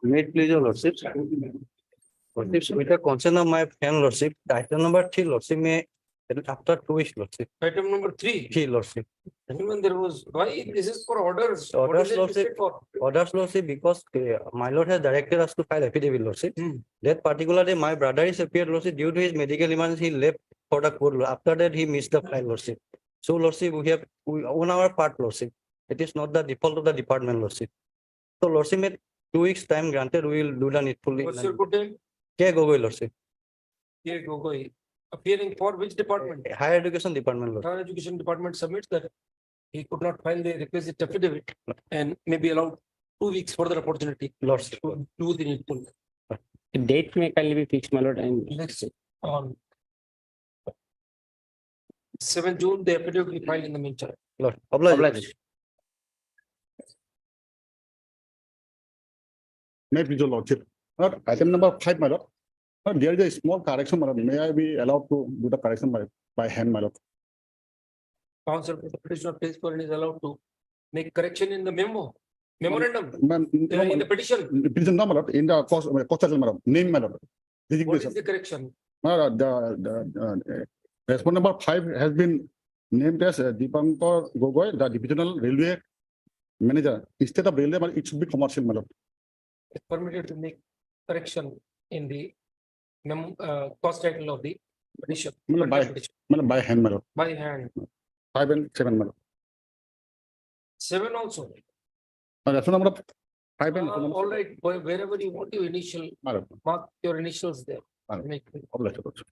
Wait, please, your lordship. Lordship, with the consent of my friend lordship, item number 3, lordship, may after 2 weeks, lordship. Item number 3. 3, lordship. Even there was, why this is for orders? What Orders, is it lordship. listed for? Orders, lordship, because my lord has directed us to file affidavit, lordship. That particular day, my brother is appeared, lordship, due to his medical emergency, he left for the court. After that, he missed the file, lordship. So, lordship, we own our part, lordship. It is not the default of the department, lordship. So, lordship, in 2 weeks time granted, we will do the needful. What's your good name? K. Gogoi, lordship. K. Gogoi. Appearing for which department? Higher education department, lordship. Higher Education Department submits that he could not file the requisite affidavit and may be allowed 2 weeks further opportunity Lordship. to do the needful. The date may kindly be fixed, my lord, and Next on 7 June, the affidavit will be filed in the meantime. Lord, oblige. May please, your lordship. Item number 5, my lord. There is a small correction, my lord. May I be allowed to do the correction by hand, my lord? Counsel for the petitioner pays for and is allowed to make correction in the memorandum, in the petition. Petition, no, my lord. In the cost, my lord. Name, my lord. What Designation. is the correction? The respondent number 5 has been named as Dipankar Gogoi, the divisional railway manager. Instead of railway, it should be commercial, my lord. It's permitted to make correction in the cost title of the petition. By hand, my lord. By hand. 5 and 7, my lord. 7 also. Respondent number 5 and 7. All right, wherever you want your initial, My lord. mark your initials there. Madam. Make. Oblige, your lordship.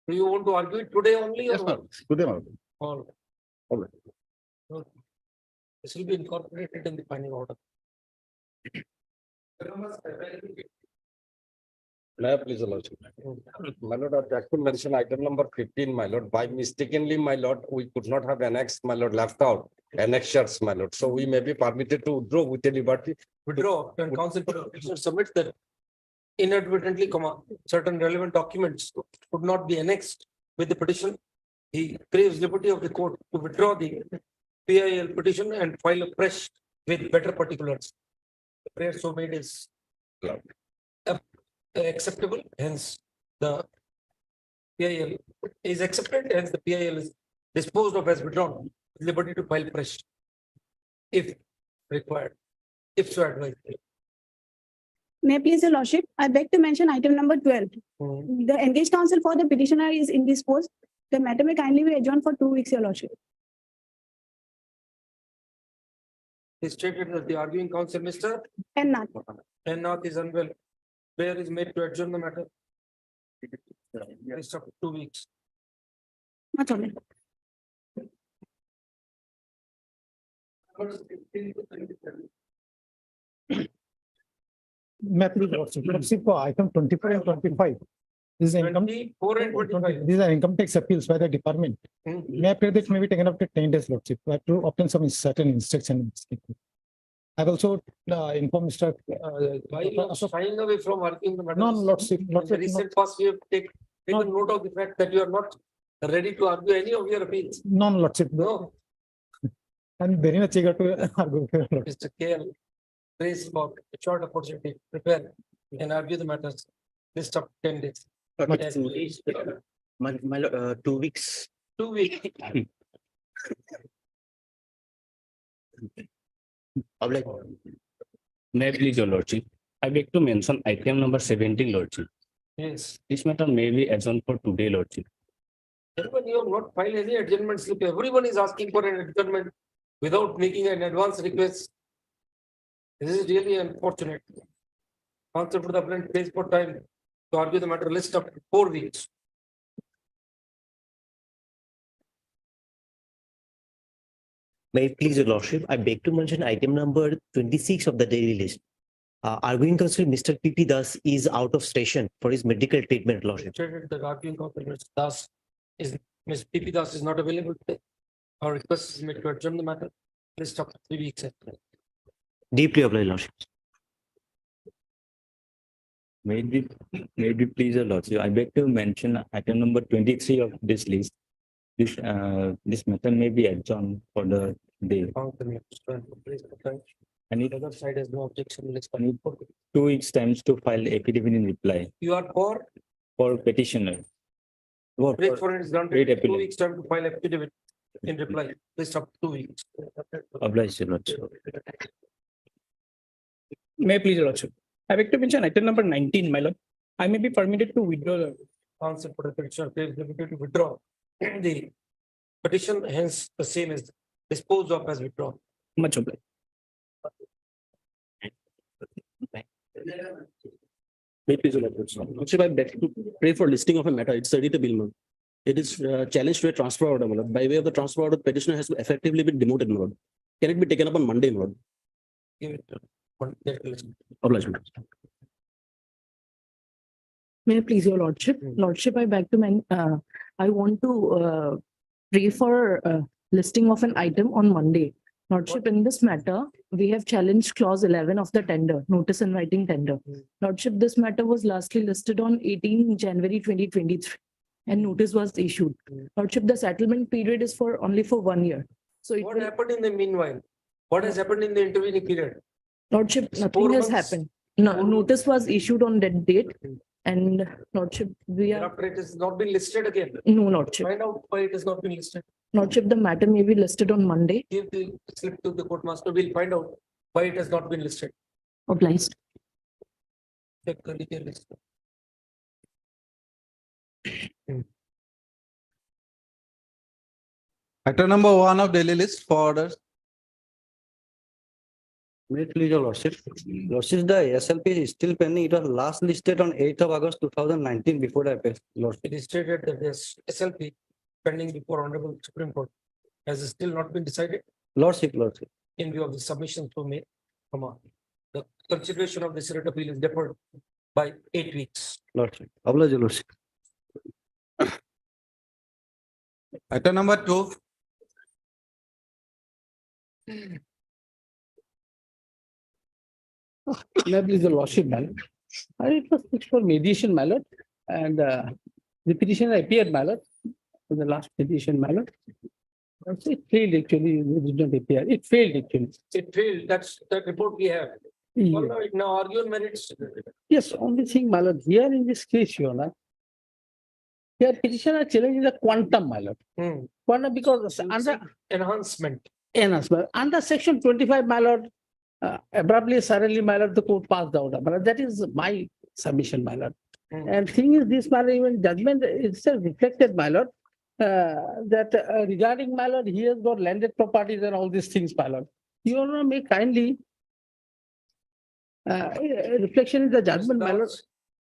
Do you want to argue it today only? Yes, or my lord. Today, my lord. all? All right. Okay. This will be incorporated in the final order. May I please, lordship? My lord, I have to mention item number 15, my lord. By mistakenly, my lord, we could not have annexed, my lord, left out annexures, my lord. So we may be permitted to withdraw with a liberty. Withdraw and counsel for the petitioner submits that inadvertently, certain relevant documents could not be annexed with the petition. He craves liberty of the court to withdraw the PIL petition and file a fresh with better particulars. The prayer so made is acceptable, hence the PIL is accepted, hence the PIL is disposed of as withdrawn. Liberty to file fresh if required, if so advised. May I please, your lordship, I beg to mention item number 12. The engaged counsel for the petitioner is indisposed. The matter may kindly be adjourned for 2 weeks, your lordship. He stated that the arguing counsel, Mr. And not. Nath is unwell. Prayer is made to adjourn the matter. Rest of 2 weeks. Much only. May I please, lordship, for item 24 and 25. This is income. 24 and 25. These are income tax appeals by the department. May I pray that may be taken up to 10 days, lordship, to obtain some certain instruction. I've also informed Mr. Why you are shying away from arguing the matter? No, lordship. In the recent past, we have taken note of the fact that you are not ready to argue any of your appeals. No, lordship. No, I'm very much eager to argue. Mr. KL, praise for a short opportunity, prepare and argue the matters. List of 10 days. my 2 weeks. 2 weeks. Oblige. May I please, your lordship? I beg to mention item number 17, lordship. Yes. This matter may be adjourned for today, lordship. Everyone, you have not filed any adjournment slip. Everyone is asking for an adjournment without making an advance request. This is really unfortunate. Counsel for the appellant pays for time to argue the matter. List of 4 weeks. May it please your lordship, I beg to mention item number 26 of the daily list. Arguing counsel Mr. P.P. Das is out of station for his medical treatment, lordship. The arguing counsel Mr. Das is Ms. P.P. Das is not available today. Our request is made to adjourn the matter. List of 3 weeks. Deeply obliged, lordship. May it be please, your lordship. I beg to mention item number 23 of this list. This matter may be adjourned for the day. And it Other side has no objection. Let's need 2 weeks times to file affidavit in reply You are for petitioner. For- wait for it is granted. Wait, 2 appeal. weeks time to file affidavit in reply. Please up 2 weeks. Obliged, Your Lordship. May I please, Your Lordship. I beg to mention item number 19, my lord. I may be permitted to withdraw the Counsel for the petitioner pays liberty to withdraw the petition, hence the same is disposed of as withdrawn. much obliged. May it please the Lordship, I beg to pray for listing of a matter. It's editable, ma'am. It is challenged to a transfer order, my lord. By way of the transfer order, petitioner has effectively been demoted, my lord. Can it be taken up on Monday, my lord? Give it. One, let it listen. Obliged, ma'am. May I please your lordship? Lordship, I beg to I want to pray for listing of an item on Monday. Lordship, in this matter, we have challenged clause 11 of the tender, notice inviting tender. Lordship, this matter was lastly listed on 18 January 2023 and notice was issued. Lordship, the settlement period is for only for 1 year. So it What will, happened in the meanwhile? What has happened in the intervening period? Lordship, It's nothing 4 has months. happened. No, notice was issued on that date and Lordship, we are, Thereafter, it has not been listed again. no, Lordship. Find out why it has not been listed. Lordship, the matter may be listed on Monday. Give the slip to the court master. We'll find out why it has not been listed. Obliged. Check the detail list. Item number 1 of daily list for orders. May it please your lordship. Lordship, the SLP is still pending. It was last listed on 8th of August 2019 before the appeal. Lordship. It is stated that this SLP pending before Honorable Supreme Court has still not been decided Lordship. in view of the submissions to me. The consideration of this writ appeal is deferred by 8 weeks. Lordship. Obliged, your lordship. Item number 2. May I please the lordship, my lord. It was fixed for mediation, my lord, and the petitioner appeared, my lord, in the last petition, my lord. It failed actually, it did not appear. It failed actually. It failed. That's the report we have. Yeah. Now argue on merits. Yes, only thing, my lord, here in this case, your honor. Here petitioner challenging the quantum, my lord. Quantum because under Enhancement. enhancement, under section 25, my lord, abruptly, suddenly, my lord, the court passed the order. But that is my submission, my lord. And thing is, this, my lord, even judgment itself reflected, my lord, that regarding, my lord, he has got landed properties and all these things, my lord. You honor may kindly reflection in the judgment, my lord.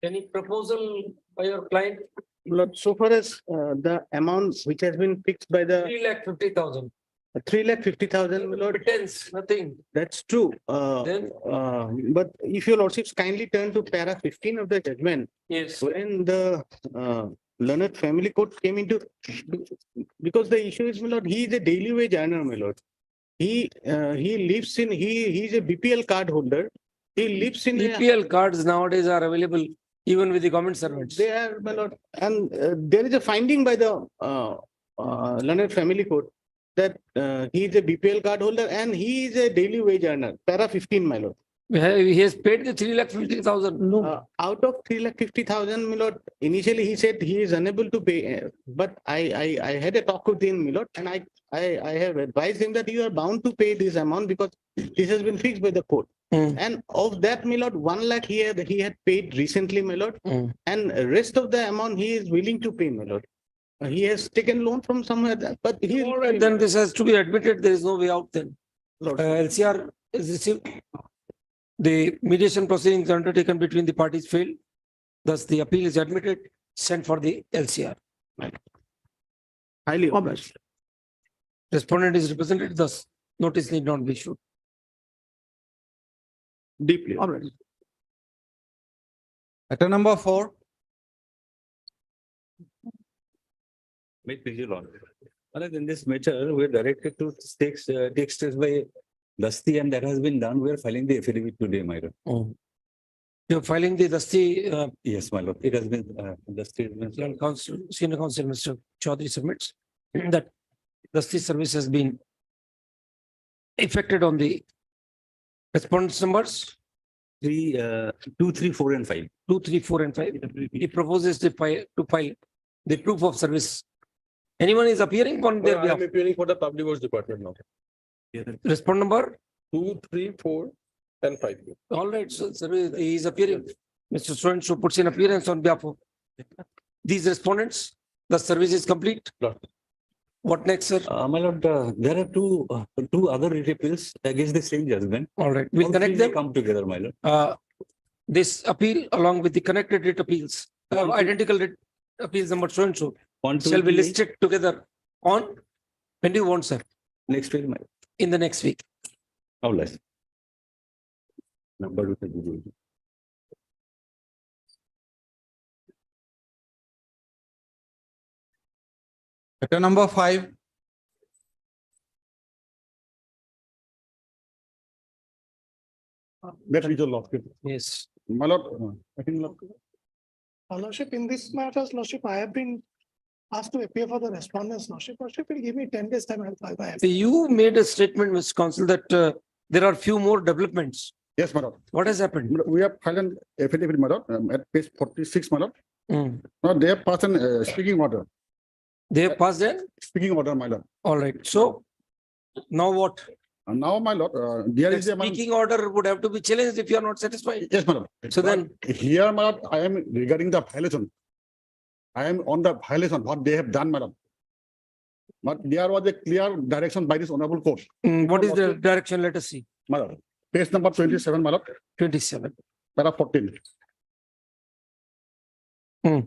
Any proposal by your client? Lord, so far as the amount which has been fixed by the 3,50,000. 3,50,000, my lord, Pretense, nothing. that's true. Then, But if your lordships kindly turn to para 15 of the judgment, yes. when the learned family court came into, because the issue is, my lord, he is a daily wage earner, my lord. He lives in, he is a BPL card holder. He lives in. EPL cards nowadays are available even with the government servants. They are, my lord, and there is a finding by the learned family court that he is a BPL card holder and he is a daily wage earner, para 15, my lord. He has paid the 3,50,000. No, Out of 3,50,000, my lord, initially he said he is unable to pay, but I had a talk with him, my lord, and I have advised him that you are bound to pay this amount because this has been fixed by the court. And of that, my lord, 1 lakh he had paid recently, my lord, and rest of the amount he is willing to pay, my lord. He has taken loan from somewhere, but he. All right, then this has to be admitted. There is no way out then. Lord. LCR is received. The mediation proceedings undertaken between the parties failed. Thus, the appeal is admitted, sent for the LCR. Highly obliged. Respondent is represented, thus notice need not be issued. Deeply obliged. Item number 4. May it please your lord. Other than this matter, we are directed to take steps by Dusty and that has been done. We are filing the affidavit today, my lord. You're filing the Dusty, Yes, my lord. It has been, Dusty has been. Senior counsel, Mr. Chaudhary submits. that the city service has been effected on the respondents numbers 2, 3, 4 and 5. 2, 3, 4 and 5. He proposes to file the proof of service. Anyone is appearing on their I am behalf? appearing for the public works department now. Respond number? 2, 3, 4 and 5. All right, so he is appearing. Mr. So puts in appearance on behalf of these respondents. The service is complete. Lord. What next, sir? My lord, there are two other writ appeals against the same judgment. All right, we'll All connect three may them. come together, my lord. This appeal along with the connected writ appeals, identical writ appeals number so and so 1, 2, shall be 3, listed together on, when do you want, sir? Next week, my lord. In the next week. How less? Number with the Matter number 5, That is your lordship. Yes. My lord, I think Lordship, in this matter, Lordship, I have been asked to appear for the respondents. Lordship will give me 10 days time. I'll file my. You made a statement, Mr. Counsel, that there are few more developments. yes, my lord. What has happened? We have filed an affidavit, my lord, at page 46, my lord. Mm. Now they have passed an speaking order, They have passed in? speaking order, my lord. All right. So now what? And now, my lord, there The is a. speaking order would have to be challenged if you are not satisfied. Yes, madam. So then- Here, madam, I am regarding the violation. I am on the violation, what they have done, madam. But there was a clear direction by this honorable court, What is the direction? Let us see. madam. Page number 27, madam, 27. para 14. Hmm.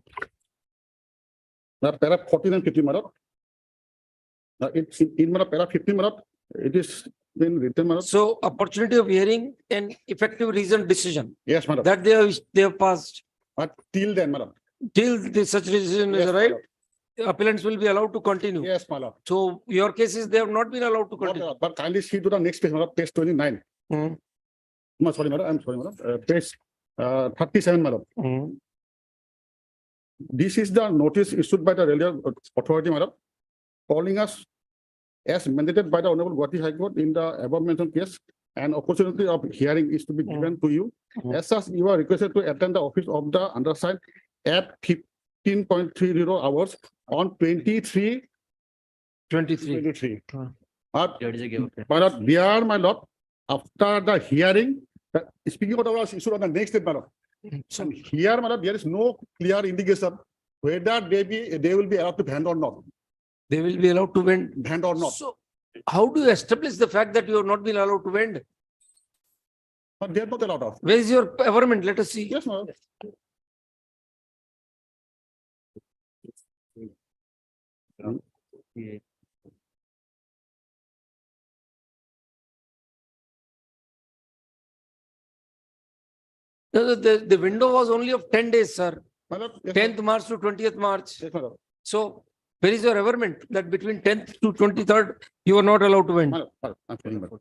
Para 14 and 15, madam. It's in madam, para 15, madam, it is been written, madam. So opportunity of hearing and effective reasoned decision Yes, madam. that they have passed But till then, madam. till such decision is Yes, arrived, madam. appellants will be allowed to continue. Yes, madam. So your cases, they have not been allowed to Not, continue. But kindly see to the next page, madam, page 29. Hmm. No, sorry, madam, I'm sorry, madam. Page 37, madam. Hmm. This is the notice issued by the railway authority, madam, calling us as mandated by the Honorable Gauhati High Court in the above mentioned case. An opportunity of hearing is to be given to you. As such, you are requested to attend the office of the undersigned at 15.30 hours on 23. 23. But there, my lord, after the hearing, the speaking order was issued on the next day, madam. So And here, madam, there is no clear indication whether they will be allowed to vend or not, they will be allowed to vend. vend or not. So how do you establish the fact that you have not been allowed to vend? But they are not allowed of. Where is your averment? Let us see. Yes, madam. The window was only of 10 days, sir. Madam, yes, 10th March to 20th March. yes, madam. So where is your averment that between 10th to 23rd, you are not allowed to vend? Madam, I'm saying, madam.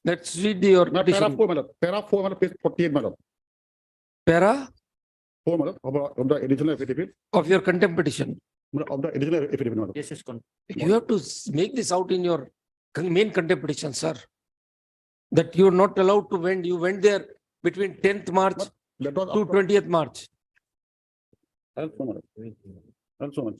Let's read your Para petition. 4, madam. Para 4, madam, page 48, madam. Para 4, madam, of the original affidavit, of your contempt petition. madam, of the original affidavit, madam. Yes, yes, You have to make this out in your main contempt petition, sir. That you are not allowed to vend. You went there between 10th March That was to after- 20th March. Also, madam. Also, madam.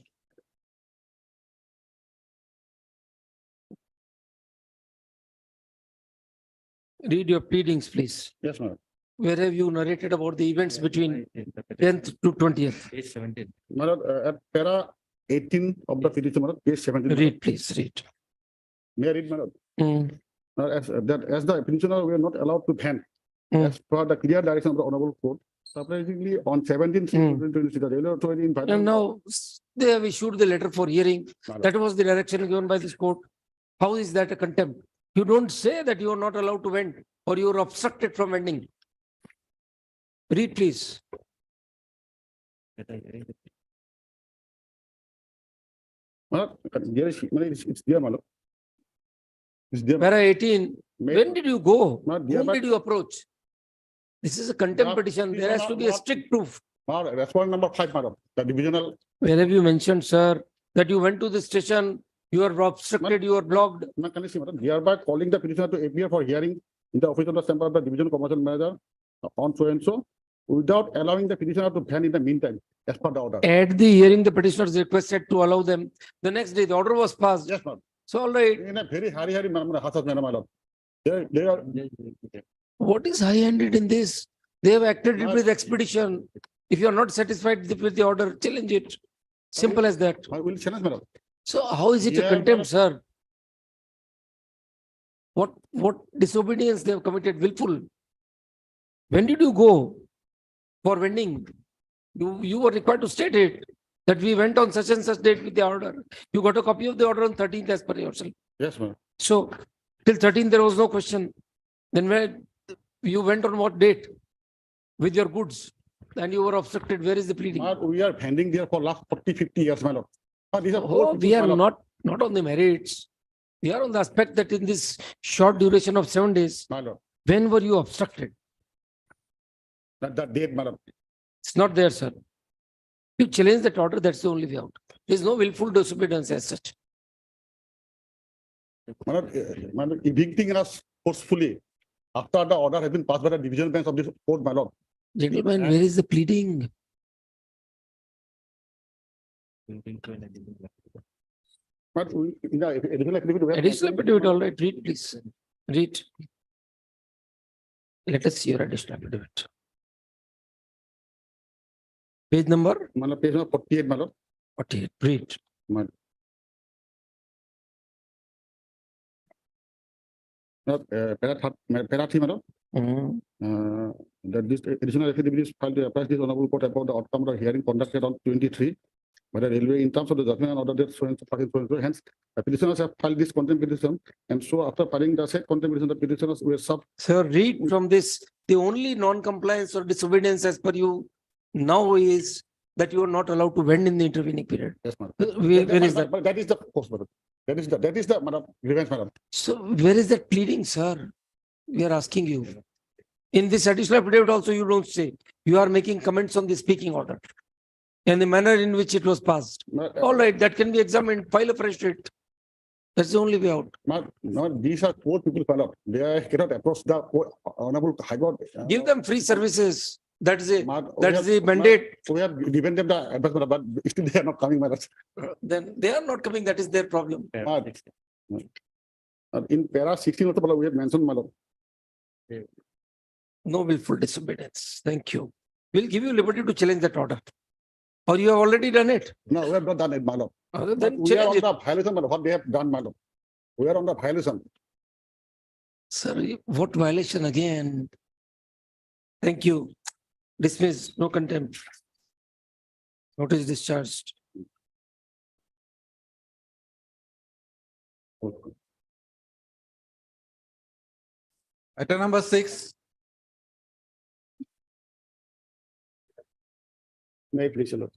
Read your pleadings, please. Yes, madam. Where have you narrated about the events between 10th to 20th? Page 17. Madam, at para 18 of the petition, madam, page 17. madam. Read, please, read. May I read, madam? Hmm. As the petitioner, we are not allowed to vend. Hmm. As per the clear direction of the honorable court, surprisingly, on 17th, Hmm. 2026, the railway authority invited. And now they have issued the letter for hearing. Madam. That was the direction given by this court. How is that a contempt? You don't say that you are not allowed to vend or you are obstructed from vending. Read, please. Madam, there is, madam, it's there, madam. It's there. Para 18, May- when did you go? Madam, there, Whom but- did you approach? This is a contempt Madam, petition. these There are has to not- be a not- strict proof. Madam, respondent number 5, madam, the divisional, Where have you mentioned, sir, that you went to the station You are obstructed, you are blocked. Now, can you see, madam, hereby calling the petitioner to appear for hearing in the office of the chamber of the division commercial manager on so and so, without allowing the petitioner to vanish in the meantime, as per the order. At the hearing, the petitioners requested to allow them. The next day, the order was passed. Yes, ma'am. So, all right. In a very hurry, manner, my lord. They are. What is high-handed in this? They have acted with expedition. If you are not satisfied with the order, challenge it. Simple as that. I will challenge, madam. So how is it a Yeah, contempt, sir? What disobedience they have committed, willful? When did you go for vending? You were required to state it, that we went on such and such date with the order. You got a copy of the order on 13th as per yourself. Yes, ma'am. So till 13th, there was no question. Then where you went on what date with your goods and you were obstructed? Where is the pleading? Ma'am, we are pending there for last 40, 50 years, my lord. These are Oh, poor we people, are my lord. not on the merits. We are on the aspect that in this short duration of 7 days, My lord, when were you obstructed? that date, madam. It's not there, sir. You challenge that order, that's the only way out. There is no willful disobedience as such. Madam, evicting us forcefully after the order has been passed by the division bench of this court, my lord. Gentlemen, where is the pleading? But in the additional affidavit, we have Additional mentioned- affidavit, all right, read please. Read. Let us see your additional affidavit. Page number Madam, page number 48, my lord. 48, read. Para 3, madam. That this additional affidavit is filed to apprise this honorable court about the outcome of the hearing conducted on 23 by the railway in terms of the judgment and order that so and so. Hence, the petitioners have filed this contempt petition, and so after filing the said contempt petition, the petitioners were sub. Sir, read from this. The only non-compliance or disobedience as per you now is that you are not allowed to vend in the intervening period. Yes, madam. Where is that? But that is the course, madam. That is the madam grievance, madam. So where is that pleading, sir? We are asking you. In this additional affidavit also, you don't say. You are making comments on the speaking order and the manner in which it was passed. All right, that can be examined, file a fresh writ. That's the only way out. No, these are poor people, fellow. They cannot approach the honorable High Court. Give them free services. That is a Ma'am, we that is have- the mandate. So we have given them the advice, madam, but still they are not coming, madam. Then they are not coming. That is their problem. In para 16 also, madam, we have mentioned, madam. No willful disobedience. Thank you. We'll give you liberty to challenge that order. Or you have already done it. No, we have not done it, madam. Then We are challenge on it. the violation, madam, what they have done, madam. We are on the violation. Sir, what violation again? Thank you. Dismiss, no contempt. Notice discharged. Item number 6, May I please, Lord?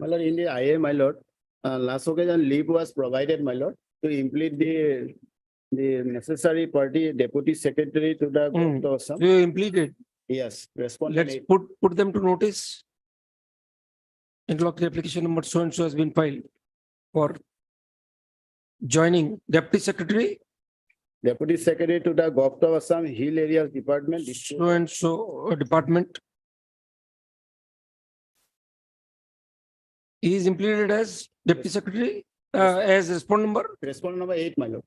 My lord, in the IA, my lord, last occasion leave was provided, my lord, to implement the necessary party deputy secretary to the. You impleted. Yes, respond. Let's put them to notice. Interlock the application number so and so has been filed for joining deputy secretary Deputy secretary to the Gauhati Assam Hill Areas Department. so and so department. He is implemented as deputy secretary as respond number. Respond number 8, my lord.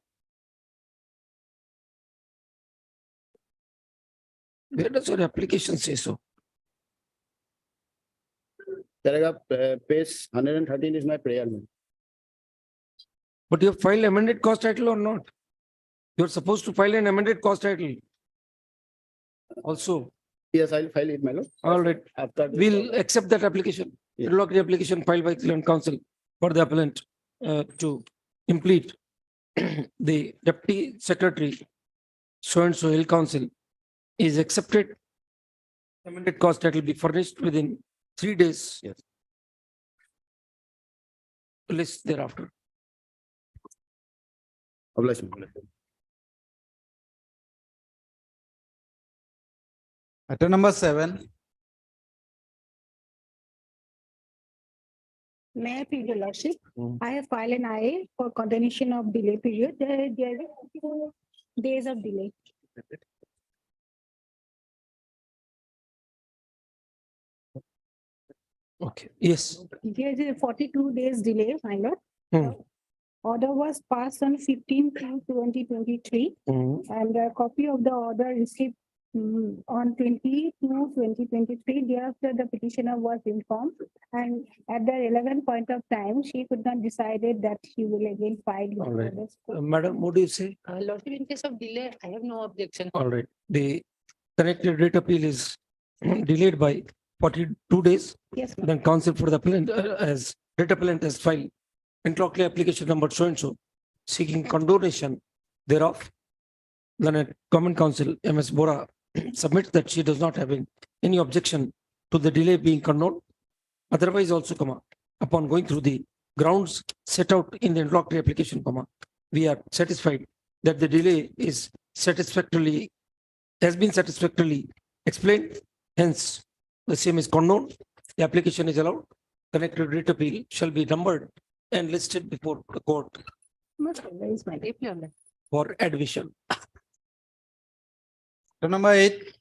Where does your application say so? Paragraph page 113 is my prayer. But you have filed amended cost title or not? You are supposed to file an amended cost title. Also, Yes, I'll file it, my lord. all right, After. we'll accept that application. Yeah. Interlock the application filed by Clearance Council for the appellant to complete the deputy secretary so and so Hill Council is accepted. Amended cost title be furnished within 3 days. Yes. List thereafter. Obliged, my lord. item number 7, May I please your lordship? I have filed an IA for continuation of delay period. There is 2 days of delay. Okay, yes. There is a 42 days delay, my lord. Hmm. Order was passed on 15/2/2023 and a copy of the order received on 20/2/2023. Thereafter, the petitioner was informed and at the relevant point of time, she could not decided that she will again file. All right. this. Madam, what do you say? Lordship, in case of delay, I have no objection. All right, the connected rate appeal is delayed by 42 days. Yes, ma'am. Then counsel for the appellant as rate appellant has filed interlocutory application number so and so seeking condonation thereof. Then a common counsel MS Bora submits that she does not have any objection to the delay being condoned. Otherwise also, upon going through the grounds set out in the interlocutory application, we are satisfied that the delay is has been satisfactorily explained. Hence, the same is condoned. The application is allowed. Connected rate appeal shall be numbered and listed before the court Raise my hand. for admission. Item number 8.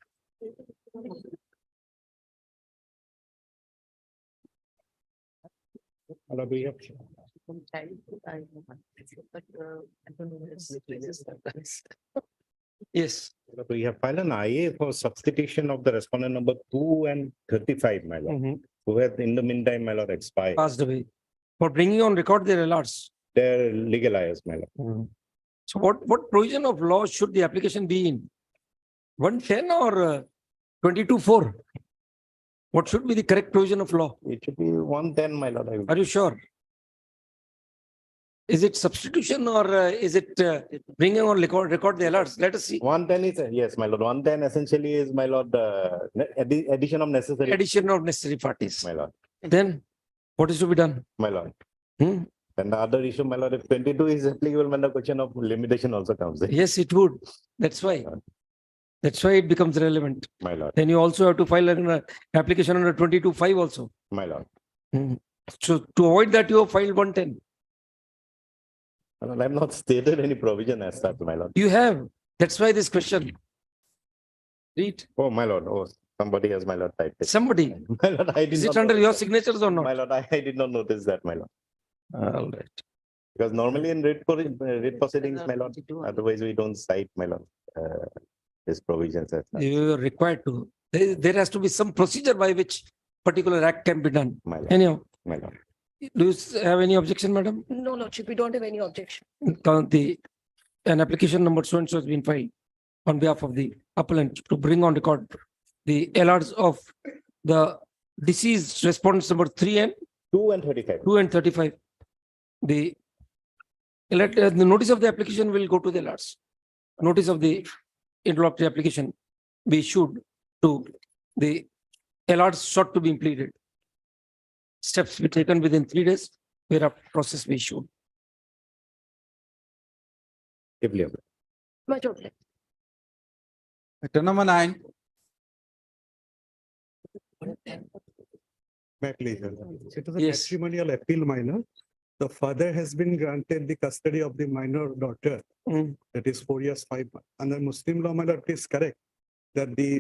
Yes, We have filed an IA for substitution of the respondent number 2 and 35, my lord, who had in the meantime, my lord, expired. passed away. For bringing on record their LRs. They're legal IAs, my lord. So what provision of law should the application be in? 110 or 22(4)? What should be the correct provision of law? It should be 110, my lord. Are you sure? Is it substitution or is it bringing on record the LRs? Let us see. 110 is, yes, my lord. 110 essentially is, my lord, addition of necessary. Addition of necessary parties. My lord, Then what is to be done? my lord. Hmm? And the other issue, my lord, if 22 is applicable, when the question of limitation also comes in, Yes, it would. That's why. That's why it becomes relevant. my lord, Then you also have to file an application under 22(5) also. my lord. So to avoid that, you have filed 110. My lord, I have not stated any provision as such, my lord. You have. That's why this question. Read. Oh, my lord, oh, somebody has, my lord, typed it. Somebody. My lord, I did Is not it under notice your that. signatures or My not? lord, I did not notice that, my lord. All right. Because normally in writ proceedings, my lord, otherwise we don't cite, my lord, these provisions as such, You are required to. There has to be some procedure by which particular act can be done. my lord, Anyhow, my lord. do you have any objection, madam? No, Lordship, we don't have any objection. An application number so and so has been filed on behalf of the appellant to bring on record the LRs of the deceased respondents number 3 and 2 and 35. 2 and 35. The notice of the application will go to the LRs. Notice of the interlocutory application be issued to the LRs sought to be pleaded. Steps be taken within 3 days, whereafter process be issued. Much obliged. Item number 9. May I please? It is a Yes. matrimonial appeal minor. The father has been granted the custody of the minor daughter. That is 4 years, 5 months. Under Muslim law, minor, it is correct that the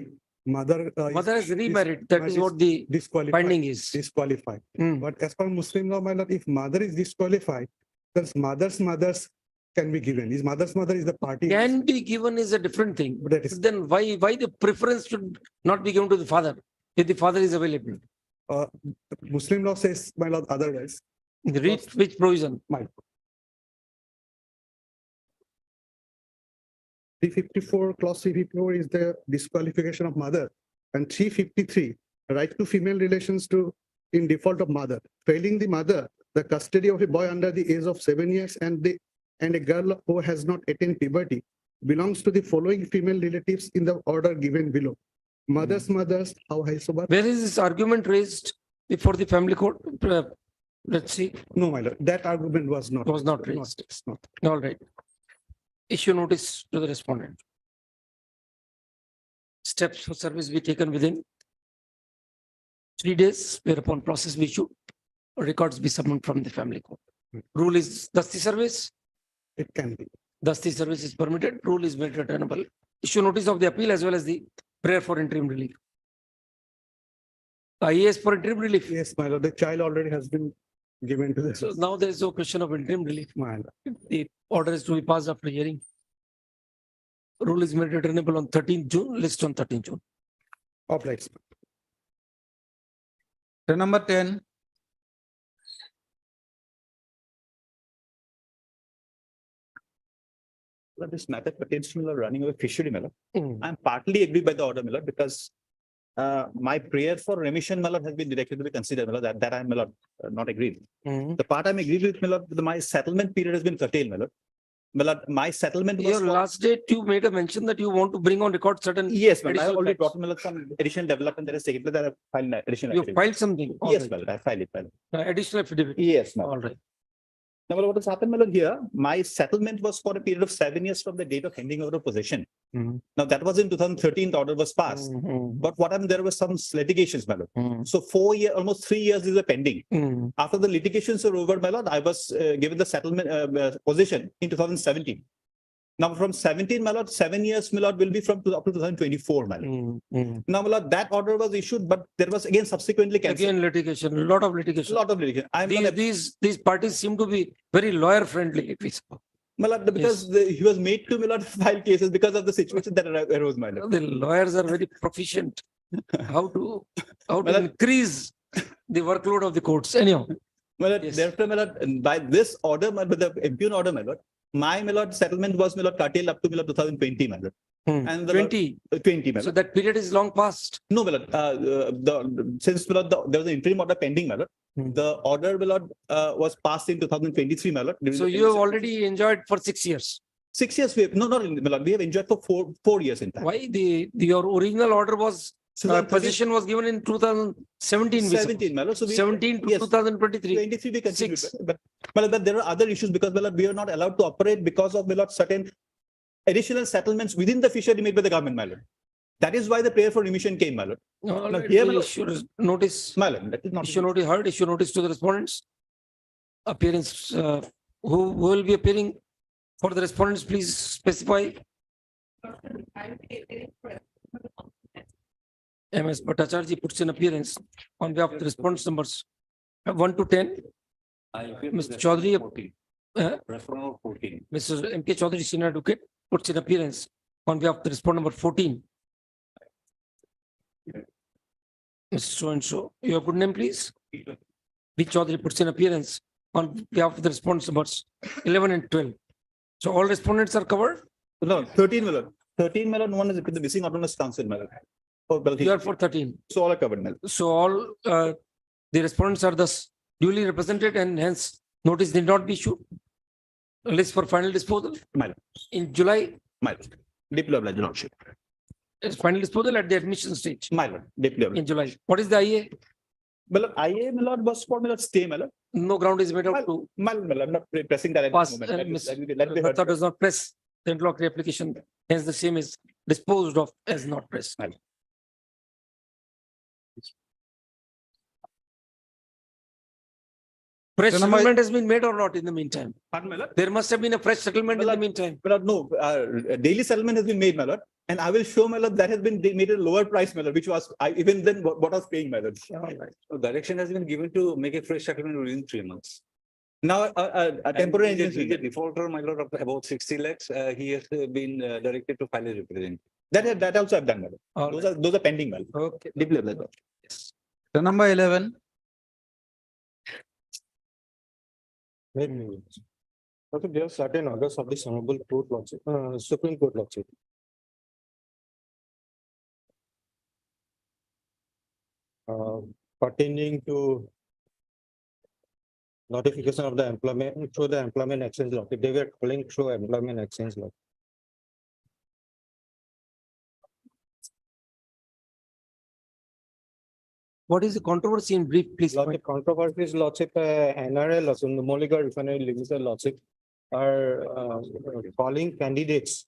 mother. Mother has remarried. That is what the disqualified. finding is. Disqualified. But as per Muslim law, minor, if mother is disqualified, then mothers can be given. His mother is the party. Can be given is a different thing. But that is, Then why the preference should not be given to the father if the father is available? Muslim law says, my lord, otherwise. Read which provision? 354, clause 354 is the disqualification of mother, and 353, right to female relations to in default of mother. Failing the mother, the custody of a boy under the age of 7 years and a girl who has not attained puberty belongs to the following female relatives in the order given below. Mothers, how high so Where is this argument raised before the family court? Let's see. No, my lord, that argument was not. Was not raised. It's not. All right. Issue notice to the respondent. Steps for service be taken within 3 days, whereupon process be issued. records be summoned from the family court. Rule is Dasti service. It can be. Dasti service is permitted. Rule is made returnable. Issue notice of the appeal as well as the prayer for interim relief. IAS for interim relief. Yes, my lord, the child already has been given to So the. now there is no question of interim relief. My lord. The order is to be passed after hearing. Rule is made returnable on 13th June, list on 13th June. Obliged. Item number 10. Well, this matter pertains to running of a fishery, my lord. Mm. I'm partly agree by the order, my lord, because my prayer for remission, my lord, has been directed to be considered, my lord, that I'm, my lord, not agreed. Mm. The part I'm agreed with, my lord, my settlement period has been curtailed, my lord. My lord, my settlement was. Your last date, you made a mention that you want to bring on record certain. Yes, my lord, I have additional already facts. brought, my lord, some additional development that is taken place that I filed an additional. You affidavit. filed something. All Yes, right. my lord, I filed it, my lord. Additional affidavit. Yes, my lord. All right. Now, what has happened, my lord, here, my settlement was for a period of 7 years from the date of handing over of possession. Mhm. Now, that was in 2013, the order was passed. Mhm. But what happened, there were some litigations, my lord. Mhm. So 4 years, almost 3 years is a pending. Mhm. After the litigations were over, my lord, I was given the settlement position in 2017. Now, from 17, my lord, 7 years, my lord, will be from up to 2024, my lord. Mhm. Now, my lord, that order was issued, but there was again subsequently cancelled. Again litigation, a lot of A litigation. lot of litigation. I'm not. These parties seem to be very lawyer friendly. If we suppose. My lord, because he was made to, my lord, file cases because of the situation that arose, my lord. The lawyers are very proficient. How to Well, increase the workload of the courts. Anyhow. My lord, Yes. therefore, my lord, by this order, my lord, the impugn order, my lord, my lord settlement was, my lord, curtailed up to, my lord, 2020, my lord. And the 20. 20, my So lord. that period is long past. No, my lord, since, my lord, there was an interim order pending, my lord. The order, my lord, was passed in 2023, my lord. during So the you have pending already enjoyed for 6 years. 6 years, my lord, we have enjoyed for four years in fact. Why your original order was So then possession was given in 2017. 17, my lord. So we, 17 to yes, 2023. 23 we continued. 6. But, my lord, there are other issues because, my lord, we are not allowed to operate because of, my lord, certain additional settlements within the fishery made by the government, my lord. That is why the prayer for remission came, my lord. All Now, right, here, my we lord, issue notice. my lord, that is not. Issue notice heard. Issue notice to the respondents. Appearance. Who will be appearing for the respondents? Please specify. MS Bhattacharya puts in appearance on behalf of the respondents numbers 1 to 10. Mr. Chaudhary. Referral 14. Mr. M.K. Chaudhary, senior advocate, puts in appearance on behalf of the respondent number 14. Mr. So-and-so, your good name, please. B. Chaudhary puts in appearance on behalf of the respondents numbers 11 and 12. So all respondents are covered? No, 13, my lord. 13, my lord, one is the missing autonomous council, my lord. Oh, well, You are for 13. so all are covered, my lord. So all the respondents are thus duly represented and hence notice need not be issued. List for final disposal My lord, in July. my lord. Deeply obliged, lordship. It's final disposal at the admission stage My lord, deeply obliged. in July. What is the IA? My lord, IA, my lord, was for, my lord, stay, my lord. No ground is made out to My lord, I'm not pressing that at pass. the moment. Ms. Let me Bhatta does not press the interlocutory application. Hence the same is disposed of as not pressed. Fresh Item number- settlement has been made or not in the meantime? Pardon, my lord? There must have been a fresh settlement in the Well, meantime. My lord, no, daily settlement has been made, my lord. And I will show, my lord, that has been made at a lower price, my lord, which was, even then, what I was paying, my lord. So direction has been given to make a fresh settlement within 3 months. Now, a temporary And agency. the defaulter, my lord, of about 60 lakhs, he has been directed to file a representative. That also I've done, my All lord. Those are pending, my lord. Okay. Deeply obliged, lord. Item number 11. Okay, there are certain orders of this honorable court lordship, Supreme Court lordship. Pertaining to notification of the employment through the employment exchange law. They were calling through employment exchange law. What is the controversy in brief, please? Lordship controversies, lordship, NRL, lordship, Numoliga Refinery Limited lordship are calling candidates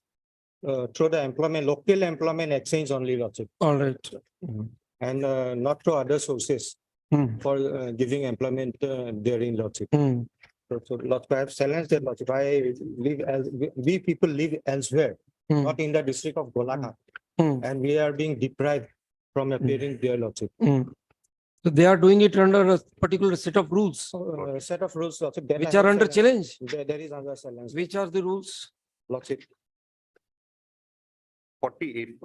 through the employment, local employment exchange only lordship. All right. And not through other sources. for giving employment therein, Lordship. So Lordship, I have challenged that, Lordship. We people live elsewhere, not in the district of Golaghat. And we are being deprived from appearing there, Lordship. So they are doing it under a particular set of rules, Set of rules, Lordship. that I which have are under challenged. challenge. There is under challenge, Which are the rules? Lordship. 48.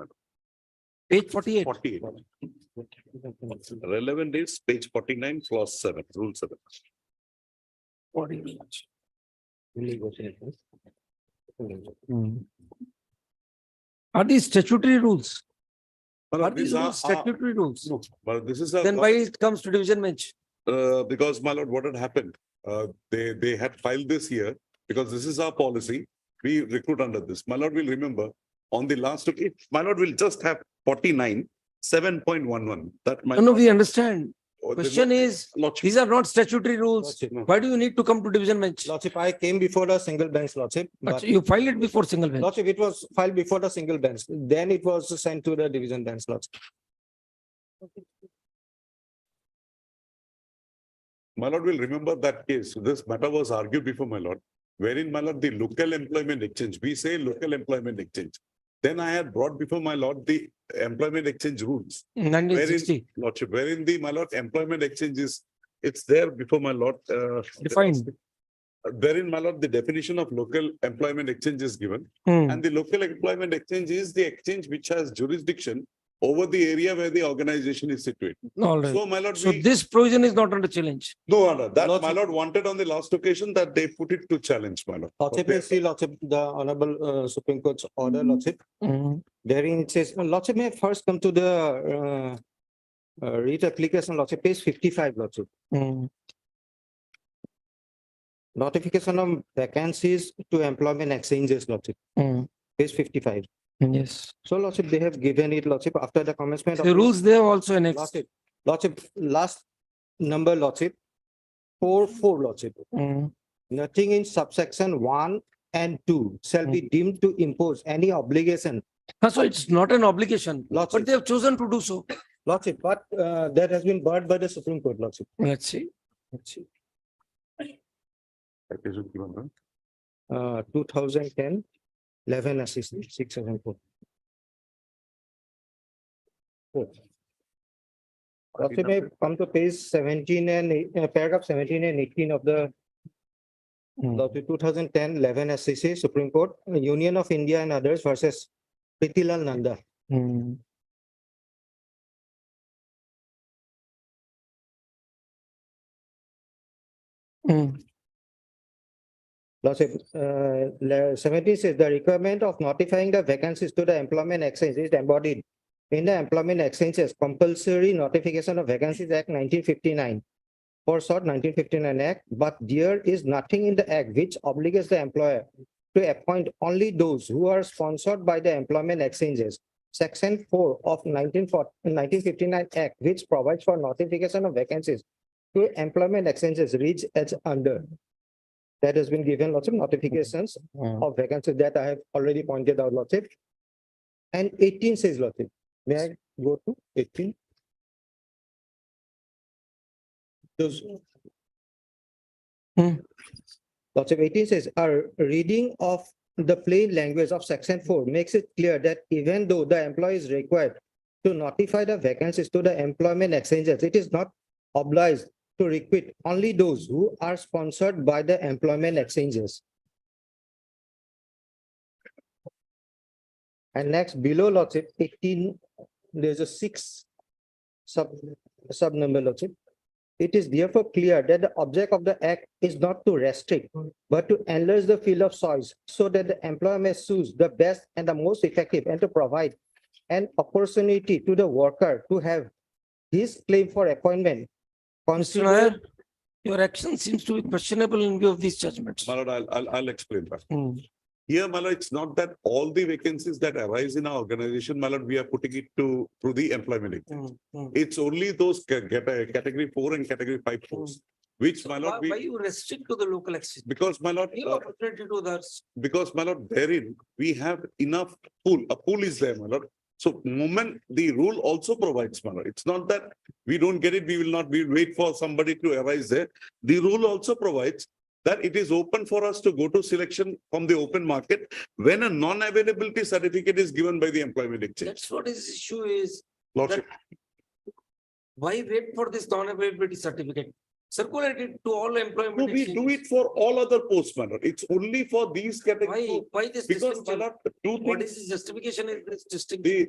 Page 48. 48. Relevant is page 49, clause 7, rule 7. Are these statutory rules? Are Well, these these are- rules statutory rules? No, but this is a. Then why it comes to division bench? Because my lord, what had happened, they had filed this here, because this is our policy. We recruit under this. My lord will remember on the last, my lord will just have 49, 7.11. That my. No, we understand. Oh, there's Question no- is, Lordship. these are not statutory rules. Lordship, no. Why do you need to come to division bench? Lordship, I came before the single bench, Lordship. But You filed it before single bench. Lordship, it was filed before the single bench. Then it was sent to the division bench, Lordship. My lord will remember that case. This matter was argued before my lord, wherein my lord, the local employment exchange, we say local employment exchange. Then I had brought before my lord the employment exchange rules. 1960. Lordship, wherein the, my lord, employment exchange is, it's there before my lord. Defined. Wherein, my lord, the definition of local employment exchange is given. Hmm. And the local employment exchange is the exchange which has jurisdiction over the area where the organization is situated. All right. So, my lord, So this provision is not under challenge. no, Honor, that Lordship- my lord wanted on the last occasion that they put it to challenge, my lord. Lordship, Okay. may see, Lordship, the Honorable Supreme Court's order, Lordship. Therein it says, Lordship may first come to the writ application, Lordship, page 55, Lordship. Notification of vacancies to employment exchanges, Lordship, page 55. Yes. So, Lordship, they have given it, Lordship, after the commencement of The rules they have also annexed. Lordship, last number, Lordship, 4, Lordship. Nothing in subsection 1 and 2 shall be deemed to impose any obligation. So it's not an obligation, Lordship. but they have chosen to do so. Lordship, but that has been barred by the Supreme Court, Lordship. Let's see. Let's see. That is given, right? 2010, 11 assistant, 674. Lordship, may come to page 17 and paragraph 17 and 18 of the Lordship, 2010, 11 SCC, Supreme Court, Union of India and others versus Pritilal Nanda. Lordship, 17 says the requirement of notifying the vacancies to the employment exchange is embodied in the Employment Exchanges Compulsory Notification of Vacancies Act 1959, for short 1959 Act, but there is nothing in the Act which obligates the employer to appoint only those who are sponsored by the employment exchanges. Section 4 of 1959 Act, which provides for notification of vacancies to employment exchanges, reads as under. That has been given lots of notifications of vacancies that I have already pointed out, Lordship. And 18 says, Lordship. May I go to 18? Those. Lordship, 18 says, a reading of the plain language of section 4 makes it clear that even though the employee is required to notify the vacancies to the employment exchanges, it is not obliged to recruit only those who are sponsored by the employment exchanges. And next, below, Lordship, 18, there's a 6 sub number, Lordship. It is therefore clear that the object of the Act is not to restrict, but to enlarge the field of choice so that the employer may choose the best and the most effective and to provide an opportunity to the worker to have his claim for appointment Mr. Nair, your action seems to be questionable in view of these judgments. My lord, I'll explain that. Here, my lord, it's not that all the vacancies that arise in our organization, my lord, we are putting it through the employment exchange. It's only those category 4 and category 5 posts, which, my lord, Why you restrict to the local exchange? because, my lord, Give opportunity to others. because, my lord, therein we have enough pool. A pool is there, my lord. So moment the rule also provides, my lord. It's not that We don't get it, we will not, we'll wait for somebody to arise there. The rule also provides that it is open for us to go to selection from the open market when a non-availability certificate is given by the employment exchange. That's what his issue is. Lordship. Why wait for this non-availability certificate? Circulate it to all employment. No, we do exchanges. it for all other posts, my lord. It's only for these categories. Why this Because, my distinction? lord, two What things. is the justification in this distinction?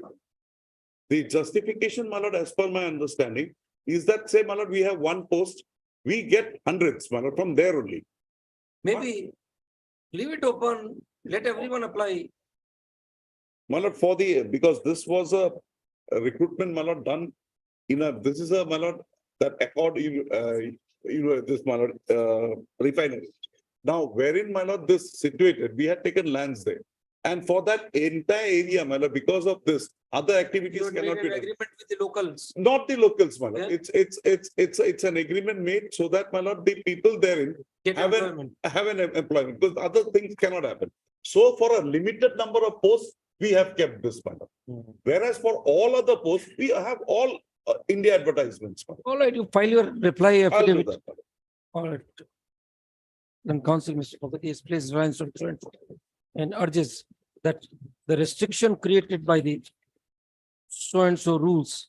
The justification, my lord, as per my understanding, is that, say, my lord, we have one post, we get hundreds, my lord, from there only. Maybe leave it open, let everyone apply. My lord, for the, because this was a recruitment, my lord, done in a, this is a, my lord, that accord, this, my lord, refinery. Now, wherein, my lord, this situated, we had taken lands there. And for that entire area, my lord, because of this, other activities You cannot made be an done. agreement with the locals. Not the locals, my lord. Yeah. It's an agreement made so that, my lord, the people therein Get have employment. an employment, because other things cannot happen. So for a limited number of posts, we have kept this, my lord. Whereas for all other posts, we have all India advertisements. my lord. All right, you file your reply I'll do affidavit. that, my lord. All right. Then Council, Mr. Bhagat, is placed reliance on and urges that the restriction created by the so and so rules,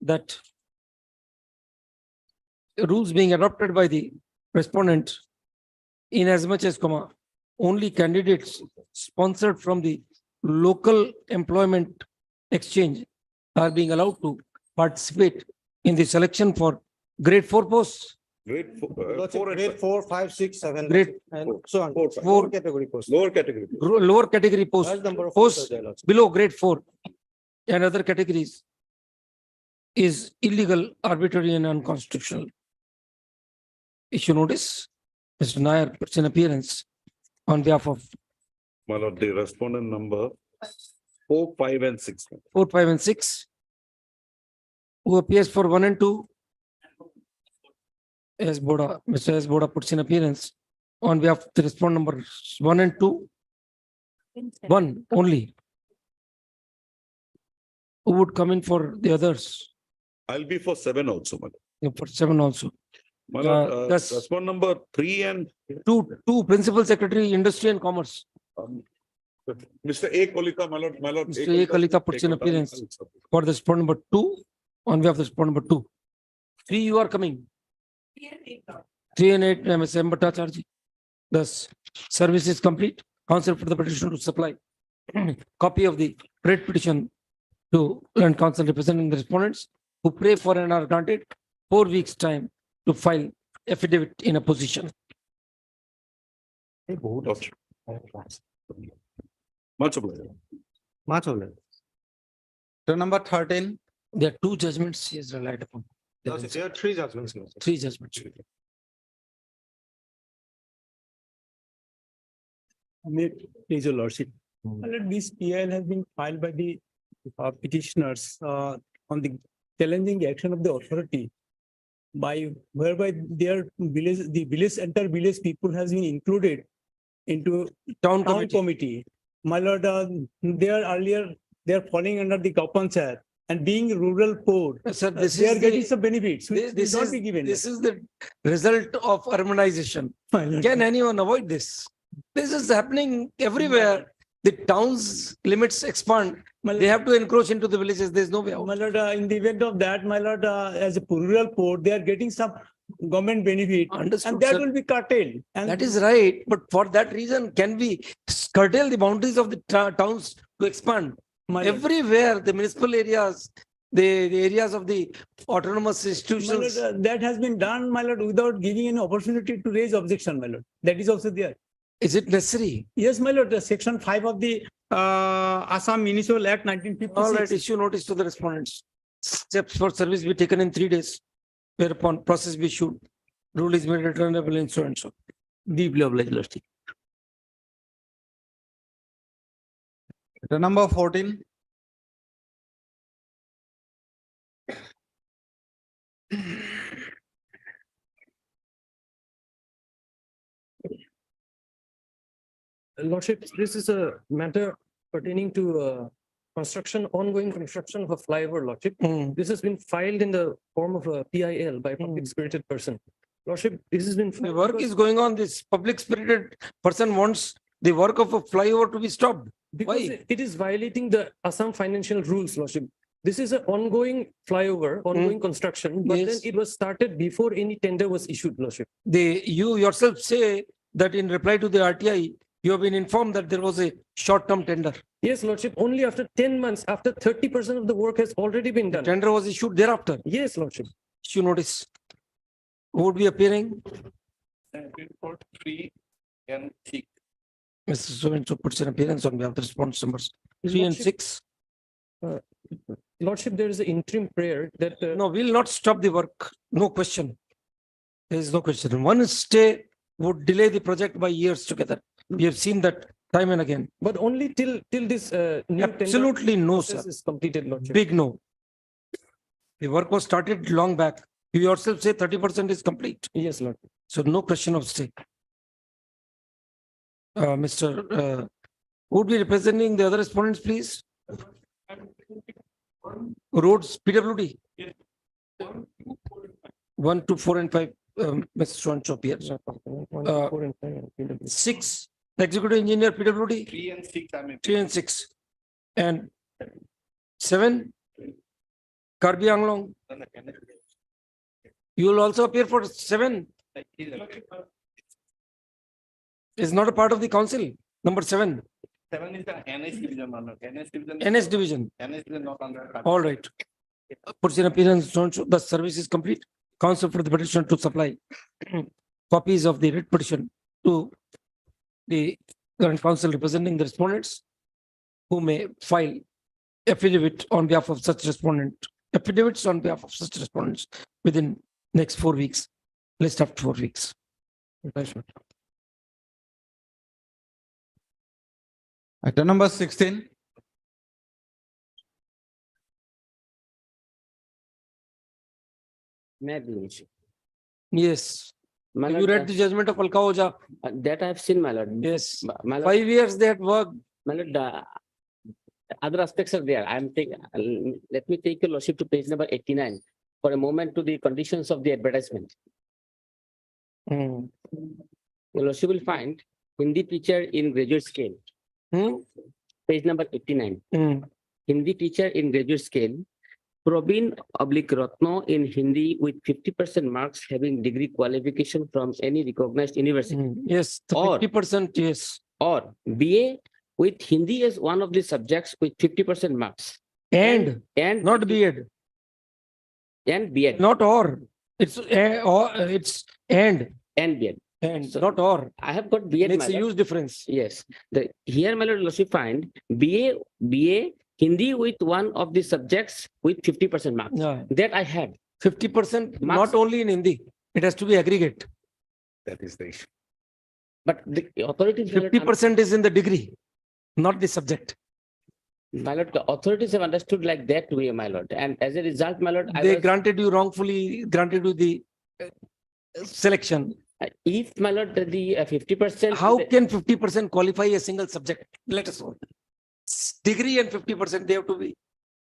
that the rules being adopted by the respondent in as much as only candidates sponsored from the local employment exchange are being allowed to participate in the selection for grade 4 posts. Grade Grade 4, 5, 6, 7. Grade And so on. Four, five. Lower category post. Lower category. Lower category posts, Large number of posts there, Lordship. below grade 4 and other categories is illegal, arbitrary and unconstitutional. Issue notice, Mr. Nair puts in appearance on behalf of My lord, the respondent number 4, 5 and 6. 4, 5 and 6, who appears for 1 and 2. S. Boda, Mr. S. Boda puts in appearance on behalf of the respondent numbers 1 and 2. 1 only. Who would come in for the others? I'll be for 7 also, my lord. For 7 also. My lord, Thus- respondent number 3 and 2, Principal Secretary, Industry and Commerce. Mr. A. Kolita, my lord, my lord. Mr. A. Kalita puts in appearance for the respondent number 2 on behalf of the respondent number 2. 3, you are coming. 3 and 8, M.S.M. Bhattacharjee. Thus, service is complete. Counsel for the petition to supply copy of the writ petition to Land Council representing the respondents who pray for and are granted 4 weeks time to file affidavit in opposition. Much obliged. Much obliged. So number 13. There are 2 judgments he has relied upon. There are 3 judgments. 3 judgments. Please, your lordship. This PIL has been filed by the petitioners on the challenging action of the authority by whereby their village, the village, entire village people has been included into Town town committee. committee. My lord, they are earlier, they are falling under the Gauhati and being rural poor, Sir, this they is are getting the, some benefits which this will not is, be given. this is the result of urbanization. My lord. Can anyone avoid this? This is happening everywhere. The towns limits expand. They have to encroach into the villages. There's no way out. My lord, in the event of that, my lord, as a rural poor, they are getting some government benefit Understood, and that sir. will be curtailed. And That is right. But for that reason, can we curtail the boundaries of the towns to expand? my lord, Everywhere, the municipal areas, the areas of the autonomous my institutions. lord, that has been done, my lord, without giving any opportunity to raise objection, my lord. That is also there. Is it necessary? Yes, my lord, section 5 of the Assam Municipal Act 1956. All right, issue notice to the respondents. Steps for service be taken in 3 days, whereupon process be issued. Rule is made returnable in so and so. Deeply obliged, Lordship. The number 14. Lordship, this is a matter pertaining to construction, ongoing construction of a flyover, Lordship. Mm. This has been filed in the form of a PIL by a public spirited person. Lordship, this has been. The work is going on. This public spirited person wants the work of a flyover to be stopped. Because Why? it is violating the Assam financial rules, Lordship. This is an ongoing flyover, ongoing construction, but then Yes. it was started before any tender was issued, Lordship. You yourself say that in reply to the RTI, you have been informed that there was a short-term tender. Yes, Lordship, only after 10 months, after 30% of the work has already been done. Tender was issued thereafter. Yes, Lordship. Issue notice. Who would be appearing? Report 3 and 6. Mr. So puts an appearance on behalf of the response numbers 3 and Lordship, 6. Lordship, there is an interim prayer that. No, we'll not stop the work. No question. There is no question. One stay would delay the project by years together. We have seen that time and again. But only till this new tender Absolutely no, sir. process is completed, Lordship. Big no. The work was started long back. You yourself say 30% is complete. Yes, Lord. So no question of stay. Mr. Would be representing the other respondents, please? Roads, PWD. 1, 2, 4 and 5, Mr. Swanchop here. 6, executive engineer, PWD. 3 and 6. 3 and 6. And 7, Karbi Anglong. You will also appear for 7. Is not a part of the council. Number 7. 7 is the NS division, my lord. NS division. NS division. NS division not under. All right. Puts in appearance, the service is complete. Council for the petition to supply copies of the writ petition to the current council representing the respondents who may file affidavit on behalf of such respondent, affidavits on behalf of such respondents within next 4 weeks, list after 4 weeks. Item number 16. Yes. My Have you lord, read the judgment of Alka Oja? that I have seen, my lord. Yes. My lord, 5 years they had worked. my lord, other aspects are there. I am taking, let me take your lordship to page number 89 for a moment to the conditions of the advertisement. Your lordship will find Hindi teacher in graduate scale. Page number 89. Hindi teacher in graduate scale. Probin / Ratno in Hindi with 50% marks having degree qualification from any recognized university. Yes, the Or- 50%, yes. Or BA with Hindi as one of the subjects with 50% marks. And not B.Ed. And B.Ed. Not or. It's it's and. And B.Ed. And not or. I have got B.Ed. Makes my a lord. huge difference. Yes. Here, my lord, lordship find BA Hindi with one of the subjects with 50% marks. Yeah. That I have. 50% Marks. not only in Hindi. It has to be aggregate. That is the issue. But the authorities, my lord, 50% is in the degree, not the subject. my lord, the authorities have understood like that way, my lord. And as a result, my lord, They granted you wrongfully, granted you the selection. If, my lord, the 50%. How can 50% qualify a single subject? Let us know. Degree and 50% they have to be.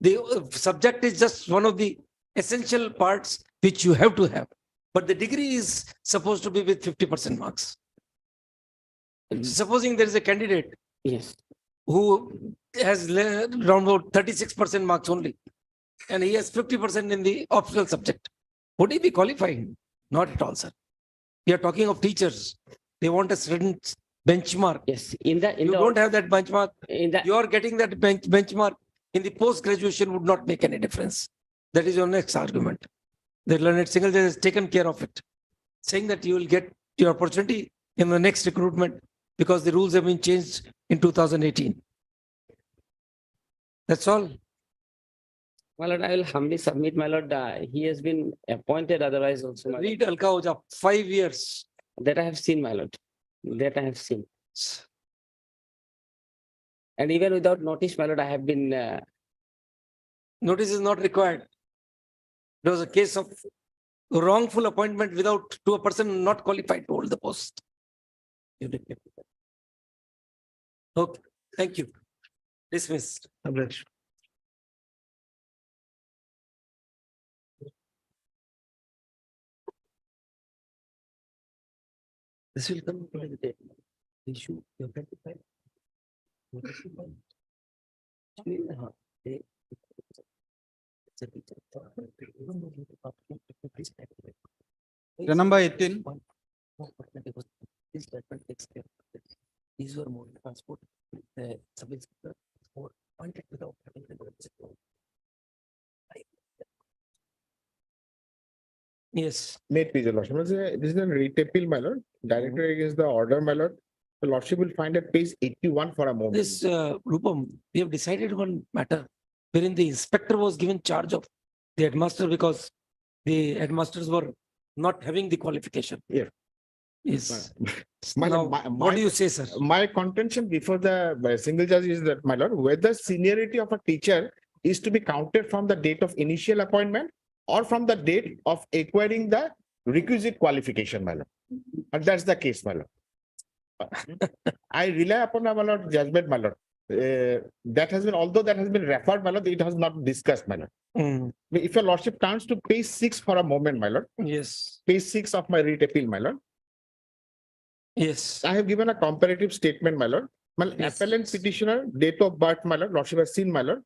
The subject is just one of the essential parts which you have to have. But the degree is supposed to be with 50% marks. Supposing there is a candidate. Yes. Who has around about 36% marks only. And he has 50% in the optional subject. Would he be qualifying? Not at all, sir. We are talking of teachers. They want a certain benchmark. Yes. You don't have that benchmark. You are getting that benchmark in the post-graduation would not make any difference. That is your next argument. The learned single judge has taken care of it, saying that you will get your opportunity in the next recruitment because the rules have been changed in 2018. That's all. My lord, I will humbly submit, my lord, he has been appointed otherwise also. my lord. Read Alka Oja, 5 years. That I have seen, my lord. That I have seen. And even without notice, my lord, I have been. Notice is not required. There was a case of wrongful appointment without to a person not qualified to hold the post. Okay, thank you. Dismissed. This will come to the date. Issue. You have to file. Item number 18. This statement takes care of it. These were more transport. Sub-inspector or appointed without having the notice. Yes. May it please your lordship. This is a writ appeal, my lord, directed against the order, my lord. The lordship will find at page 81 for a moment. This, Rupam, we have decided one matter wherein the inspector was given charge of the headmaster because the headmasters were not having the qualification. Yeah. Yes. My- Now, my- what do you say, sir? My contention before the single judge is that, my lord, whether seniority of a teacher is to be counted from the date of initial appointment or from the date of acquiring the requisite qualification, my lord. And that's the case, my lord. I rely upon my lord judgment, my lord. That has been, although that has been referred, my lord, it has not discussed, my lord. If your lordship turns to page 6 for a moment, my lord. Yes. Page 6 of my writ appeal, my lord. Yes. I have given a comparative statement, my lord. My Yes. appellant petitioner, date of birth, my lord, lordship has seen, my lord.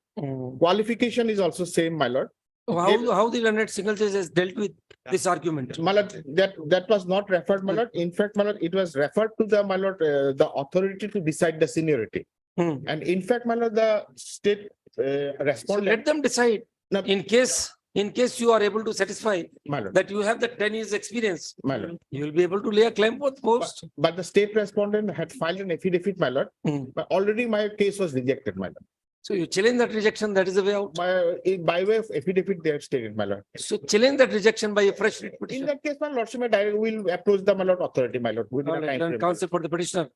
Qualification is also same, my lord. How the learned single judge has dealt with this argument? My lord, that was not referred, my lord. In fact, my lord, it was referred to the, my lord, the authority to decide the seniority. And in fact, my lord, the state So respondent. let them decide. No. In case you are able to satisfy My lord. that you have the 10 years experience, My lord. you will be able to lay a claim for the post. But the state respondent had filed an affidavit, my lord. But already my case was rejected, my lord. So you challenge that rejection, that is the way out. By way of affidavit, they have stated, my lord. So challenge that rejection by a fresh writ In petition. that case, my lordship, my direct will approach the, my lord, authority, my lord. Within a All right, time then frame. counsel for the petitioner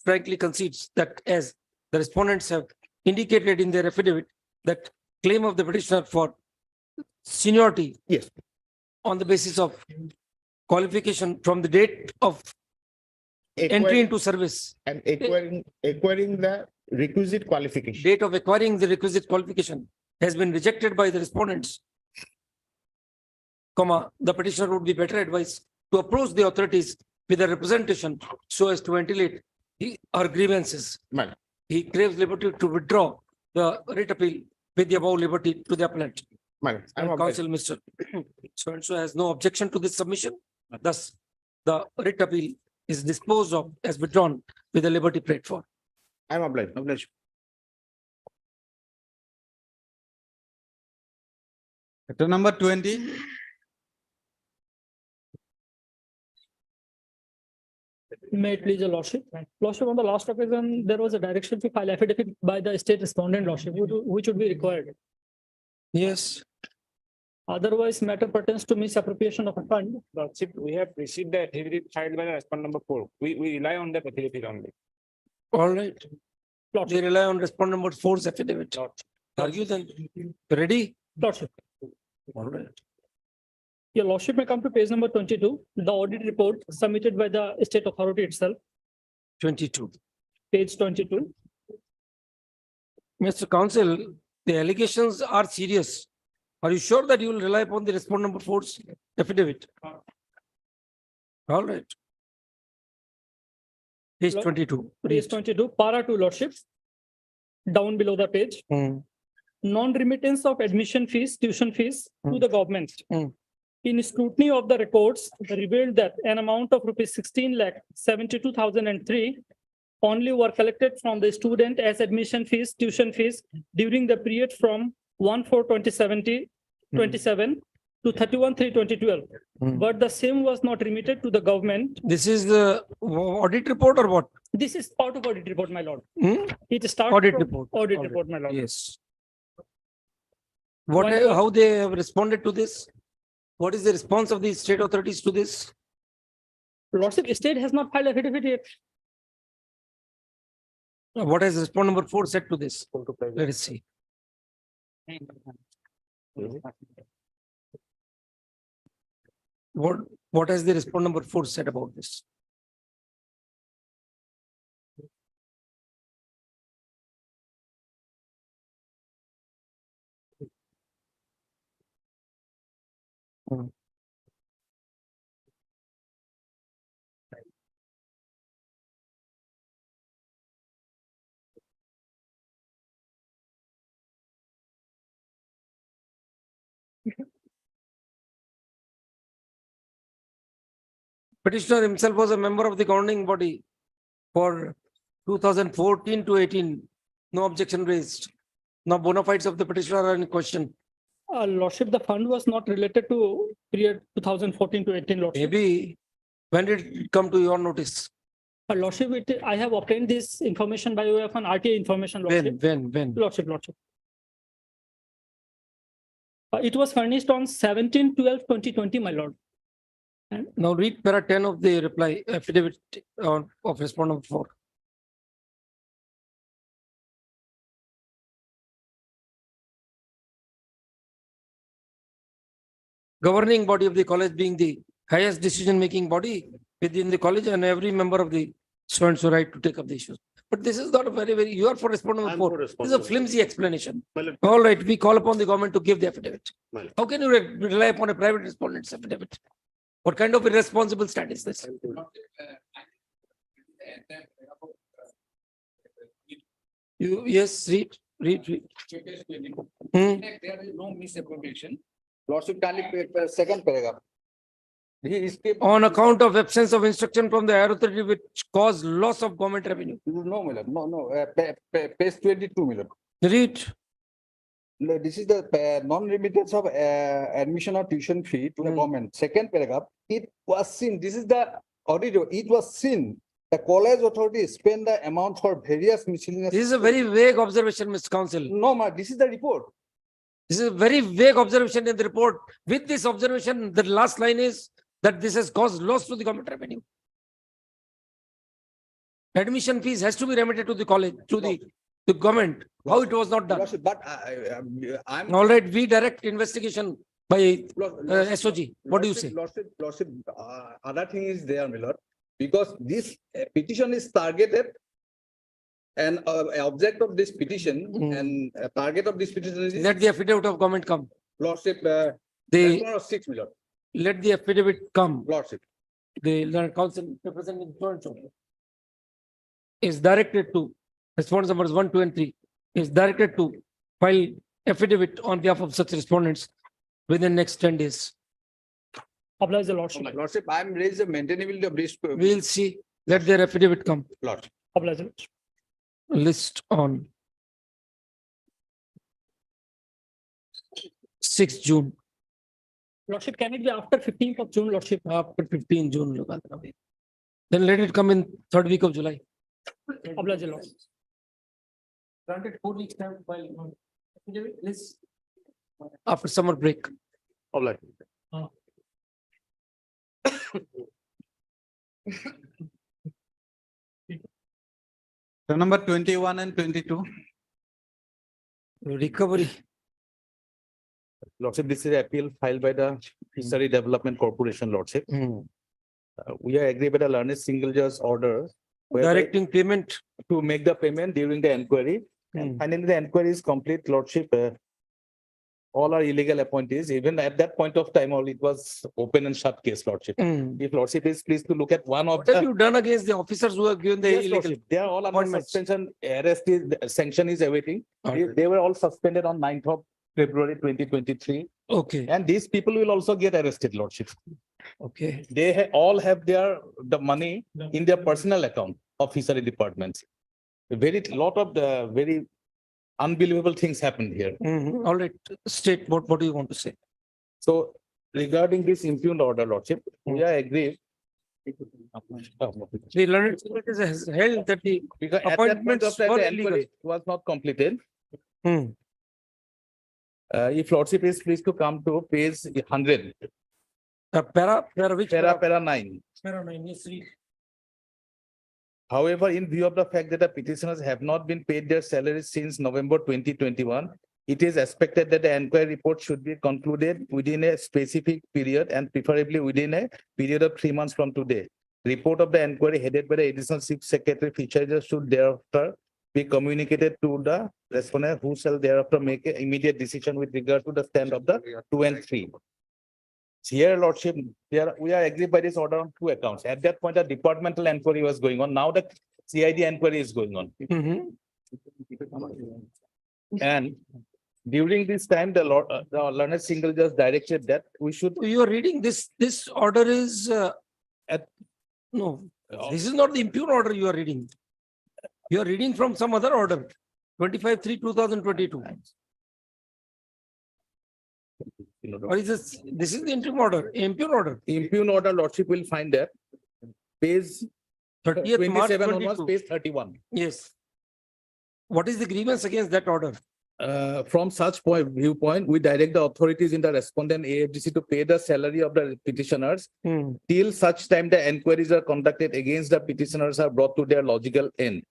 frankly concedes that as the respondents have indicated in their affidavit that claim of the petitioner for seniority. Yes. On the basis of qualification from the date of entry into service. And acquiring the requisite qualification. Date of acquiring the requisite qualification has been rejected by the respondents. The petitioner would be better advised to approach the authorities with a representation so as to ventilate her grievances. He craves liberty to withdraw the writ appeal with the above liberty to the appellant. Counsel, Mr. So-and-so has no objection to this submission. Thus, the writ appeal is disposed of as withdrawn with the liberty prayed for. I am obliged. Item number 20. May it please your lordship. Lordship, on the last occasion, there was a direction to file affidavit by the state respondent, lordship, which would be required. Yes. Otherwise, matter pertains to misappropriation of a fund. Lordship, we have received the affidavit filed by the respondent number 4. We rely on that affidavit only. All right. They rely on respondent number 4's affidavit. Argue then. Ready? Lordship. All right. Your lordship may come to page number 22, the audit report submitted by the state authority itself. 22. Page 22. Mr. Counsel, the allegations are serious. Are you sure that you will rely upon the respondent number 4's affidavit? All right. Page 22. Page 22, para 2, lordship. Down below the page. Non-remittance of admission fees, tuition fees to the government. In scrutiny of the records, revealed that an amount of rupees 16,72,003 only were collected from the student as admission fees, tuition fees during the period from 1/4/2027 to 31/3/2012. But the same was not remitted to the government. This is the audit report or what? This is part of audit report, my lord. It starts Audit from report. Audit report, my lord. Yes. How they have responded to this? What is the response of the state authorities to this? Lordship, state has not filed affidavit yet. What has respondent number 4 said to this? Let us see. What has the respondent number 4 said about this? petitioner himself was a member of the governing body for 2014 to 18. No objection raised. Now bona fides of the petitioner are in question. Lordship, the fund was not related to period 2014 to 18, Lordship. Maybe when did it come to your notice? Lordship, I have obtained this information by way of an RTA information, Lordship. When? Lordship. It was furnished on 17/12/2020, my lord. And Now read para 10 of the reply affidavit of respondent 4. Governing body of the college being the highest decision-making body within the college, and every member of the students have right to take up the issues. But this is not a very, you are for respondent I'm 4. for This is a respondent. flimsy explanation. Well, All right, we call upon the government to give the affidavit. Well. How can you rely upon a private respondent's affidavit? What kind of irresponsible stand is this? Yes, read. There is no misappropriation. Lordship kindly second paragraph. He is On account of absence of instruction from the higher authority which caused loss of government revenue. no, Miller. No. Page 22, Miller. Read. This is the non-remittance of admission or tuition fee to the government. Second paragraph. It was seen. This is the auditor. It was seen. The college authority spent the amount for various miscellaneous. This is a very vague observation, Mr. Counsel. No, ma. This is the report. This is a very vague observation in the report. With this observation, the last line is that this has caused loss to the government revenue. Admission fees has to be remitted to the college, to the government. How it was not done? Lordship, but I'm. All right, we direct investigation by SOG. What do you say? Lordship, other thing is there, Miller, because this petition is targeted and object of this petition and target of this petition is. Let the affidavit of government come. Lordship, The 6 Miller. let the affidavit come. Lordship. The learned counsel representing is directed to response numbers 1, 2, and 3 is directed to file affidavit on behalf of such respondents within next 10 days. oblige the Lordship. Lordship, I'm raised the maintainability of risk. We'll see. Let their affidavit come. Lordship. Oblige the Lordship. List on 6 June. Lordship, can it be after 15th of June, Lordship? After 15 June. Then let it come in 3rd week of July. Oblige the Lordship. Granted 4 weeks time to file affidavit list after summer break. Oblige. The number 21 and 22. Recovery. Lordship, this is an appeal filed by the Fishery Development Corporation, Lordship. We are agreed by the learned single judge order. whereby Directing payment. To make the payment during the inquiry. And finally, the inquiry is complete, Lordship. All are illegal appointees. Even at that point of time, all it was open and shut case, Lordship. If Lordship is pleased to look at one of What have you done against the officers who have given the Yes, illegal? Lordship, they are all under appointments? suspension. Arrest is, sanction is awaiting. They were all suspended on 9th of February 2023. Okay. And these people will also get arrested, Lordship. Okay. They all have the money in their personal account of fishery departments. Very lot of the very unbelievable things happened here. All right. State, what do you want to say? So regarding this impugned order, Lordship, we are agreed. The learned has held that the Because at that point appointments of time, were the illegal. inquiry was not completed. If Lordship is pleased to come to page 100. Para which? Para 9. Para 9, yes, read. However, in view of the fact that the petitioners have not been paid their salaries since November 2021, it is expected that the inquiry report should be concluded within a specific period and preferably within a period of 3 months from today. Report of the inquiry headed by the Additional Chief Secretary Fisheries should thereafter be communicated to the respondent, who shall thereafter make an immediate decision with regard to the stand of the 2 and 3. Here, Lordship, we are agreed by this order on 2 accounts. At that point, the departmental inquiry was going on. Now the CID inquiry is going on. And during this time, the learned single judge directed that we should. You are reading this order is No, this is not the impure order you are reading. You are reading from some other order, 25/3/2022. Or is this, this is the interim order, impure order. Impugn order, Lordship will find that page 30th March 27 onwards, 22. page 31. Yes. What is the grievance against that order? From such viewpoint, we direct the authorities in the respondent AFDC to pay the salary of the petitioners till such time the enquiries are conducted against the petitioners are brought to their logical end.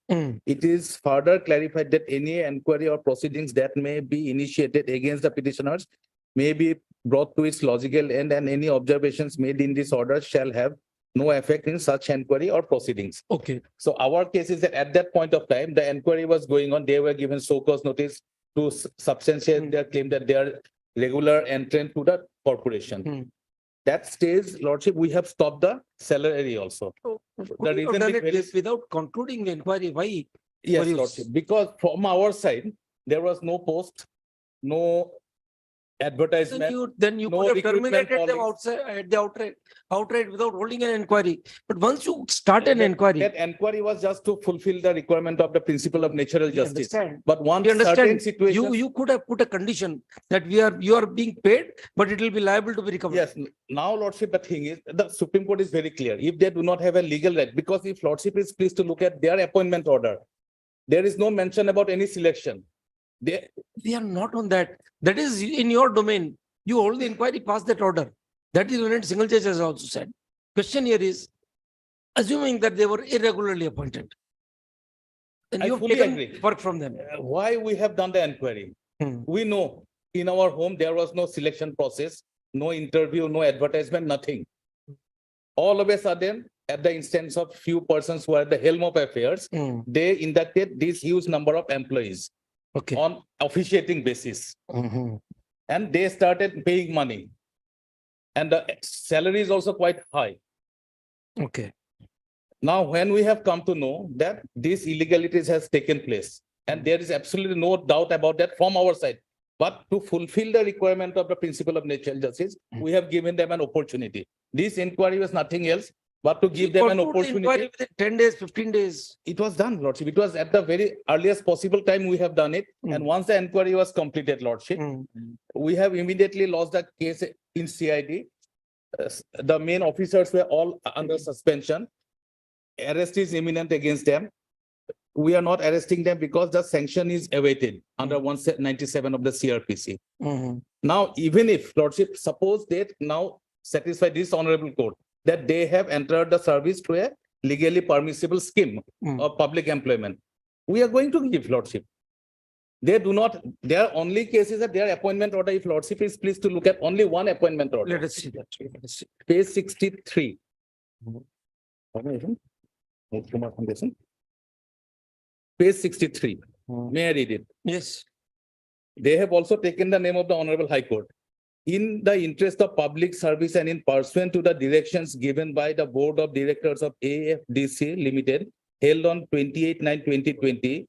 It is further clarified that any enquiry or proceedings that may be initiated against the petitioners may be brought to its logical end, and any observations made in this order shall have no effect in such enquiry or proceedings. Okay. So our case is that at that point of time, the enquiry was going on. They were given so cause notice to substantiate their claim that they are regular entrant to the corporation. That stage, Lordship, we have stopped the salary also. Could The you reason have done being it very- without concluding the inquiry? Why? Yes, were you- Lordship, because from our side, there was no post, no advertisement. Then you no could have recruitment terminated them policy. outside at the outright without holding an inquiry. But once you start an inquiry, That enquiry was just to fulfill the requirement of the principle of natural we justice. understand. But once You certain understand, situations. you could have put a condition that you are being paid, but it will be liable to be recovered. Yes, now Lordship, the thing is, the Supreme Court is very clear. If they do not have a legal right, because if Lordship is pleased to look at their appointment order, there is no mention about any selection. We are not on that. That is in your domain. You hold the inquiry past that order. That is when single judge has also said. Question here is, assuming that they were irregularly appointed, and I you have fully taken agree. work from them. Why we have done the inquiry? We know in our home, there was no selection process, no interview, no advertisement, nothing. All of a sudden, at the instance of few persons who are at the helm of affairs, they inducted this huge number of employees on officiating basis. And they started paying money. And the salary is also quite high. Okay. Now, when we have come to know that these illegalities has taken place, and there is absolutely no doubt about that from our side, but to fulfill the requirement of the principle of natural justice, we have given them an opportunity. This inquiry was nothing else but to give them an Conclude the opportunity. inquiry within 10 days, 15 days. It was done, Lordship. It was at the very earliest possible time we have done it. And once the inquiry was completed, Lordship, we have immediately lost the case in CID. The main officers were all under suspension. Arrest is imminent against them. We are not arresting them because the sanction is awaited under 197 of the CRPC. Now, even if, Lordship, suppose they now satisfy this honorable court that they have entered the service through a legally permissible scheme of public employment, we are going to give, Lordship. They do not, their only cases that their appointment order, if Lordship is pleased to look at only one appointment order. Let us see that. Let us see. Page 63. Page 63. May I read it? Yes. They have also taken the name of the Honorable High Court. In the interest of public service and in pursuant to the directions given by the Board of Directors of AFDC Limited, held on 28/9/2020,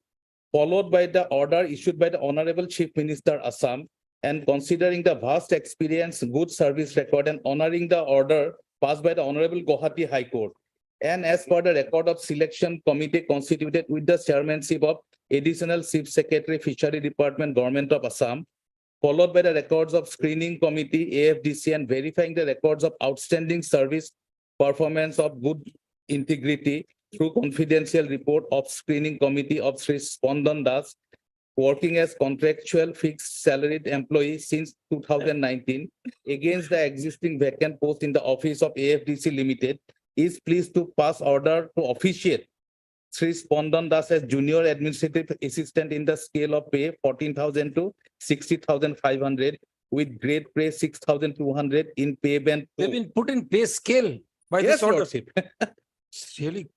followed by the order issued by the Honorable Chief Minister Assam, and considering the vast experience, good service record, and honoring the order passed by the Honorable Gauhati High Court, and as per the record of selection committee constituted with the chairmanship of Additional Chief Secretary, Fishery Department, Government of Assam, followed by the records of screening committee, AFDC, and verifying the records of outstanding service performance of good integrity through confidential report of screening committee of Sri Spandan Das, working as contractual fixed salaried employee since 2019 against the existing vacant post in the office of AFDC Limited, is pleased to pass order to officiate Sri Spandan Das as junior administrative assistant in the scale of pay 14,000 to 60,500 with grade pay 6,200 in pay band. They've been put in pay scale by Yes, this order. Lordship. Really?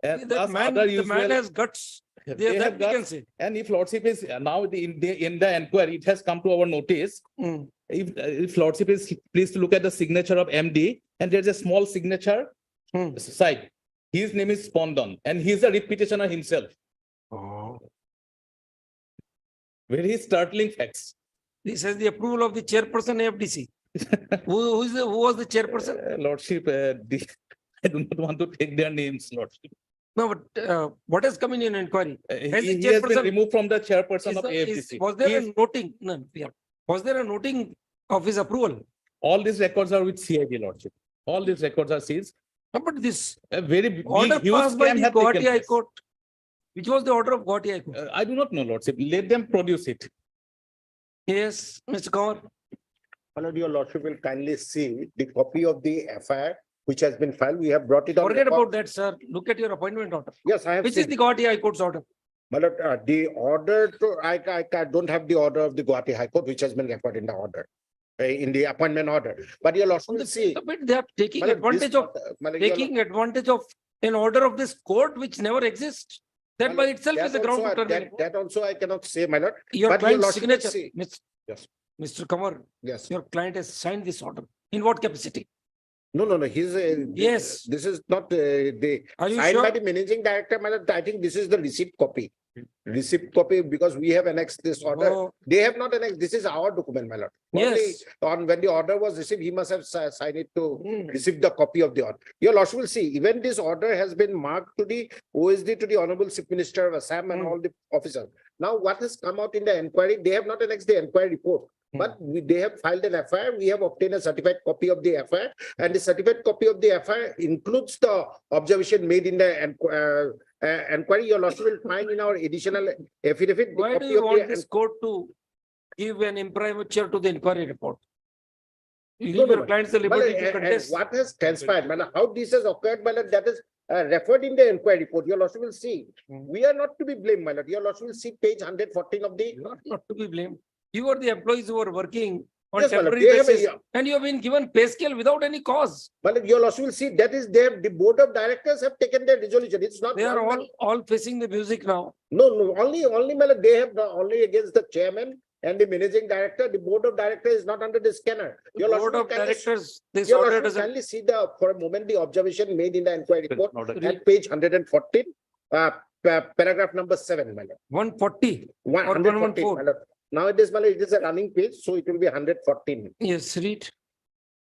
And That plus man, other the man usual- has guts. They That have we got- can say. And if Lordship is now in the inquiry, it has come to our notice. If Lordship is pleased to look at the signature of MD, and there's a small signature side. His name is Spandan, and he's a repetitioner himself. Very startling facts. This has the approval of the chairperson AFDC. Who was the chairperson? Lordship, I do not want to take their names, Lordship. No, but what has come in an inquiry? Has the He has been chairperson- removed from the chairperson Is of the- AFDC. Was there He a is- noting? No, yeah. Was there a noting of his approval? All these records are with CID, Lordship. All these records are seized. No, but this A very big, order huge passed by scam the had Gauhati taken High place. Court. Which was the order of Gauhati High Court? I do not know, Lordship. Let them produce it. Yes, Mr. Kaur. My lord, your lordship will kindly see the copy of the FIR which has been filed. We have brought it on. Forget record. about that, sir. Look at your appointment order. Yes, I have Which is seen. the Gauhati High Court's order? My lord, the order to, I don't have the order of the Gauhati High Court, which has been recorded in the order, in the appointment order. But your lordship will see. But they are taking My lord, advantage this- of, my lord, your taking advantage of an order of this court which never exists. That by itself is a ground to terminate. That also I cannot say, my lord. Your but client's lordship will signature, see. Miss- Mr. Kamar, Yes. your client has signed this order. In what capacity? No. He's Yes. This is not the Are you signed by sure? the managing director, my lord. I think this is the receipt copy. Receipt copy, because we have annexed this order. Oh. They have not annexed. This is our document, my lord. Only Yes. on when the order was received, he must have signed it to receive the copy of the order. Your lordship will see, even this order has been marked to the OSD, to the Honorable Chief Minister of Assam and all the officers. Now, what has come out in the inquiry, they have not annexed the inquiry report. But they have filed an FIR. We have obtained a certified copy of the FIR, and the certified copy of the FIR includes the observation made in the inquiry. Your lordship will find in our additional affidavit. the Why do copy you of want the- this court to give an imprimatur to the inquiry report? You No, leave no, your clients the liberty to and contest. what has transpired, madam, how this has occurred, madam, that is referred in the inquiry report. Your lordship will see. We are not to be blamed, my lord. Your lordship will see page 114 of the. Not to be blamed. You are the employees who are working on Yes, my lord. temporary They have a- basis, and you have been given pay scale without any cause. But your lordship will see that is there. The board of directors have taken their resolution. It's not. They are one man- all facing the music now. No, only, my lord, they have only against the chairman and the managing director. The board of directors is not under the scanner. The Your board lordship will of kindly- directors, this Your order lordship will doesn't. kindly see for a moment the observation made in the inquiry report Order. at page 114, paragraph number 7, my lord. 140 or 114, 114. my lord. Nowadays, my lord, it is a running page, so it will be 114. Yes, read.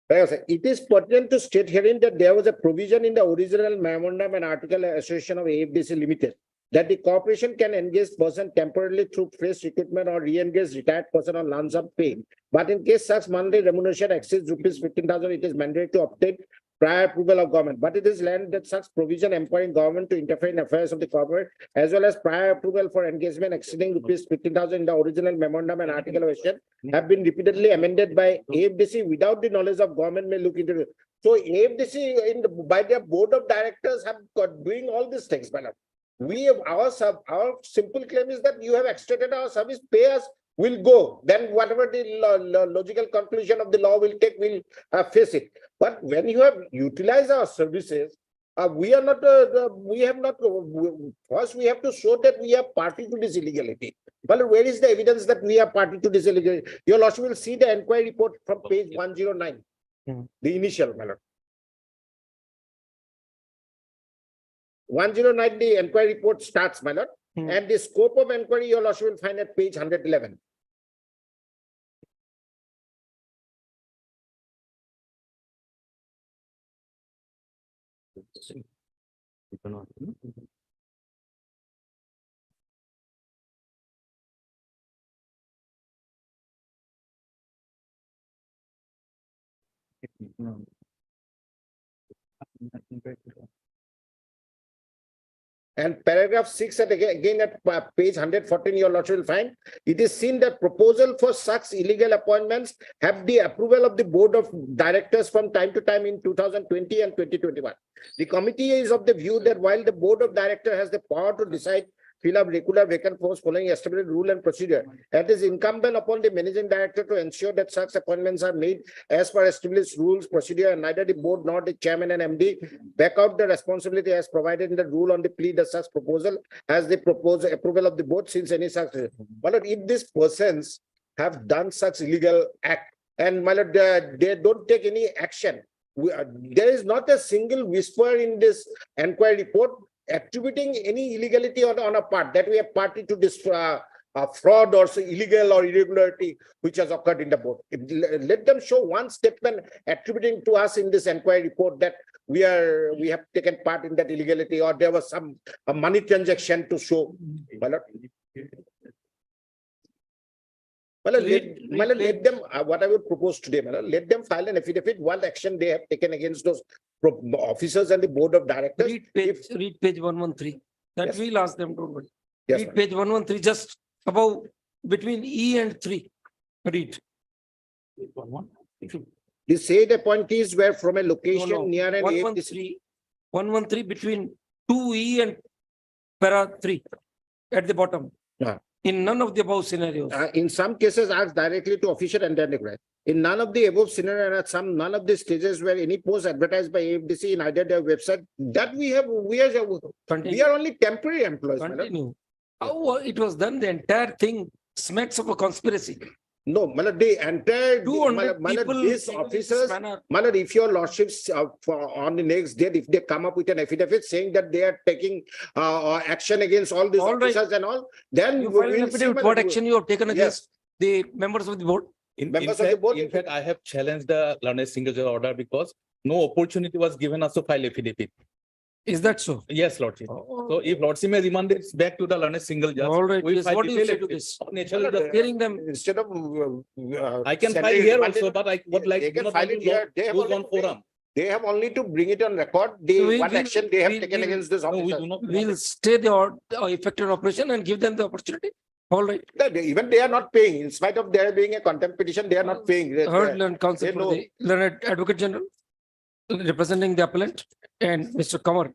Yes, it is pertinent to state herein that there was a provision in the original memorandum and article association of AFDC Limited that the corporation can engage person temporarily through fresh recruitment or re-engage retired person on lump sum pay. But in case such monthly remuneration exceeds rupees 15,000, it is mandatory to obtain prior approval of government. But it is learned that such provision empowering government to interfere in affairs of the corporate, as well as prior approval for engagement exceeding rupees 15,000 in the original memorandum and article of association have been repeatedly amended by AFDC without the knowledge of government may look into it. So AFDC by their board of directors have got doing all these things, madam. We have our simple claim is that you have extended our service, pay us, will go. Then whatever the logical conclusion of the law will take, we'll face it. But when you have utilized our services, we are not, we have not, first we have to show that we are party to this illegality. Well, where is the evidence that we are party to this illegality? Your lordship will see the inquiry report from page 109, the initial, my lord. 109, the inquiry report starts, my lord. And the scope of inquiry, your lordship will find at page 111. And paragraph 6 again at page 114, your lordship will find it is seen that proposal for such illegal appointments have the approval of the board of directors from time to time in 2020 and 2021. The committee is of the view that while the board of directors has the power to decide fill up regular vacant posts following established rule and procedure, it is incumbent upon the managing director to ensure that such appointments are made as per established rules, procedure, and neither the board nor the chairman and MD back out the responsibility as provided in the rule on the plea that such proposal has the proposed approval of the board since any such. But if these persons have done such illegal act and my lord, they don't take any action, there is not a single whisper in this inquiry report attributing any illegality on a part that we are party to this fraud or illegal or irregularity which has occurred in the board. Let them show one statement attributing to us in this inquiry report that we have taken part in that illegality, or there was some a money transaction to show. My lord. My lord, let them, what I would propose today, my lord, let them file an affidavit what action they have taken against those officers and the board of directors. Read page 113. That Yes. we'll ask them to read. Yes, Read page 113, just above, between E and 3. Read. The said appointees were from a No, location no. near an 113 between 2E and para 3 at the bottom. Yeah. In none of the above scenarios. In some cases asked directly to official and enterprise. In none of the above scenario, and at none of the stages where any post advertised by AFDC in either their website, that we are only temporary employees. my lord. Continue. How it was done, the entire thing smacks of a conspiracy. No, my lord, the entire, 200 my lord, people these taken in officers, this manner. my lord, if your lordships on the next date, if they come up with an affidavit saying that they are taking action against all these All right. officers and all, then You we file an will see, affidavit, my what lord. action you have taken Yes. against the members of the board? In Members of the board. fact, I have challenged the learned single judge order because no opportunity was given us to file affidavit. Is that so? Yes, Lordship. So if Lordship may remand it back to the learned single judge. All right, we yes, file what do you say detailed to affidavit. this? Naturally, the- Hearing them, Instead of. I can file sending it here remanded, also, but I would like. They can not file want it to here. They have lose already one forum. They have only to bring it on record, So what action they have taken against this No, we officer. do not. we'll stay the effective operation and give them the opportunity. All right. Even they are not paying, in spite of there being a contempt petition, they are not paying. Heard learned counsel they for know. the learned advocate general representing the appellant and Mr. Kamar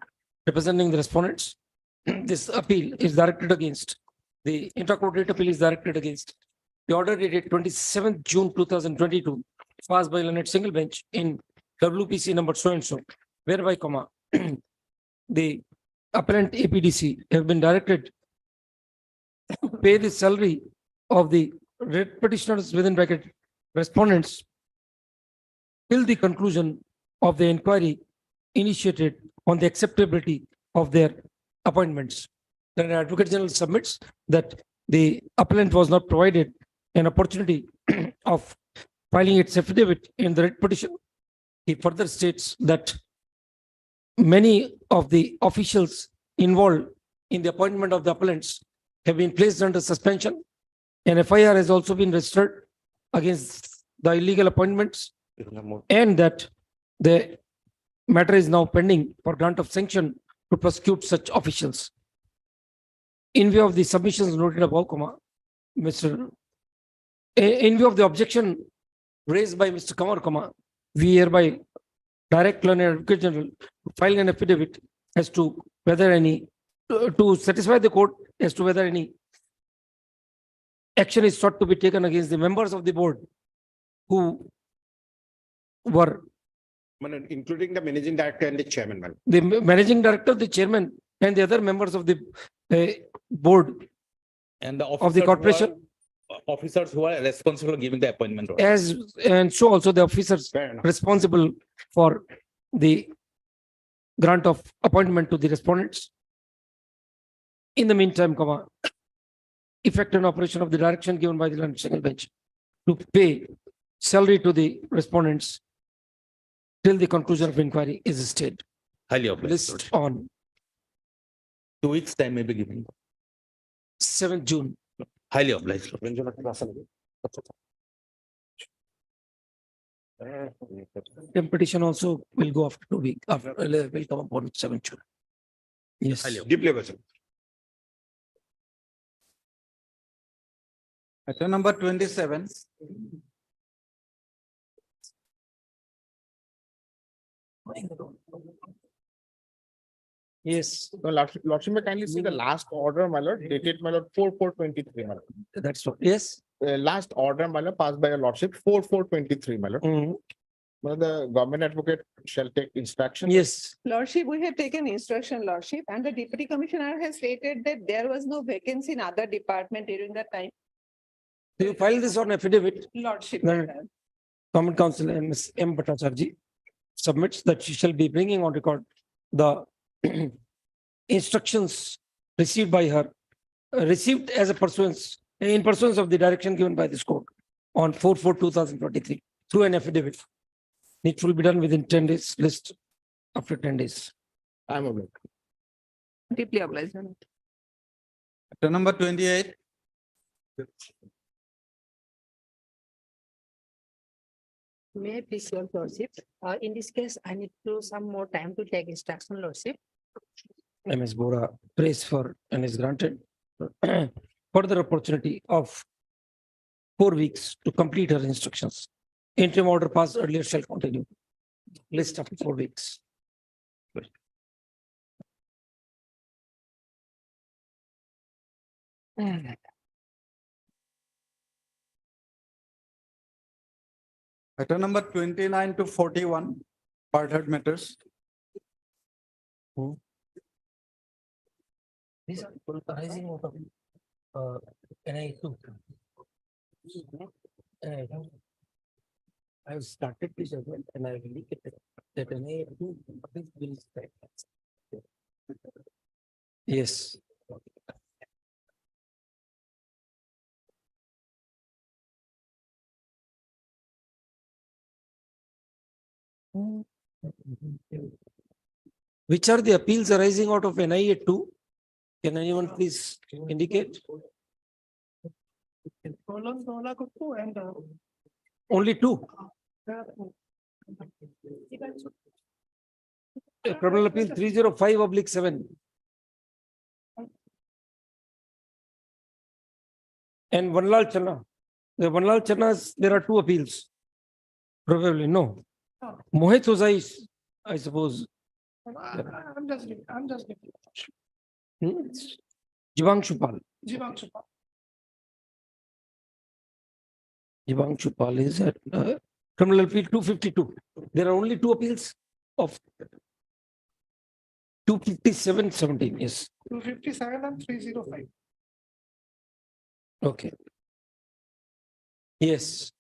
representing the respondents. This appeal is directed against, the intra-court rate appeal is directed against the order dated 27th June 2022 passed by learned single bench in WPC number so and so, whereby the appellant APDC have been directed to pay the salary of the writ petitioners within bracket respondents till the conclusion of the inquiry initiated on the acceptability of their appointments. The Advocate General submits that the appellant was not provided an opportunity of filing its affidavit in the writ petition. He further states that many of the officials involved in the appointment of the appellants have been placed under suspension. An FIR has also been registered against the illegal appointments, and that the matter is now pending for grant of sanction to prosecute such officials. In view of the submissions noted above, in view of the objection raised by Mr. Kamar, we hereby direct learned advocate general to file an affidavit as to whether any, to satisfy the court as to whether any action is sought to be taken against the members of the board who were Including the managing director and the chairman. Ma'am. the managing director, the chairman, and the other members of the board And the of the officers who are- corporation, Officers who are responsible for giving the appointment. order. as and so also the officers Fair enough. responsible for the grant of appointment to the respondents. In the meantime, effect and operation of the direction given by the learned single bench to pay salary to the respondents till the conclusion of inquiry is stayed. Highly obliged. List on 2 weeks time may be given. 7th June. Highly obliged. The petition also will go after 2 weeks, after, will come up on 7th June. Yes. Deeply obliged. Item number 27. Yes, No, Lordship may kindly see the last order, my lord, dated, my lord, 4/4/23, my lord. that's what, yes. Last order, my lord, passed by your lordship, 4/4/23, my lord. Mhm. Well, the government advocate shall take instruction. Yes, Lordship, we have taken instruction, Lordship, and the deputy commissioner has stated that there was no vacancy in other department during that time. so you file this on affidavit. Lordship. No, Common Council and Ms. M. Bhattacharjee submits that she shall be bringing on record the instructions received by her, received as a pursuance, in pursuance of the direction given by this court on 4/4/2023 through an affidavit. It will be done within 10 days list. after 10 days. I'm aware. Deeply obliged. Matter number 28. May I please your lordship? In this case, I need to some more time to take instruction, lordship. MS Bora prays for and is granted further opportunity of 4 weeks to complete her instructions. Interim order passed earlier shall continue. List after 4 weeks. Matter number 29 to 41, part heard matters. These are arising out of NI two. I have started this as well and I will leak it that NI two will start. Yes. Which are the appeals arising out of NIA two? Can anyone please indicate? Only two. Criminal appeal 305/7. And Vanlal Channa. The Vanlal Channas, there are two appeals. Probably no. Mohit Hosai, I suppose. I'm just. Jivangshu Pal. Jivangshu. Jivangshu Pal is at criminal appeal 252. There are only two appeals of 257/17. Yes. 257 and 305. Okay. Yes.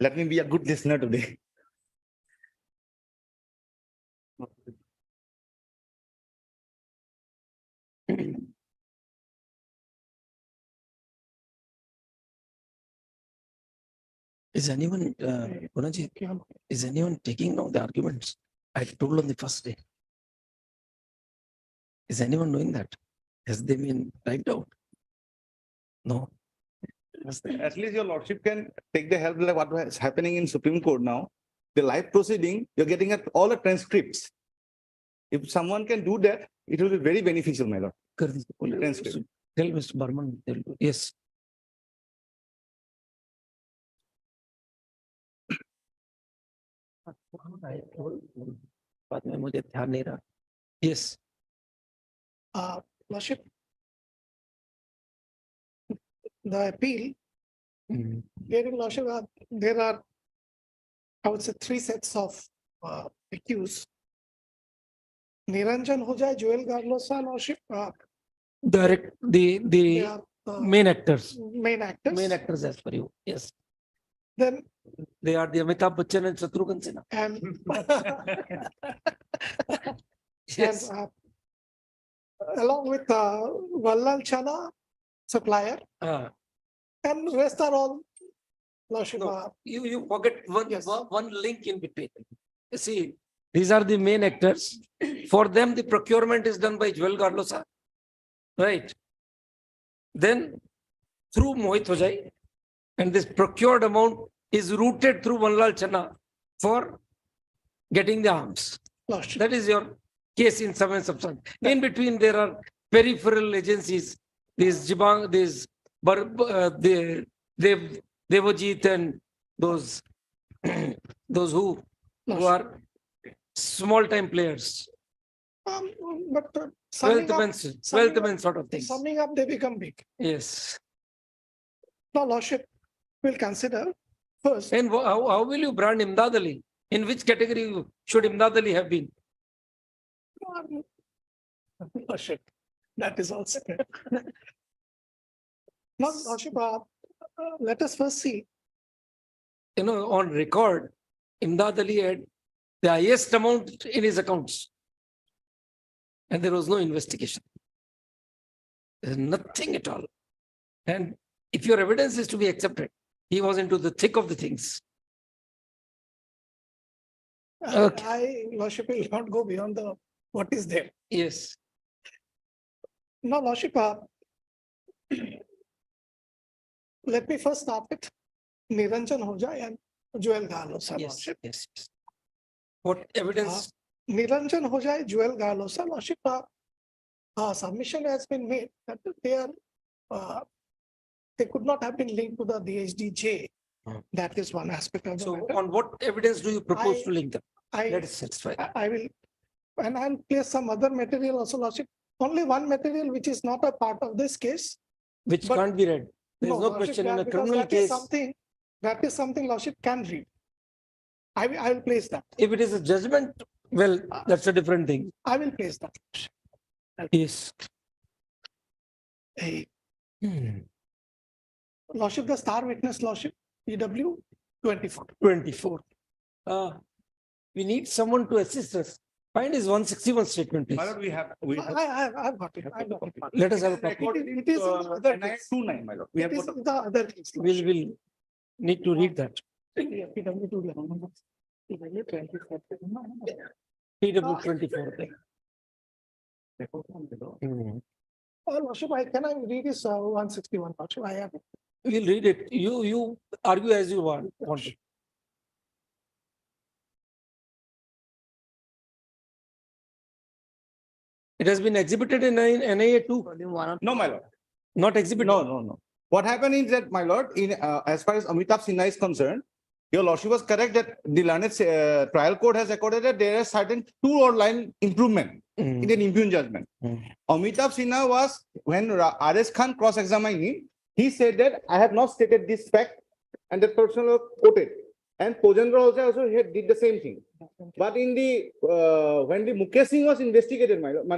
Let me be a good listener today. Is anyone, Punaji, is anyone taking now the arguments I told on the first day? Is anyone doing that? Has they been typed out? No. At least your lordship can take the help like what is happening in Supreme Court now. The live proceeding, you're getting at all the transcripts. If someone can do that, it will be very beneficial, my lord. Transcript. Tell Mr. Barman. Yes. बाद में मुझे ध्यान नहीं रहा. Yes. Lordship. The appeal. Hearing lordship, there are, I would say, 3 sets of accused. Niranjan Hojai, Joel Garlosa, lordship. Direct the main actors. Main actors. Main actors as per you. Yes. Then they are the Amitabh Bachchan and Shatrughan Sinha. And yes. And, along with Vallal Chana supplier, and rest are all lordship. No, you forget one link in between. You see, these are the main actors. For them, the procurement is done by Joel Garlosa, right? Then through Mohit Hojai, and this procured amount is routed through Vanlal Channa for getting the arms. That is your case in some and substance. In between, there are peripheral agencies. These Jibang, these Devojit and those who are small time players. But wealthmen sort of things. Summing up, they become big. Yes. Now, lordship will consider first. And how will you brand Imdad Ali? In which category should Imdad Ali have been? Lordship, That is also. Now, Lordship, let us first see. You know, on record, Imdad Ali had the highest amount in his accounts. And there was no investigation. There's nothing at all. And if your evidence is to be accepted, he was into the thick of the things. Okay. Lordship will not go beyond the what is there. Yes. Now, Lordship, let me first start with Niranjan Hoja and Joel Galosa. Yes, yes, yes. What evidence? Niranjan Hoja, Joel Galosa, Lordship, submission has been made that they could not have been linked to the DHDJ. That is one aspect of the So matter. on what evidence do you propose to link them? Let us satisfy. I will, and I'll place some other material also, Lordship. Only one material which is not a part of this case. Which but- can't be read. There is no Lordship, question in a because criminal that is case. That is something Lordship can read. I will place that. If it is a judgment, well, that's a different thing. I will place that. Yes. Hey. Lordship, the star witness, Lordship, PW 24. 24. We need someone to assist us. Find his 161 statement, please. We have. I've got it. I've got it. Let us have a copy. It is in the other things. 29, my lord. It is in the other things. We'll need to read that. PW 24. Lordship, can I read this 161? Lordship, I have it. We'll read it. You argue as you want. It has been exhibited in NIA too. No, my lord. Not exhibited. No. What happened is that, my lord, in as far as Amitabh Sinha is concerned, your lordship was correct that the learned trial court has accorded that there is certain two-line improvement in an impugned judgment. Amitabh Sinha was, when R.S. Khan cross-examined him, he said that I have not stated this fact, and that person was quoted. And Pojendra also did the same thing. But in the when the Mukesh Singh was investigated, my lord,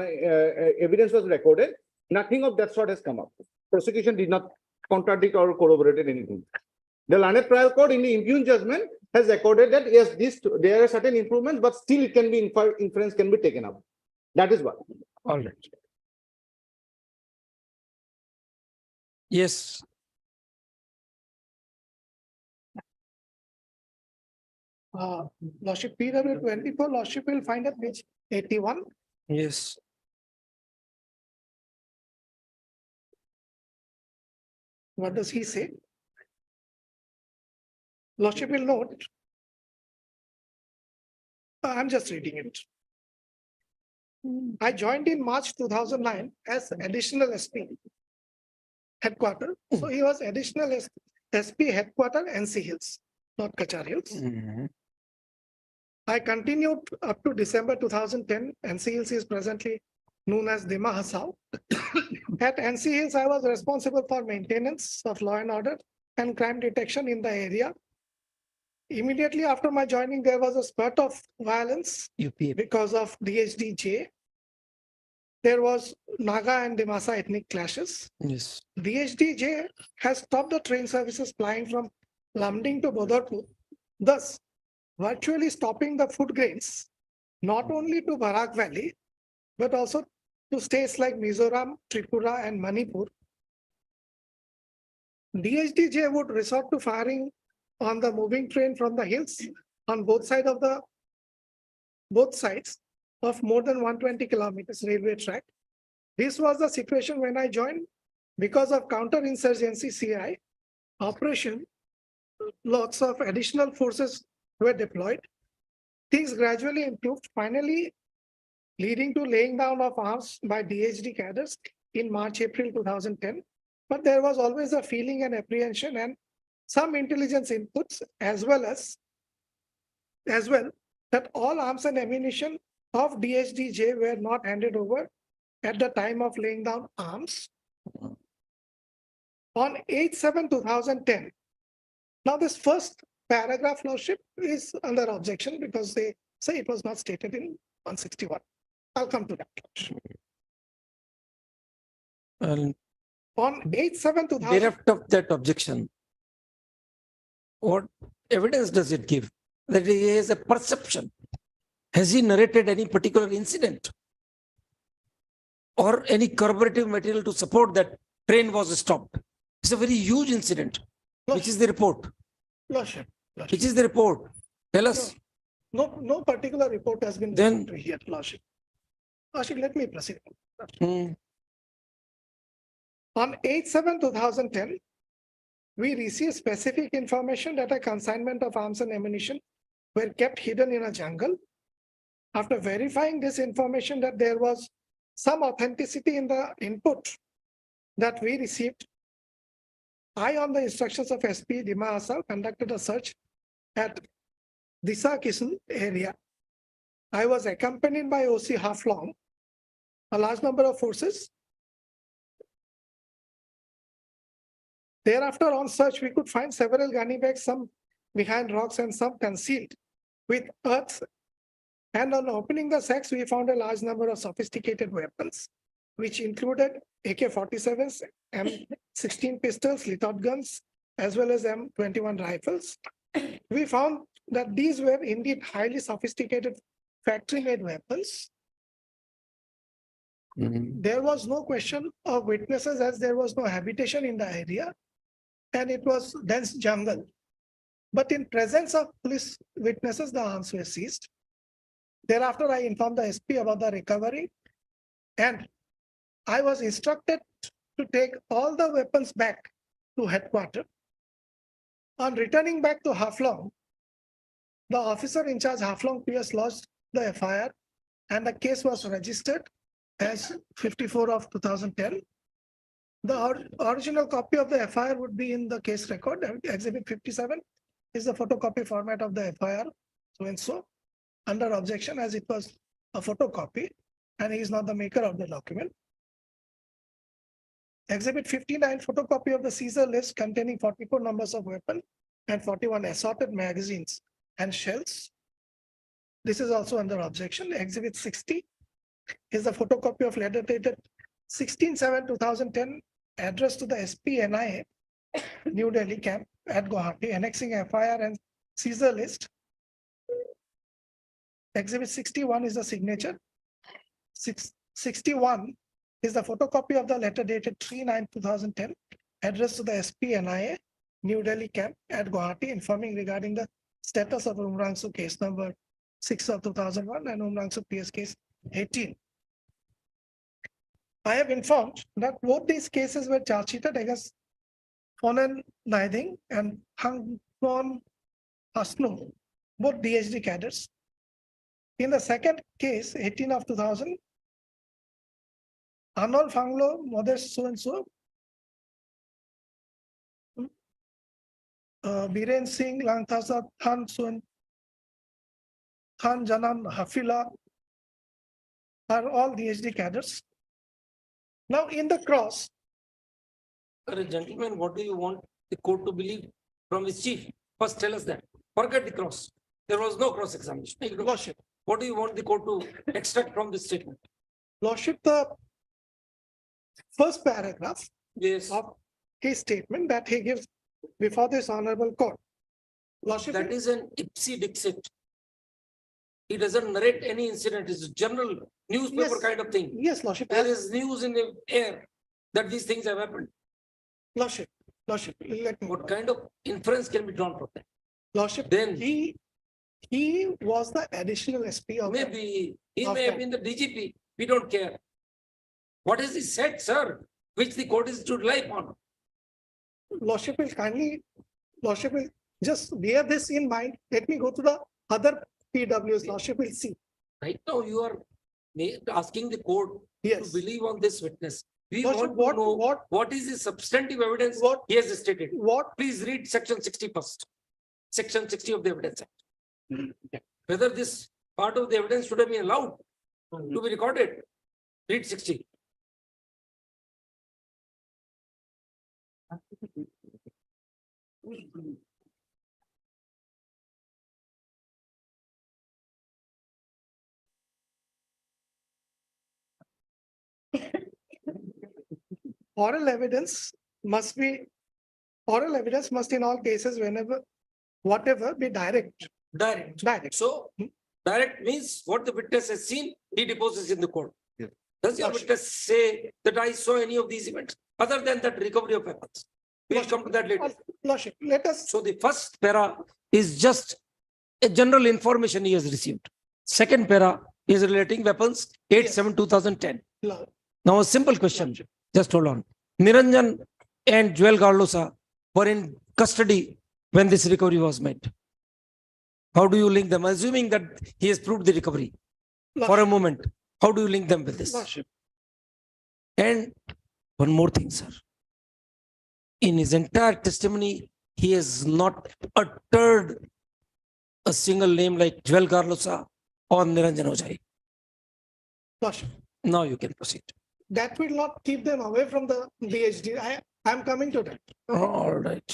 evidence was recorded, nothing of that sort has come up. Prosecution did not contradict or corroborated anything. The learned trial court in the impugned judgment has accorded that yes, there are certain improvements, but still it can be inference can be taken up. That is what. All right. Yes. Lordship, PW 24, Lordship will find at page 81. Yes. What does he say? Lordship will note. I'm just reading it. I joined in March 2009 as additional SP headquarter. So he was additional SP headquarter NC Hills, not Kachar Hills. I continued up to December 2010. NC Hills is presently known as Dima Hasao. At NC Hills, I was responsible for maintenance of law and order and crime detection in the area. Immediately after my joining, there was a spurt of violence because of DHDJ. There was Naga and Dimasa ethnic clashes. Yes. DHDJ has stopped the train services plying from Lamding to Bodarpur, thus virtually stopping the food grains, not only to Barak Valley, but also to states like Mizoram, Tripura, and Manipur. DHDJ would resort to firing on the moving train from the hills on both sides of more than 120 kilometers railway track. This was the situation when I joined. Because of counterinsurgency CI operation, lots of additional forces were deployed. Things gradually improved, finally leading to laying down of arms by DHD cadres in March, April 2010. But there was always a feeling and apprehension and some intelligence inputs as well that all arms and ammunition of DHDJ were not handed over at the time of laying down arms. On 8/7/2010, now this first paragraph, Lordship, is under objection because they say it was not stated in 161. I'll come to that. And On 8/7/2000, bereft of that objection, what evidence does it give? That he has a perception. Has he narrated any particular incident? Or any corroborative material to support that train was stopped? It's a very huge incident. Which is the report? Lordship, Which is the report? Tell us. no particular report has been Then- referred to here, Lordship. Lordship, let me proceed. Hmm. On 8/7/2010, we received specific information that a consignment of arms and ammunition were kept hidden in a jungle. After verifying this information that there was some authenticity in the input that we received, I, on the instructions of SP Dima Asal, conducted a search at Disa Kisan area. I was accompanied by OC Haflong, a large number of forces. Thereafter, on search, we could find several gunny bags, some behind rocks and some concealed with earth. And on opening the sacks, we found a large number of sophisticated weapons, which included AK-47s, M16 pistols, lethal guns, as well as M21 rifles. We found that these were indeed highly sophisticated factory-made weapons. There was no question of witnesses as there was no habitation in the area and it was dense jungle. But in presence of police witnesses, the arms were seized. Thereafter, I informed the SP about the recovery and I was instructed to take all the weapons back to headquarters. On returning back to Haflong, the officer in charge, Haflong PS, lodged the FIR and the case was registered as 54 of 2010. The original copy of the FIR would be in the case record. Exhibit 57 is the photocopy format of the FIR, so and so, under objection as it was a photocopy and he is not the maker of the document. Exhibit 59, photocopy of the seizure list containing 44 numbers of weapon and 41 assorted magazines and shells. This is also under objection. Exhibit 60 is the photocopy of letter dated 16/7/2010 addressed to the SP NIA, New Delhi camp at Gauhati, annexing FIR and seizure list. Exhibit 61 is the signature. 61 is the photocopy of the letter dated 3/9/2010 addressed to the SP NIA, New Delhi camp at Gauhati, informing regarding the status of Umrangsu case number 6 of 2001 and Umrangsu PS case 18. I have informed that both these cases were charge sheeted against Fonen Naiding and Hangwon Hasnu, both DHD cadets. In the second case, 18 of 2000, Arnold Fanglo, Modest so and so, Biren Singh, Langthasa, Than Sun, Than Janan, Hafila are all DHD cadets. Now in the cross. Gentlemen, what do you want the court to believe from his chief? First tell us that. Forget the cross. There was no cross examination. Lordship. What do you want the court to extract from this statement? Lordship, the first paragraph Yes. of his statement that he gives before this honorable court. Lordship, That is an ipsi dixit. He doesn't narrate any incident. It's a general newspaper Yes. kind of thing. yes, Lordship. There is news in the air that these things have happened. Lordship, let me. What kind of inference can be drawn from that? Lordship, Then- he was the additional SP of. Maybe he of may have that. been the DGP. We don't care. What has he said, sir, which the court is to rely upon? Lordship will kindly, Lordship will just bear this in mind. Let me go to the other PWs. Lordship will see. Right now, you are asking the court to Yes. believe on this witness. We Lordship, want to know what is the substantive evidence What- he has stated. What Please read section 60 first. Section 60 of the Evidence Act. Mm-hmm. Whether this part of the evidence should have been allowed to be recorded. Read 60. oral evidence must in all cases whatever be direct. Direct. So direct means what the witness has seen, he deposes in the court. Does your witness say that I saw any of these events other than that recovery of weapons? We'll come to that later. Lordship, let us. So the first para is just a general information he has received. Second para is relating weapons 8/7/2010. Now a simple question, just hold on. Niranjan and Joel Garlosa were in custody when this recovery was made. How do you link them? Assuming that he has proved the recovery for a moment, how do you link them with this? Lordship. And one more thing, sir. In his entire testimony, he has not uttered a single name like Joel Garlosa or Niranjan Ojai. Lordship. Now you can proceed. That will not keep them away from the DHD. I am coming to that. All right.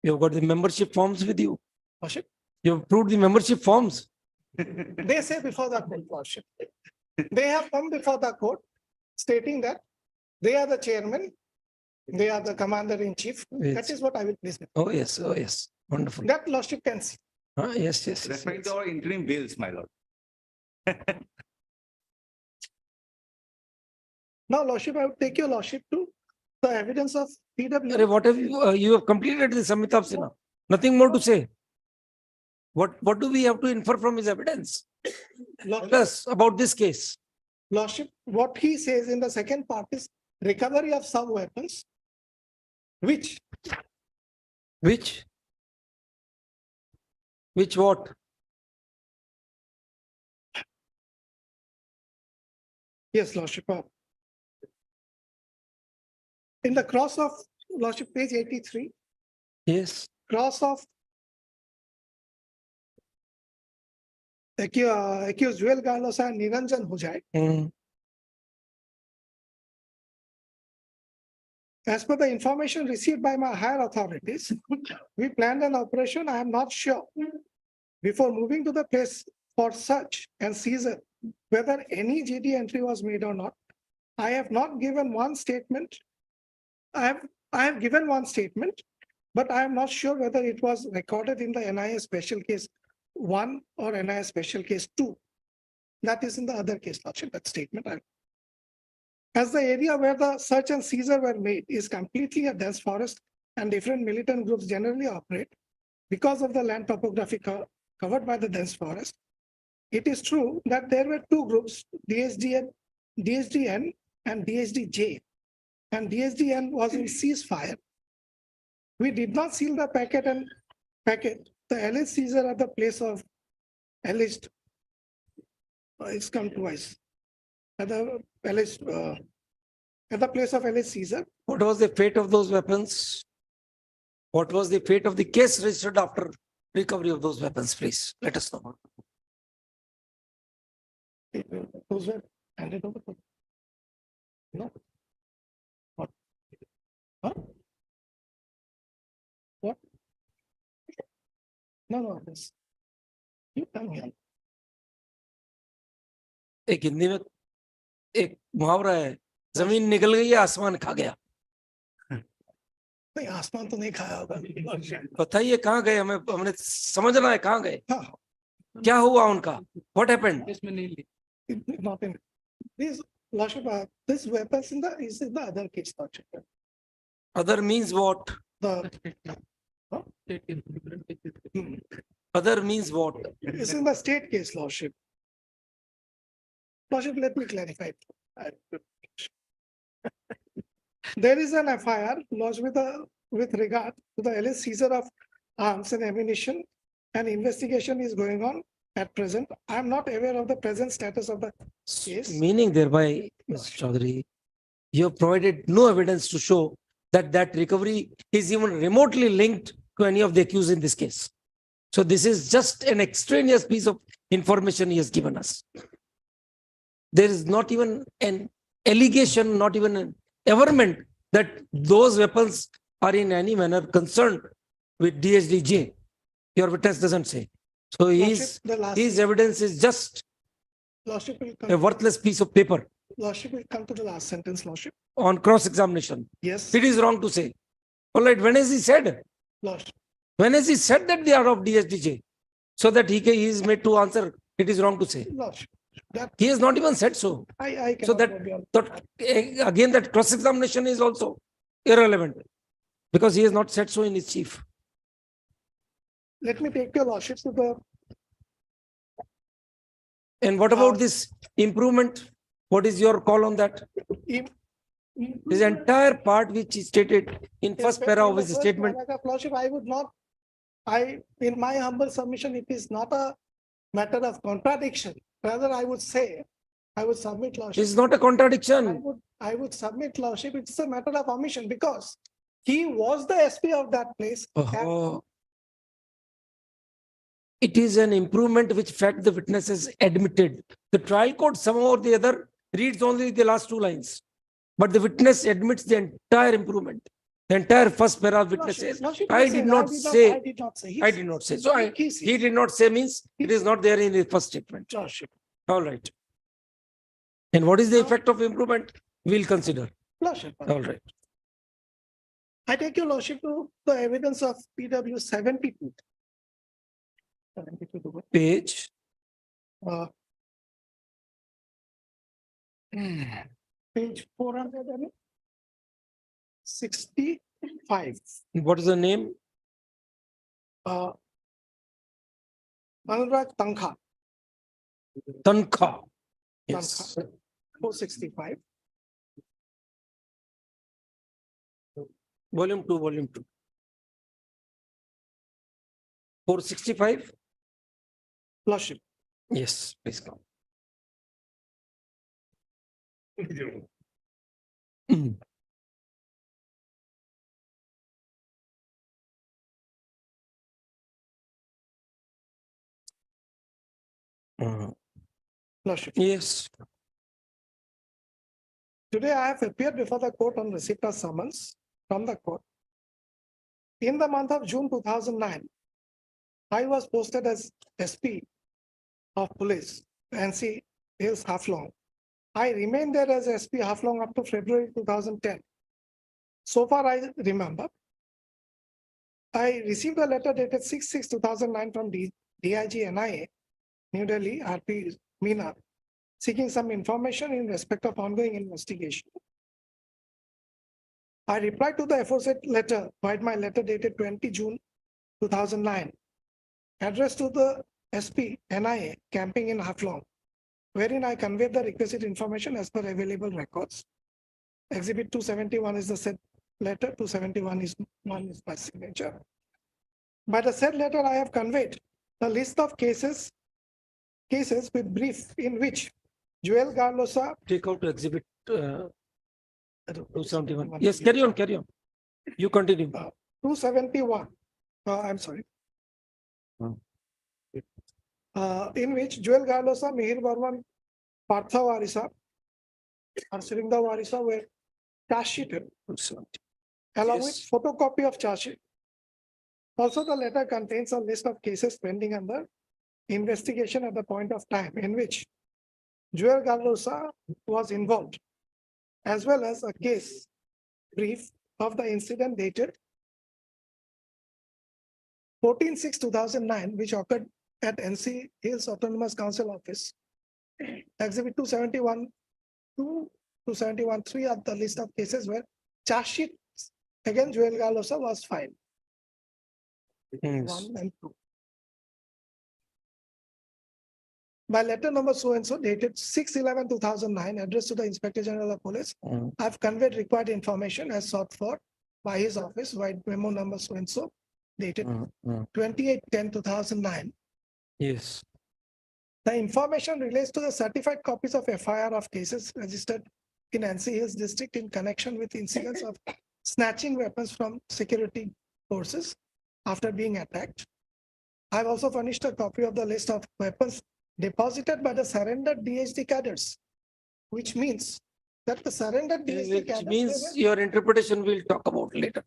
You've got the membership forms with you. Lordship. You've proved the membership forms. They say before the court, Lordship. They have come before the court stating that they are the chairman, they are the commander-in-chief. Yes. That is what I will please. Oh, yes. Oh, yes. Wonderful. That Lordship can see. Yes, yes. Respect our interim bills, my lord. Now, Lordship, I would take your Lordship to the evidence of PW. What have you have completed the Amitabh Sinha. Nothing more to say. What do we have to infer from his evidence? Plus about this case. Lordship, what he says in the second part is recovery of some weapons, which what? Yes, Lordship. In the cross of Lordship, page 83. Yes. Cross of accused Joel Garlosa and Niranjan Ojai. As per the information received by my higher authorities, we planned an operation. I am not sure before moving to the place for search and seizure whether any GD entry was made or not. I have not given one statement. I have given one statement, but I am not sure whether it was recorded in the NIA special case 1 or NIA special case 2. That is in the other case, Lordship, that statement. As the area where the search and seizure were made is completely a dense forest and different militant groups generally operate because of the land topography covered by the dense forest, it is true that there were two groups, DSDN and DSDJ, and DSDN was in ceasefire. We did not seal the packet. The alleged seizure at the place of alleged, it's come twice. At the alleged, at the place of alleged seizure. What was the fate of those weapons? What was the fate of the case registered after recovery of those weapons, please? Let us know. Those were handed over. No. What? Huh? What? No, this. You come here. एक हिंदी में एक मुहावरा है, जमीन निकल गई है आसमान खा गया। नहीं, आसमान तो नहीं खाया होगा। बताइए कहाँ गए, हमने समझना है कहाँ गए, क्या हुआ उनका, what happened? Not in this Lordship, this weapons is in the other case, Lordship. Other means what? Other means what? It's in the state case, Lordship. Lordship, let me clarify. There is an FIR lodged with regard to the alleged seizure of arms and ammunition, and investigation is going on at present. I am not aware of the present status of the case. Meaning thereby, Mr. Chaudhary, you have provided no evidence to show that that recovery is even remotely linked to any of the accused in this case. So this is just an extraneous piece of information he has given us. There is not even an allegation, not even an averment that those weapons are in any manner concerned with DSDJ. Your witness doesn't say. So his evidence is just Lordship will a worthless piece of paper Lordship, will come to the last sentence, Lordship. on cross-examination. Yes, It is wrong to say. All right, when has he said? Lordship. When has he said that they are of DSDJ? So that he is made to answer, it is wrong to say. Lordship. That He has not even said so. I So cannot that, go beyond. again, that cross-examination is also irrelevant. Because he has not said so in his chief. Let me take your Lordship to the And what about this improvement? What is your call on that? im- This entire part which is stated in Yes, first but para in of the his first statement. paragraph, Lordship, I would not, in my humble submission, it is not a matter of contradiction. Rather, I would say, I would submit, Lordship. This is not a contradiction. I would submit, Lordship, it's a matter of omission because he was the SP of that place. Oh. It is an improvement which fact the witness has admitted. The trial court somehow or the other reads only the last 2 lines. But the witness admits the entire improvement. The entire first para witness says, I did not say. I did not say. I did not say. So he did not say means it is not there in the first statement. Lordship. All right. And what is the effect of improvement? We'll consider. Lordship. All right. I take your Lordship to the evidence of PW 72. 72. Page. Page 465. What is the name? Anurag Tankha. Tankha. Yes. 465. Volume 2, volume 2. 465? Lordship. Yes, please come. Lordship. Yes. Today I have appeared before the court on receipt of summons from the court. In the month of June 2009, I was posted as SP of police, NC Hills Haflong. I remained there as SP Haflong up to February 2010. So far I remember, I received a letter dated 6/6/2009 from DIG NIA, New Delhi, RP Meena, seeking some information in respect of ongoing investigation. I replied to the aforesaid letter by my letter dated 20 June 2009, addressed to the SP NIA camping in Haflong, wherein I conveyed the requisite information as per available records. Exhibit 271 is the said letter, 271 is my signature. By the said letter, I have conveyed the list of cases with brief in which Joel Garlosa. Take out exhibit 271. Yes, carry on, carry on. You continue. 271. I'm sorry. In which Joel Garlosa, Mihir Barman, Partha Warisa, and Sirinda Warisa were charge sheeted along with photocopy of charge sheet. Also, the letter contains a list of cases pending under investigation at the point of time in which Joel Garlosa was involved, as well as a case brief of the incident dated 14/6/2009, which occurred at NC Hills Autonomous Council Office. Exhibit 271 2 to 71-3 are the list of cases where charge sheet against Joel Garlosa was filed. 1 and 2. By letter number so and so dated 6/11/2009, addressed to the Inspector General of Police, I've conveyed required information as sought for by his office, by memo number so and so dated 28/10/2009. Yes. The information relates to the certified copies of FIR of cases registered in NC Hills district in connection with incidents of snatching weapons from security forces after being attacked. I've also furnished a copy of the list of weapons deposited by the surrendered DHD cadets, which means that the surrendered DHD Which cadets. means your interpretation we'll talk about later.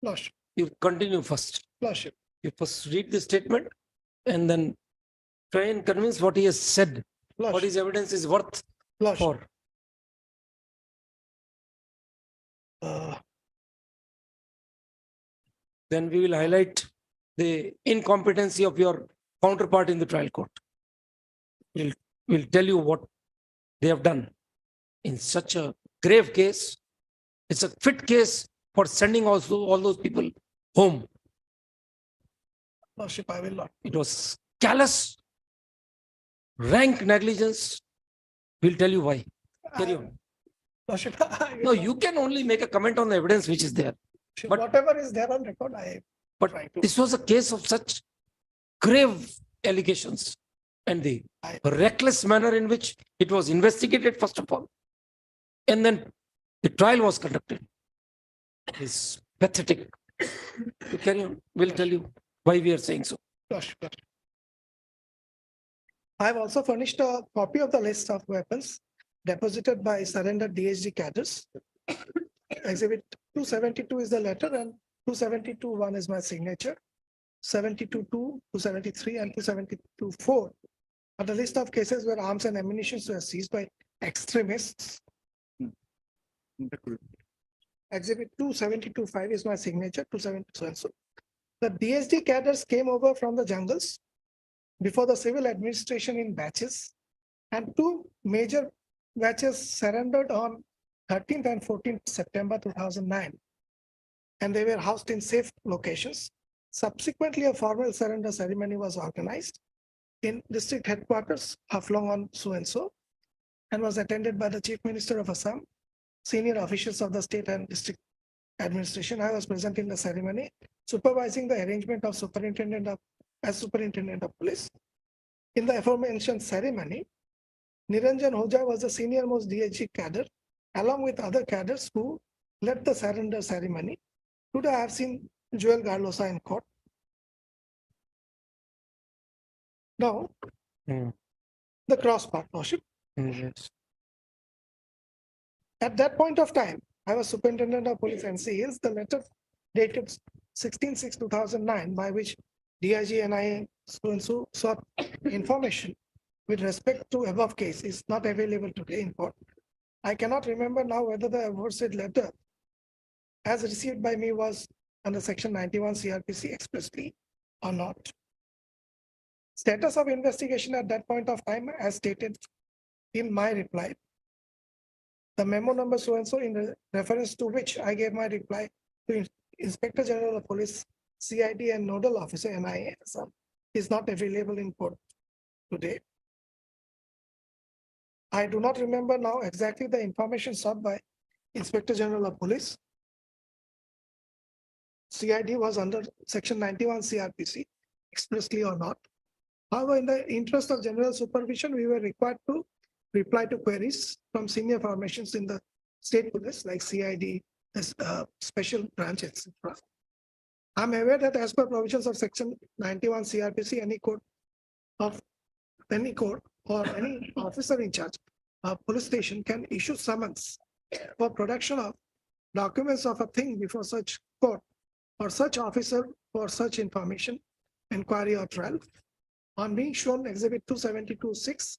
Lordship. You continue first. Lordship. You first read the statement and then try and convince what he has said, what his evidence is worth for. Then we will highlight the incompetency of your counterpart in the trial court. We'll tell you what they have done in such a grave case. It's a fit case for sending also all those people home. Lordship, I will not. It was callous, rank negligence. We'll tell you why. Carry on. Lordship, No, you can only make a comment on the evidence which is there. but- whatever is there on record, I. But try to- this was a case of such grave allegations and the reckless manner in which it was investigated, first of all. And then the trial was conducted. It's pathetic. To carry on, we'll tell you why we are saying so. Lordship. I have also furnished a copy of the list of weapons deposited by surrendered DHD cadres. Exhibit 272 is the letter and 272-1 is my signature. 72-2, 273 and 272-4 are the list of cases where arms and ammunition were seized by extremists. Exhibit 272-5 is my signature, 272 and so. The DSD cadres came over from the jungles before the civil administration in batches, and two major batches surrendered on 13th and 14th September 2009, and they were housed in safe locations. Subsequently, a formal surrender ceremony was organized in district headquarters, Haflong on so-and-so, and was attended by the Chief Minister of Assam, senior officials of the state and district administration. I was present in the ceremony, supervising the arrangement of superintendent of police. In the aforementioned ceremony, Niranjan Hoja was the senior most DHG cadre, along with other cadres who led the surrender ceremony. Today, I have seen Joel Garlosa in court. Now, the cross partnership. Yes. At that point of time, I was superintendent of police NC Hills. The letter dated 16/6/2009, by which DIG NIA so sought information with respect to above case is not available today in court. I cannot remember now whether the aforesaid letter as received by me was under section 91 CRPC expressly or not. Status of investigation at that point of time, as stated in my reply. The memo number so-and-so in reference to which I gave my reply to Inspector General of Police, CID and Nodal Officer NIA is not available in court today. I do not remember now exactly the information sought by Inspector General of Police. CID was under section 91 CRPC expressly or not. However, in the interest of general supervision, we were required to reply to queries from senior formations in the state police like CID, special branch, etc. I'm aware that as per provisions of section 91 CRPC, any court or any officer in charge of police station can issue summons for production of documents of a thing before such court or such officer for such information, inquiry or trial. On being shown exhibit 272-6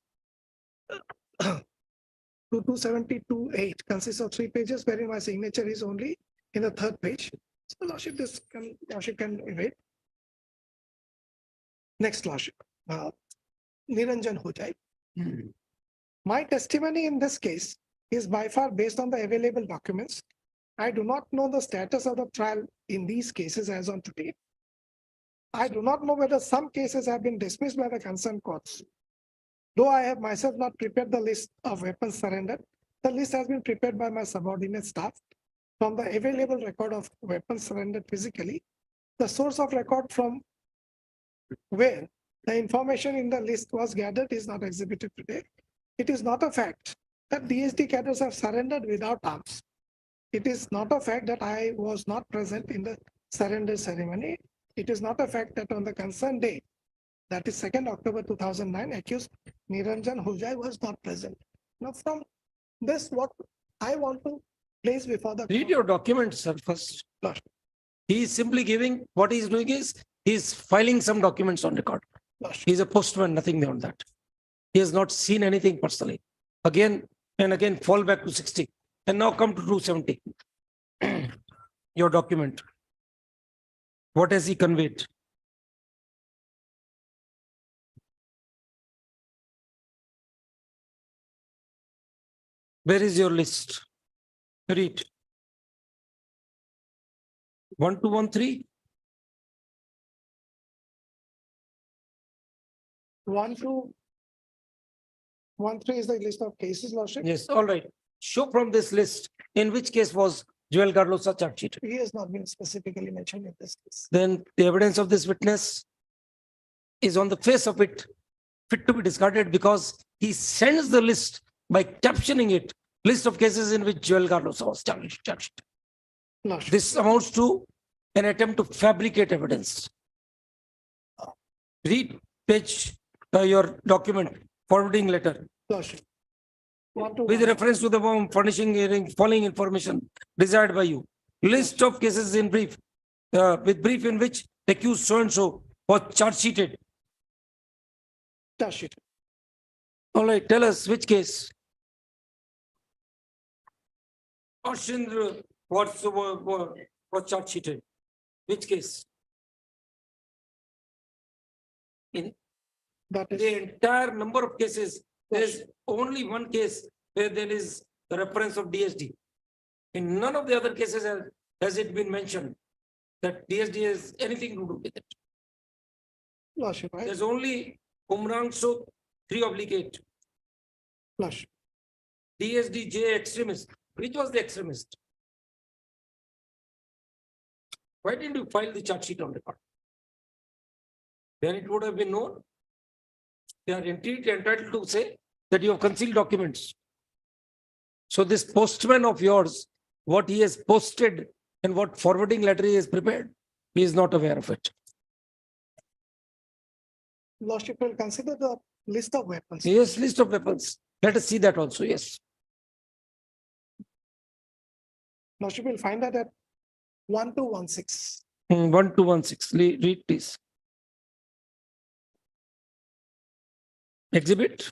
to 272-8 consists of 3 pages, wherein my signature is only in the 3rd page. So Lordship, Lordship can evade. Next, Lordship. Niranjan Hojai. My testimony in this case is by far based on the available documents. I do not know the status of the trial in these cases as on today. I do not know whether some cases have been dismissed by the concerned courts. Though I have myself not prepared the list of weapons surrendered, the list has been prepared by my subordinate staff from the available record of weapons surrendered physically. The source of record from where the information in the list was gathered is not exhibited today. It is not a fact that DSD cadres have surrendered without arms. It is not a fact that I was not present in the surrender ceremony. It is not a fact that on the concerned day, that is 2nd October 2009, accused Niranjan Hojai was not present. Now from this, what I want to place before the Read your documents, sir, first. He is simply giving, what he is doing is, he is filing some documents on record. He is a postman, nothing beyond that. He has not seen anything personally. Again and again, fall back to 60 and now come to 270. your document. What has he conveyed? Where is your list? Read. 1213. 1213 is the list of cases, Lordship. Yes, all right. Show from this list in which case was Joel Carlosa charge sheeted. He has not been specifically mentioned in this case. Then the evidence of this witness is on the face of it fit to be discarded because he sends the list by captioning it, list of cases in which Joel Carlosa was charged. Lordship. This amounts to an attempt to fabricate evidence. Read page, your document, forwarding letter. Lordship. With reference to the form furnishing following information desired by you. List of cases in brief, with brief in which accused so and so was charge sheeted. Charge sheet. All right, tell us which case. Ashindra was charge sheeted. Which case? In the entire number of cases, there is only one case where there is the reference of DSD. In none of the other cases has it been mentioned that DSD has anything to do with it. Lordship, right? There's only Umrang So 3/8. Lordship. DSDJ extremist. Which was the extremist? Why didn't you file the charge sheet on record? Then it would have been known. They are entitled to say that you have concealed documents. So this postman of yours, what he has posted and what forwarding letter he has prepared, he is not aware of it. Lordship will consider the list of weapons. Yes, list of weapons. Let us see that also, yes. Lordship will find that at 1216. 1216, read please. Exhibit.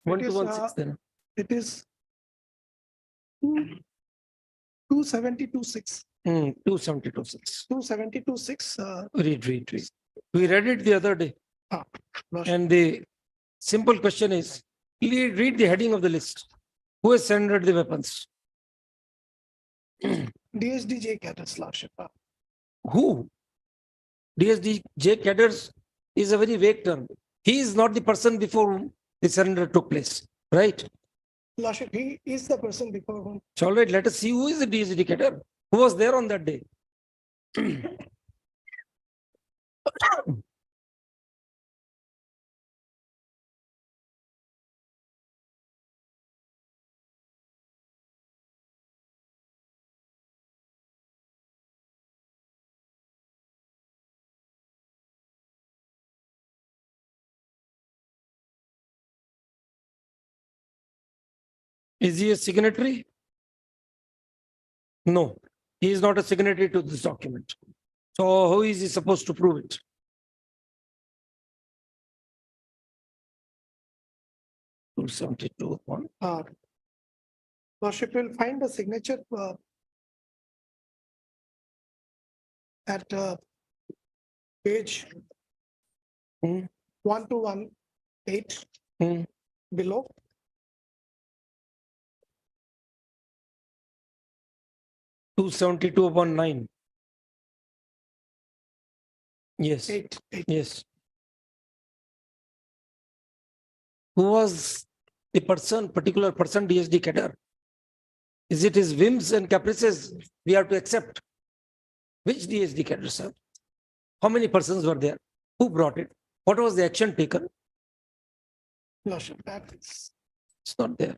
It is, 1216 then. It is 272.6. 272.6. 272.6. Read. We read it the other day. Lordship. And the simple question is, read the heading of the list. Who has surrendered the weapons? DSDJ cadres, Lordship. Who? DSDJ cadres is a very vague term. He is not the person before whom the surrender took place, right? Lordship, he is the person before whom. So all right, let us see who is the DSD cadre. Who was there on that day? Is he a signatory? No, he is not a signatory to this document. So how is he supposed to prove it? Lordship will find the signature at page 1218 below. 272/9. Yes. Eight. Yes. Who was the particular person DSD cadre? Is it his whims and caprices we have to accept? Which DSD cadre, sir? How many persons were there? Who brought it? What was the action taken? Lordship, it's not there.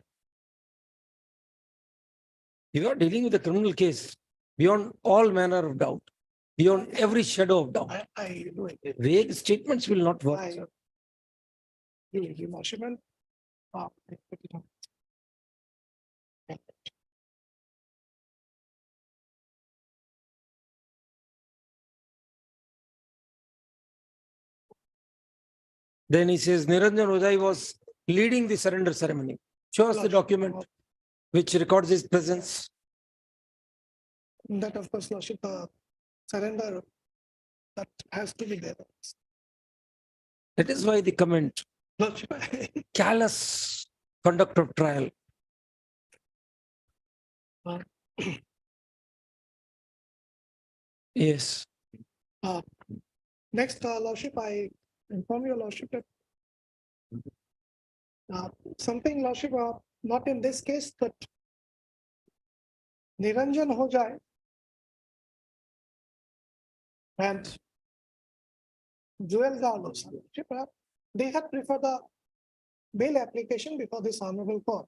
You are dealing with a criminal case beyond all manner of doubt, beyond every shadow of doubt. I do agree. Vague statements will not work. I do agree, Lordship. And, put it on. Then he says Niranjan Ojai was leading the surrender ceremony. Show us the document. which records his presence. That of course, Lordship, surrender, that has to be there. That is why the comment, Lordship, callous conduct of trial. Yes. Next, Lordship, I inform your Lordship that something, Lordship, not in this case, but Niranjan ho jaye and Joel Garlos, Lordship, they had preferred the bail application before this honorable court,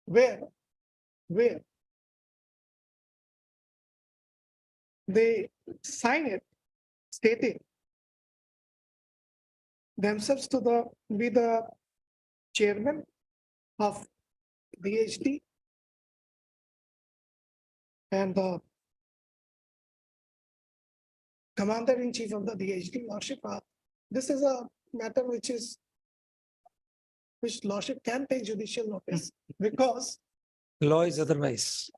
where they sign it stating themselves to be the chairman of DHT and the commander-in-chief of the DHT, Lordship. This is a matter which Lordship can take judicial notice because Law is otherwise.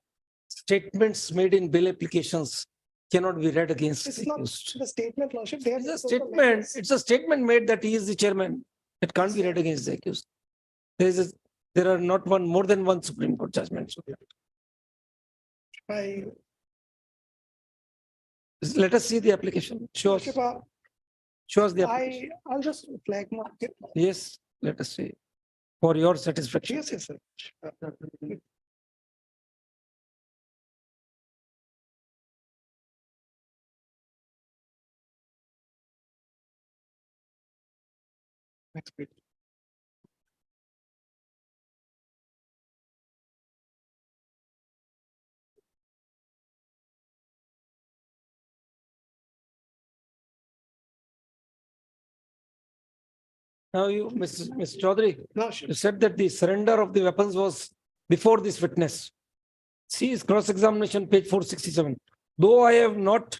Statements made in bail applications cannot be read against it's the not accused. the statement, Lordship. They have It's a total statement. language. It's a statement made that he is the chairman. It can't be read against the accused. There are not more than one Supreme Court judgment. Let us see the application. Show us. Lordship, Show us the application. I'll just flag mark it. Yes, let us see. For your satisfaction. Yes, yes, sir. Next page. Now you, Mr. Chaudhary, No, sure. you said that the surrender of the weapons was before this witness. See his cross-examination, page 467. Though I have not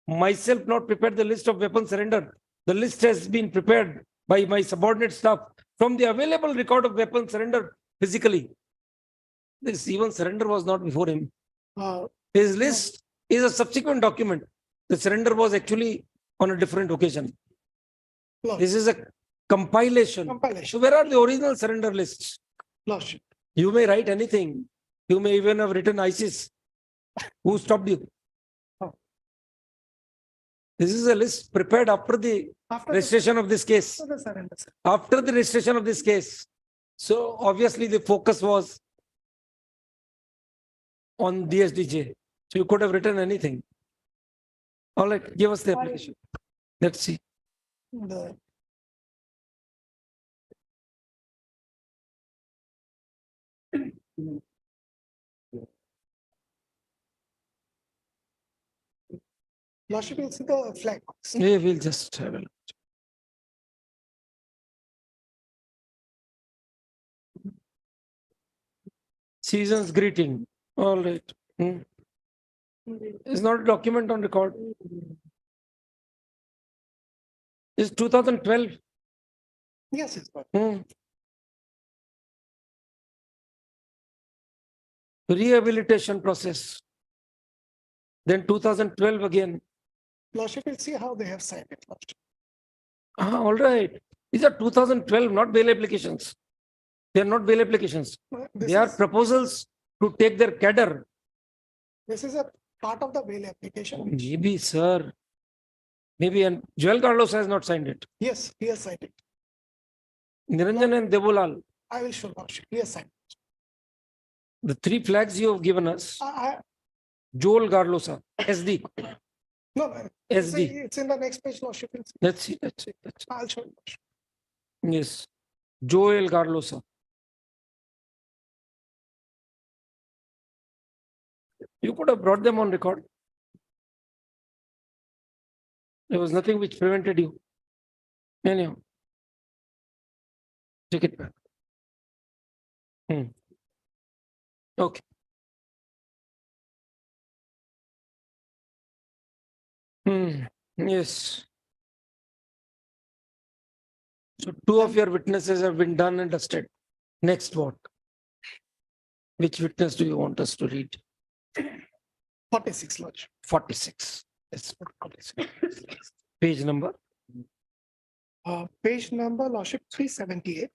myself not prepared the list of weapons surrendered, the list has been prepared by my subordinate staff from the available record of weapons surrendered physically. This even surrender was not before him. His list is a subsequent document. The surrender was actually on a different occasion. This is a compilation. So where are the original surrender lists? Lordship. You may write anything. You may even have written ISIS. Who stopped you? This is a list prepared after the registration of this case. After the registration of this case. So obviously the focus was on DSDJ. So you could have written anything. All right, give us the application. Let's see. Lordship, will see the flag. Yeah, we'll just have a look. Season's greeting. All right. It's not a document on record. It's 2012. Yes, yes. Rehabilitation process. Then 2012 again. Lordship, will see how they have signed it. Lordship. All right. These are 2012, not bail applications. They are not bail applications. They are proposals to take their cadre. This is a part of the bail application. Maybe, sir. Maybe, and Joel Carlos has not signed it. Yes, he has signed it. Niranjan and Devolal. I will show Lordship. He has signed it. The three flags you have given us. Joel Garlosa, SD. No, SD. It's in the next page, Lordship. Let's see. Let's see. I'll show you. Yes. Joel Garlosa. You could have brought them on record. There was nothing which prevented you. Anyhow. Take it back. Okay. Yes. So two of your witnesses have been done and dusted. Next what? Which witness do you want us to read? 46, Lordship. 46. Yes, 46. Page number? Page number, Lordship, 378.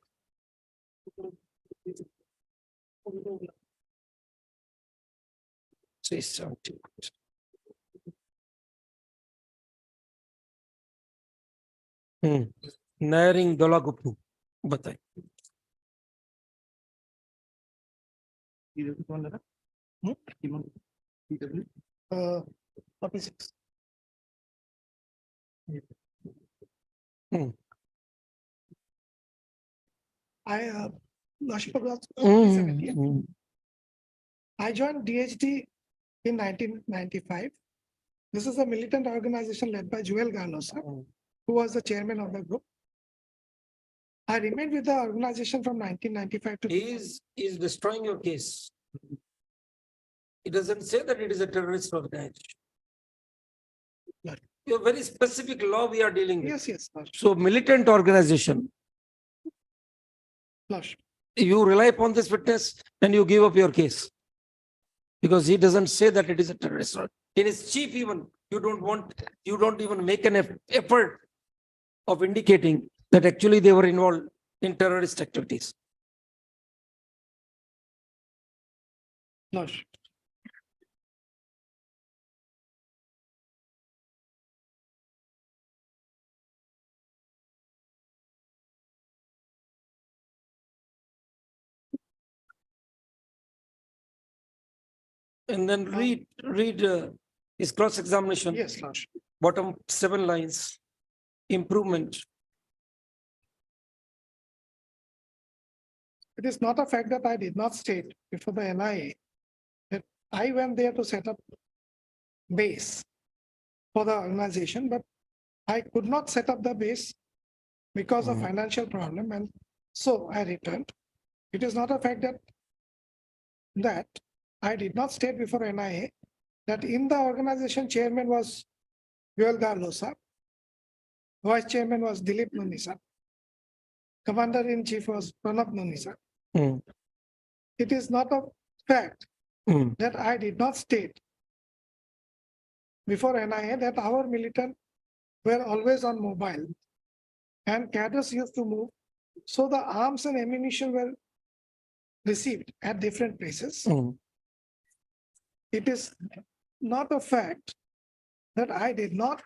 Say something. Naring Dolagupu. Batai. Hmm? 46. Lordship of Lords, 378. I joined DHD in 1995. This is a militant organization led by Joel Garlosa, who was the chairman of the group. I remained with the organization from 1995 to. He is destroying your case. It doesn't say that it is a terrorist organization. A very specific law we are dealing with. Yes, yes, Lordship. So militant organization, Lordship. you rely upon this witness and you give up your case. Because he doesn't say that it is a terrorist. In his chief even, you don't even make an effort of indicating that actually they were involved in terrorist activities. Lordship. And then read his cross-examination. Yes, Lordship. Bottom 7 lines. Improvement. It is not a fact that I did not state before the NIA that I went there to set up base for the organization, but I could not set up the base because of financial problem, and so I returned. It is not a fact that I did not state before NIA that in the organization chairman was Joel Garlosa, vice chairman was Dilip Nunisa, commander-in-chief was Pranab Nunisa. It is not a fact that I did not state before NIA that our militant were always on mobile and cadres used to move. So the arms and ammunition were received at different places. It is not a fact that I did not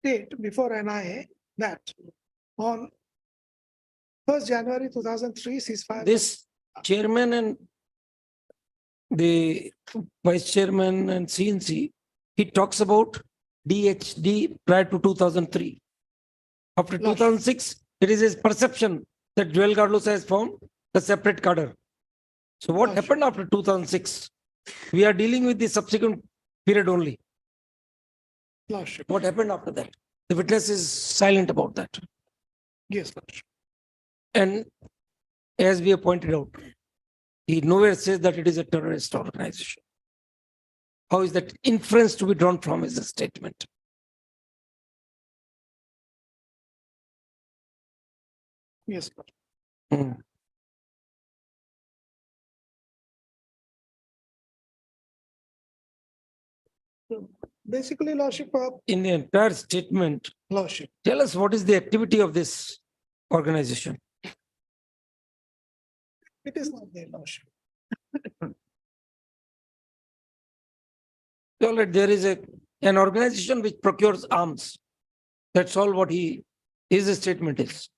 state before NIA that on 1st January 2003 ceasefire. This chairman and the vice chairman and CNC, he talks about DHD prior to 2003. After 2006, it is his perception that Joel Garlosa has formed a separate cadre. So what happened after 2006? We are dealing with the subsequent period only. Lordship. What happened after that? The witness is silent about that. Yes, Lordship. And as we have pointed out, he nowhere says that it is a terrorist organization. How is that inference to be drawn from his statement? Yes, Lordship. So basically, Lordship, in the entire statement, Lordship, tell us what is the activity of this organization? it is not there, Lordship. All right, there is an organization which procures arms. That's all what his statement is.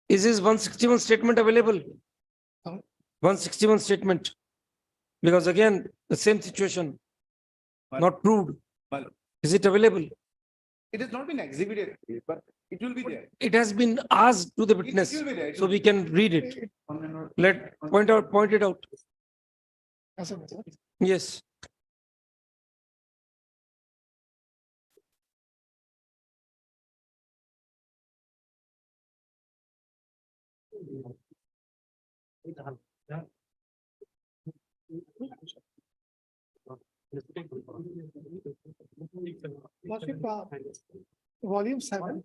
Is his 161 statement available? 161 statement. Because again, the same situation, not proved. Is it available? It has not been exhibited, but it will be there. It has been asked to the witness, will be there. so we can read it. Point it out. Yes. Lordship, volume 7,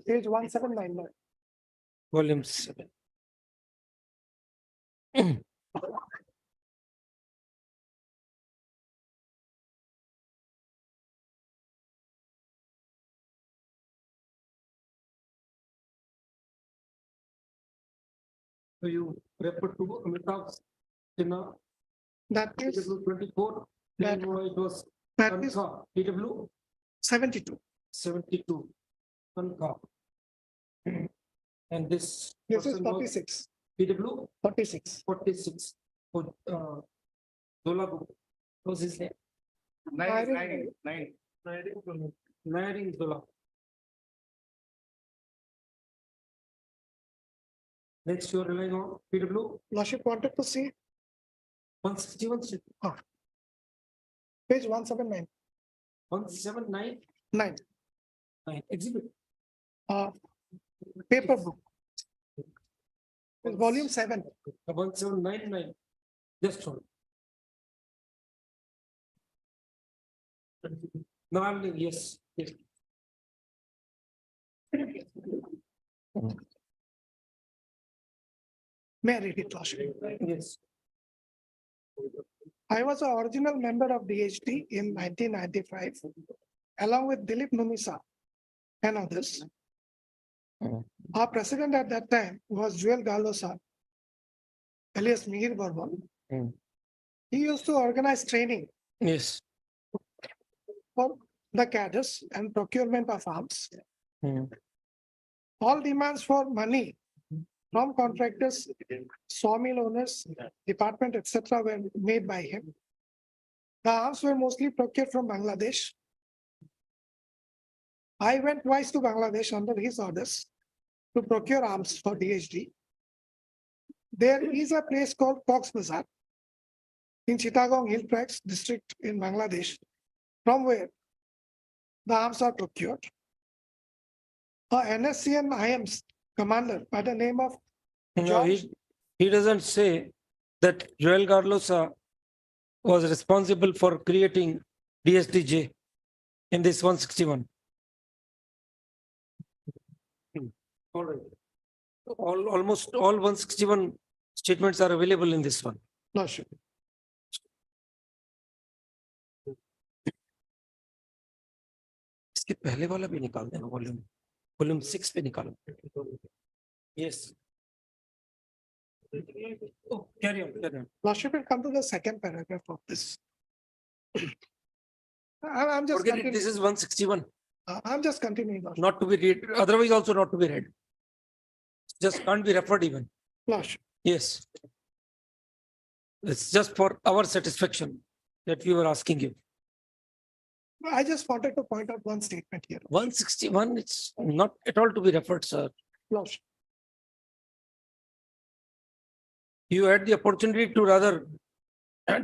page 1799. Volume 7. So you refer to Amitabh Sinha, That is, TW 24, that- then it was that is Tanka, TW 72. 72. Tanka. And this. This is person was 46, TW 46. 46. For Zola was his name. Nine. Naring Zola. Next, you are relying on PW Lordship wanted to see 161, page 179, 179, 9, exhibit. paper book. It's volume 7. 1799. Just hold. No, I'm, yes, yes. May I read it, Lordship? Yes. I was an original member of DHT in 1995, along with Dilip Numisa and others. Our president at that time was Joel Galosa, alias Mihir Bourbon. He used to organize training Yes. for the cadres and procurement of arms. All demands for money from contractors, sawmill owners, department, etc., were made by him. The arms were mostly procured from Bangladesh. I went twice to Bangladesh under his orders to procure arms for DHD. There is a place called Cox Bazar in Chittagong Hill Tracts district in Bangladesh, from where the arms are procured. A NSCN IM's commander by the name of No, George, he doesn't say that Joel Garlosa was responsible for creating DSDJ in this 161. All right. Almost all 161 statements are available in this one. no, sure. इसके पहले वाला भी निकाल देना volume 6 पे निकालो. Yes. Oh, carry on. Lordship will come to the second paragraph of this. I'm just Forget it, continuing. this is 161, I'm just continuing. Lordship. not to be read, otherwise also not to be read. Just can't be referred even. Lordship. Yes. It's just for our satisfaction that we were asking you. I just wanted to point out one statement here. 161, it's not at all to be referred, sir. Lordship. You had the opportunity to rather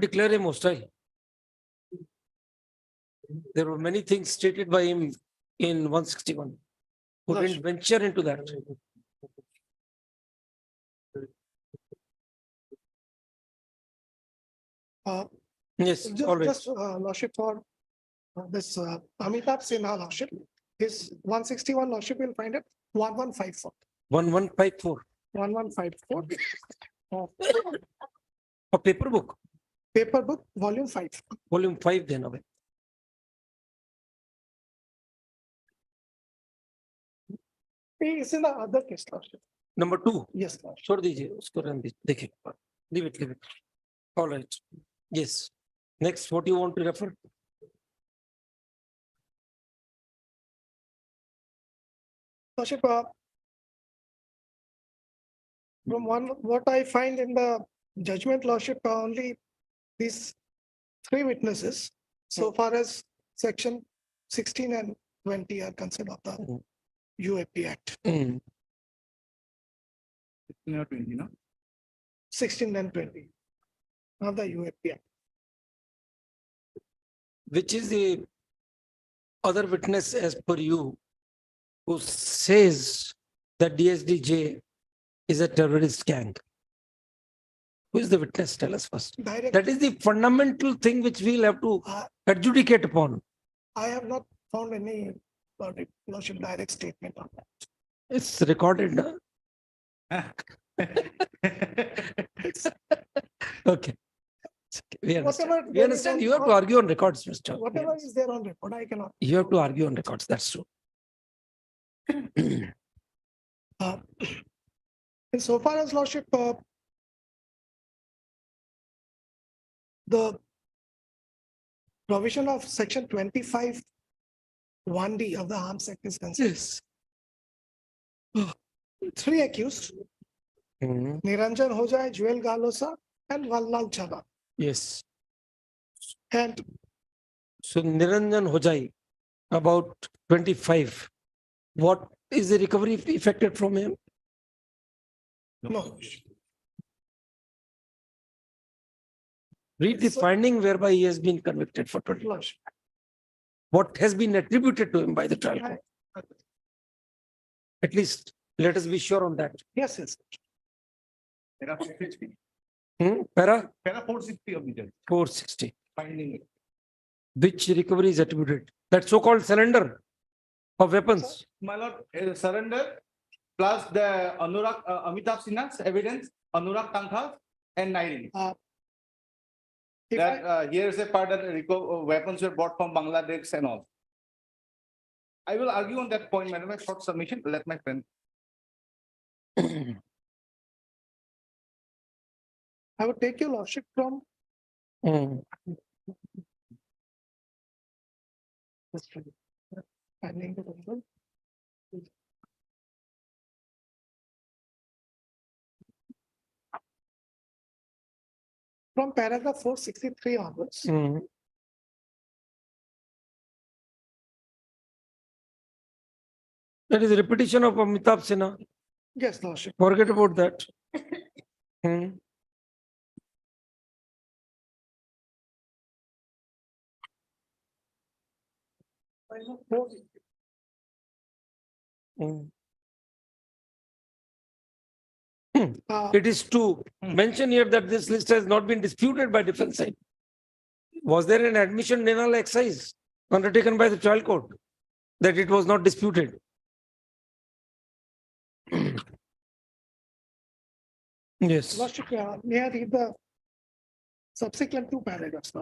declare him hostile. There were many things stated by him in 161. Who didn't venture into that. Yes, all right. Just Lordship for this Amitabh Sinha Lordship, his 161 Lordship will find it 1154. 1154. 1154. A paper book. Paper book, volume 5. Volume 5 then away. It's in the other case, Lordship. Number 2. Yes, Lordship. छोड़ दीजिए उसको रहने दीजिए देखिए leave it. All right. Yes. Next, what you want to refer? Lordship, from what I find in the judgment, Lordship, only these 3 witnesses, so far as section 16 and 20 are concerned of the UAP Act. 16 and 20 of the UAP Act. Which is the other witness as per you who says that DSDJ is a terrorist gang? Who is the witness? Tell us first. Direct. That is the fundamental thing which we'll have to adjudicate upon. I have not found any Lordship direct statement on that. It's recorded. No? Okay. It's okay. We understand. Whatever We there is understand. on- You have to argue on records, Mr. We Whatever understand. is there on record, I cannot. You have to argue on records. That's true. And so far as Lordship, the provision of section 25 1D of the Arms Act is concerned. Yes. Three accused, Niranjan Hojai, Joel Galosa, and Valnal Chaba. Yes. And So Niranjan Hojai, about 25. What is the recovery effected from him? no, Read the finding whereby he has been convicted for 20. Lordship. What has been attributed to him by the trial court? At least let us be sure on that. Yes, yes. Para Para 460 of the judge. 460. Finding. Which recovery is attributed? That so-called surrender of weapons. My lord, surrender plus the Anurag, Amitabh Sinha's evidence, Anurag Tankha and Nairin. If That here is a part that weapons were bought from Bangladesh and all. I will argue on that point, madam. A short submission. Let my friend. I would take your Lordship from finding the number. From paragraph 463 onwards. That is a repetition of Amitabh Sinha. Yes, Lordship. Forget about that. It is to mention here that this list has not been disputed by defense side. Was there an admission denial exercise undertaken by the trial court that it was not disputed? Yes. Lordship, may I read the subsequent two paragraphs?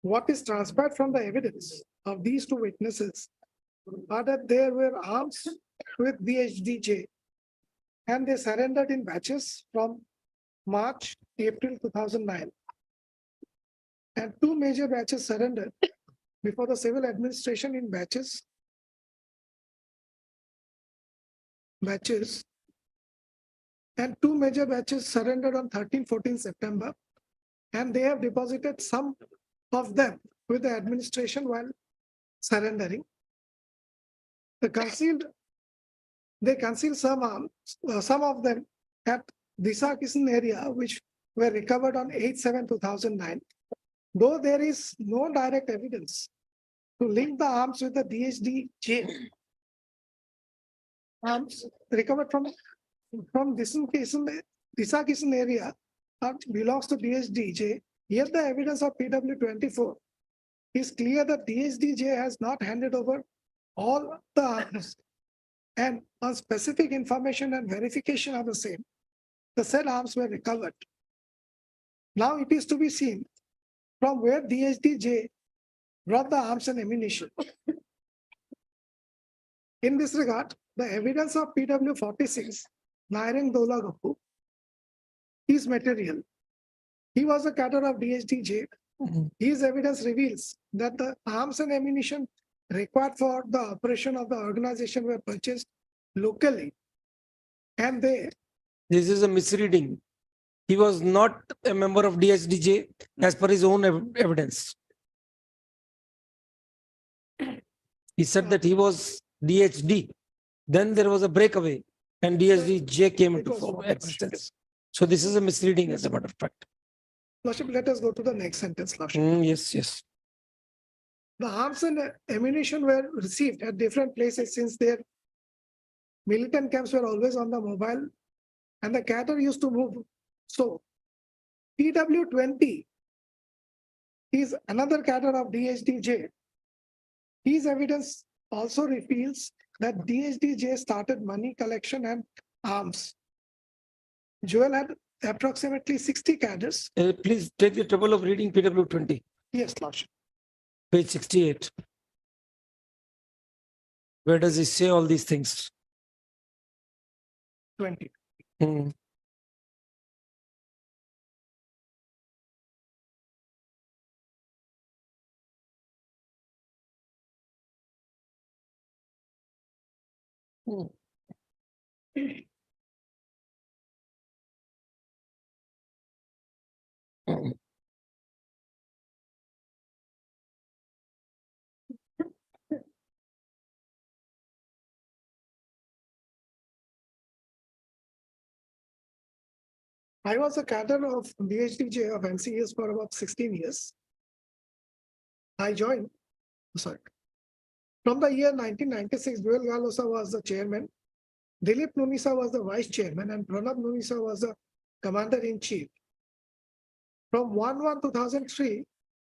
What is transpired from the evidence of these two witnesses are that there were arms with DHDJ and they surrendered in batches from March, April 2009. And two major batches surrendered before the civil administration in batches. And two major batches surrendered on 13-14 September. And they have deposited some of them with the administration while surrendering. They concealed some arms, some of them at Disa Kisan area, which were recovered on 8/7/2009. Though there is no direct evidence to link the arms with the DHDJ arms recovered from Disa Kisan area belongs to DHDJ. Here the evidence of PW 24 is clear that DHDJ has not handed over all the arms, and on specific information and verification of the same, the said arms were recovered. Now it is to be seen from where DHDJ brought the arms and ammunition. In this regard, the evidence of PW 46, Nairing Dola Gappu, is material. He was a cadre of DHDJ. His evidence reveals that the arms and ammunition required for the operation of the organization were purchased locally. And This is a misreading. He was not a member of DHDJ as per his own evidence. He said that he was DHD. Then there was a breakaway and DHDJ came into existence. So this is a misleading as a matter of fact. Lordship, let us go to the next sentence, Lordship. Yes, yes. The arms and ammunition were received at different places since their militant camps were always on the mobile and the cadre used to move. So PW 20 is another cadre of DHDJ His evidence also reveals that DHDJ started money collection and arms. Joel had approximately 60 cadres. Please take the trouble of reading PW 20, Yes, Lordship. page 68. Where does he say all these things? 20. Hmm. I was a cadre of DHDJ of NCS for about 16 years. I joined, sorry. From the year 1996, Joel Galosa was the chairman. Dilip Nunisa was the vice chairman and Pranab Nunisa was the commander-in-chief. From 1/1/2003,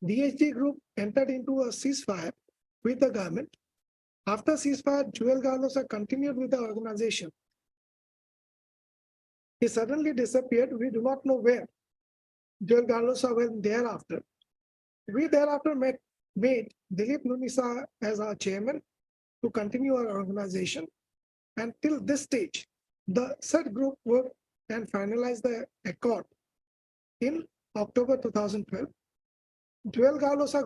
DHD group entered into a ceasefire with the government. After ceasefire, Joel Galosa continued with the organization. He suddenly disappeared. We do not know where Joel Galosa went thereafter. We thereafter made Dilip Nunisa as our chairman to continue our organization. And till this stage, the said group worked and finalized the accord in October 2012. Joel Galosa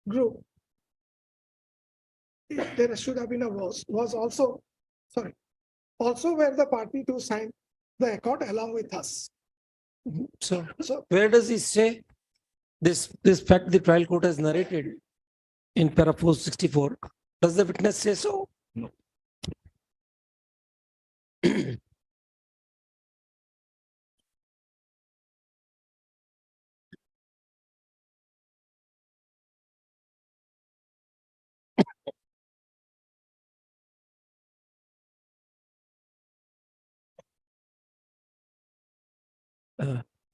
group, if there should have been a was also, sorry, also were the party to sign the accord along with us. So So where does he say this fact the trial court has narrated in para 464? Does the witness say so? No.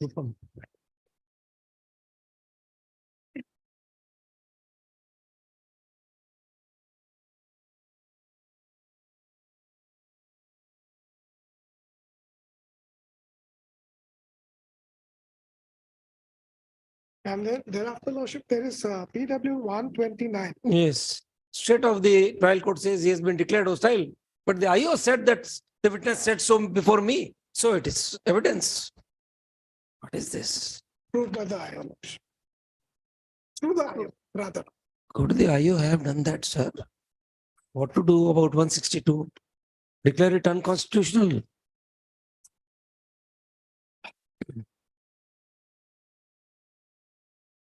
Rupam. and then thereafter, Lordship, there is PW 129. Yes, straight off the trial court says he has been declared hostile, but the IO said that the witness said so before me. So it is evidence. What is this? Proved by the IO, Lordship. Through the IO, rather. Could the IO have done that, sir? What to do about 162? Declare it unconstitutional.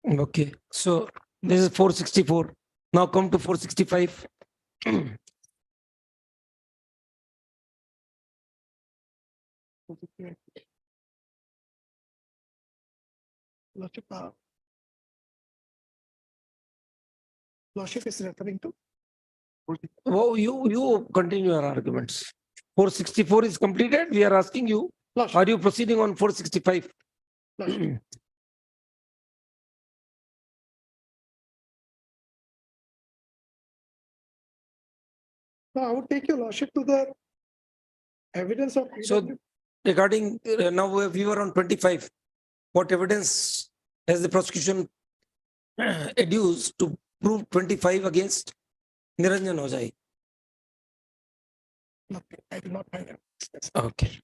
Okay, so this is 464. Now come to 465. Lordship, Lordship is referring to. Oh, you continue your arguments. 464 is completed. We are asking you, are you proceeding on 465? No, I would take your Lordship to the evidence of. So regarding now we were on 25. What evidence has the prosecution adduced to prove 25 against Niranjan Ojai? Nothing. I do not find it. Okay.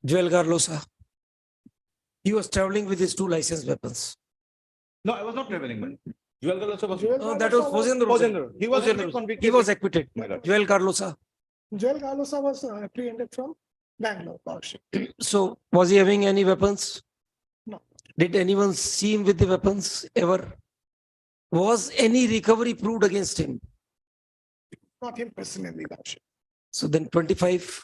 Joel Garlosa. He was traveling with his 2 licensed weapons. No, I was not traveling, man. Joel Galosa was. No, that was Fozendra. Fozendra. He was already convicted. He was acquitted. Joel Garlosa. Joel Galosa was apprehended from Bangalore, Lordship. So was he having any weapons? No. Did anyone see him with the weapons ever? Was any recovery proved against him? Not him personally, Lordship. So then 25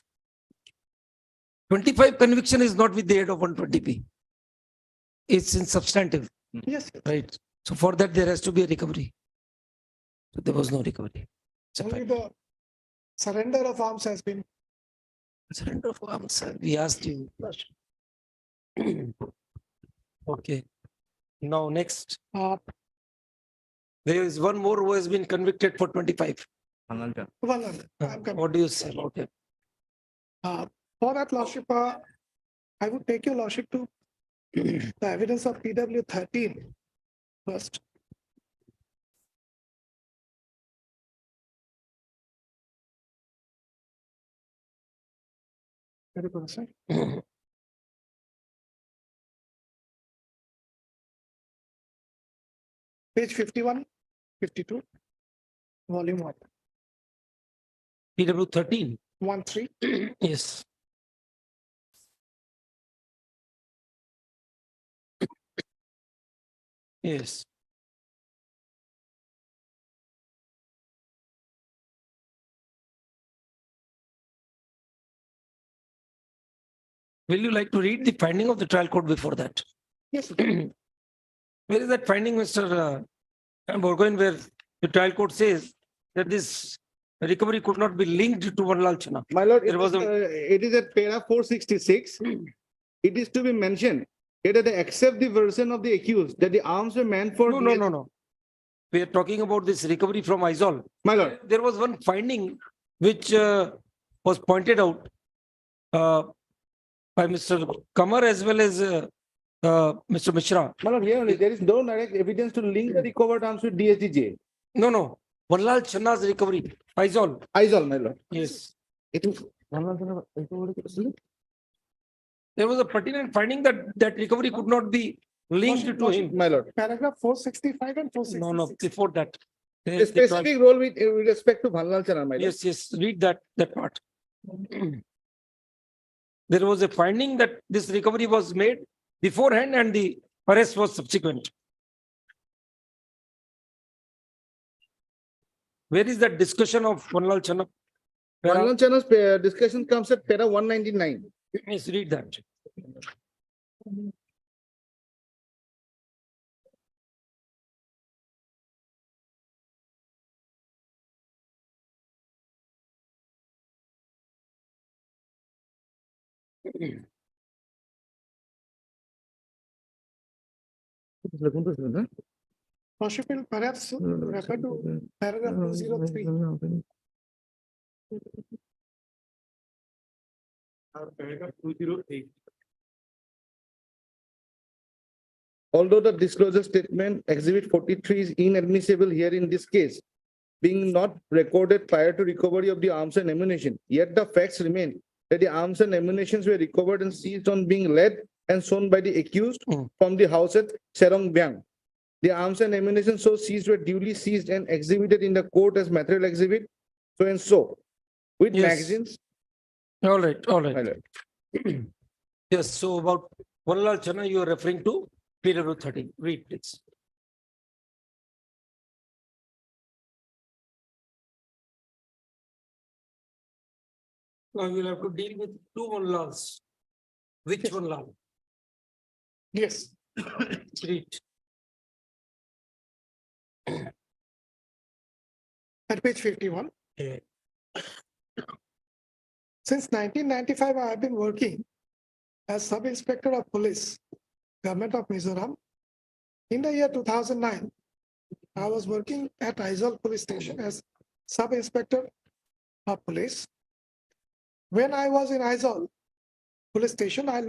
conviction is not with the aid of 120p. It's in substantive. Yes. Right. So for that there has to be a recovery. So there was no recovery. Only the surrender of arms has been. Surrender of arms. We asked you. Okay. Now next. There is one more who has been convicted for 25. One other. I'm coming. What do you say about him? For that lordship, I would take your lordship to the evidence of PW 13 first. Very good, sir. Page 51, 52, volume 1, PW 13. 1-3. Yes. Yes. Will you like to read the finding of the trial court before that? Yes. Where is that finding, Mr. Borgoin, where the trial court says that this recovery could not be linked to Vanlal Chana? My lord, There was it is at para 466. It is to be mentioned that they accept the version of the accused that the arms were meant for. No. We are talking about this recovery from Aizol. My lord. There was one finding which was pointed out by Mr. Kamar as well as Mr. Mishra. My lord, here only, there is no direct evidence to link the recovered arms with DSDJ. No. Vanlal Channa's recovery. Aizol. Aizol, my lord. Yes. It is. There was a pertinent finding that recovery could not be linked to him. My lord. Paragraph 465 and 466. No, before that. A specific role with respect to Vanlal Chana, my lord. Yes, read that part. There was a finding that this recovery was made beforehand and the arrest was subsequent. Where is that discussion of Vanlal Chana? Vanlal Chana's discussion comes at para 199. Yes, read that. Lordship will perhaps refer to paragraph 203. Paragraph 208. Although the disclosure statement exhibit 43 is inadmissible here in this case, being not recorded prior to recovery of the arms and ammunition, yet the facts remain that the arms and ammunitions were recovered and seized on being led and shown by the accused from the house at Serong Byang. The arms and ammunition so seized were duly seized and exhibited in the court as material exhibit, so and so, with magazines. All right. Yes, so about Vanlal Chana, you are referring to PW 13. Read, please. Now you'll have to deal with two Vanlals. Which Vanlal? Yes. Read. At page 51. Yeah. Since 1995, I have been working as sub-inspector of police, government of Mizoram. In the year 2009, I was working at Aizol police station as sub-inspector of police. When I was in Aizol police station, I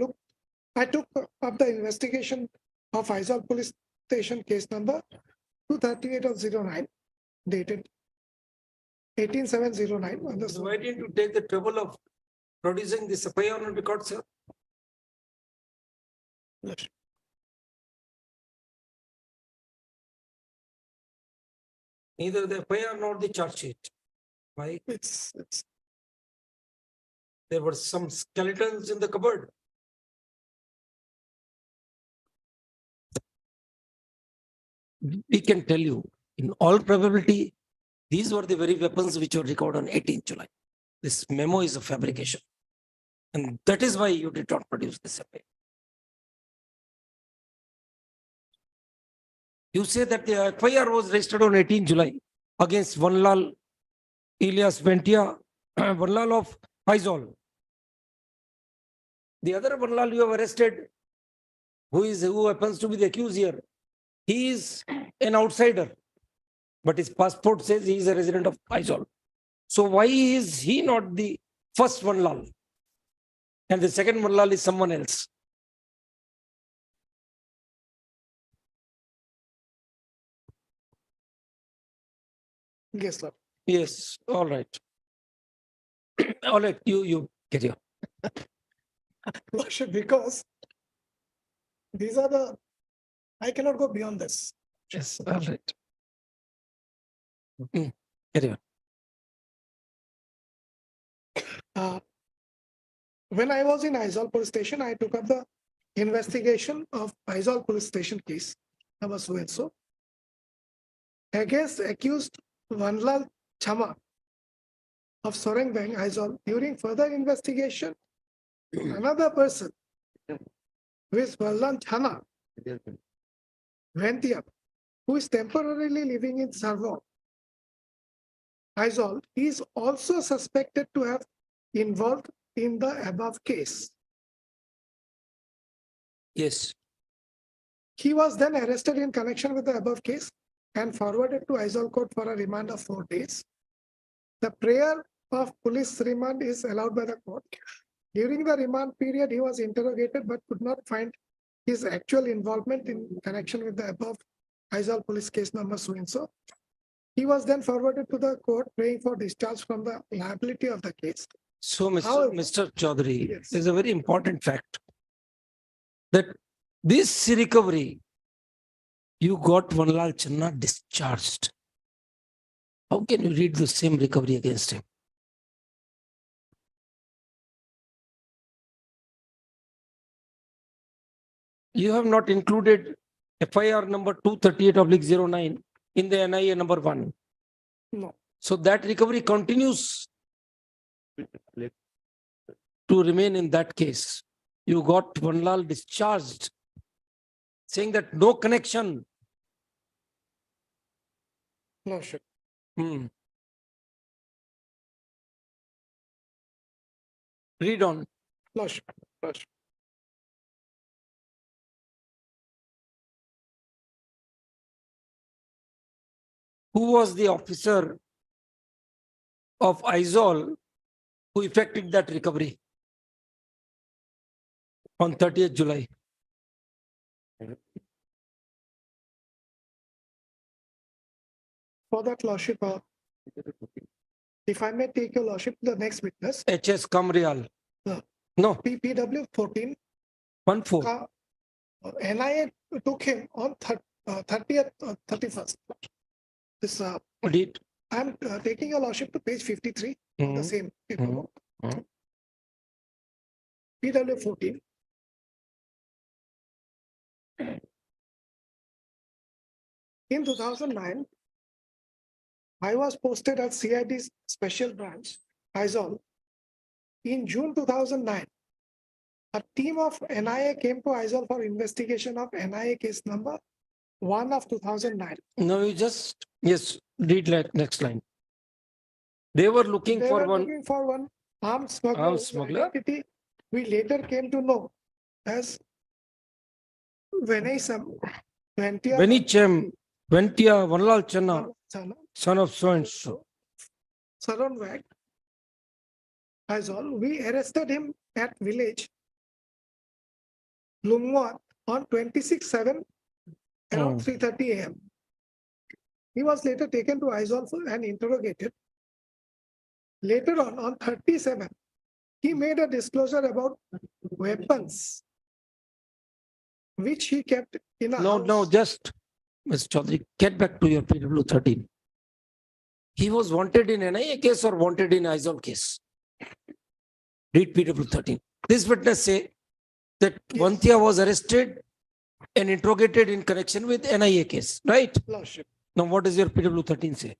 took up the investigation of Aizol police station case number 238/09, dated 18/7/09. So why didn't you take the trouble of producing this FIR on record, sir? Neither the FIR nor the charge sheet. Why? There were some skeletons in the cupboard. We can tell you, in all probability, these were the very weapons which were recovered on 18th July. This memo is a fabrication. And that is why you did not produce this FIR. You say that the FIR was registered on 18th July against Vanlal Ilyas Ventia, Vanlal of Aizol. The other Vanlal you have arrested, who happens to be the accused here, he is an outsider. but his passport says he is a resident of Aizawl. So why is he not the first Vanlal? And the second Vanlal is someone else. Yes, sir. Yes, all right. All right, you carry on. Lordship, because these are the, I cannot go beyond this. Yes, all right. Carry on. When I was in Aizawl police station, I took up the investigation of Aizawl police station case, number so and so, against accused Vanlal Chama of Soreng Bang, Aizawl. During further investigation, another person, who is Vanlal Chana, Ventia, who is temporarily living in Sarvo, Aizawl, is also suspected to have involved in the above case. Yes. He was then arrested in connection with the above case and forwarded to Aizawl Court for a remand of 4 days. The prayer of police remand is allowed by the court. During the remand period, he was interrogated but could not find his actual involvement in connection with the above Aizawl police case number so and so. He was then forwarded to the court praying for discharge from the liability of the case. So, However, Mr. Chaudhary, yes. there's a very important fact that this recovery, you got Vanlal Channa discharged. How can you read the same recovery against him? You have not included FIR number 238/09 in the NIA number 1. No. So that recovery continues to remain in that case. You got Vanlal discharged, saying that no connection. No, sure. Read on. No, sure. No, sure. Who was the officer of Aizawl who effected that recovery on 30th July? For that, Lordship, if I may take your Lordship, the next witness, HS Kamrial. No. No. PPW 14. 14. NIA took him on 30th, 31st. This, Read. I'm taking your Lordship to page 53 of the same paperwork. PW 14. In 2009, I was posted at CID's special branch, Aizawl. In June 2009, a team of NIA came to Aizawl for investigation of NIA case number 1 of 2009. No, you just, yes, read like next line. They were looking They for were one. looking for one armed smuggler. Armed whose smuggler? identity we later came to know as Venisam, Venichem, Ventia, Vanlal Channa, son of so and so. Saron Wag. Aizawl. We arrested him at village Lumwat on 26/7 around 3:30 a.m. He was later taken to Aizawl and interrogated. Later on 37, he made a disclosure about weapons which he kept in a house. No, just, Mr. Chaudhary, get back to your PW 13. He was wanted in NIA case or wanted in Aizawl case? Read PW 13. This witness say that Vantia was arrested and interrogated in connection with NIA case, right? Lordship. Now, what does your PW 13 say?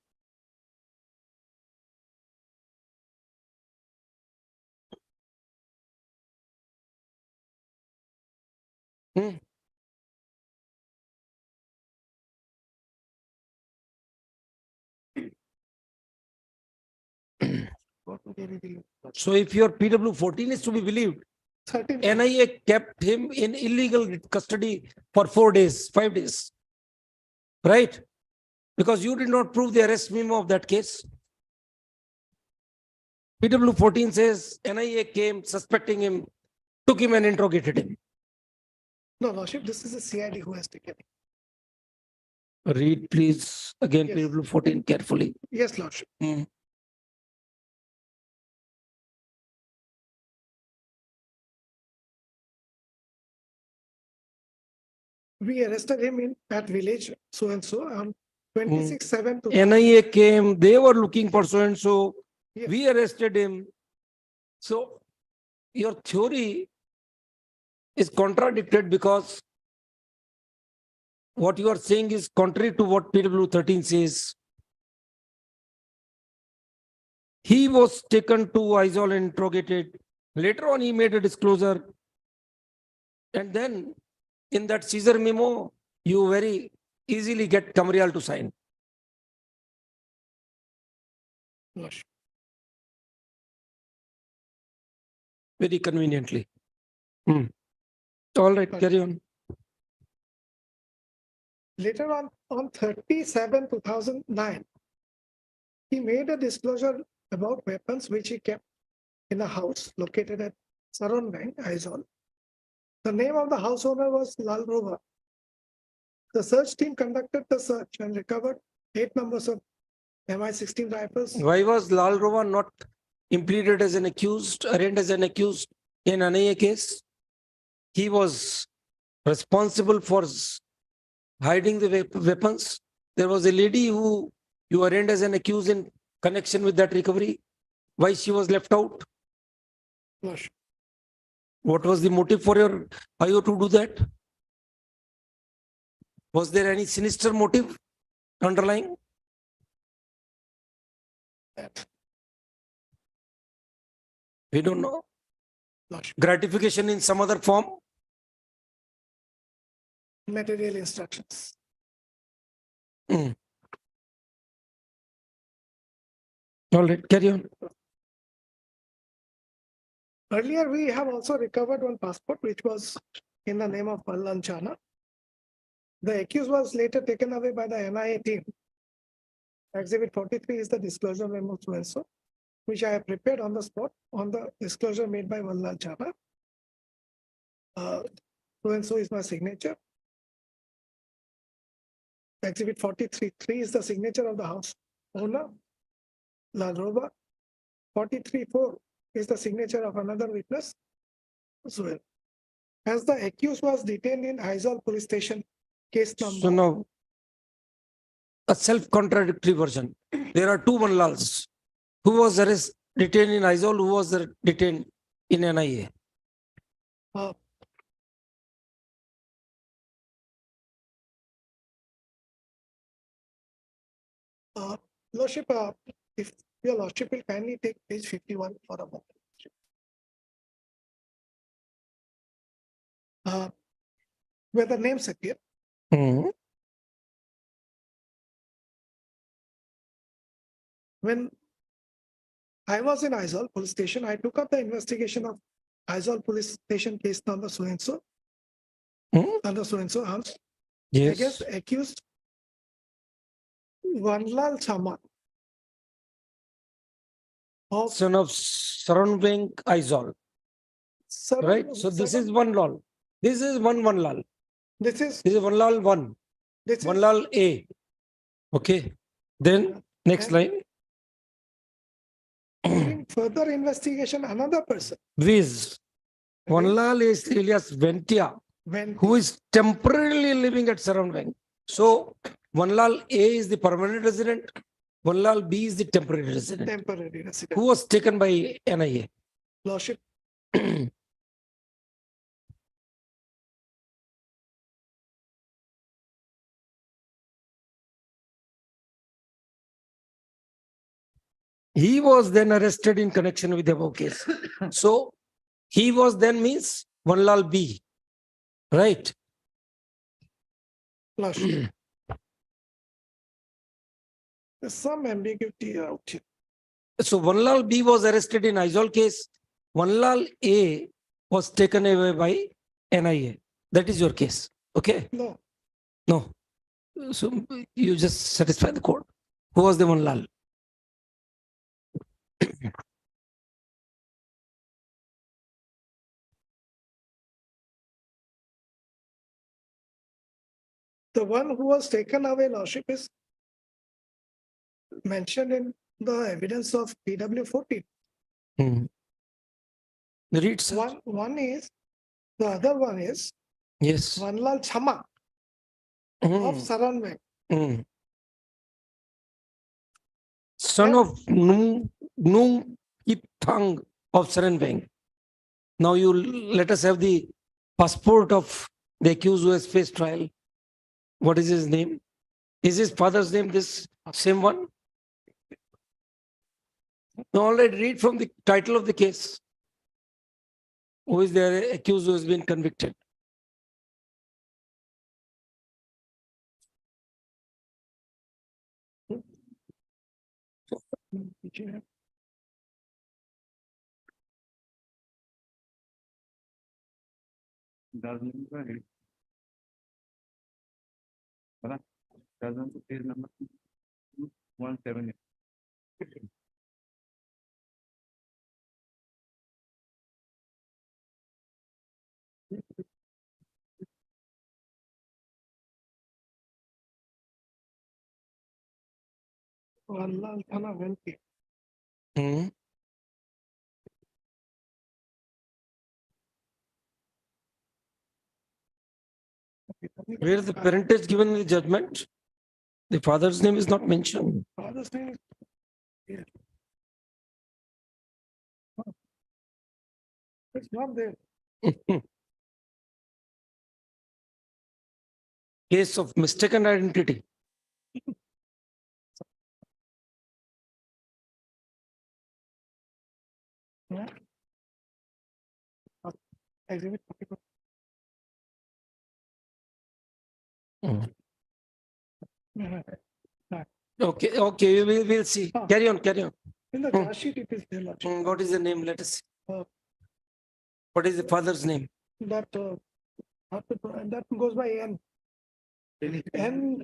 So if your PW 14 is to be believed, 13. NIA kept him in illegal custody for 4 days, 5 days. Right? Because you did not prove the arrest memo of that case. PW 14 says NIA came suspecting him, took him and interrogated him. No, Lordship, this is the CID who has taken. Read please again Yes. PW 14 carefully. Yes, Lordship. We arrested him in that village, so and so, on 26/7 to. NIA came, they were looking for so and so. Yes. We arrested him. So your theory is contradicted because what you are saying is contrary to what PW 13 says. He was taken to Aizawl and interrogated. Later on, he made a disclosure. And then in that Caesar memo, you very easily get Camrial to sign. Lordship. Very conveniently. All right, carry on. Later on 30/7/2009, he made a disclosure about weapons which he kept in a house located at Saron Bank, Aizawl. The name of the house owner was Lal Rova. The search team conducted the search and recovered 8 numbers of MI-16 rifles. Why was Lal Rova not impleaded as an accused, arraigned as an accused in an NIA case? He was responsible for hiding the weapons. There was a lady who you arraigned as an accused in connection with that recovery. Why she was left out? Lordship. What was the motive for your IO to do that? Was there any sinister motive underlying? We don't know. Lordship. Gratification in some other form? Material instructions. All right, carry on. Earlier, we have also recovered one passport which was in the name of Ballan Chana. The accused was later taken away by the NIA team. Exhibit 43 is the disclosure memo so and so, which I have prepared on the spot on the disclosure made by Ballan Chana. So and so is my signature. Exhibit 43(3) is the signature of the house owner, Lal Rova. 43(4) is the signature of another witness as well. As the accused was detained in Aizawl police station, case number. So now, a self-contradictory version. There are two Manlals. Who was detained in Aizawl? Who was detained in NIA? Lordship, if your Lordship will kindly take page 51 for a moment. Where the names appear. When I was in Aizawl police station, I took up the investigation of Aizawl police station case number so and so. Under so and so house. Yes. Against accused Vanlal Chama. Son of Saran Bank Aizawl. Right? So this is one lal. This is one lal. This is one lal one. This one is lal A. Okay. Then next line. during further investigation, another person. Viz. One lal is alias Ventia, who is temporarily living at Saran Bank. So one lal A is the permanent resident. One lal B is the temporary resident. Temporary resident. Who was taken by NIA? Lordship. He was then arrested in connection with the above case. So he was then means one lal B, right? Lordship. There's some ambiguity out here. So one lal B was arrested in Aizawl case. One lal A was taken away by NIA. That is your case. Okay? No. No. So you just satisfy the court. Who was the one Lal? The one who was taken away, Lordship, is mentioned in the evidence of PW 14. Read, sir. The other one is Yes. Vanlal Chama of Saranway. Son of Nung Kip Thang of Saranvang. Now you let us have the passport of the accused who has faced trial. What is his name? Is his father's name this same one? Now, all right, read from the title of the case. Who is the accused who has been convicted? Page number 178. Vanlal Thana Velki. Where is the parentage given in the judgment? The father's name is not mentioned. Father's name is here. It's not there. Case of mistaken identity. Yeah. Exhibit 44. Yeah. Okay, we'll see. Carry on. In the charge sheet, it is there. Lordship. What is the name? Let us see. Uh, What is the father's name? That goes by N. N.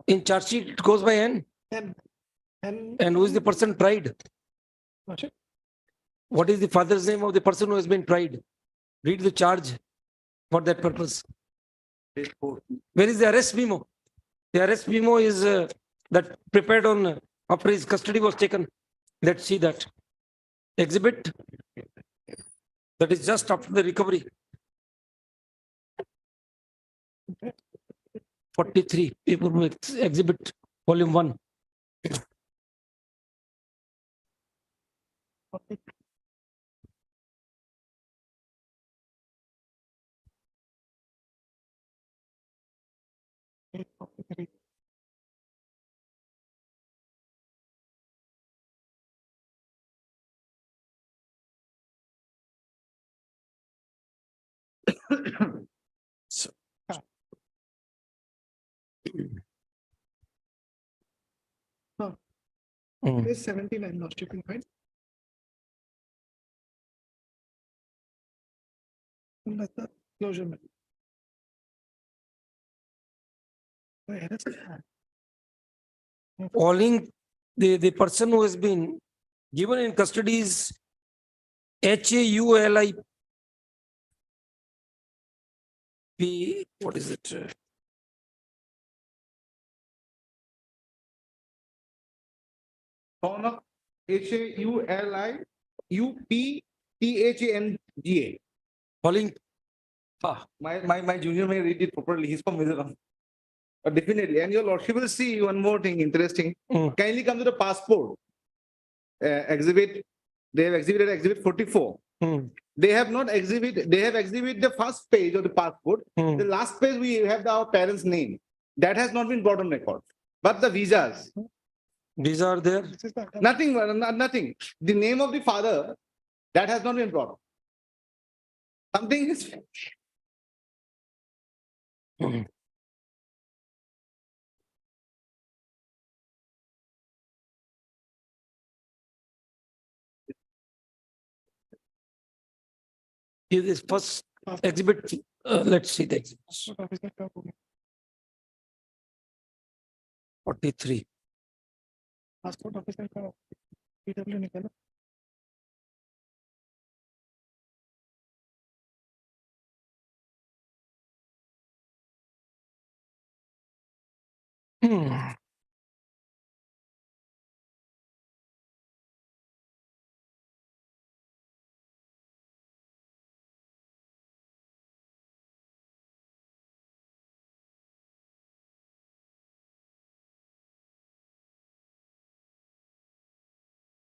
In charge sheet, it goes by N. N. N. And who is the person tried? Lordship. What is the father's name of the person who has been tried? Read the charge for that purpose. Where is the arrest memo? The arrest memo is that prepared on after his custody was taken. Let's see that. Exhibit. That is just after the recovery. 43, paper with exhibit, volume 1. Page 79, Lordship, you find. And that's the closure method. Calling the person who has been given in custody is HAULIP. What is it? Son of HAULIUPTHANGA. Calling. My junior may read it properly. He's from Mizoram. Definitely. And your lordship will see one more thing interesting. Kindly come to the passport exhibit. They have exhibited exhibit 44. They have not exhibit. They have exhibited the first page of the passport. The last page we have our parents' name. That has not been brought on record. But the visas. These are there. Nothing. Nothing. The name of the father that has not been brought. Something is. This first exhibit. Let's see the exhibit. 43. Passport officer का PW निकालो. Hmm.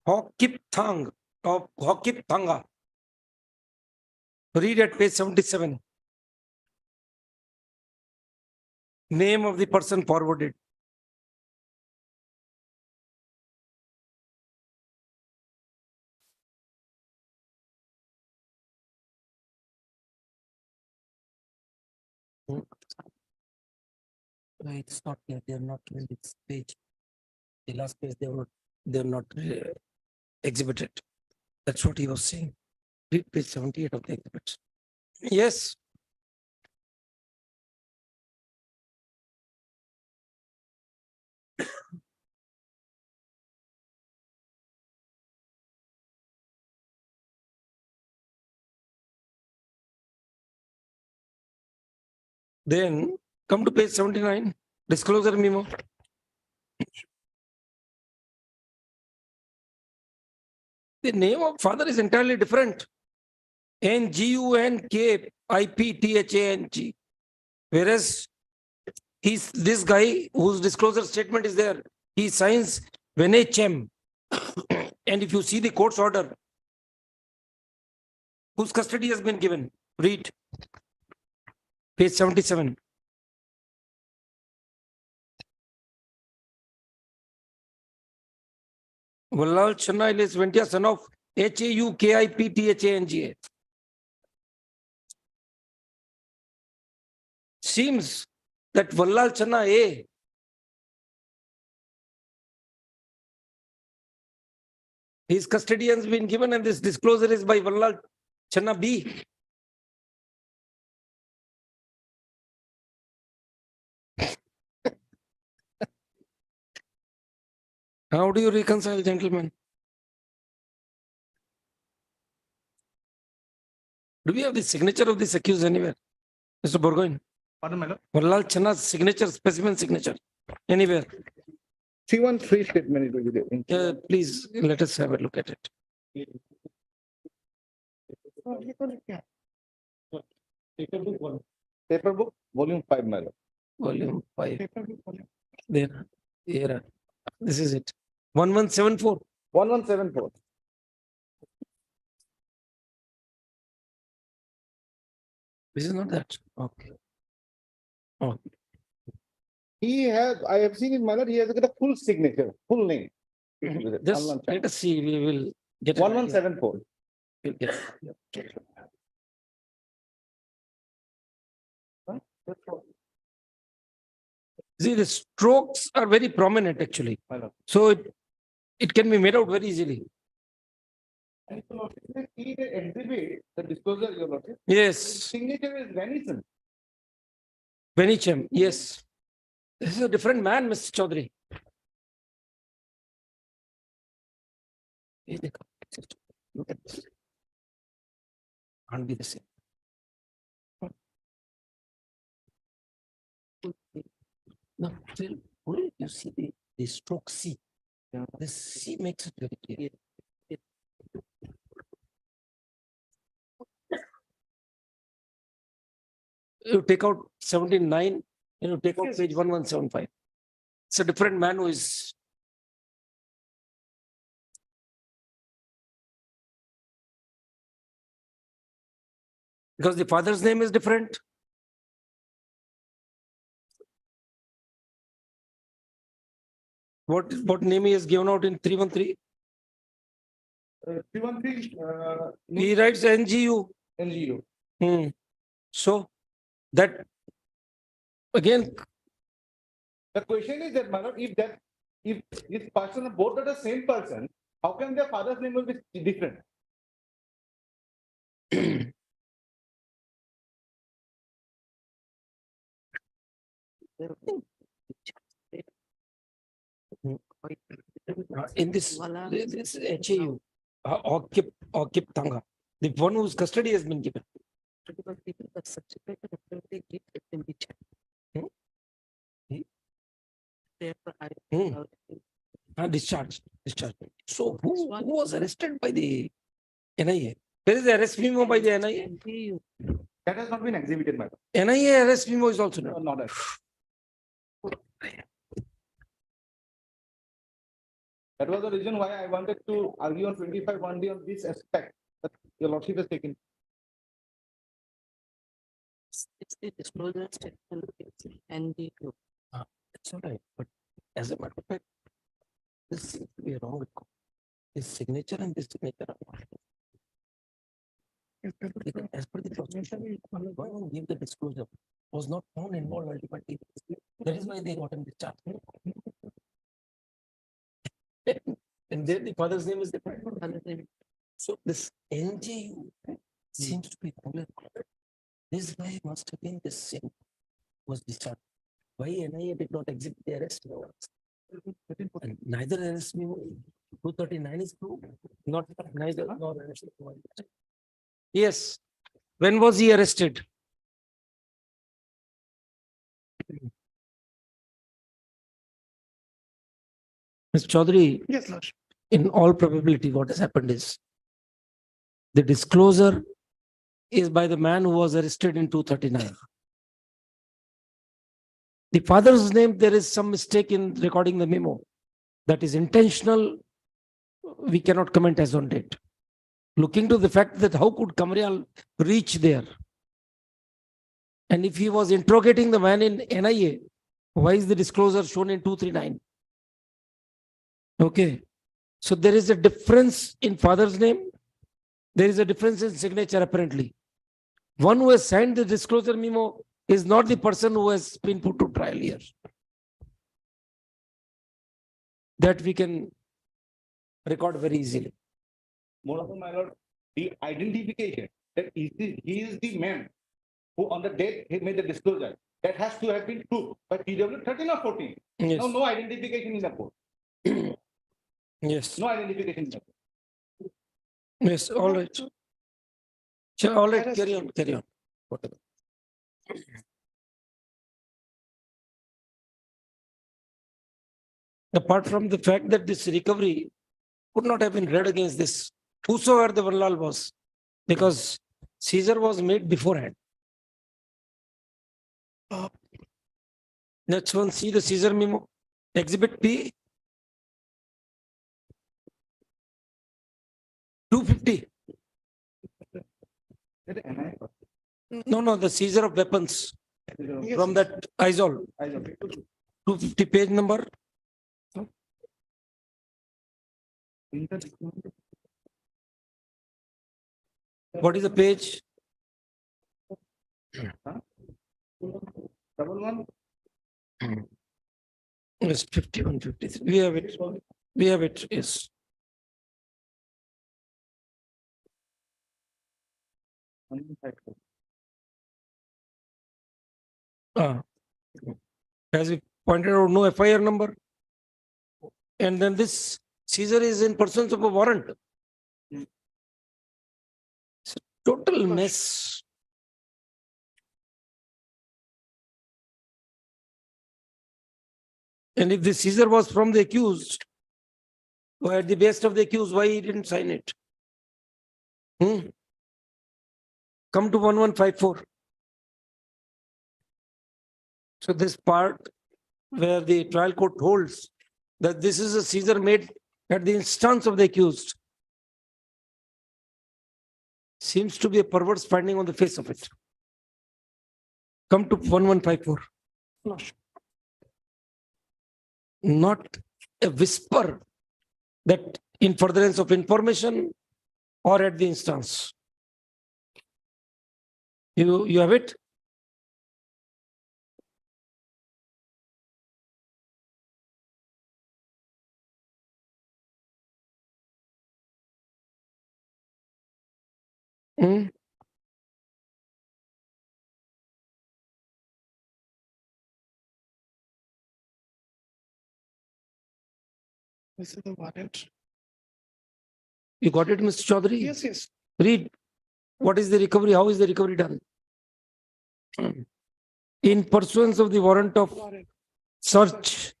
Hokip Thang, of Hokip Thanga. Read at page 77. Name of the person forwarded. No, it's not here. They are not in this page. The last page they're not exhibited. That's what he was saying. Read page 78 of the exhibit. Yes. Then come to page 79, disclosure memo. The name of father is entirely different. Ngunkipthang. Whereas he's this guy whose disclosure statement is there. He signs Venechem. And if you see the court's order, whose custody has been given, read page 77. Vallal Channa is Ventia, son of Haukipthanga. Seems that Vallal Channa A his custody has been given and this disclosure is by Vallal Channa B. How do you reconcile, gentlemen? Do we have the signature of this accused anywhere? Mr. Burgoyne? Pardon, my lord. Vallal Channa's signature, specimen signature, anywhere? 313 statement it will be there. Please let us have a look at it. Paper book, volume 5, my lord. Volume 5. There. Here. This is it. 1174. 1174. This is not that. Okay. Oh. I have seen in my lord, he has got a full signature, full name. Just let us see. We will get it. 1174. We'll get it. See, the strokes are very prominent actually. So it can be made out very easily. Exhibit the disclosure, your lordship. Yes. Signature is Venison. Venichem, yes. This is a different man, Mr. Chaudhary. Look at this. Can't be the same. Now, you see the stroke C. The C makes it very clear. You take out 79, take out page 1175. It's a different man who is. Because the father's name is different. What name he has given out in 313? 313. He writes NGU. NGU. So that again. The question is that, my lord, if this person both are the same person, how can their father's name will be different? In this HAU, Okip Tanga, the one whose custody has been given. Discharged. So who was arrested by the NIA? Where is the arrest memo by the NIA? That has not been exhibited, my lord. NIA arrest memo is also No, not. not that. That was the reason why I wanted to argue on 25(1)(d) on this aspect that your lordship has taken. It's the disclosure statement and the. It's all right, but as a matter of fact, this seems to be a wrong record. His signature and this signature are not. Because as per the prosecution, why won't give the disclosure was not found involved ultimately. That is why they got him discharged. And there the father's name is different. So this NJU seems to be clear. This guy must have been the same, was discharged. Why NIA did not exhibit the arrest? And neither arrest memo 239 is proved, not neither nor arrest. Yes. When was he arrested? Mr. Chaudhary, Yes, Lordship. in all probability, what has happened is the disclosure is by the man who was arrested in 239. The father's name, there is some mistake in recording the memo. That is intentional. We cannot comment as on date. Looking to the fact that how could Kamrial reach there? And if he was interrogating the man in NIA, why is the disclosure shown in 239? Okay. So there is a difference in father's name. There is a difference in signature apparently. One who has signed the disclosure memo is not the person who has been put to trial here. That we can record very easily. Moreover, my lord, the identification that he is the man who on the date he made the disclosure, that has to have been proved by PW 13 or 14. Yes. No identification in the court. Yes. No identification in the court. Yes, all right. Sure, all right, carry on. Whatever. Apart from the fact that this recovery could not have been read against this, whosoever the Vanlal was, because seizure was made beforehand. Next one, see the seizure memo, Exhibit P. 250. No, the seizure of weapons from that Izol. 250 page number. What is the page? Yes, 51, 53. We have it. Yes. As we pointed out, no FIR number. And then this seizure is in pursuance of a warrant. It's a total mess. And if the seizure was from the accused, or at the best of the accused, why he didn't sign it? Come to 1154. So this part where the trial court holds that this is a seizure made at the instance of the accused seems to be a perverse finding on the face of it. Come to 1154. Not a whisper that in furtherance of information or at the instance. You have it? This is the warrant. You got it, Mr. Chaudhary? Yes, yes. Read. What is the recovery? How is the recovery done? In pursuance of the warrant of Warrant. search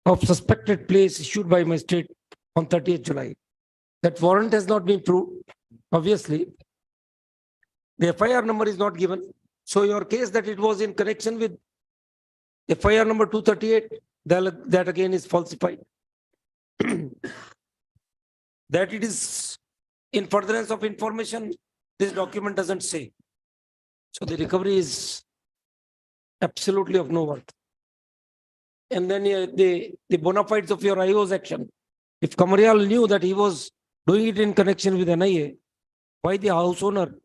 of suspected place issued by magistrate on 30th July. That warrant has not been proved, obviously. The FIR number is not given. So your case that it was in connection with FIR number 238, that again is falsified. That it is in furtherance of information, this document doesn't say. So the recovery is absolutely of no worth. And then the bona fides of your IO's action. If Kamarial knew that he was doing it in connection with NIA, why the house owner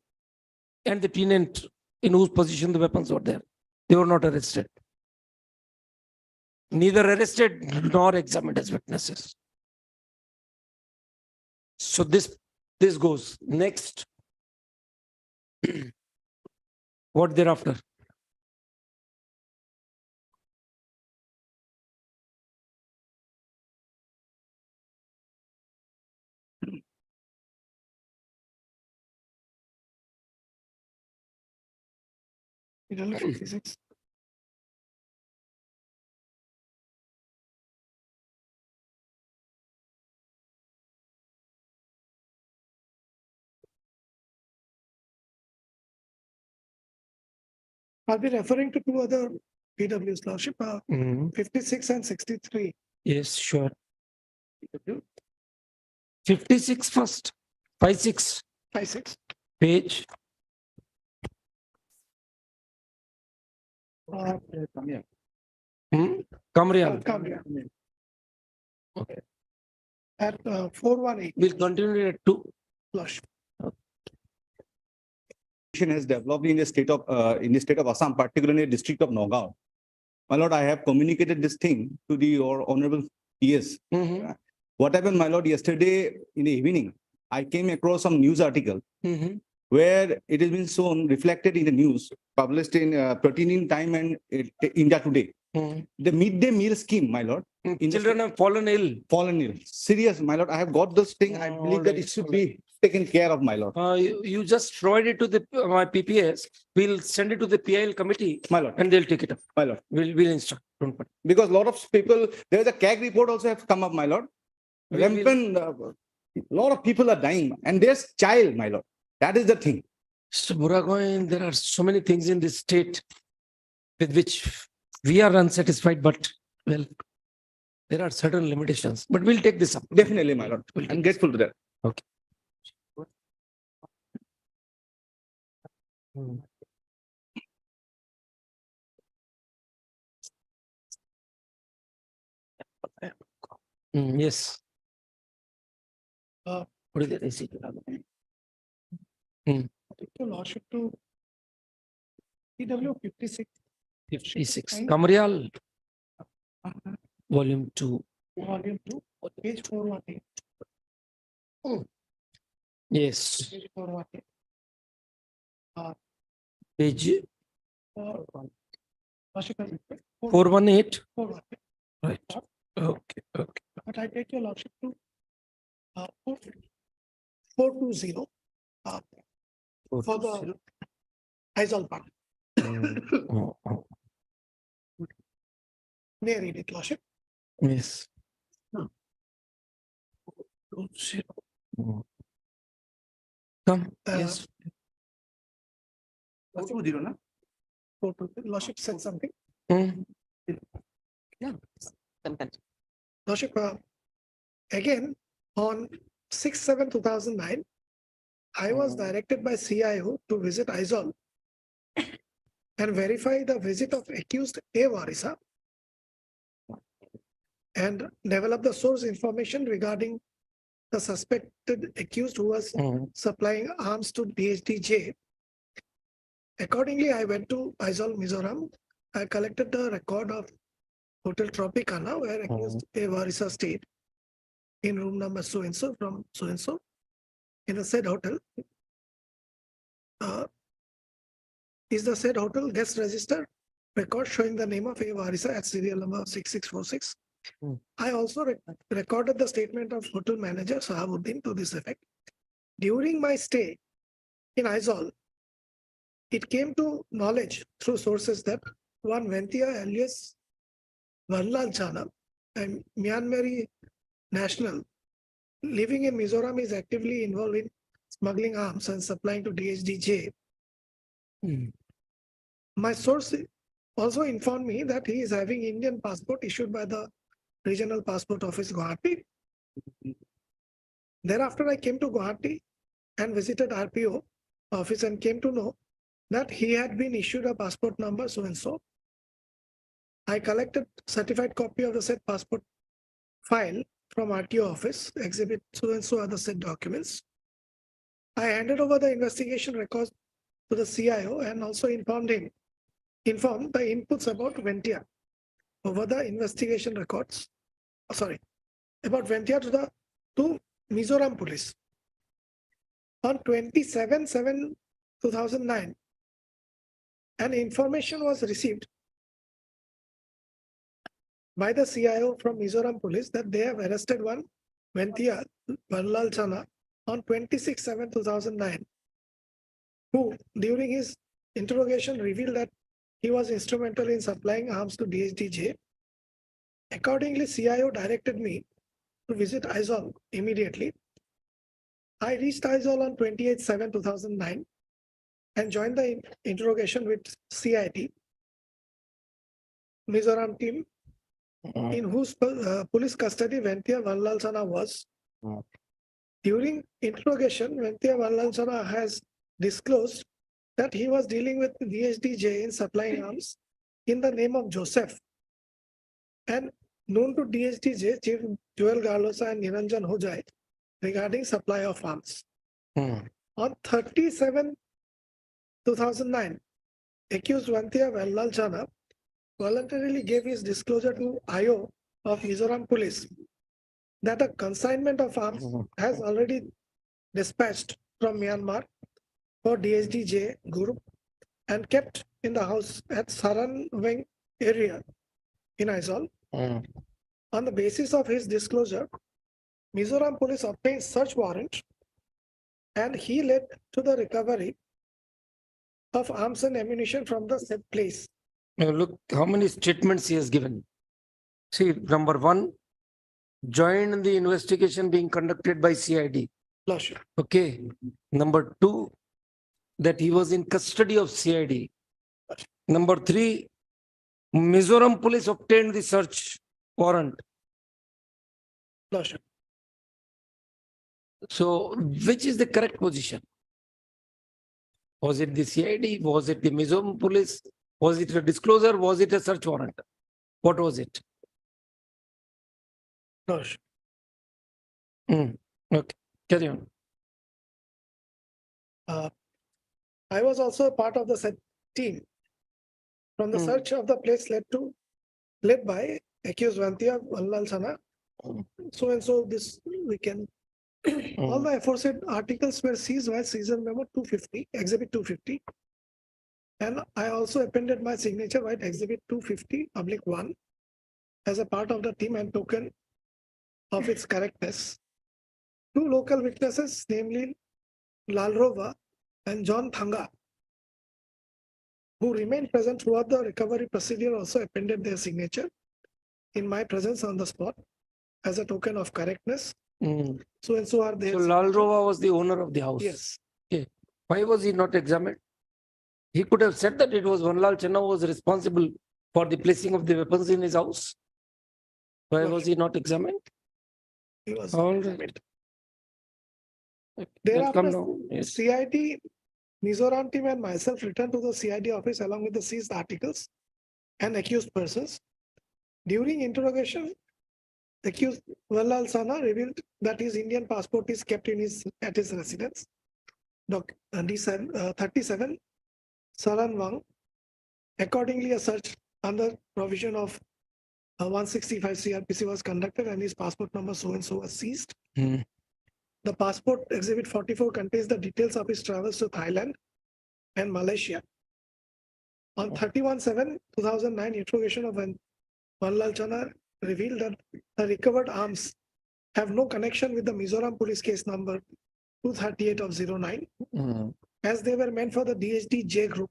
and the tenant in whose possession the weapons were there? They were not arrested. Neither arrested nor examined as witnesses. So this goes. Next. What thereafter? You know, 56. I'll be referring to two other PW's lordship, 56 and 63. Yes, sure. 56 first. 56. 56. Page. Kamrial. Okay. At 418. We'll continue at 2. Lordship. Has developed in the state of Assam, particularly in the district of Nagaon. My lord, I have communicated this thing to the honorable PS. What happened, my lord, yesterday in the evening, I came across some news article where it has been shown, reflected in the news, published in pertaining time and India Today. The midday meal scheme, my lord. Children have fallen ill. Fallen ill. Serious, my lord. I have got this thing. I believe that it should be taken care of, my lord. You just provide it to the my PPS. We'll send it to the PIL committee, my lord, and they'll take it up. My lord. We'll instruct. Don't worry. Because a lot of people, there is a CAG report also have come up, my lord. Rampant, lot of people are dying, and there's child, my lord. That is the thing. So Buragoin, there are so many things in this state with which we are unsatisfied, but well, there are certain limitations. But we'll take this up. Definitely, my lord. I'm grateful to that. Okay. Yes. What is the receipt? Your lordship to PW 56. 56. Kamrial. Volume 2. Volume 2, page 418. Yes. Page 418. Page 418. 418. 418. Right. Okay. Okay. But I take your lordship to 420 for the Aizol part. May I read it, lordship? Yes. Come. Yes. 420, na? 420. Lordship said something. Yeah. Lordship, again, on 6/7/2009, I was directed by CIO to visit Aizol and verify the visit of accused A. Warisa and develop the source information regarding the suspected accused who was supplying arms to DHDJ. Accordingly, I went to Aizol, Mizoram. I collected the record of Hotel Tropicana, where accused A. Warisa stayed in room number so-and-so from so-and-so in the said hotel. Is the said hotel guest register record showing the name of A. Warisa at serial number 6646 I also recorded the statement of hotel manager Sahabuddin to this effect. During my stay in Aizawl, it came to knowledge through sources that one Ventia alias Vanlal Chana, a Myanmari national living in Mizoram, is actively involved in smuggling arms and supplying to DHDJ. My source also informed me that he is having Indian passport issued by the Regional Passport Office, Gauhati. Thereafter, I came to Gauhati and visited RPO office and came to know that he had been issued a passport number so and so. I collected certified copy of the said passport file from RTO office, exhibit so and so other said documents. I handed over the investigation records to the CIO and also informed the inputs about Ventia over the investigation records. About Ventia to Mizoram Police. On 27/7/2009, an information was received by the CIO from Mizoram Police that they have arrested one Ventia Vanlal Chana on 26/7/2009, who during his interrogation revealed that he was instrumental in supplying arms to DHDJ. Accordingly, CIO directed me to visit Aizawl immediately. I reached Aizawl on 28/7/2009 and joined the interrogation with CIT, Mizoram team, in whose police custody Ventia Vanlal Chana was. During interrogation, Ventia Vanlal Chana has disclosed that he was dealing with DHDJ in supplying arms in the name of Joseph, and known to DHDJ Chief Joel Garlosa and Niranjan Hojai regarding supply of arms. On 30/7/2009, accused Ventia Vanlal Chana voluntarily gave his disclosure to IO of Mizoram Police that a consignment of arms has already dispatched from Myanmar for DHDJ group and kept in the house at Saranweng area in Aizawl. On the basis of his disclosure, Mizoram Police obtained search warrant and he led to the recovery of arms and ammunition from the said place. Now look how many statements he has given. See, number one, joined the investigation being conducted by CID. Okay. Number two, that he was in custody of CID. Number three, Mizoram police obtained the search warrant. So which is the correct position? Was it the CID? Was it the Mizoram police? Was it a disclosure? Was it a search warrant? What was it? Okay, carry on. I was also a part of the said team. From the search of the place led by accused Ventia Vanlal Chana. So and so this weekend. All the aforesaid articles were seized by season memo 250, exhibit 250. And I also appended my signature by exhibit 250, public 1, as a part of the team and token of its correctness. Two local witnesses, namely Lalrova and John Thanga, who remained present throughout the recovery procedure, also appended their signature in my presence on the spot as a token of correctness. So and so are there. So Lalrova was the owner of the house. Yes. Okay. Why was he not examined? He could have said that it was Vanlal Chana who was responsible for the placing of the weapons in his house. Why was he not examined? He was examined. Thereafter, Yes. CID, Mizoram team and myself returned to the CID office along with the seized articles and accused persons. During interrogation, accused Vanlal Chana revealed that his Indian passport is kept at his residence. 37 Saranwang. Accordingly, a search under provision of 165 CRPC was conducted and his passport number so and so was seized. The passport exhibit 44 contains the details of his travels to Thailand and Malaysia. On 31/7/2009, interrogation of Vanlal Chana revealed that the recovered arms have no connection with the Mizoram police case number 238 of 09, as they were meant for the DHD J group.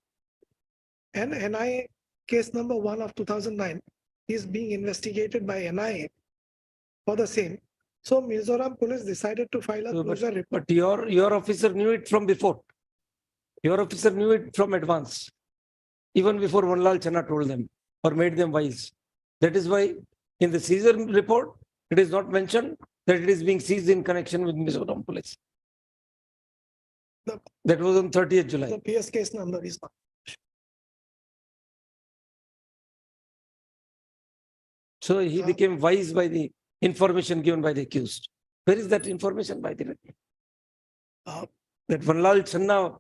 And NIA case number 1 of 2009 is being investigated by NIA for the same. So Mizoram police decided to file a closure report. But your officer knew it from before. Your officer knew it from advance, even before Vanlal Channa told them or made them wise. That is why in the seizure report, it is not mentioned that it is being seized in connection with Mizoram police. That was on 30th July. The PS case number is not. So he became wise by the information given by the accused. Where is that information, by the way? That Vanlal Channa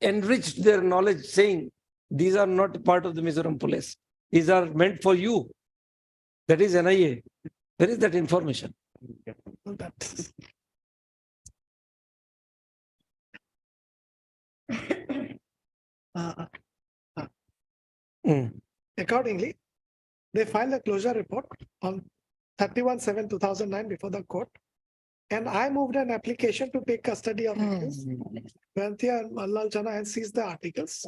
enriched their knowledge, saying these are not part of the Mizoram police. These are meant for you. That is NIA. Where is that information? Accordingly, they filed a closure report on 31/7/2009 before the court. And I moved an application to take custody of accused Vanthia and Vanlal Channa and seize the articles.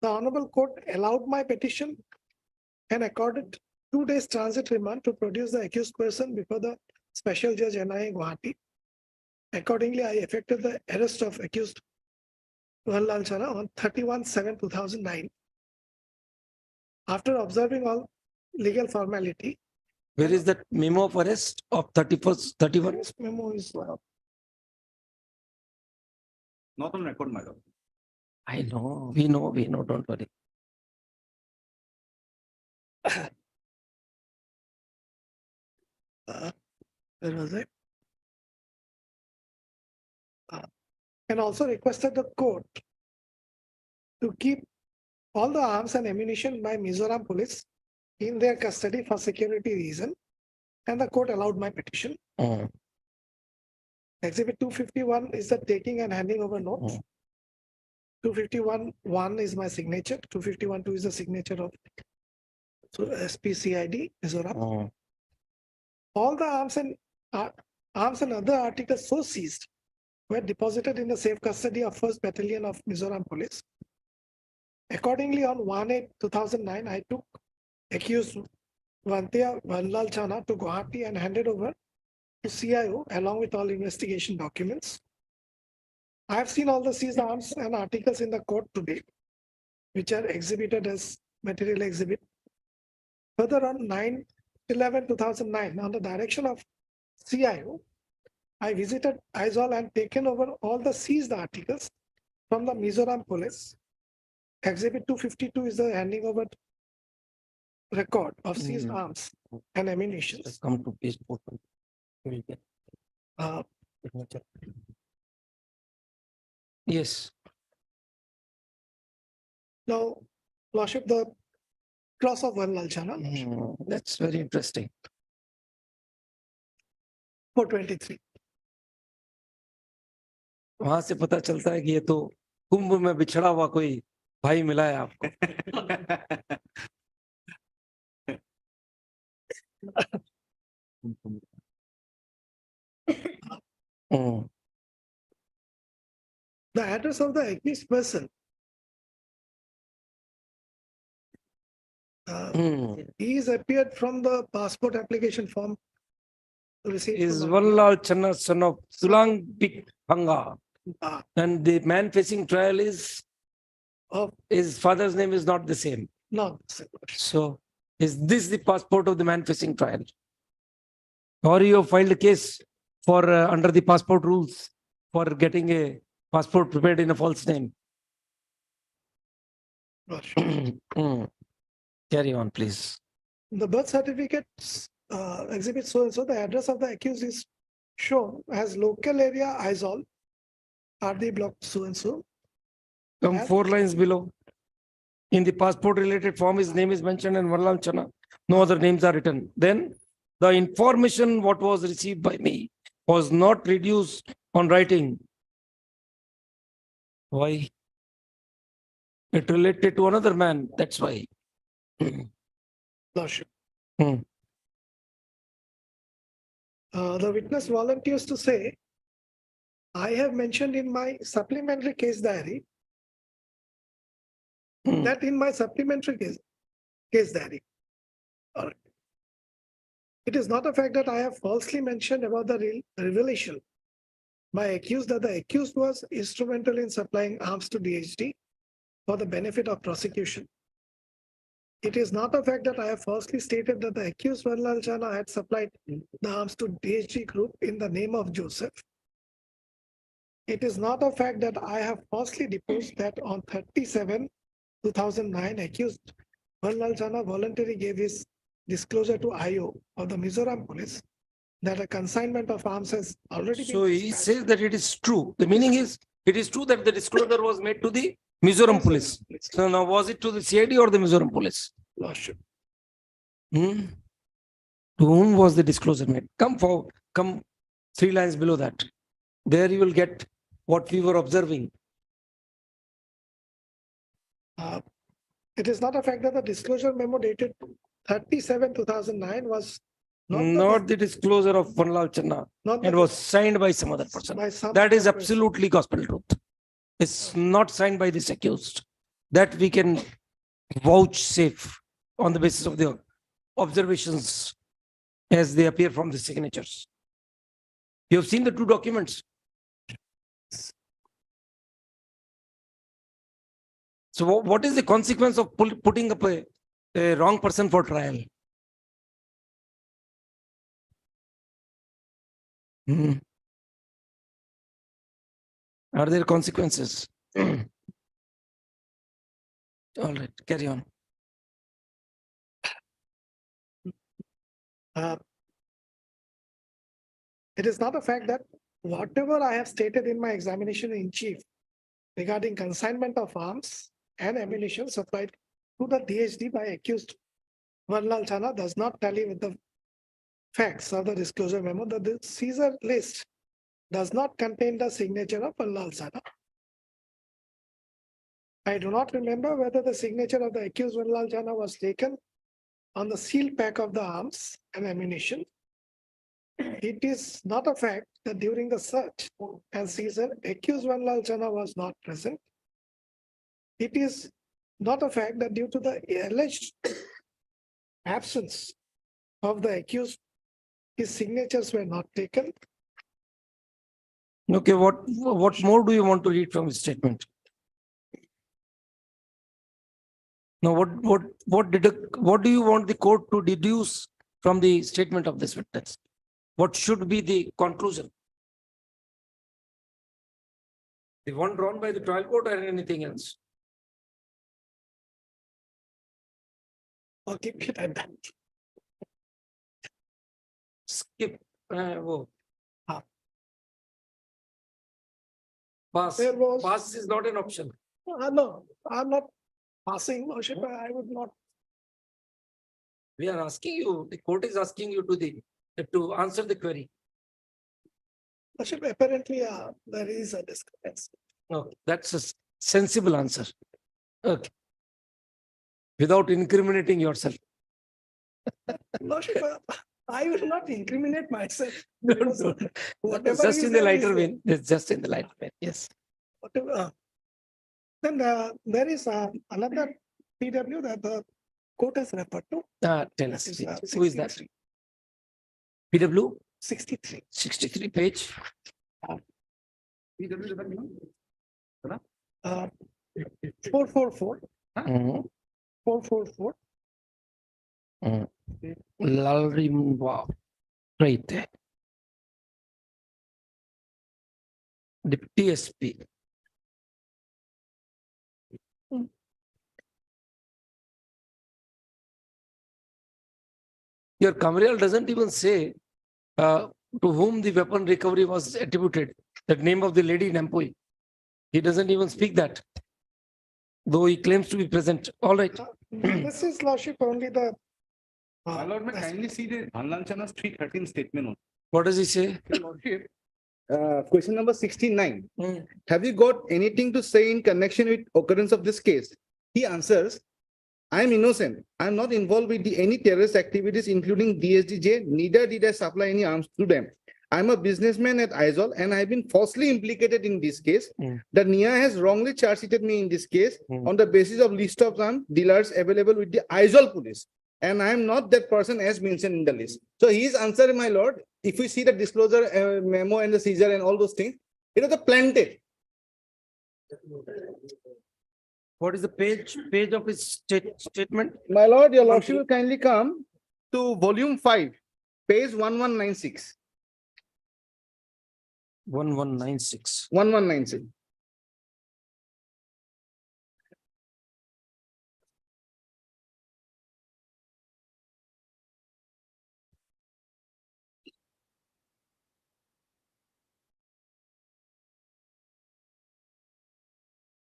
The Honorable Court allowed my petition and accorded 2 days transit remand to produce the accused person before the Special Judge NIA Gauhati. Accordingly, I effected the arrest of accused Vanlal Channa on 31/7/2009. After observing all legal formality. Where is that memo of arrest of 31st, 31? This memo is Not on record, my lord. I know, we know, don't worry. Where was it? And also requested the court to keep all the arms and ammunition by Mizoram police in their custody for security reason. And the court allowed my petition. Exhibit 251 is the taking and handing over note. 251(1) is my signature. 251(2) is the signature of SPCID Mizoram. All the arms and other articles so seized were deposited in the safe custody of 1st Battalion of Mizoram Police. Accordingly, on 1/8/2009, I took accused Vanthia Vanlal Channa to Gauhati and handed over to CIO along with all investigation documents. I have seen all the seized arms and articles in the court today, which are exhibited as material exhibit. Further on 9/11/2009, on the direction of CIO, I visited Aizawl and taken over all the seized articles from the Mizoram police. Exhibit 252 is the handing over record of seized arms and ammunition. Let's come to page 4. Yes. Now, Lordship, the cross of Vanlal Channa, That's very interesting. 423. वहां से पता चलता है कि ये तो कुंभ में बिछड़ा हुआ कोई भाई मिला है आपको. The address of the accused person. He is appeared from the passport application form received. Is Vanlal Channa, son of Sulang Pik Hanga. And the man facing trial is, his father's name is not the same. No. So is this the passport of the man facing trial? Or you have filed a case for under the passport rules for getting a passport prepared in a false name? Carry on, please. The birth certificate exhibit so and so, the address of the accused is shown as local area Aizawl, RD block so and so. Come 4 lines below. In the passport related form, his name is mentioned and Vanlal Channa. No other names are written. Then the information what was received by me was not reduced on writing. Why? It related to another man. That's why. Lordship. Hmm. The witness volunteers to say, I have mentioned in my supplementary case diary that in my supplementary case diary. All right. It is not a fact that I have falsely mentioned about the revelation by accused that the accused was instrumental in supplying arms to DHD for the benefit of prosecution. It is not a fact that I have falsely stated that the accused Vanlal Chana had supplied the arms to DHD group in the name of Joseph. It is not a fact that I have falsely deposed that on 30/7/2009, accused Vanlal Chana voluntarily gave his disclosure to IO of the Mizoram police that a consignment of arms has already So been he dispatched. says that it is true. The meaning is, it is true that the disclosure was made to the Mizoram police. So now was it to the CID or the Mizoram police? Lordship. Hmm? To whom was the disclosure made? Come forward, come 3 lines below that. There you will get what we were observing. It is not a fact that the disclosure memo dated 30/7/2009 was Not the disclosure of Vanlal Channa. Not It the- was signed by some other person. by some That is other person. absolutely gospel truth. It's not signed by this accused. That we can vouchsafe on the basis of the observations as they appear from the signatures. You have seen the 2 documents. So what is the consequence of putting up a wrong person for trial? Hmm. Are there consequences? All right, carry on. It is not a fact that whatever I have stated in my examination in chief regarding consignment of arms and ammunition supplied to the DHD by accused Vanlal Chana does not tally with the facts of the disclosure memo that the Caesar list does not contain the signature of Vanlal Chana. I do not remember whether the signature of the accused Vanlal Chana was taken on the sealed pack of the arms and ammunition. It is not a fact that during the search and seizure, accused Vanlal Chana was not present. It is not a fact that due to the alleged absence of the accused, his signatures were not taken. Okay, what more do you want to read from his statement? Now, what do you want the court to deduce from the statement of this witness? What should be the conclusion? The one drawn by the trial court or anything else? I'll keep it at that. Skip. Pass. There was- Pass is not an option. No, I'm not passing, Lordship. I would not. We are asking you, the court is asking you to answer the query. Lordship, apparently, there is a discrepancy. No, that's a sensible answer. Okay. Without incriminating yourself. Lordship, I will not incriminate myself. Don't. Whatever Just is in the there is lighter there. vein. It's just in the lighter vein. Yes. Whatever. Then there is another PW that the court has referred to. Tell us, That is, please. Who is that? 63. PW 63. 63 page. 444. Mhm. 444. Lalrimwa. Right there. Deputy SP. Your Camarial doesn't even say to whom the weapon recovery was attributed, the name of the lady in employee. He doesn't even speak that, though he claims to be present. All right. This is Lordship only the. My lord, may I kindly see the Vanlal Chana's 313 statement. What does he say? Your Lordship, question number 69. Have you got anything to say in connection with occurrence of this case? He answers, I am innocent. I am not involved with any terrorist activities, including DSDJ. Neither did I supply any arms to them. I'm a businessman at Aizawl and I've been falsely implicated in this case. The NIA has wrongly charge-sheeted me in this case on the basis of list of arms dealers available with the Aizawl police. And I am not that person as mentioned in the list. So his answer, my lord, if we see the disclosure memo and the seizure and all those things, it was a planted. What is the page of his statement? My lord, your lordship will kindly come to volume 5, page 1196. 1196. 1196.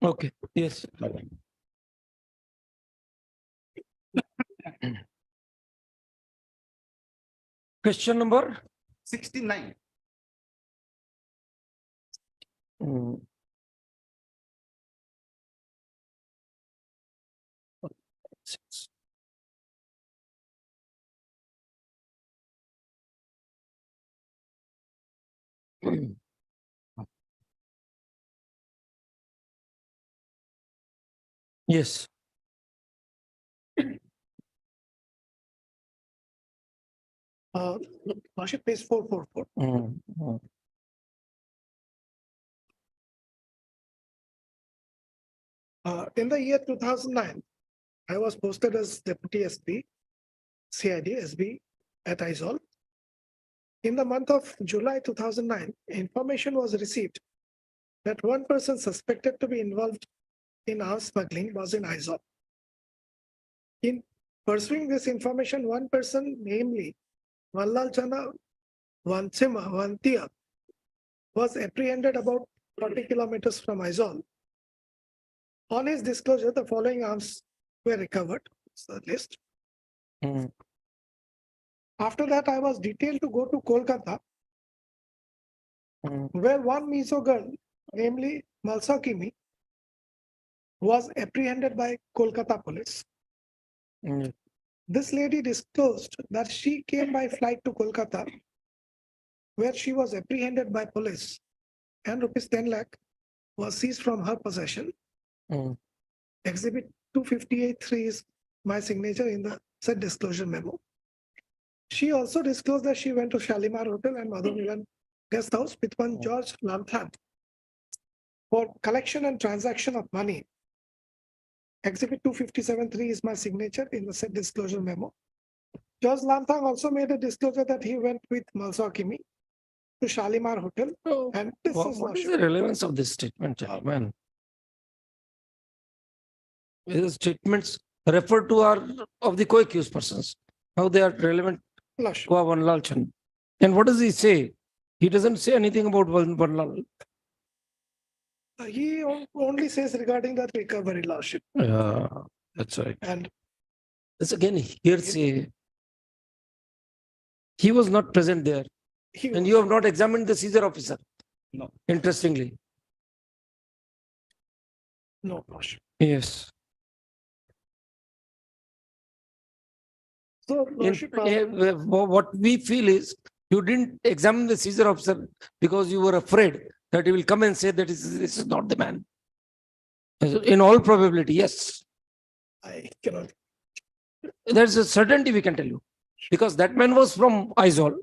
Okay, yes. Question number? 69. Yes. Lordship, page 444. In the year 2009, I was posted as Deputy SP, CID, SB at Aizawl. In the month of July 2009, information was received that one person suspected to be involved in arms smuggling was in Aizawl. In pursuing this information, one person, namely Vallal Chana Vantia, was apprehended about 40 kilometers from Aizawl. On his disclosure, the following arms were recovered. It's the list. After that, I was detailed to go to Kolkata, where one Mizo girl, namely Malsa Kimi, was apprehended by Kolkata police. This lady disclosed that she came by flight to Kolkata, where she was apprehended by police, and rupees 10 lakh was seized from her possession. Exhibit 258.3 is my signature in the said disclosure memo. She also disclosed that she went to Shalimar Hotel and Madhu Milan guest house with one George Lanthan for collection and transaction of money. Exhibit 257.3 is my signature in the said disclosure memo. George Lanthan also made a disclosure that he went with Malsa Kimi to Shalimar Hotel. And this What is the relevance of this statement, gentlemen? The statements referred to are of the co-accused persons, how they are relevant to Vanlal Chand. And what does he say? He doesn't say anything about Vanlal. He only says regarding that recovery, Lordship. Yeah, that's right. And this again hearsay. He was not present there. And you have not examined the seizure officer. No. Interestingly. No, Lordship. Yes. So, Lordship, What we feel is you didn't examine the seizure officer because you were afraid that he will come and say that this is not the man. In all probability, yes. I cannot. There's a certainty we can tell you. Because that man was from Aizawl.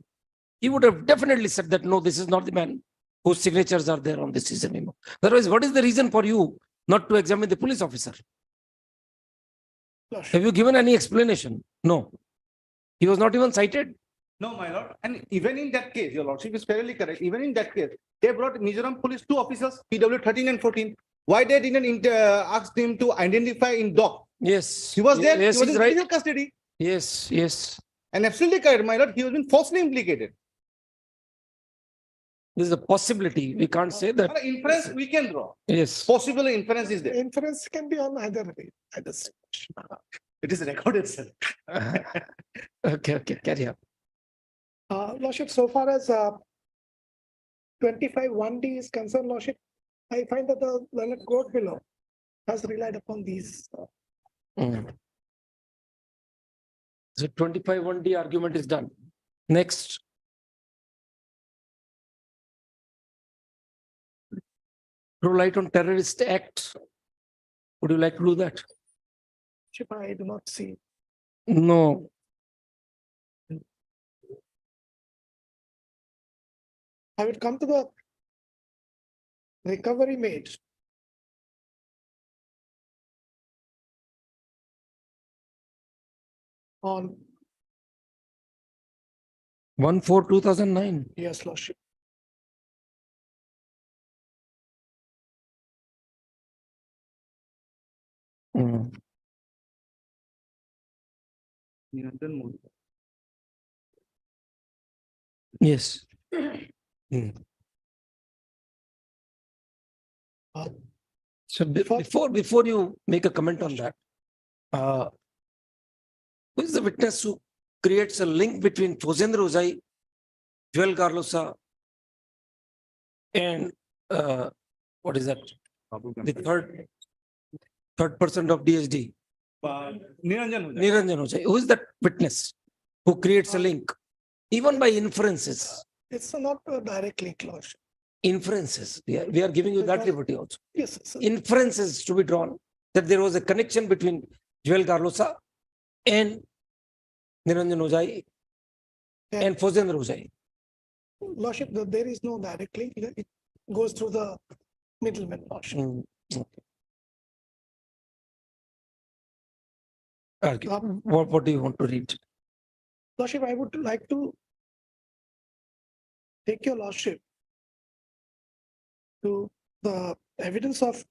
He would have definitely said that, no, this is not the man whose signatures are there on this seizure memo. Otherwise, what is the reason for you not to examine the police officer? Have you given any explanation? No. He was not even cited. No, my lord. And even in that case, your lordship is fairly correct. Even in that case, they brought Mizoram police 2 officers, PW 13 and 14. Why they didn't ask him to identify in dock? Yes. He was there. Yes, he was he's in right. judicial custody. Yes, yes. And absolutely correct, my lord. He has been falsely implicated. This is a possibility. We can't say that. Inference we can draw. Yes. Possible inference is there. Inference can be on either way. It is recorded, sir. Okay, carry on. Lordship, so far as 25(1)(d) is concerned, Lordship, I find that the learned court below has relied upon these So 25(1)(d) argument is done. Next. Throw light on terrorist act. Would you like to do that? I do not see. No. I would come to the recovery made. On, 1/4/2009. yes, Lordship. Hmm. Yes. Hmm. So before you make a comment on that, who is the witness who creates a link between Fozendra Uzai, Joel Carlosa, and what is that? The third person of DSD? Niranjan Uzai. Who is that witness who creates a link? Even by inferences. It's not a direct link, Lordship. Inferences. We are giving you that liberty also. Yes, sir. Inferences to be drawn that there was a connection between Joel Carlosa and Niranjan Uzai and Fozendra Uzai. Lordship, there is no direct link. It goes through the middleman, Lordship. Okay. What do you want to read? Lordship, I would like to take your Lordship to the evidence of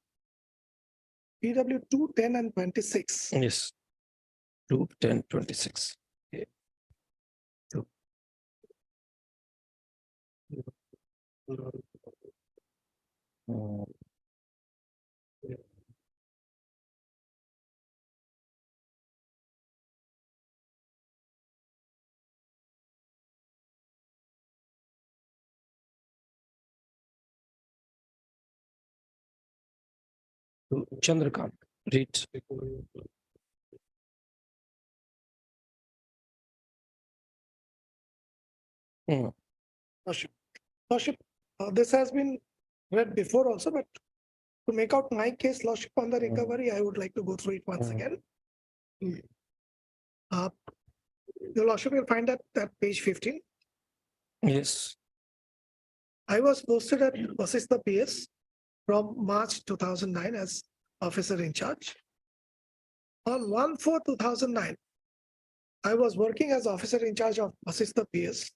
PW 2, 10 and 26. Yes. 2, 10, 26. Okay. Chandrakant, read. Lordship, this has been read before also, but to make out my case, Lordship, on the recovery, I would like to go through it once again. Your Lordship will find that at page 15. Yes. I was posted at Vasistha PS from March 2009 as officer in charge. On 1/4/2009, I was working as officer in charge of Vasistha PS.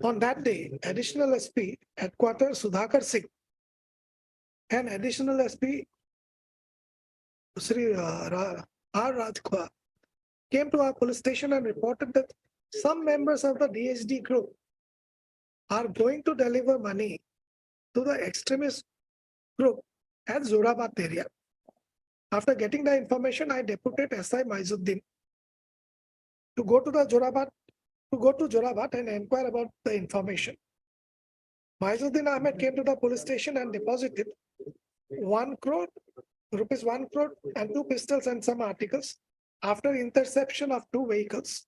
On that day, additional SP headquarters Sudhakar Singh and additional SP Sri R. Rajkwa came to our police station and reported that some members of the DSD group are going to deliver money to the extremist group at Zorabad area. After getting the information, I deputed SI Maizuddin to go to Zorabad and inquire about the information. Maizuddin Ahmed came to the police station and deposited 1 crore, rupees 1 crore and 2 pistols and some articles after interception of 2 vehicles,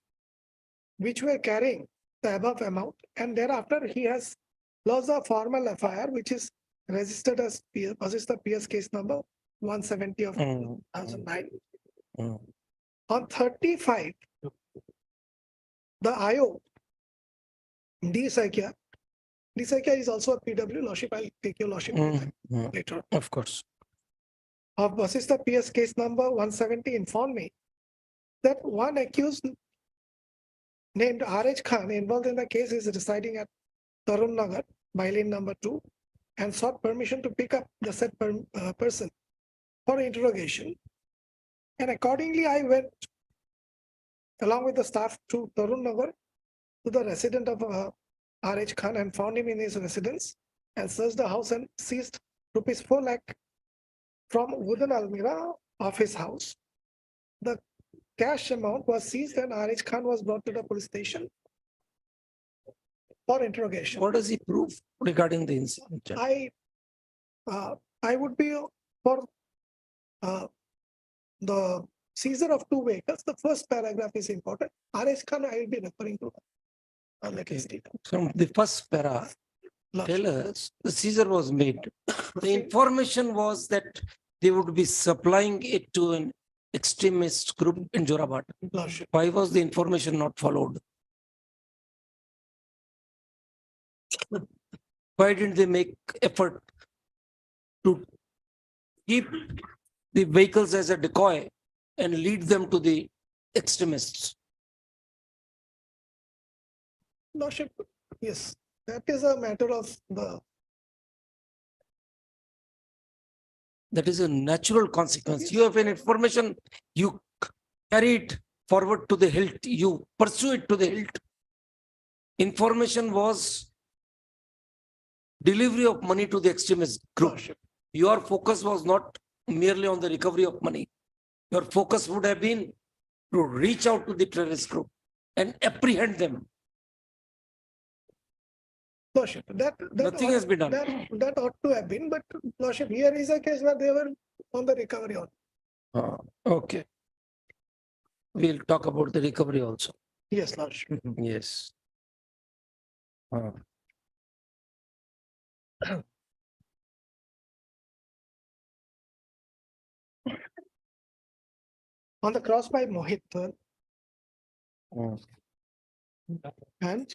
which were carrying the above amount. And thereafter, he has lodged a formal FIR, which is registered as Vasistha PS case number 170 of 2009. On 35, the IO, D. Saikia is also a PW, Lordship. I'll take your Lordship later. Of course. Of Vasistha PS case number 170 informed me that one accused named R.H. Khan involved in the case is residing at Tarun Nagar, by lane number 2, and sought permission to pick up the said person for interrogation. And accordingly, I went along with the staff to Tarun Nagar to the resident of R.H. Khan and found him in his residence and searched the house and seized rupees 4 lakh from wooden almirah of his house. The cash amount was seized and R.H. Khan was brought to the police station for interrogation. What does he prove regarding the incident? I would be for the seizure of two vehicles, the first paragraph is important. R.S. Khan, I will be referring to. From the first para, tell us, the seizure was made. The information was that they would be supplying it to an extremist group in Jorabat. Lordship. Why was the information not followed? Why didn't they make effort to keep the vehicles as a decoy and lead them to the extremists? Lordship, yes, that is a matter of the. That is a natural consequence. You have an information, you carry it forward to the hilt, you pursue it to the hilt. Information was delivery of money to the extremist group. Lordship. Your focus was not merely on the recovery of money. Your focus would have been to reach out to the terrorist group and apprehend them. Lordship, that Nothing has been done. That ought to have been, but Lordship, here is a case where they were on the recovery on. Okay. We'll talk about the recovery also. Yes, Lordship. Yes. On the cross by Mohit, and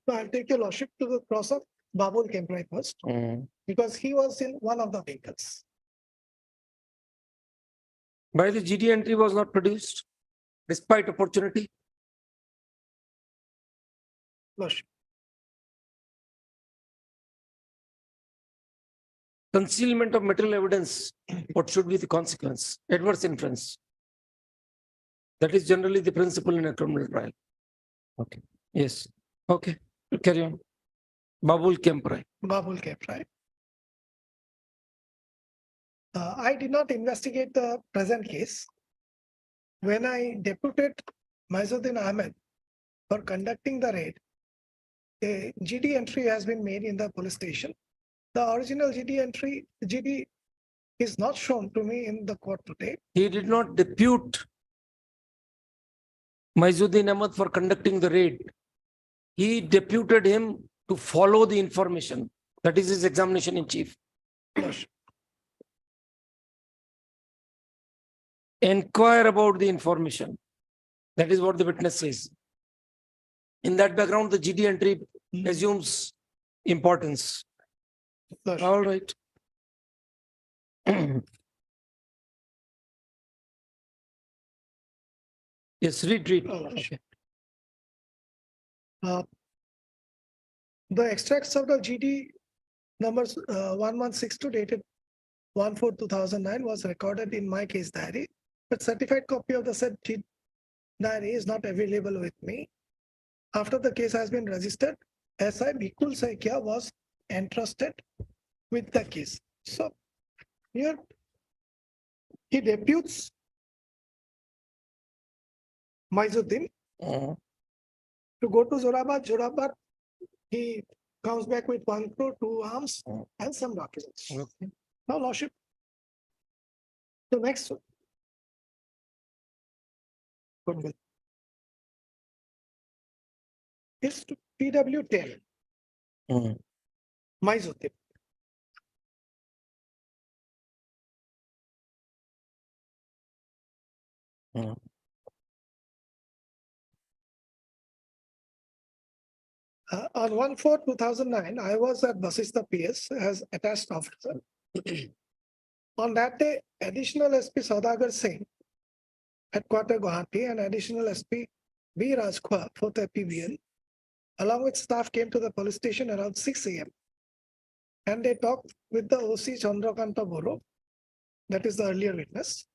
so I'll take your Lordship to the cross of Babul Kemprai first, because he was in one of the vehicles. Why the GD entry was not produced despite opportunity? Lordship. Concealment of material evidence, what should be the consequence? Adverse inference. That is generally the principle in a criminal trial. Okay. Yes. Okay. Carry on. Babul Kemprai. Babul Kemprai. I did not investigate the present case. When I deputed Maizuddin Ahmed for conducting the raid, a GD entry has been made in the police station. The original GD is not shown to me in the court today. He did not depute Maizuddin Ahmed for conducting the raid. He deputed him to follow the information. That is his examination in chief. Inquire about the information. That is what the witness says. In that background, the GD entry assumes importance. All right. Yes, read. Okay. The extracts of the GD numbers 1162 dated 1/4/2009 was recorded in my case diary, but certified copy of the said diary is not available with me. After the case has been registered, SI Bikul Saikia was entrusted with the case. So here he deputes Maizuddin to go to Jorabat. Jorabat, he comes back with 1 crore, 2 arms, and some documents. Okay. Now, Lordship, the next one. Goodwill. It's to PW10. Maizuddin. On 1/4/2009, I was at Basista PS as attached officer. On that day, additional SP Saudagar Singh, headquarter Gauhati, and additional SP B Rajkwa, 4th APBN, along with staff came to the police station around 6 a.m. And they talked with the OC Chandrakanta Boro, that is the earlier witness,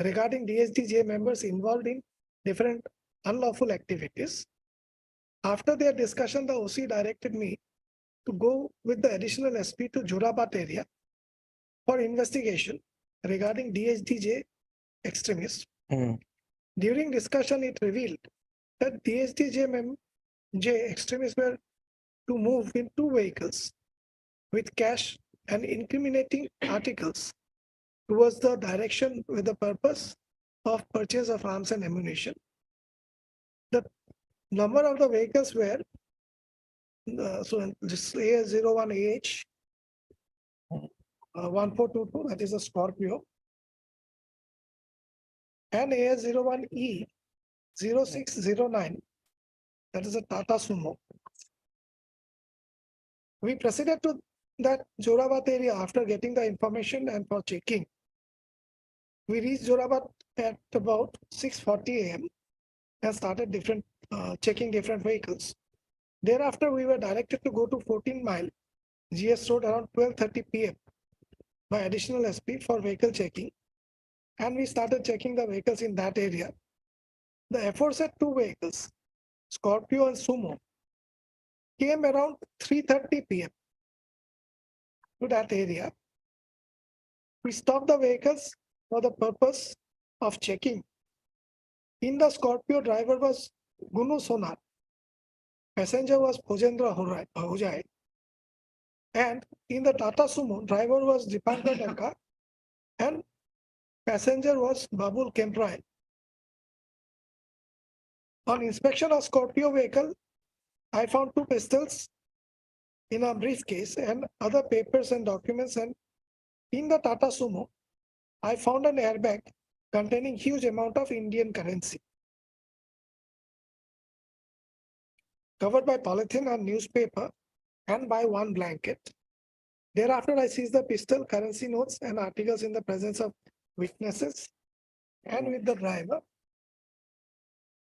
regarding DSDJ members involved in different unlawful activities. After their discussion, the OC directed me to go with the additional SP to Jorabat area for investigation regarding DSDJ extremists. During discussion, it revealed that DSDJ extremists were to move in 2 vehicles with cash and incriminating articles towards the direction with the purpose of purchase of arms and ammunition. The number of the vehicles were so this AS01AH 1422, that is a Scorpio, and AS01E 0609, that is a Tata Sumo. We proceeded to that Jorabat area after getting the information and for checking. We reached Jorabat at about 6:40 AM and started checking different vehicles. Thereafter, we were directed to go to 14 Mile GS Road around 12:30 PM by additional SP for vehicle checking, and we started checking the vehicles in that area. The aforesaid two vehicles, Scorpio and Sumo, came around 3:30 PM to that area. We stopped the vehicles for the purpose of checking. In the Scorpio, driver was Gunu Sonar, passenger was Bhojendra Hojai, and in the Tata Sumo, driver was Dipankar Dhanka and passenger was Babul Kemprai. On inspection of Scorpio vehicle, I found two pistols in a briefcase and other papers and documents, and in the Tata Sumo, I found an airbag containing huge amount of Indian currency, covered by polythene and newspaper and by one blanket. Thereafter, I seized the pistol, currency notes and articles in the presence of witnesses and with the driver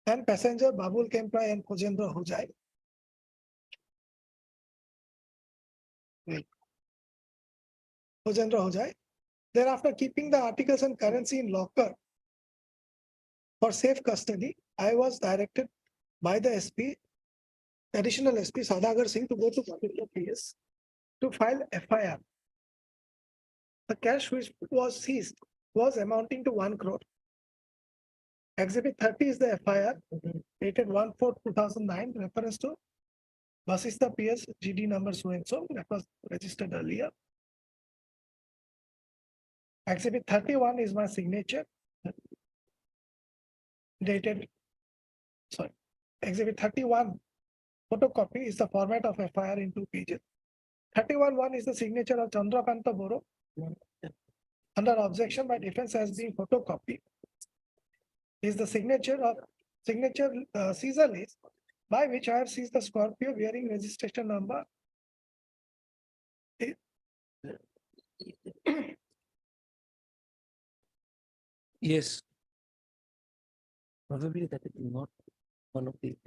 and passenger Babul Kemprai and Bhojendra Hojai. Bhojendra Hojai. Thereafter, keeping the articles and currency in locker for safe custody, I was directed by the SP, additional SP Sadagar Singh, to go to particular PS to file FIR. The cash which was seized was amounting to 1 crore. Exhibit 30 is the FIR dated 1/4/2009, reference to Vasista PS GD number so and so, that was registered earlier. Exhibit 31 is my signature dated, sorry, Exhibit 31 photocopy is the format of FIR in 2 pages. 31(1) is the signature of Chandrakanta Boro under objection by defense as being photocopy. Is the signature Caesar list by which I have seized the Scorpio bearing registration number Yes. Probably that is not one of the.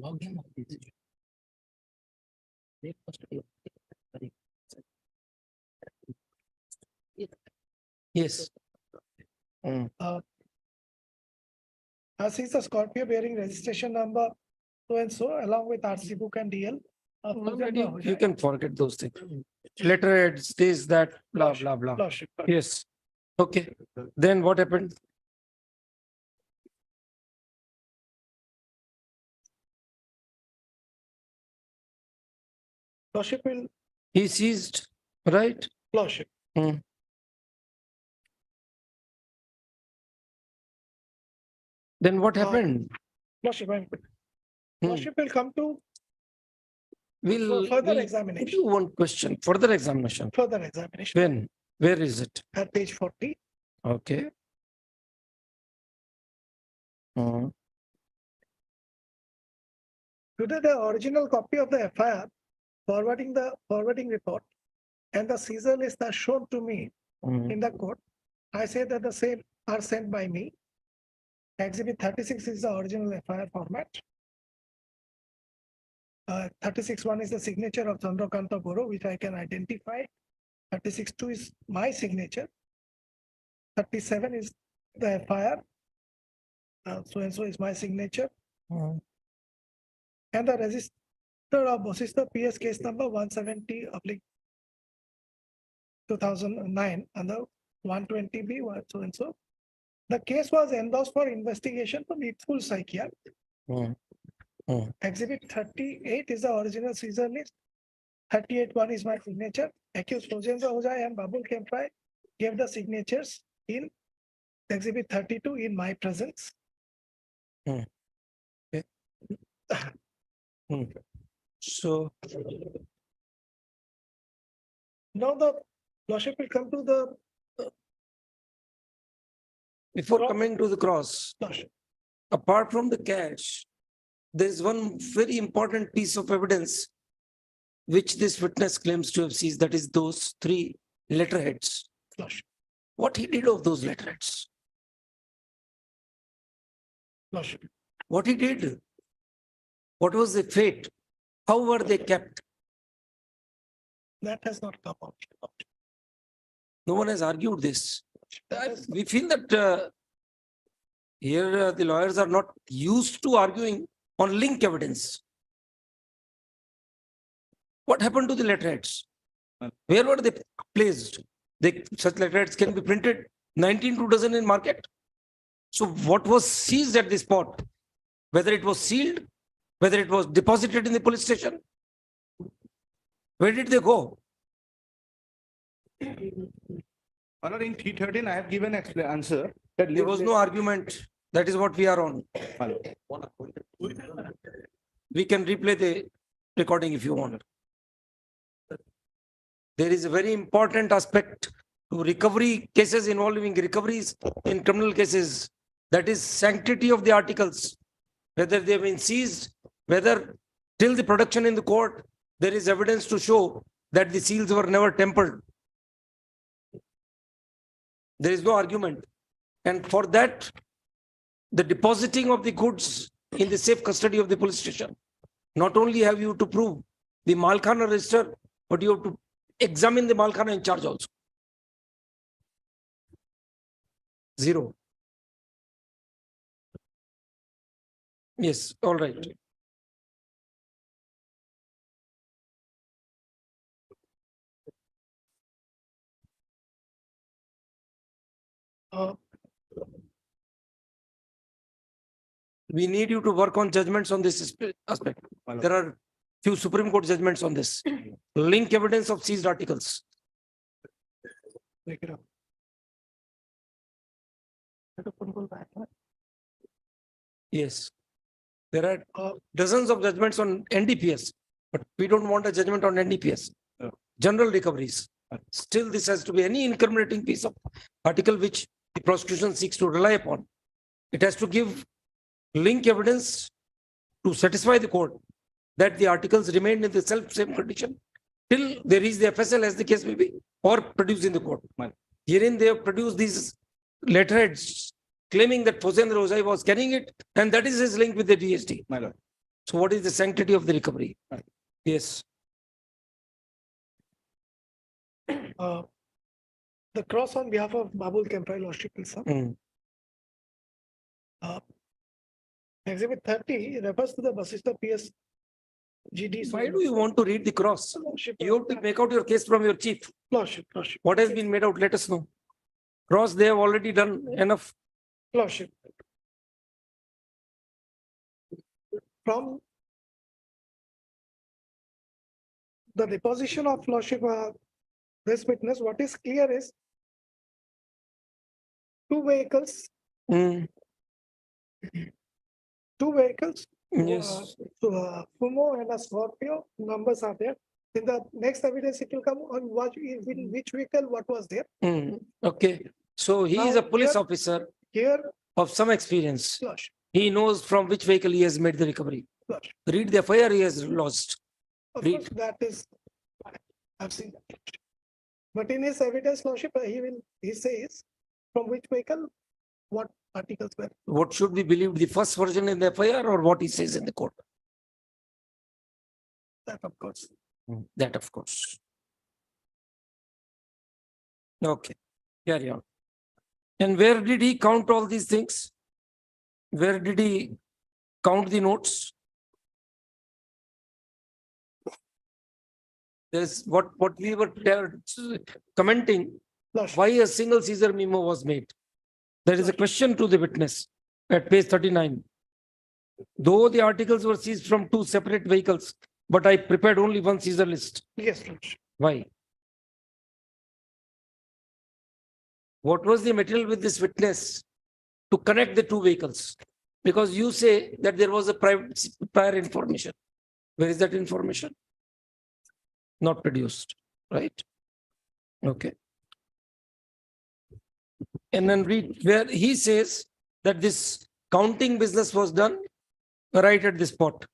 Login of this. They must be. Yes. I seized the Scorpio bearing registration number so and so along with RC book and DL. You can forget those things. Letterheads, this, that, blah, blah, blah. Lordship. Yes. Okay. Then what happened? Lordship will. He seized, right? Lordship. Then what happened? Lordship will come to We'll further examination. do one question, further examination. Further examination. When? Where is it? At page 40. Okay. Today, the original copy of the FIR, forwarding report, and the Caesar list are shown to me in the court. I say that the same are sent by me. Exhibit 36 is the original FIR format. 36(1) is the signature of Chandrakanta Boro, which I can identify. 36(2) is my signature. 37 is the FIR. So and so is my signature. And the register of Vasista PS case number 170/2009 and the 120B, so and so. The case was endorsed for investigation for needful psychiatry. Exhibit 38 is the original seizure list. 38-1 is my signature. Accused Rosenza Ojai and Babul Kemprai gave the signatures in exhibit 32 in my presence. So Now the lordship will come to the Before coming to the cross, lordship. apart from the cash, there is one very important piece of evidence which this witness claims to have seized, that is those 3 letterheads. Lordship. What he did of those letterheads? Lordship. What he did? What was the fate? How were they kept? That has not come out. No one has argued this. We feel that here the lawyers are not used to arguing on link evidence. What happened to the letterheads? Where were they placed? Such letterheads can be printed 19 dozen in market. So what was seized at the spot? Whether it was sealed, whether it was deposited in the police station, where did they go? Honor, in 313, I have given answer that There was no argument. That is what we are on. We can replay the recording if you want. There is a very important aspect to recovery cases involving recoveries in criminal cases. That is sanctity of the articles. Whether they have been seized, whether till the production in the court, there is evidence to show that the seals were never tempered. There is no argument. And for that, the depositing of the goods in the safe custody of the police station. Not only have you to prove the Malkhana register, but you have to examine the Malkhana in charge also. 0. Yes, all right. We need you to work on judgments on this aspect. There are few Supreme Court judgments on this. Link evidence of seized articles. Make it up. Yes. There are dozens of judgments on NDPS, but we don't want a judgment on NDPS. General recoveries. Still, this has to be any incriminating piece of article which the prosecution seeks to rely upon. It has to give link evidence to satisfy the court that the articles remained in the same condition till they reach the FSL, as the case may be, or produced in the court. Herein they have produced these letterheads claiming that Fosendra Ojai was carrying it, and that is his link with the DST. My lord. So what is the sanctity of the recovery? Yes. The cross on behalf of Babul Kemprai lordship is exhibit 30 refers to the Basista PS GD. Why do you want to read the cross? Lordship, You have to make out your case from your chief. lordship. What has been made out? Let us know. Cross, they have already done enough. Lordship. From the deposition of lordship, this witness, what is clear is 2 vehicles. Mm. 2 vehicles. Yes. Fumo and a Scorpio, numbers are there. In the next evidence, it will come on in which vehicle, what was there. Mm. Okay. So he is Now, a police here- officer Here, of some experience. lordship, He knows from which vehicle he has made the recovery. lordship. Read the FIR he has lost. Of Read. course, that is, I've seen that. But in his evidence, lordship, he says from which vehicle, what articles were. What should be believed, the first version in the FIR or what he says in the court? That of course. That of course. Okay, carry on. And where did he count all these things? Where did he count the notes? There's what we were commenting, why a single Caesar memo was made. There is a question to the witness at page 39. Though the articles were seized from two separate vehicles, but I prepared only one seizure list. Yes, Lordship. Why? What was the material with this witness to connect the two vehicles? Because you say that there was a prior information. Where is that information? Not produced, right? Okay. And then read where he says that this counting business was done right at the spot,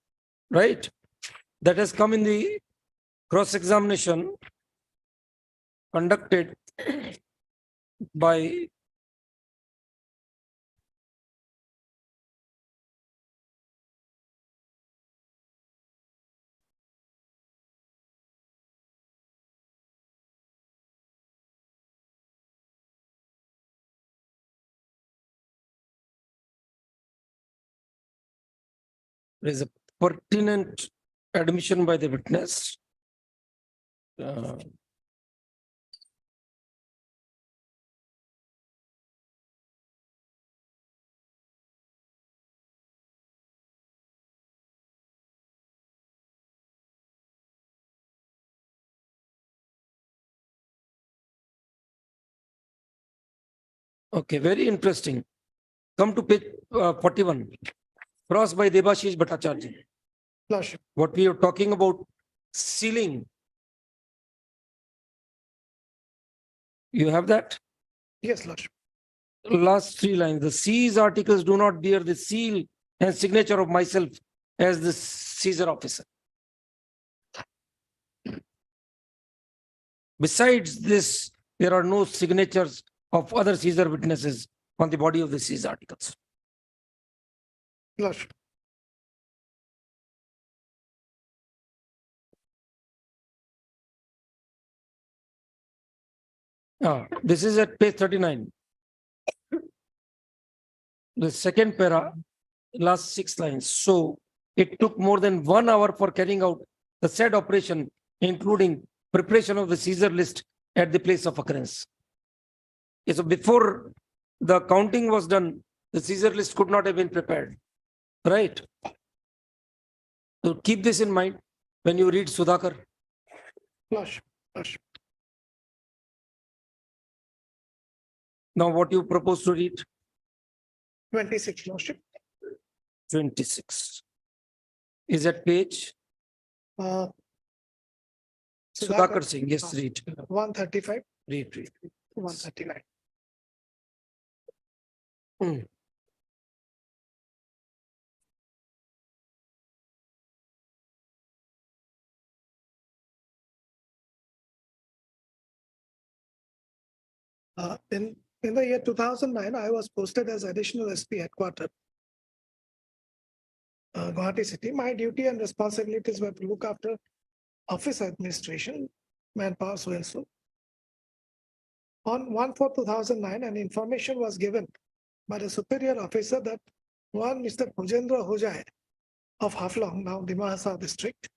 right? That has come in the cross-examination conducted by there is a pertinent admission by the witness. Okay, very interesting. Come to page 41. Cross by Debashish Bhattacharya. Lordship. What we are talking about sealing. You have that? Yes, Lordship. Last three lines. The seized articles do not bear the seal and signature of myself as the seizure officer. Besides this, there are no signatures of other seizure witnesses on the body of the seized articles. Lordship. This is at page 39. The second para, last 6 lines. So it took more than 1 hour for carrying out the said operation, including preparation of the seizure list at the place of occurrence. Okay, so before the counting was done, the seizure list could not have been prepared, right? So keep this in mind when you read Sudhakar. Lordship. Lordship. Now what you propose to read? 26, Lordship. 26. Is that page? Uh, Sudhakar Singh, yes, read. 135, Read. 139. In the year 2009, I was posted as additional SP headquarters, Gauhati City. My duty and responsibilities were to look after office administration, manpower, so and so. On 1/4/2009, an information was given by the superior officer that one Mr. Pujendra Hojai of Haflong, now Dimahasa district,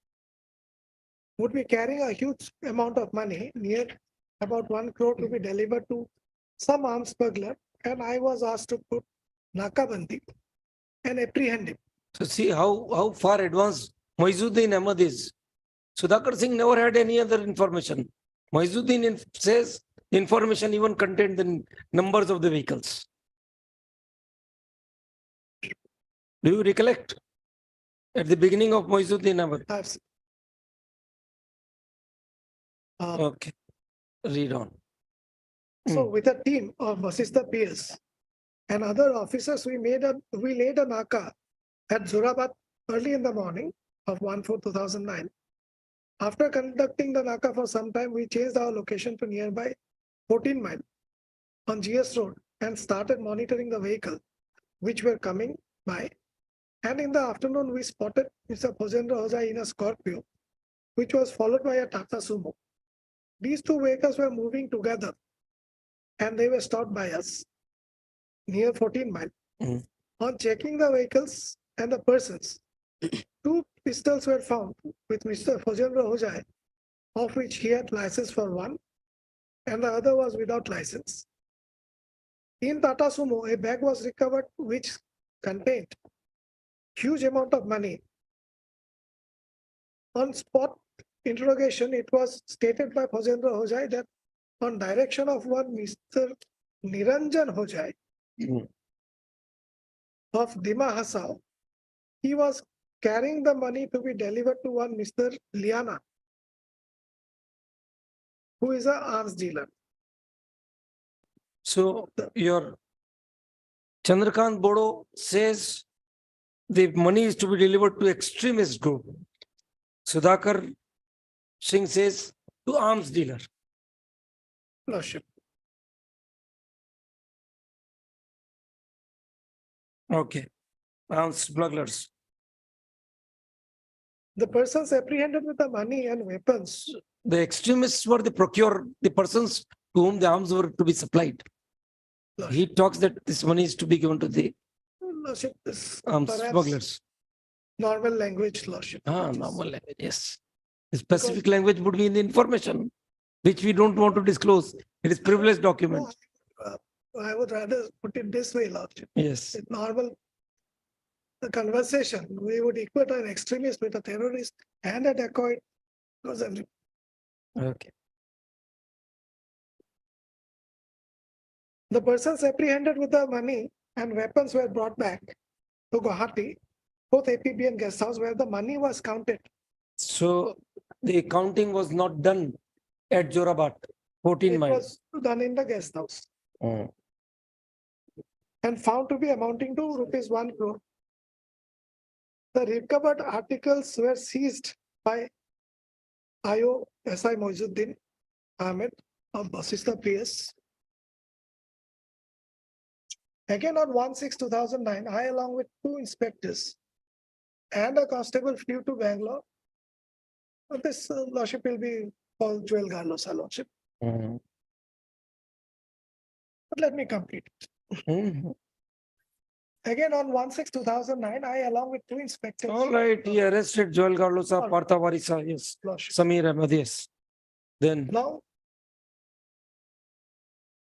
would be carrying a huge amount of money, near about 1 crore, to be delivered to some arms smuggler, and I was asked to put nakabandi and apprehend him. So see how far advanced Moizuddin Ahmad is. Sudhakar Singh never had any other information. Moizuddin says information even contained the numbers of the vehicles. Do you recollect? At the beginning of Moizuddin Ahmad. Okay, read on. So with a team of Vasistha PS and other officers, we laid a naka at Zurabad early in the morning of 1/4/2009. After conducting the naka for some time, we changed our location to nearby 14 mile on GS Road and started monitoring the vehicle which were coming by. And in the afternoon, we spotted Mr. Pujendra Hojai in a Scorpio, which was followed by a Tata Sumo. These two vehicles were moving together and they were stopped by us near 14 mile. On checking the vehicles and the persons, 2 pistols were found with Mr. Pujendra Hojai, of which he had license for one and the other was without license. In Tata Sumo, a bag was recovered which contained huge amount of money. On spot interrogation, it was stated by Phojendra Hojai that on direction of one Mr. Niranjan Hojai of Dima Hasao, he was carrying the money to be delivered to one Mr. Liana, who is an arms dealer. So your Chandrakant Bodo says the money is to be delivered to extremist group. Sudhakar Singh says to arms dealer. Lordship. Okay. Arms smugglers. The persons apprehended with the money and weapons. The extremists were the the persons to whom the arms were to be supplied. He talks that this money is to be given to the Lordship, this arms perhaps smugglers. normal language, Lordship. Normal language, yes. The specific language would be in the information, which we don't want to disclose. It is privileged document. I would rather put it this way, Lordship. Yes. In normal conversation, we would equate an extremist with a terrorist and a dacoit. Because Okay. the persons apprehended with the money and weapons were brought back to Gauhati, both APB and guest house, where the money was counted. So the counting was not done at Jorabat, 14 It miles. was done in the guest house and found to be amounting to rupees 1 crore. The recovered articles were seized by IO SI Moizuddin Ahmed of Basista PS. Again on 1/6/2009, I along with 2 inspectors and a constable flew to Bangalore. This lordship will be called Joel Garlosa lordship. But let me complete it. Again on 1/6/2009, I along with 2 inspectors. All right, he arrested Joel Garlosa, Partha Varisa, yes. Samir Ahmed, yes. Then Now,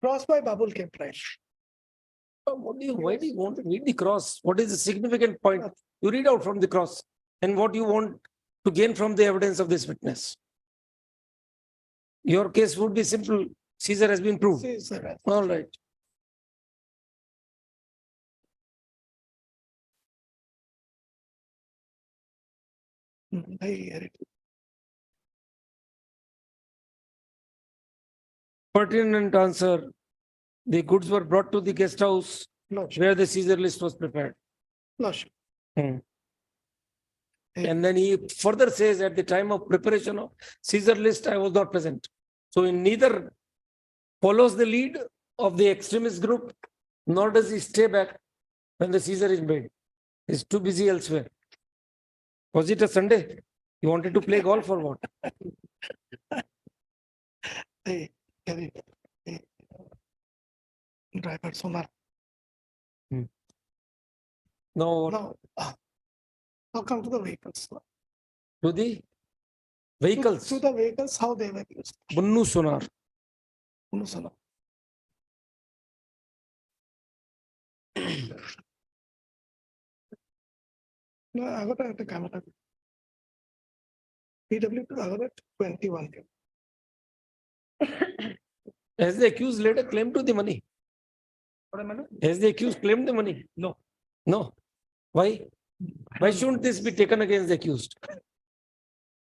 crossed by Babul came right. why do you want to read the cross? What is the significant point? You read out from the cross and what you want to gain from the evidence of this witness. Your case would be simple. Caesar has been proved. Caesar has. All right. I hear it. Pertinent answer. The goods were brought to the guest house where the Caesar list was prepared. Lordship. And then he further says at the time of preparation of Caesar list, I was not present. So he neither follows the lead of the extremist group, nor does he stay back when the Caesar is made. He's too busy elsewhere. Was it a Sunday? You wanted to play golf or what? Hey, driver sonar. No. Now, I'll come to the vehicles. To the vehicles. To the vehicles, how they were used. Bunnu sonar. Bunnu sonar. No, I got at the camera. PW2, I got at 21. Has the accused later claimed to the money? Has the accused claimed the money? No. No. Why? Why shouldn't this be taken against the accused?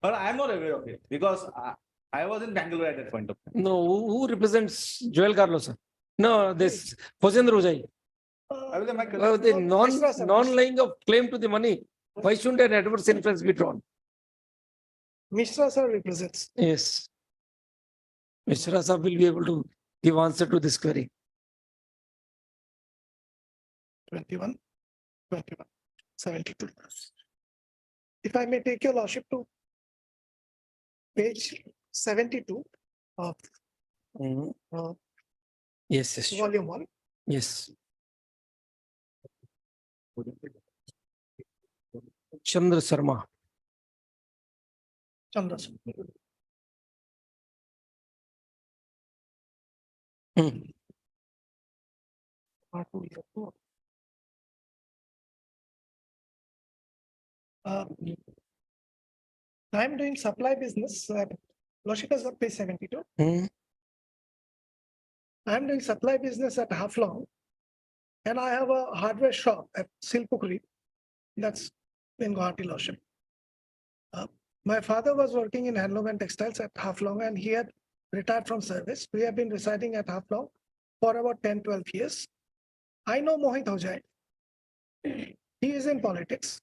But I am not aware of it because I was in Bangalore at that point of time. No, who represents Joel Garlosa? No, this Phojendra Hojai. The non-laying of claim to the money. Why shouldn't an adverse inference be drawn? Mishra sir represents. Yes. Mishra sir will be able to give answer to this query. 21, 72. If I may take your lordship to page 72 of Yes, yes. Sure. volume 1. Yes. Chandra Sharma. Chandra. I'm doing supply business. Lordship has got page 72. I'm doing supply business at Haflong. And I have a hardware shop at Silpukri. That's in Gauhati, Lordship. My father was working in handloom and textiles at Haflong and he had retired from service. We have been residing at Haflong for about 10, 12 years. I know Mohit Hojai. He is in politics.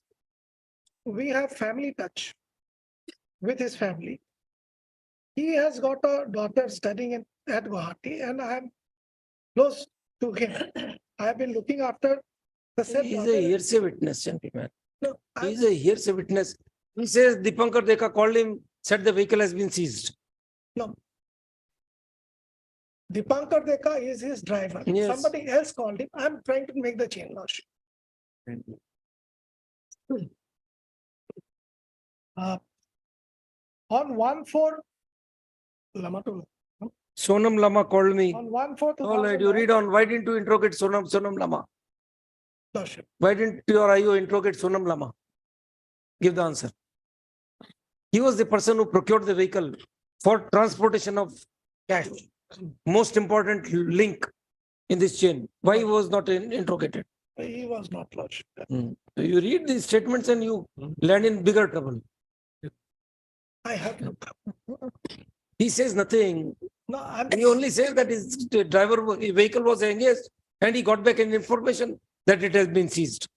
We have family touch with his family. He has got a daughter studying at Gauhati and I am close to him. I have been looking after the said He's daughter. a hearsay witness, gentleman. No, He's a hearsay witness. He says Dipankar Deka called him, said the vehicle has been seized. No. Dipankar Deka is his driver. Yes. Somebody else called him. I'm trying to make the chain, Lordship. On 1/4, Lama to Sonam Lama called me. on 1/4, All right, you read on. Why didn't you interrogate Sonam Lama? Lordship. Why didn't your IO interrogate Sonam Lama? Give the answer. He was the person who procured the vehicle for transportation of cash. Most important link in this chain. Why he was not interrogated? He was not Lordship. So you read these statements and you land in bigger trouble. I have no. He says nothing. No, I'm. He only says that his vehicle was engaged and he got back an information that it has been seized.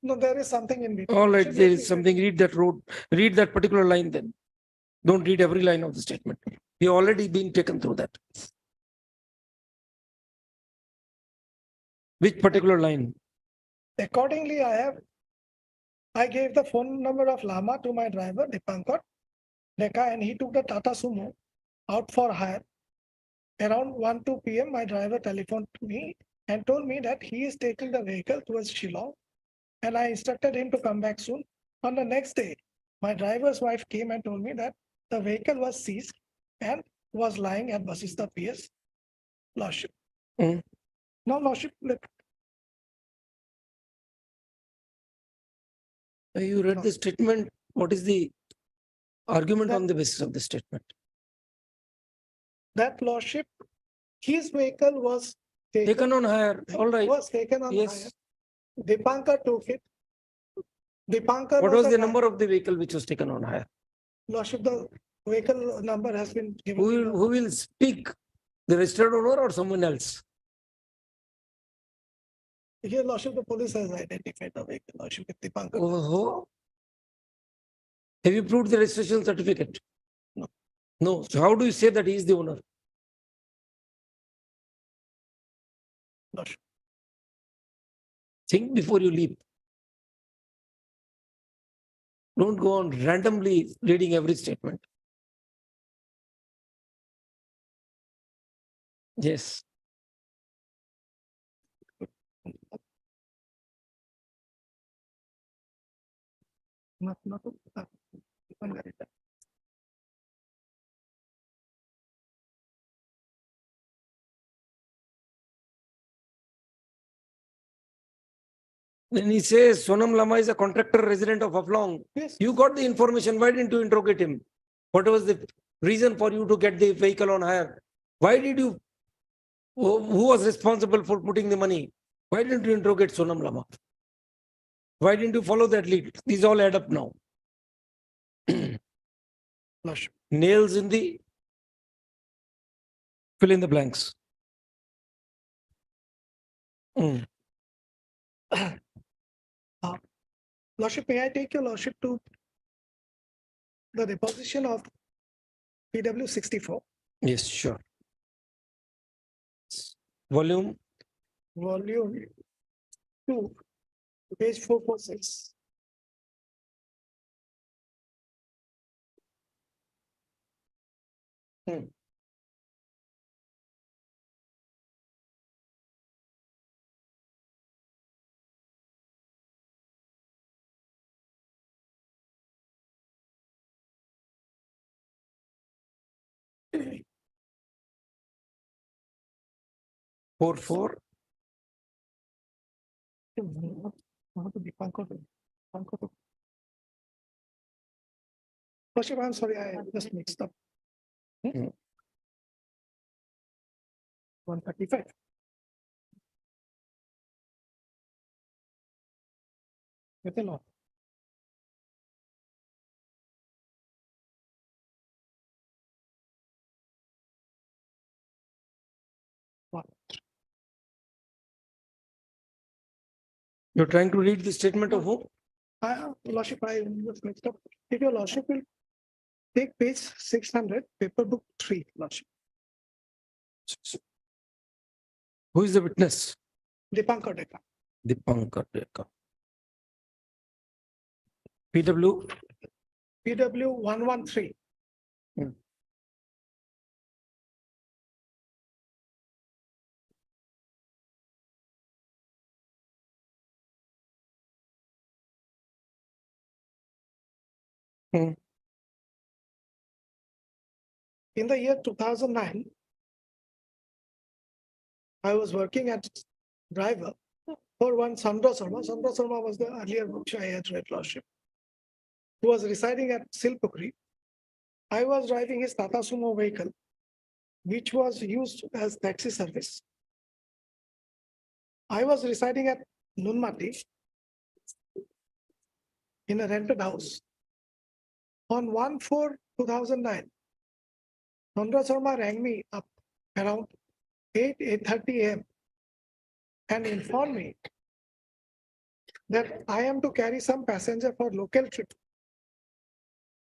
No, there is something in between. All right, there is something. Read that road. Read that particular line then. Don't read every line of the statement. We already been taken through that. Which particular line? Accordingly, I gave the phone number of Lama to my driver, Dipankar Deka, and he took the Tata Sumo out for hire. Around 1-2 p.m., my driver telephoned to me and told me that he is taking the vehicle towards Shillong, and I instructed him to come back soon. On the next day, my driver's wife came and told me that the vehicle was seized and was lying at Basista PS, Lordship. Now, Lordship, look, You read the statement. What is the argument on the basis of the statement? that Lordship, his vehicle was Taken on hire. All right. Was taken on Yes. hire. Dipankar took it. Dipankar. What was the number of the vehicle which was taken on hire? Lordship, the vehicle number has been given. Who will speak? The registered owner or someone else? Here, Lordship, the police has identified the vehicle, Lordship, with Dipankar. Oh. Have you proved the registration certificate? No. No. So how do you say that he is the owner? Lordship. Think before you leap. Don't go on randomly reading every statement. Yes. Not, When he says Sonam Lama is a contractor resident of Haflong, Yes. you got the information. Why didn't you interrogate him? What was the reason for you to get the vehicle on hire? Why did you? Who was responsible for putting the money? Why didn't you interrogate Sonam Lama? Why didn't you follow that lead? These all add up now. Lordship. Nails in the fill in the blanks. Lordship, may I take your Lordship to the deposition of PW 64, Yes, sure. Volume volume 2, page 446. four four. Lordship, I'm sorry, I just mixed up. 135. Within all. You're trying to read the statement of who? Lordship, I just mixed up. If your Lordship will take page 600, paper book 3, Lordship. Who is the witness? Dipankar Deka. Dipankar Deka. PW? PW 113. In the year 2009, I was working as driver for one Sandra Sharma. Sandra Sharma was the earlier which I had read, Lordship, who was residing at Silpukri. I was driving his Tata Sumo vehicle, which was used as taxi service. I was residing at Nunmati in a rented house. On 1/4/2009, Sandra Sharma rang me up around 8:30 a.m. and informed me that I am to carry some passenger for local trip,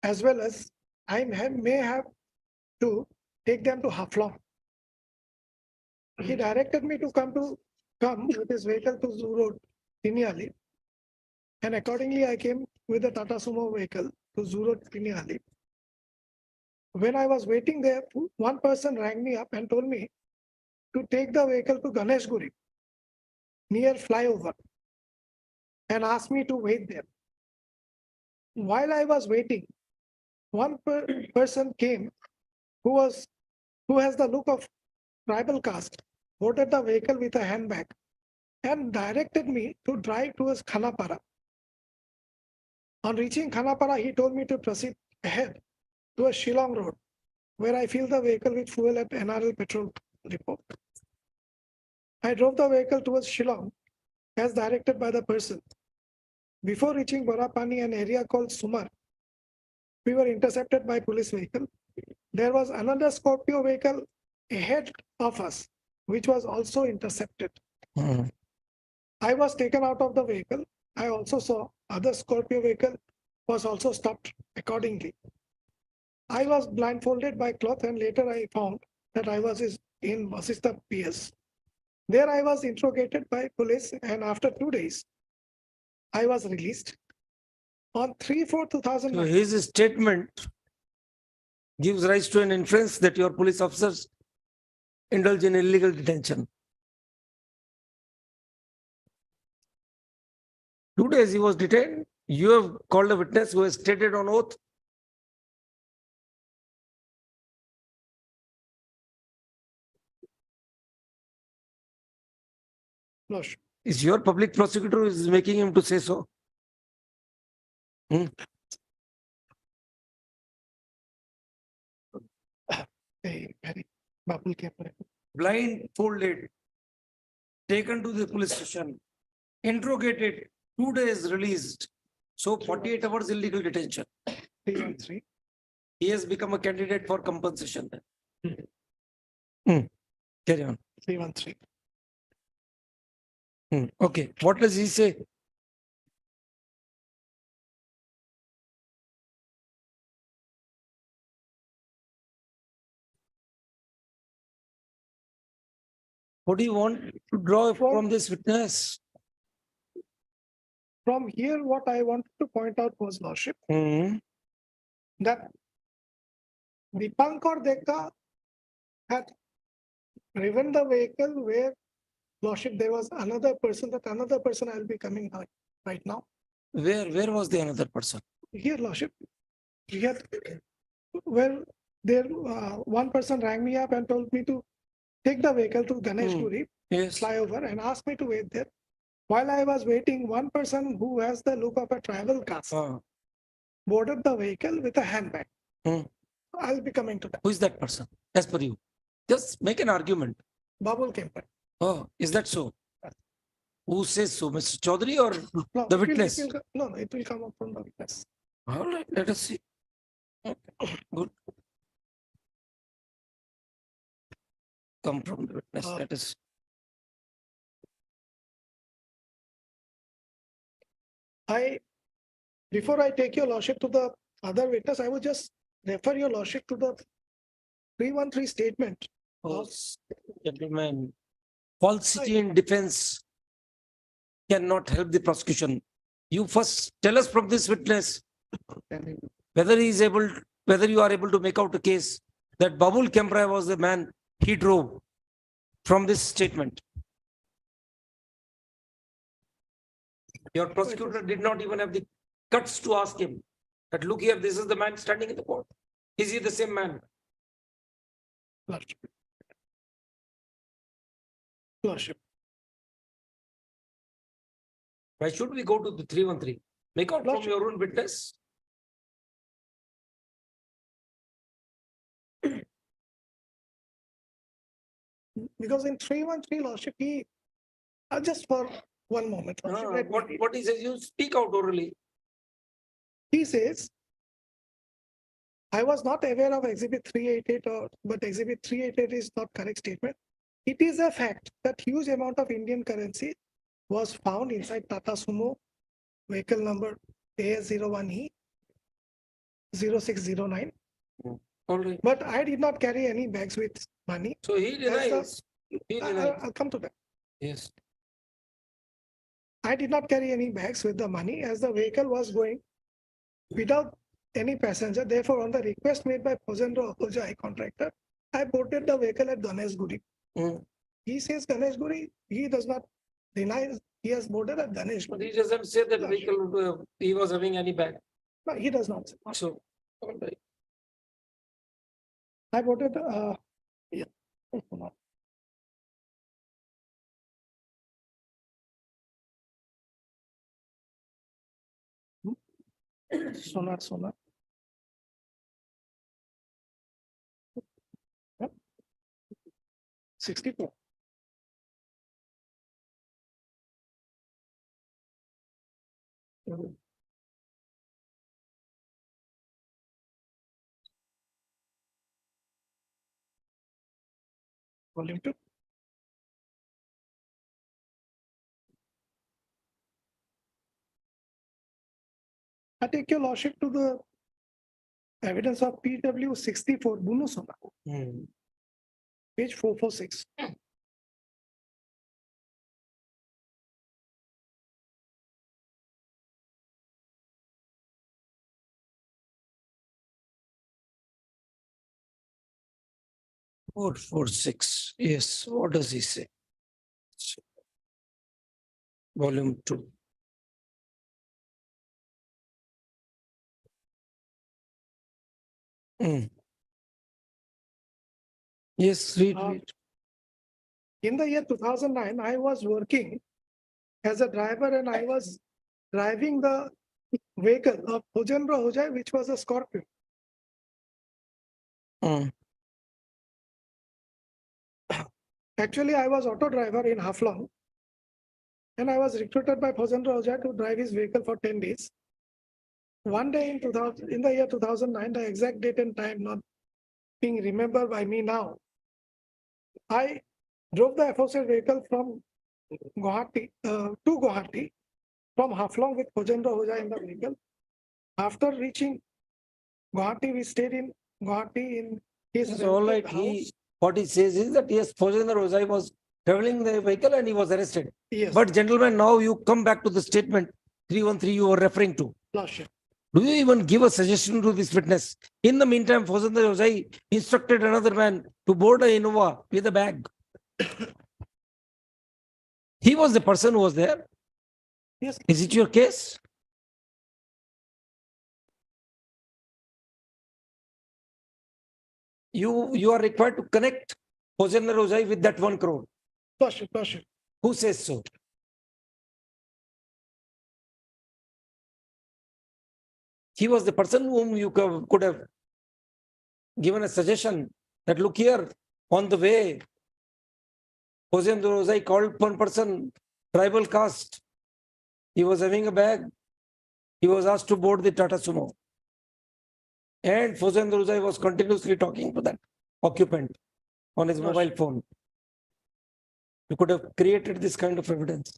as well as I may have to take them to Haflong. He directed me to come with his vehicle to Zoo Road, Tiniali, and accordingly I came with the Tata Sumo vehicle to Zoo Road, Tiniali. When I was waiting there, one person rang me up and told me to take the vehicle to Ganeshguri near flyover and asked me to wait there. While I was waiting, one person came who has the look of tribal caste, boarded the vehicle with a handbag and directed me to drive towards Khanapara. On reaching Khanapara, he told me to proceed ahead to a Shillong road, where I filled the vehicle with fuel at NRL petrol depot. I drove the vehicle towards Shillong as directed by the person. Before reaching Borapani, an area called Sumar, we were intercepted by police vehicle. There was another Scorpio vehicle ahead of us, which was also intercepted. I was taken out of the vehicle. I also saw other Scorpio vehicle was also stopped accordingly. I was blindfolded by cloth and later I found that I was in Vasistha PS. There I was interrogated by police and after 2 days, I was released. On 3/4/2009. So his statement gives rise to an inference that your police officers indulge in illegal detention. 2 days he was detained. You have called a witness who has stated on oath. No. Is your public prosecutor who is making him to say so? Blindfolded, taken to the police station, interrogated, 2 days released. So 48 hours illegal detention. 313. He has become a candidate for compensation. Carry on. 313. Okay, what does he say? What do you want to draw from this witness? From here, what I wanted to point out was, Lordship, that Dipankar Deka had driven the vehicle where, Lordship, there was another person, I'll be coming out right now. Where was the another person? Here, Lordship. Here, where there, one person rang me up and told me to take the vehicle to Ganeshguri flyover and asked me to wait there. While I was waiting, one person who has the look of a tribal caste boarded the vehicle with a handbag. Hmm. I'll be coming to that. Who is that person? As per you? Just make an argument. Babul Kemper. Oh, is that so? Who says so, Mr. Chaudhary or No, the it will- witness? No, it will come up from the witness. All right, let us see. Okay, good. Come from the witness, let us. Before I take your lordship to the other witness, I would just refer your lordship to the 313 statement. Oh, gentlemen, falsity in defense cannot help the prosecution. You first tell us from this witness whether he is able, whether you are able to make out a case that Babul Kempra was the man he drove from this statement. Your prosecutor did not even have the guts to ask him that, look here, this is the man standing in the court. Is he the same man? Lordship. Why should we go to the 313? Make out from your own witness. Because in 313 lordship, he, just for one moment. lordship, let me read. What he says, you speak out orally. He says, I was not aware of exhibit 388 but exhibit 388 is not correct statement. It is a fact that huge amount of Indian currency was found inside Tata Sumo vehicle number AS01E 0609. All right. But I did not carry any bags with money. So he denies. He denies. I'll come to that. Yes. I did not carry any bags with the money as the vehicle was going without any passenger. Therefore, on the request made by Phosendra Ahuja, High Contractor, I boarded the vehicle at Ganeshguri. He says Ganeshguri, he does not deny he has boarded at Ganeshguri. But he doesn't say that vehicle, he was having any bag. No, he does not say. So, all right. I boarded, yeah. Sonar. Yep. 64. Volume 2. I take your lordship to the evidence of PW 64 Bunusona, page 446. Four, 446. Yes. What does he say? Volume 2. Yes, read. In the year 2009, I was working as a driver and I was driving the vehicle of Phosendra Ahuja, which was a Scorpio. Actually, I was auto driver in Haflong and I was recruited by Phosendra Ahuja to drive his vehicle for 10 days. One day in the year 2009, the exact date and time not being remembered by me now, I drove the aforesaid vehicle from Gauhati to Gauhati from Haflong with Phosendra Ahuja in the vehicle. After reaching Gauhati, we stayed in Gauhati in his It's all right. house. What he says is that yes, Phosendra Ahuja was traveling the vehicle and he was arrested. Yes. But gentlemen, now you come back to the statement 313 you were referring to. Lordship. Do you even give a suggestion to this witness? In the meantime, Phosendra Ahuja instructed another man to board a Innova with a bag. He was the person who was there. Yes. Is it your case? You are required to connect Phosendra Ahuja with that 1 crore. Lordship. Who says so? he was the person whom you could have given a suggestion that look here, on the way, Hossein Dorozai called one person, tribal caste. He was having a bag. He was asked to board the Tata Sumo. And Hossein Dorozai was continuously talking to that occupant on his mobile phone. You could have created this kind of evidence.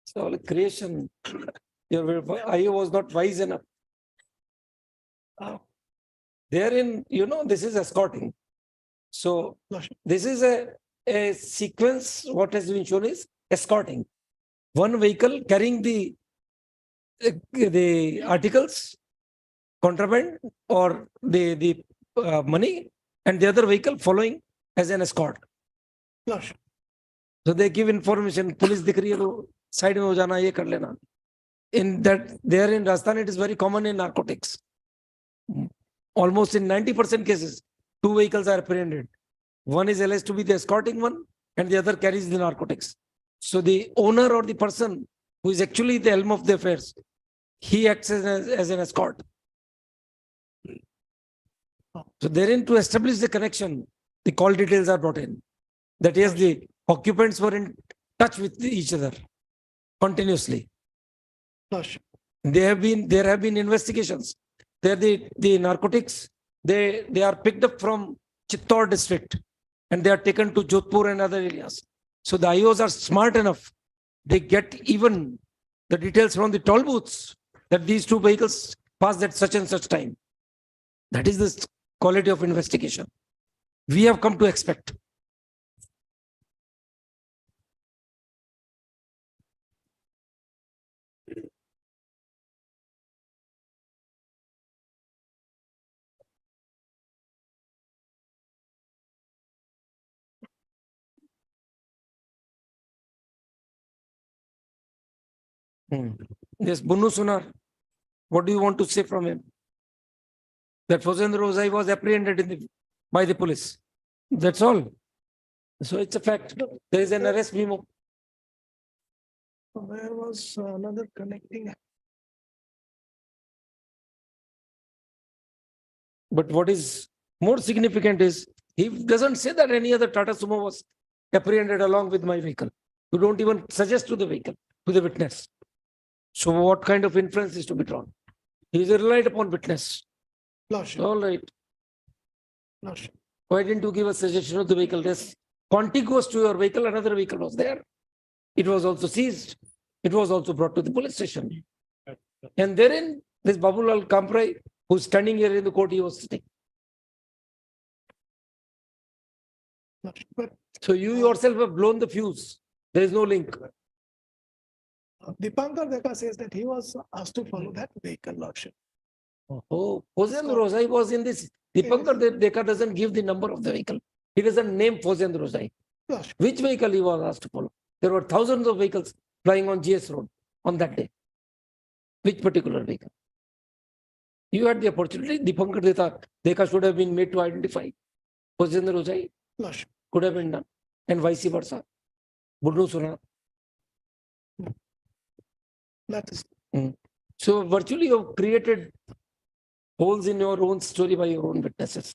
So creation, I was not wise enough. Therein, this is escorting. So this is a sequence. What has been shown is escorting. One vehicle carrying the articles, contraband or the money, and the other vehicle following as an escort. So they give information. Police dikh rahi hai to side mein ho jana, ye kar lena. In that, there in Rajasthan, it is very common in narcotics. Almost in 90% cases, two vehicles are apprehended. One is alleged to be the escorting one, and the other carries the narcotics. So the owner or the person who is actually the helm of the affairs, he acts as an escort. So therein, to establish the connection, the call details are brought in. That is, the occupants were in touch with each other continuously. There have been investigations. There the narcotics, they are picked up from Chittor district and they are taken to Jodhpur and other areas. So the IOs are smart enough. They get even the details from the toll booths that these two vehicles passed at such and such time. That is the quality of investigation we have come to expect. Yes, Bunnu Sunar, what do you want to say from him? That Hossein Dorozai was apprehended by the police. That's all. So it's a fact. There is an arrest memo. There was another connecting. But what is more significant is he doesn't say that any other Tata Sumo was apprehended along with my vehicle. You don't even suggest to the vehicle, to the witness. So what kind of inference is to be drawn? He is relied upon witness. All right. Why didn't you give a suggestion of the vehicle? This contiguous to your vehicle, another vehicle was there. It was also seized. It was also brought to the police station. And therein, this Babulal Kamprai, who's standing here in the court, he was sitting. So you yourself have blown the fuse. There is no link. Dipankar Deka says that he was asked to follow that vehicle, Lordship. Oh, Hossein Dorozai was in this. Dipankar Deka doesn't give the number of the vehicle. He doesn't name Hossein Dorozai. Which vehicle he was asked to follow? There were thousands of vehicles flying on GS road on that day. Which particular vehicle? You had the opportunity. Dipankar Deka should have been made to identify. Hossein Dorozai could have been done. And vice versa. Bunnu Sunar. That is. So virtually you have created holes in your own story by your own witnesses.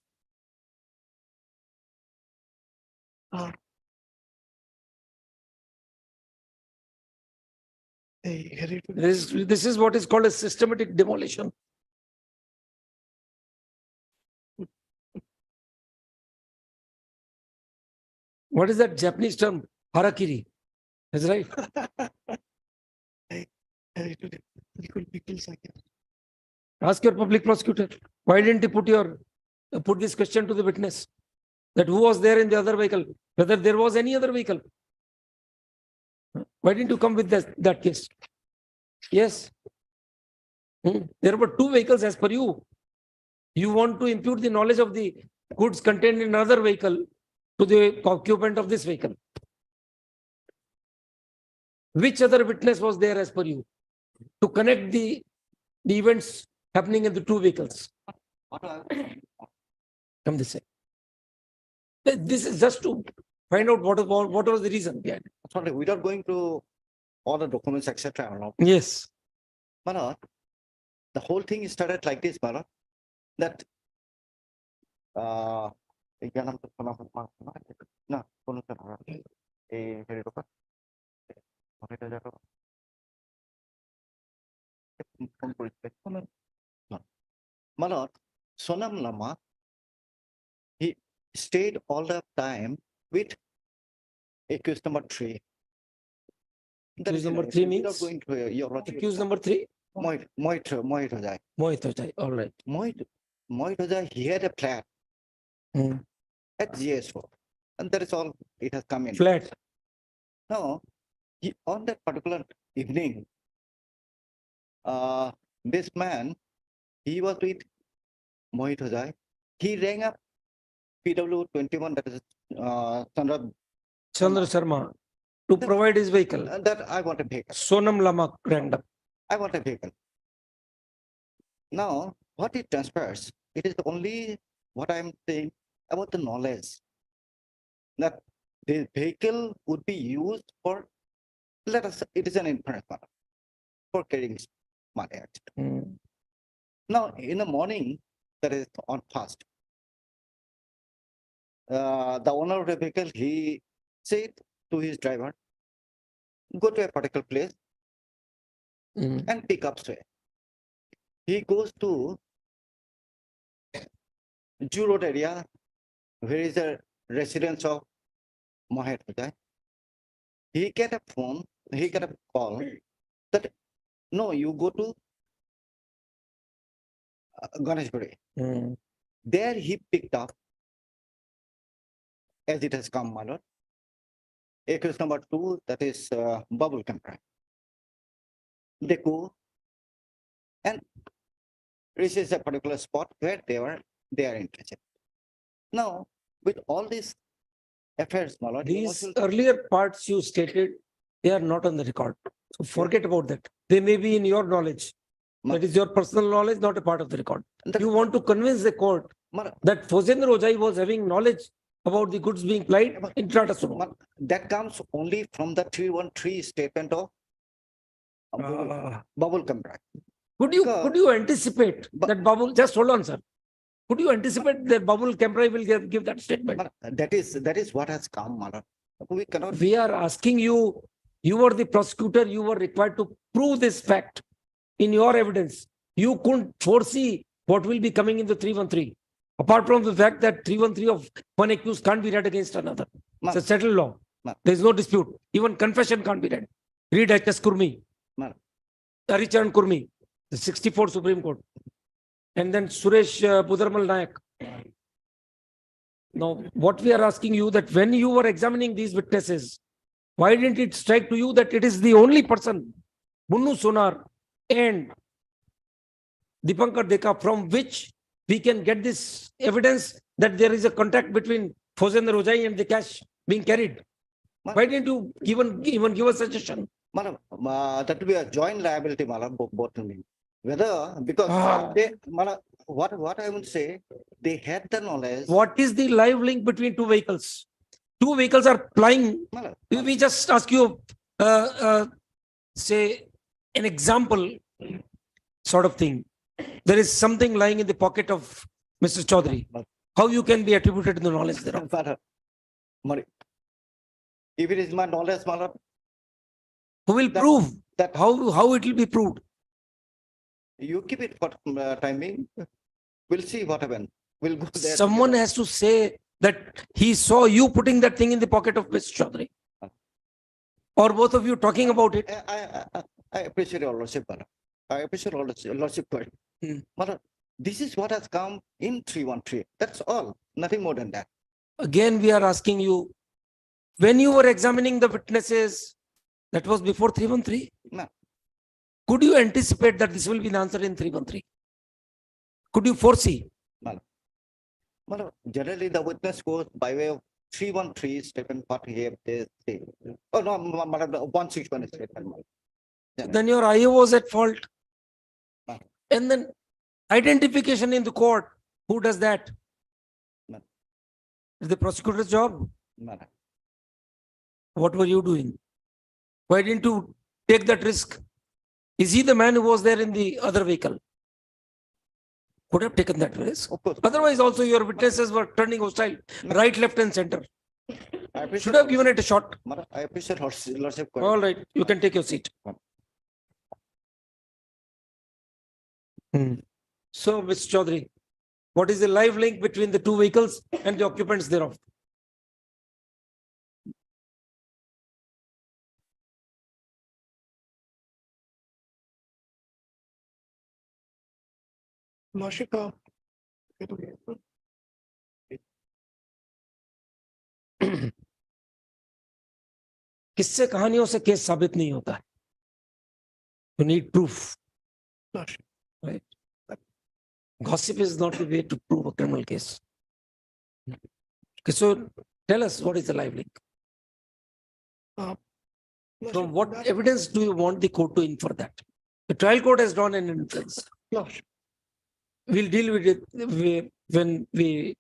This is what is called a systematic demolition. What is that Japanese term? Harakiri. That's right. Ask your public prosecutor. Why didn't you put this question to the witness? That who was there in the other vehicle? Whether there was any other vehicle? Why didn't you come with that case? Yes. There were two vehicles as per you. You want to impute the knowledge of the goods contained in another vehicle to the occupant of this vehicle. Which other witness was there as per you to connect the events happening in the two vehicles? Come this way. This is just to find out what was the reason behind it. Sorry, without going to all the documents, etc. and all. Yes. My lord, the whole thing started like this, my lord, that no, my lord, Sonam Lama, he stayed all the time with accused number 3. That Accused is number right. 3 Without means? going to your lordship. Accused number 3? Mohit Ojai. Mohit Ojai, all right. Mohit Ojai, he had a flat at GS4. And that is all it has come in. Flat. Now, on that particular evening, this man, he was with Mohit Ojai. He rang up PW21, that is Chandra Sharma, to provide his vehicle. that I want a vehicle. Sonam Lama rang up. I want a vehicle. Now, what it transpires, it is only what I'm saying about the knowledge that the vehicle would be used for, let us, it is an inference matter, for carrying money. Actually. Now, in the morning, that is on fast, the owner of the vehicle, he said to his driver, go to a particular place and pick up sway. He goes to Jew Road area, where is a residence of Mohit Ojai. He get a phone, he get a call that, no, you go to Ganeshpuri. There he picked up, as it has come, my lord, accused number 2, that is bubble camera. They go and reaches a particular spot where they are interested. Now, with all these affairs, my lord, These earlier parts you stated, they are not on the record. So forget about that. They may be in your knowledge. That is your personal knowledge, not a part of the record. You want to convince the court that Fozendra Ojai was having knowledge about the goods being plied in Tata Sumo. that comes only from the 313 statement of bubble contract. Could you anticipate that bubble? Just hold on, sir. Could you anticipate that bubble Kemprai will give that statement? That is what has come, Mala. We cannot. We are asking you. You were the prosecutor. You were required to prove this fact in your evidence. You couldn't foresee what will be coming in the 313. Apart from the fact that 313 of one accused can't be read against another. It's a settled law. There is no dispute. Even confession can't be read. Read H.S. Kurmi, Haricharan Kurmi, the 64 Supreme Court, and then Suresh Pudarmal Nayak. Now, what we are asking you that when you were examining these witnesses, why didn't it strike to you that it is the only person, Bunnu Sonar and Dipankar Deka, from which we can get this evidence that there is a contact between Fozendra Ojai and the cash being carried? Why didn't you even give a suggestion? Madam, that will be a joint liability, Madam, both to me. Whether, because they, Madam, what I would say, they had the knowledge. What is the live link between two vehicles? Two vehicles are plying. We just ask you, say, an example sort of thing. There is something lying in the pocket of Mr. Chaudhary. How you can be attributed to the knowledge thereof? If it is my knowledge, Madam, who will prove that? How it will be proved? You keep it for time being. We'll see what happens. We'll go there. Someone has to say that he saw you putting that thing in the pocket of Mr. Chaudhary. Or both of you talking about it. I appreciate your lordship, Madam. I appreciate your lordship. Madam, this is what has come in 313. That's all. Nothing more than that. Again, we are asking you, when you were examining the witnesses, that was before 313? No. Could you anticipate that this will be the answer in 313? Could you foresee? Madam, generally the witness goes by way of 313 statement what he have they say. Oh no, Madam, 161 statement. Then your IO was at fault. And then identification in the court. Who does that? Is the prosecutor's job? What were you doing? Why didn't you take that risk? Is he the man who was there in the other vehicle? Could have taken that risk. Of course. Otherwise, also your witnesses were turning hostile, right, left, and center. I appreciate. Should have given it a shot. I appreciate lordship. All right, you can take your seat. So, Mr. Chaudhary, what is the live link between the two vehicles and the occupants thereof? Lordship, किससे कहानियों से case साबित नहीं होता है. You need proof. Lordship. Right. Gossip is not the way to prove a criminal case. Okay, so tell us what is the live link. From what evidence do you want the court to infer that? The trial court has drawn an inference. Lordship. We'll deal with it when we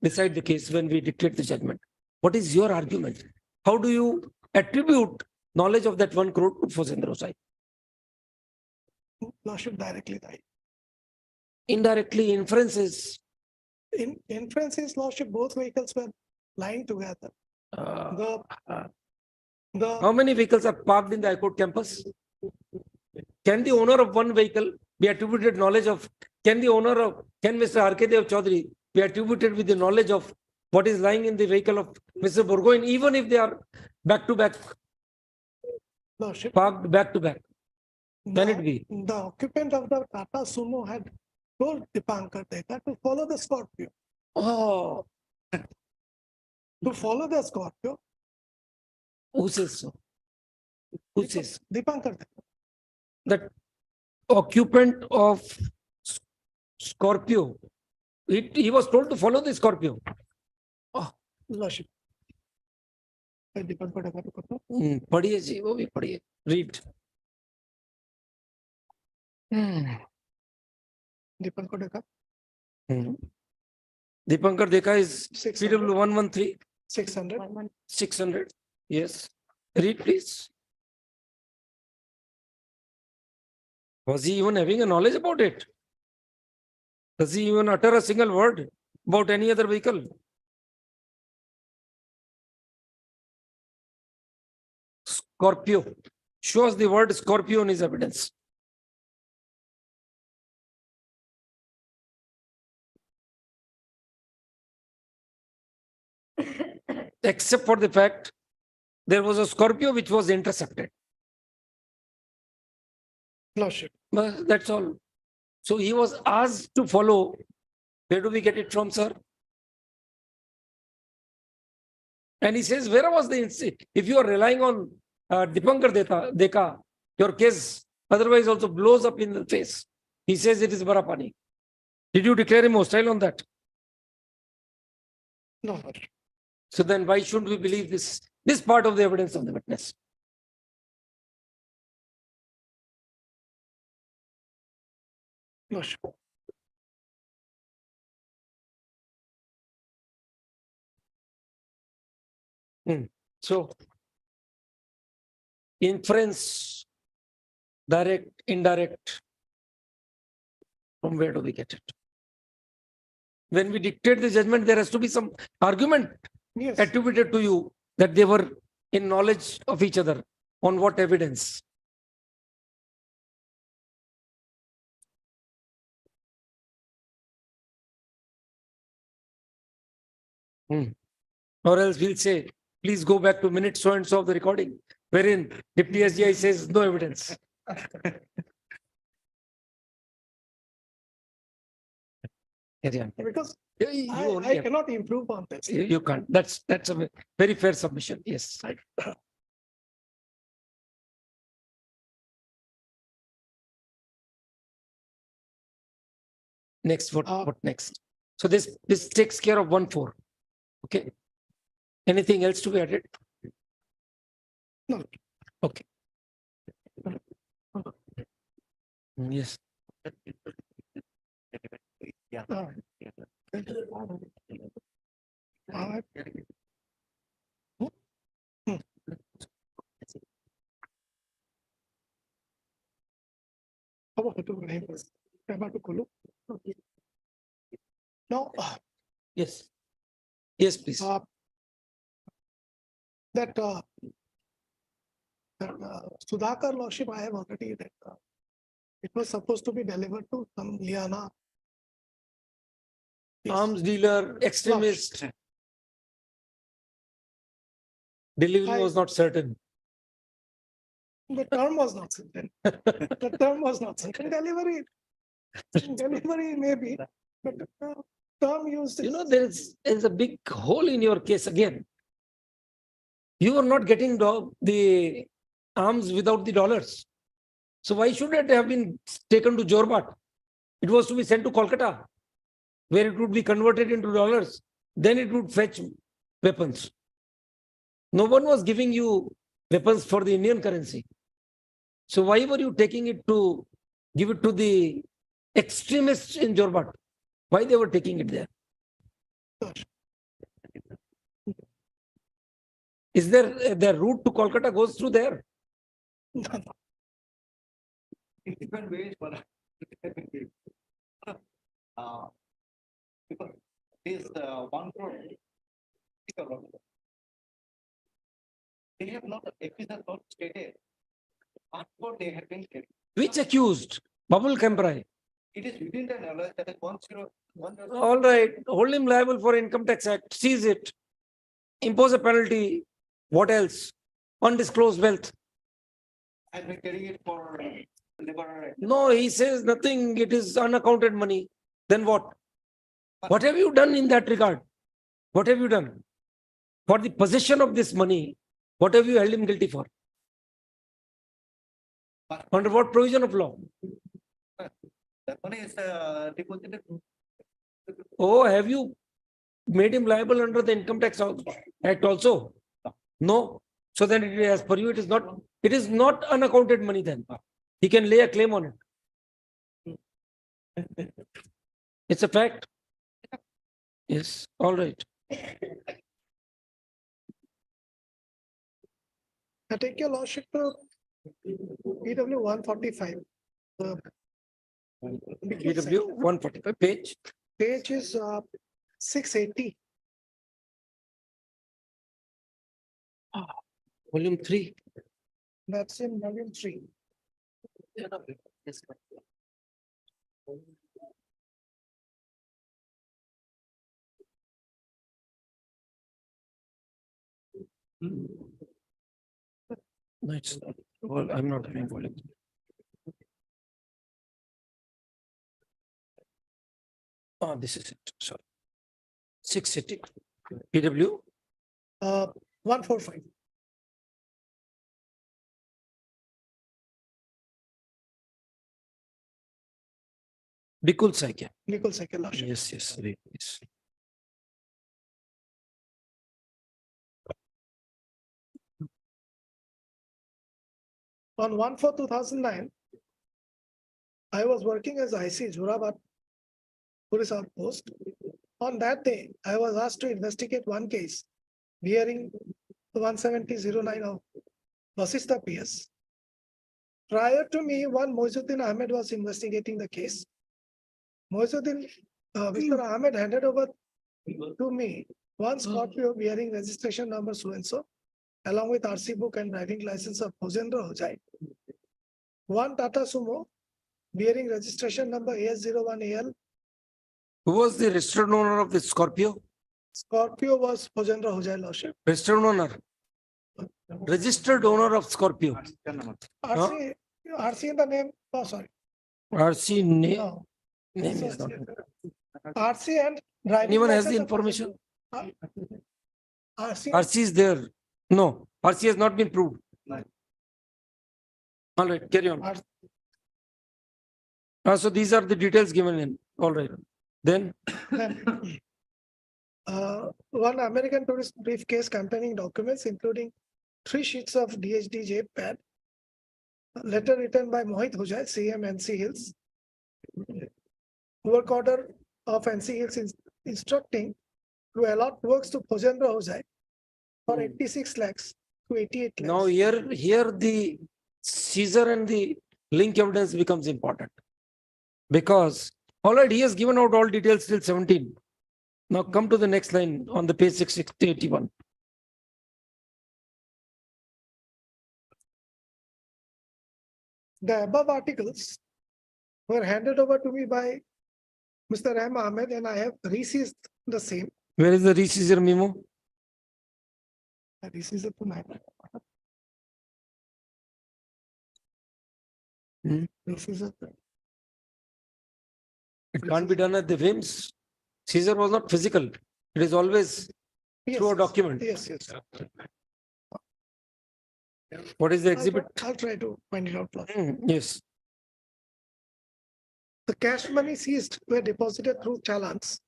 decide the case, when we declare the judgment. What is your argument? How do you attribute knowledge of that 1 crore to Fosendra Osai? Lordship directly died. Indirectly, inferences. In inferences, Lordship, both vehicles were lying together. How many vehicles are parked in the High Court campus? Can the owner of one vehicle be attributed knowledge of, can Mr. R.K. Dev Chaudhary be attributed with the knowledge of what is lying in the vehicle of Mr. Burgoyne, even if they are back to back, Lordship, parked back to back? Can it be? the occupant of the Tata Sumo had told Dipankar Dekar to follow the Scorpio. Oh, To follow the Scorpio, who says so? Who says Dipankar Dekar. that occupant of Scorpio, he was told to follow the Scorpio? Lordship. Dipankar Dekar को पता? पढ़िए जी, वो भी पढ़िए. Read. Dipankar Dekar. Dipankar Dekha is 600. PW 113 600. 600. Yes. Read, please. Was he even having a knowledge about it? Does he even utter a single word about any other vehicle? Scorpio. Show us the word Scorpio in his evidence. Except for the fact there was a Scorpio which was intercepted. Lordship. But that's all. So he was asked to follow. Where do we get it from, sir? And he says, where was the incident? If you are relying on Dipankar Dekha, your case otherwise also blows up in the face. He says it is Barapani. Did you declare him hostile on that? No, Lordship. So then why shouldn't we believe this part of the evidence of the witness? Lordship. So inference, direct, indirect, from where do we get it? When we dictate the judgment, there has to be some argument Yes. attributed to you that they were in knowledge of each other. On what evidence? Or else we'll say, please go back to minute so and so of the recording, wherein Deputy SGI says no evidence. Because You only I have- cannot improve on this. You can't. That's a very fair submission. Yes. Next, what next? So this takes care of 1-4. Okay. Anything else to be added? No. Okay. Yes. Yeah. Now, Yes. Yes, please. that Sudhakar Lordship, I have already that it was supposed to be delivered to some Liana. Arms dealer, extremist. Delivery was not certain. The term was not certain. The term was not certain. Delivery maybe, but term used. You know, there is a big hole in your case again. You are not getting the arms without the dollars. So why should it have been taken to Jorbat? It was to be sent to Kolkata, where it would be converted into dollars. Then it would fetch weapons. No one was giving you weapons for the Indian currency. So why were you taking it to give it to the extremists in Jorbat? Why they were taking it there? Is there the route to Kolkata goes through there? In different ways, but because this 1 crore, they have not, it is not stated. After they have been stated. Which accused? Babul Kemprai. It is within the knowledge that is 101. All right, hold him liable for Income Tax Act, seize it, impose a penalty. What else? Undisclosed wealth. I've been carrying it for labor. No, he says nothing. It is unaccounted money. Then what? What have you done in that regard? What have you done? For the possession of this money, what have you held him guilty for? Under what provision of law? The money is deposited. Oh, have you made him liable under the Income Tax Act also? No. So then it is, as per you, it is not unaccounted money then. He can lay a claim on it. It's a fact. Yes, all right. I take your lordship to PW 145. PW 145 page. Page is 680. Volume 3. That's in volume 3. No, it's not. Well, I'm not having volume. Oh, this is it. Sorry. 680. PW 145. Bikul Saikya. Legal cycle lordship. Yes, yes. Yes. On 1/4/2009, I was working as IC Jurabad Police Outpost. On that day, I was asked to investigate one case bearing 17009 of Vasista PS. Prior to me, one Moizuddin Ahmed was investigating the case. Moizuddin, Mr. Ahmed handed over to me one Scorpio bearing registration number so and so, along with RC book and driving license of Bhojendra Hojai. One Tata Sumo bearing registration number AS01AL. Who was the registered owner of the Scorpio? Scorpio was Bhojendra Hojai lordship. Registered owner. Registered owner of Scorpio. RC in the name, oh sorry. RC name. No. Name is not. RC and driving. Anyone has the license of information? RC. RC is there. No, RC has not been proved. All right, carry on. So these are the details given in. All right. Then One American tourist briefcase containing documents, including 3 sheets of DHDJ pad. A letter written by Mohit Hojai, CM NC Hills. Work order of NC Hills instructing to allot works to Bhojendra Hojai for 86 lakhs to 88 lakhs. now here the seizure and the link evidence becomes important. Because already he has given out all details till 17. Now come to the next line on the page 681. The above articles were handed over to me by Mr. M. Ahmed, and I have reseized the same. Where is the reseizure memo? I reseized it tonight. Hmm. Reseized it. It can't be done at the whims. Seizure was not physical. It is always through a document. Yes, yes. What is the exhibit? I'll try to find it out. Yes. The cash money seized were deposited through challans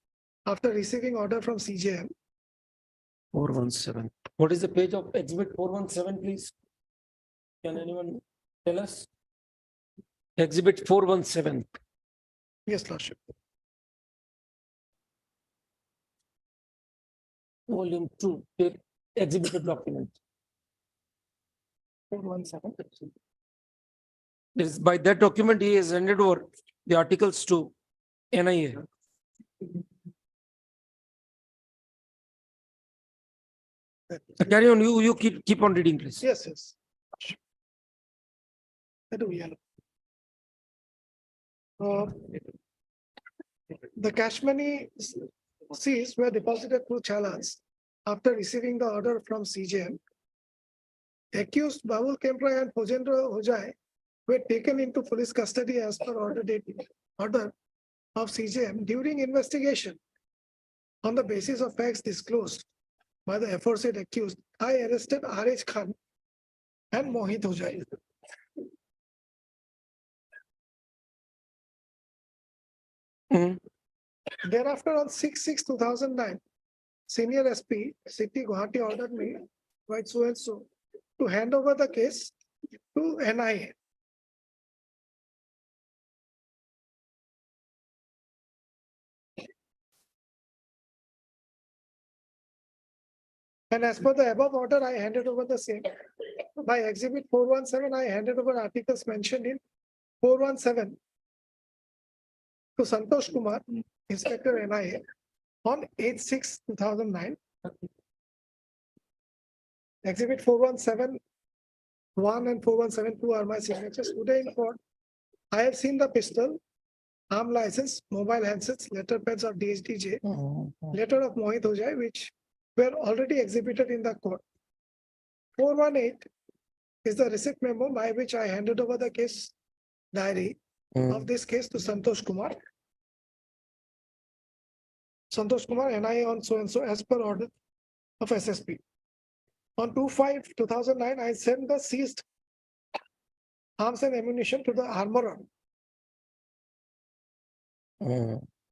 after receiving order from CJM. 417. What is the page of exhibit 417, please? Can anyone tell us? Exhibit 417. Yes, Lordship. Volume 2, exhibited document. 417. This, by that document, he has handed over the articles to NIA. Carry on, you keep on reading, please. Yes, yes. I do, yeah. The cash money seized were deposited through challans after receiving the order from CJM. Accused Babul Kempra and Pojendra Hojai were taken into police custody as per order of CJM during investigation. On the basis of facts disclosed by the aforesaid accused, I arrested R.H. Khan and Mohit Hojai. Thereafter, on 6/6/2009, Senior SP, City Gauhati ordered me by so and so to hand over the case to NIA. And as per the above order, I handed over the same. By exhibit 417, I handed over articles mentioned in 417 to Santosh Kumar, Inspector NIA, on 8/6/2009. Exhibit 417 1 and 417 2 are my signatures. Today in court, I have seen the pistol, arm license, mobile handsets, letter pads of DSDJ, letter of Mohit Hojai, which were already exhibited in the court. 418 is the receipt memo by which I handed over the case diary of this case to Santosh Kumar. Santosh Kumar, NIA on so and so as per order of SSP. On 2/5/2009, I sent the seized arms and ammunition to the armorer.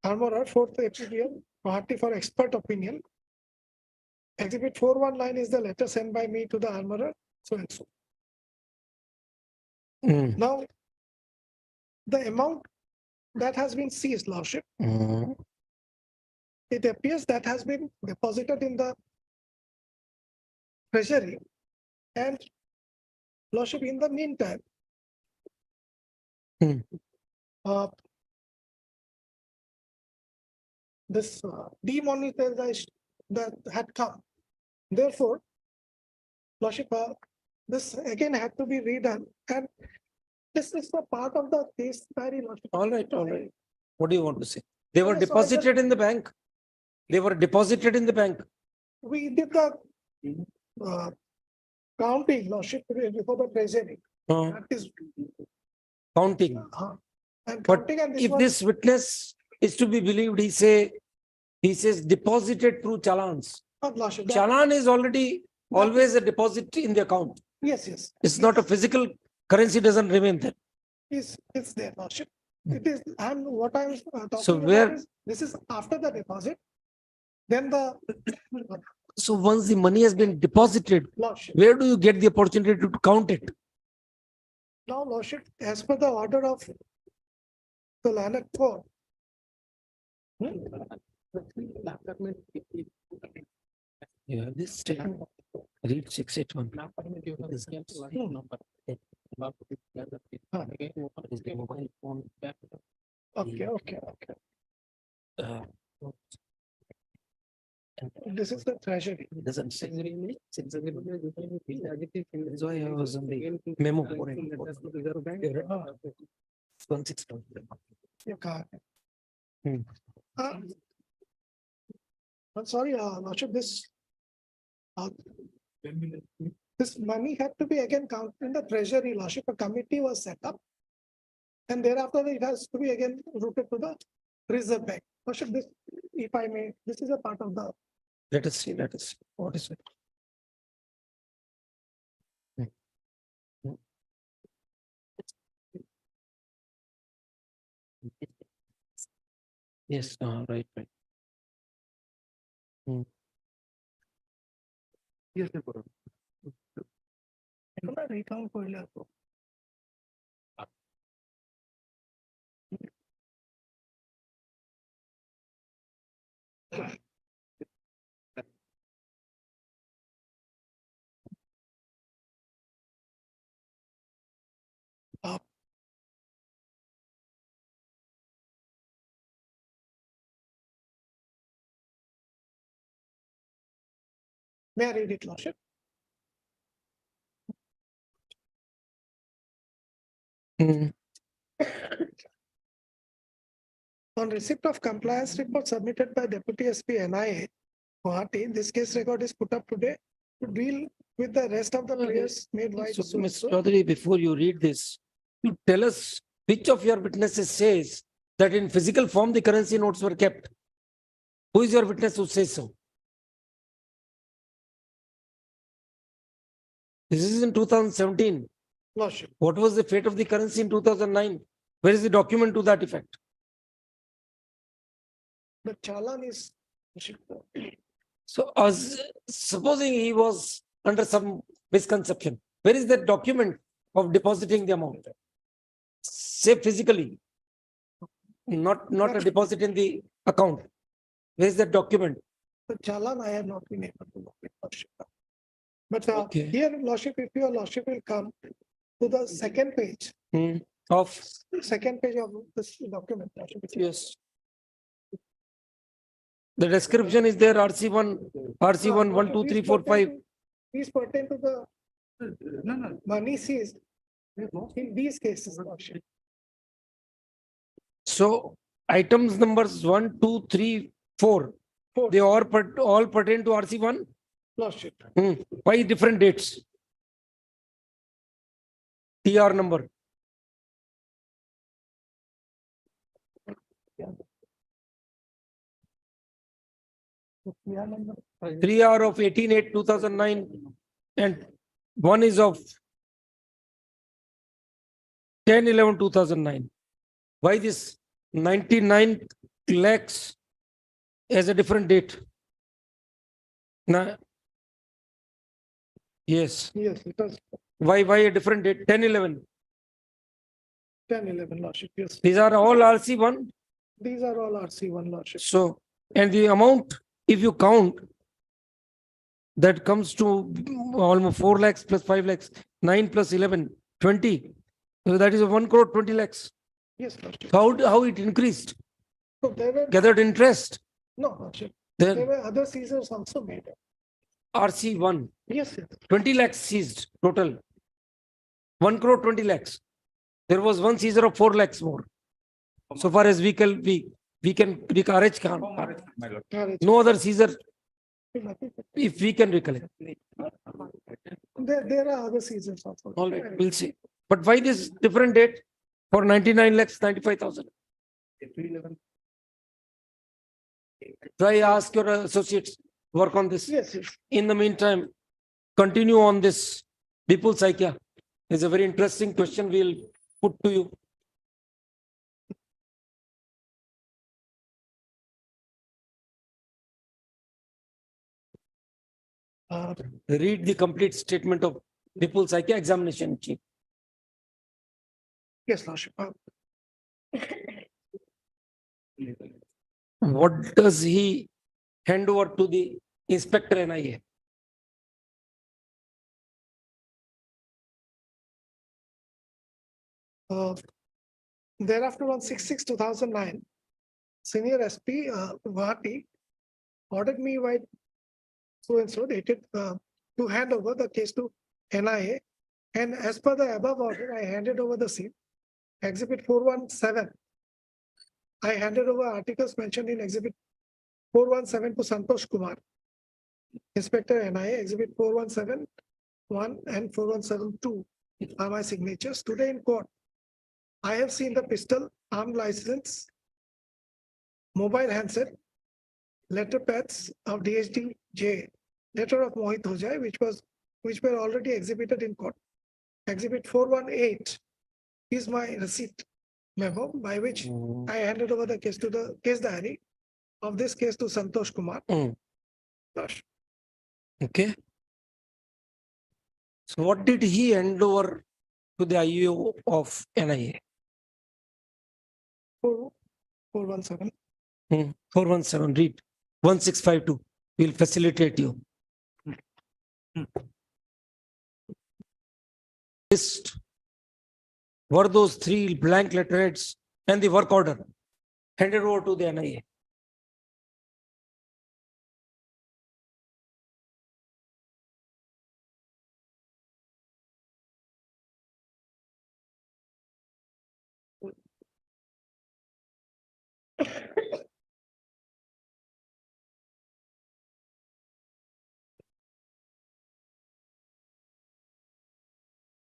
Armorer, 4th APBL, Gauhati for expert opinion. Exhibit 419 is the letter sent by me to the armorer, so and so. Now, the amount that has been seized, Lordship, it appears that has been deposited in the treasury, and Lordship, in the meantime, this demonetization that had come. Therefore, Lordship, this again had to be redone, and this is a part of the case diary, Lordship. All right. What do you want to say? They were deposited in the bank. They were deposited in the bank. We did the counting, Lordship, before the treasury. That is Counting. and But counting, and if this witness is to be believed, he says deposited through challans. Lordship, Challan is always a deposit in the account. yes. It's not a physical currency, doesn't remain there. It's there, Lordship. It is, and what I'm talking So about where- is, this is after the deposit. Then the So once the money has been deposited, Lordship. where do you get the opportunity to count it? Now, Lordship, as per the order of the landed court. You have this statement. Read 681. this is the treasury. It doesn't say. That's why I was on the memo. for it. 160. Your car. Hmm. I'm sorry, Lordship, this money had to be again counted in the treasury, Lordship. A committee was set up. And thereafter, it has to be again routed to the reserve bank. Lordship, this, if I may, this is a part of the. Let us see. What is it? Yes, right. Yes, recall করলে May I read it, Lordship? On receipt of compliance report submitted by Deputy SP NIA, Gauhati, this case record is put up today to deal with the rest of the players made by. So, Ms. Chaudhary, before you read this, you tell us which of your witnesses says that in physical form the currency notes were kept. Who is your witness who says so? This is in 2017. Lordship. What was the fate of the currency in 2009? Where is the document to that effect? The challan is. So, as supposing he was under some misconception, where is that document of depositing the amount? Say physically, not a deposit in the account. Where is that document? The challan I have not been able to look at, Lordship. But Okay. here, Lordship, if your Lordship will come to the second page. Of Second page of this document. Lordship. yes. The description is there, RC1, 1, 2, 3, 4, 5. These pertain to the money seized in these cases, Lordship. So items numbers 1, 2, 3, 4. They all pertain to RC1. Lordship. Why different dates? TR number. Yeah, number. 3 are of 18/8/2009 and one is of 10/11/2009. Why this 99 lakhs as a different date? Nah. Yes. Yes, it was Why a different date? 10/11. 10/11, Lordship, yes. These are all RC1. These are all RC1, Lordship. So, and the amount, if you count, that comes to almost 4 lakhs plus 5 lakhs, 9 plus 11, 20. So that is a 1 crore 20 lakhs. Yes, Lordship. How it increased? So there were. Gathered interest. No, Lordship. Then There were other seizures also made. RC1. Yes, yes. 20 lakhs seized total. 1 crore 20 lakhs. There was one seizure of 4 lakhs more. So far as we can recollect. No other seizure, if we can recollect. There are other seizures also. All right, we'll see. But why this different date for 99 lakhs 95,000? Try ask your associates, work on this. Yes, yes. In the meantime, continue on this. Vipul Saikia is a very interesting question we'll put to you. Read the complete statement of Vipul Saikia, examination chief. Yes, Lordship. What does he hand over to the inspector NIA? Thereafter, on 6/6/2009, Senior SP Gauhati ordered me by so and so dated to hand over the case to NIA. And as per the above order, I handed over the same. Exhibit 417. I handed over articles mentioned in Exhibit 417 to Santosh Kumar, Inspector NIA. Exhibit 4171 and 4172 are my signatures. Today in court, I have seen the pistol, arm license, mobile handset, letter pads of DHDJ, letter of Mohit Hojai, which were already exhibited in court. Exhibit 418 is my receipt memo by which I handed over the case to the case diary of this case to Santosh Kumar. Gosh. Okay. So what did he hand over to the IEO of NIA? 417. 417, read 1652. We'll facilitate you. List were those 3 blank letterheads and the work order handed over to the NIA.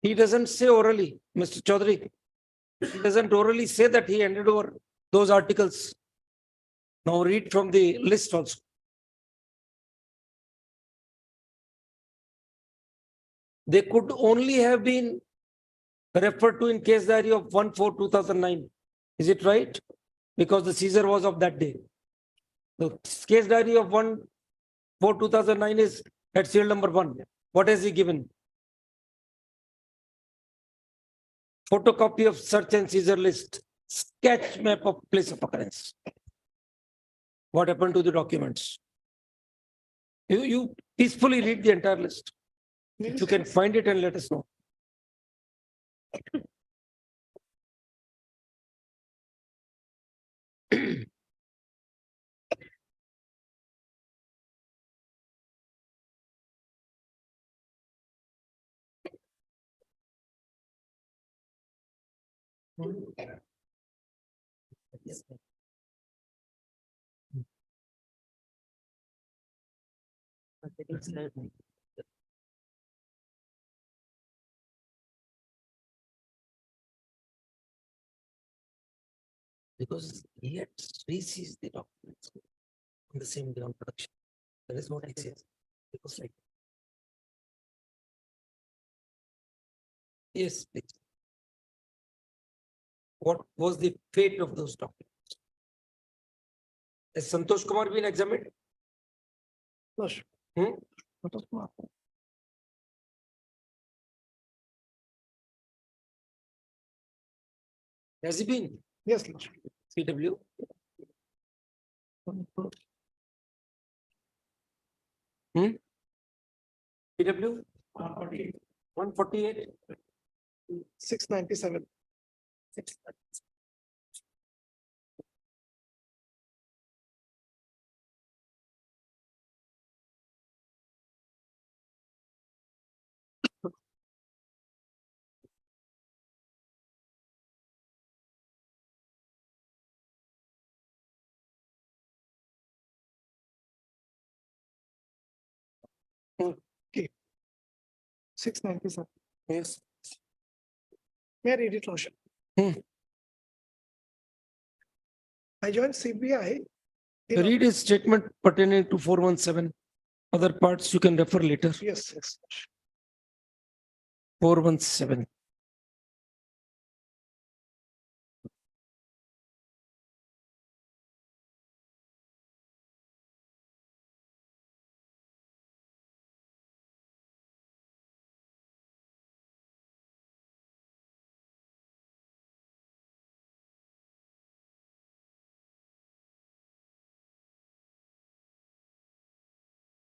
He doesn't say orally, Mr. Chaudhary. He doesn't orally say that he handed over those articles. Now read from the list also. They could only have been referred to in case diary of 1/4/2009. Is it right? Because the seizure was of that day. The case diary of 1/4/2009 is at serial number 1. What has he given? Photocopy of search and seizure list, sketch map of place of occurrence. What happened to the documents? You peacefully read the entire list. If you can find it and let us know. Because he had reseized the documents on the same day on production. That is what I say. Because like, yes, please. What was the fate of those documents? Has Santosh Kumar been examined? Gosh. Has he been? Yes, CW. CW 148. 697. Okay. 697. Yes. May I read it, Lordship? I joined CBI. Read his statement pertaining to 417. Other parts you can refer later. Yes, yes. 417.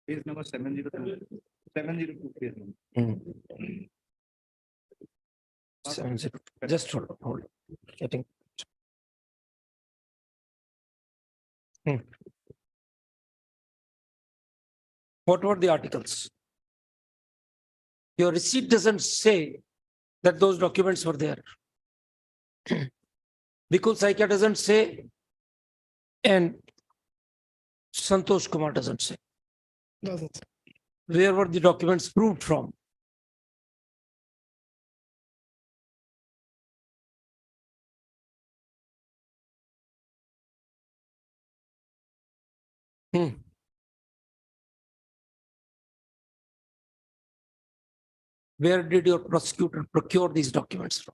Page number 702. 702 page number. 702. Just hold on. Getting. What were the articles? Your receipt doesn't say that those documents were there. Because Saika doesn't say, and Santosh Kumar doesn't say. Doesn't. Where were the documents proved from? Where did your prosecutor procure these documents from?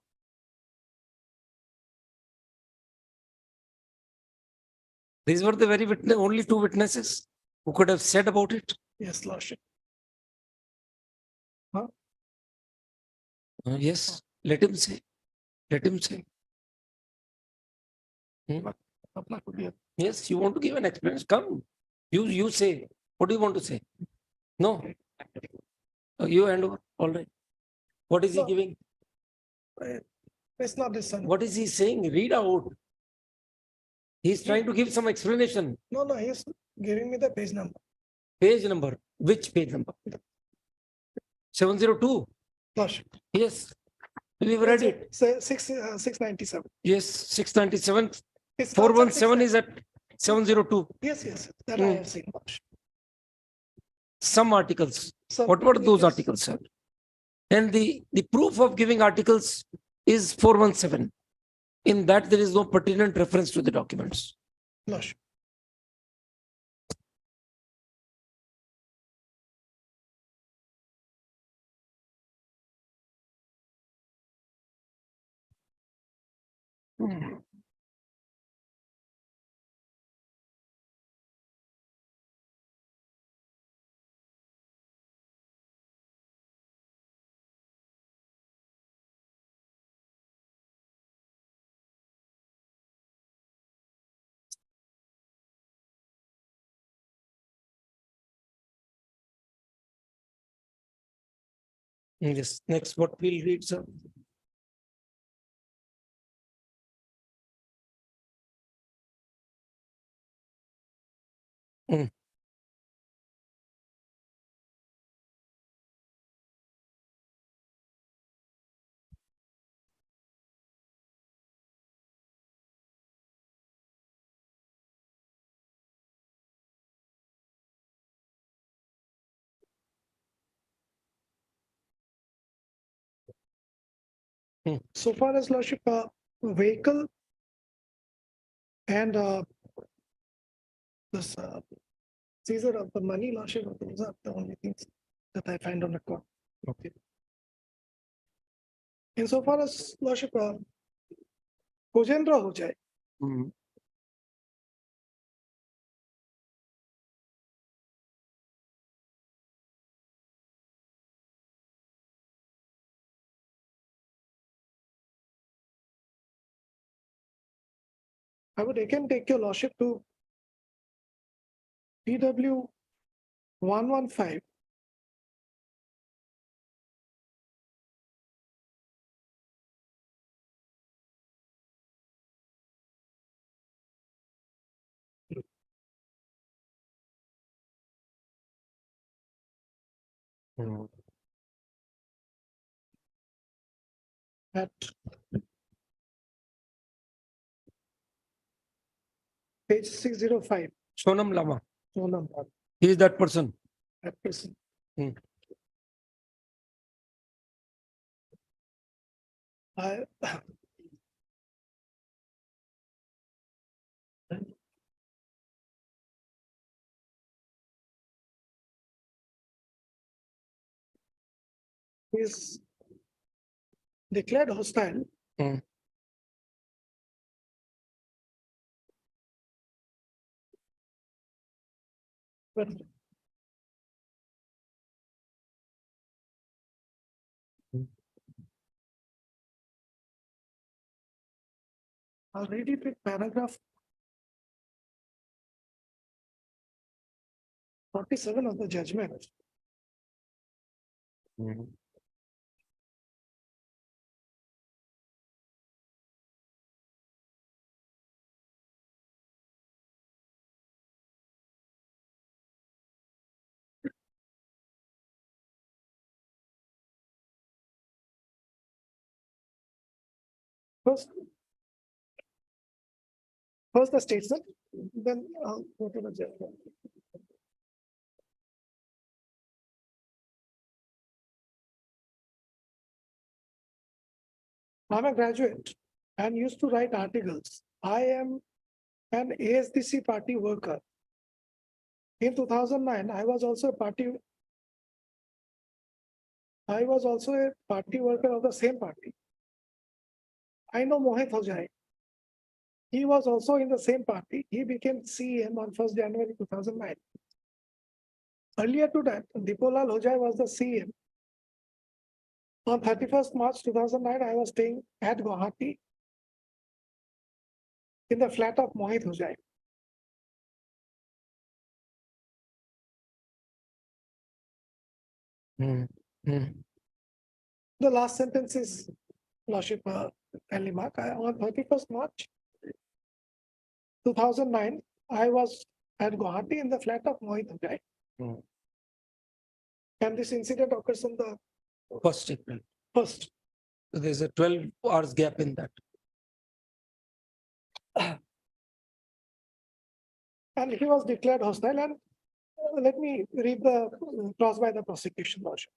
These were the very only two witnesses who could have said about it. Yes, Lordship. Yes, let him say. Let him say. Yes, you want to give an explanation? Come. You say. What do you want to say? No. You hand over. All right. What is he No. giving? It's not this one. What is he saying? Read out. He's trying to give some explanation. No, he's giving me the page number. Page number. Which page number? 702. Lordship. Yes. We've read it. 697. Yes, 697. It's 417 is at 702. Yes, that I have seen. Lordship. Some articles. Some What were those yes. articles, sir? And the proof of giving articles is 417. In that, there is no pertinent reference to the documents. Lordship. Yes. Next, what we'll read, sir? So far as Lordship, vehicle and this seizure of the money, Lordship, those are the only things that I find on record. Okay. Insofar as Lordship, Kojendra ho jaye, I would again take your Lordship to PW 115. At page 605. Sonam Lama. Sonam, He is that person. that person. I is declared hostile. But I'll read it with paragraph 47 of the judgment. First, first the statement, then I'll go to the judgment. I'm a graduate and used to write articles. I am an ASDC party worker. In 2009, I was also a party worker of the same party. I know Mohit Hojai. He was also in the same party. He became CM on 1st January 2009. Earlier to that, Dipolal Hojai was the CM. On 31st March 2009, I was staying at Gauhati in the flat of Mohit Hojai. The last sentence is, Lordship and remark, on 31st March 2009, I was at Gauhati in the flat of Mohit Hojai. And this incident occurs on the First April. first. So there's a 12 hours gap in that. And he was declared hostile. And let me read the clause by the prosecution, Lordship.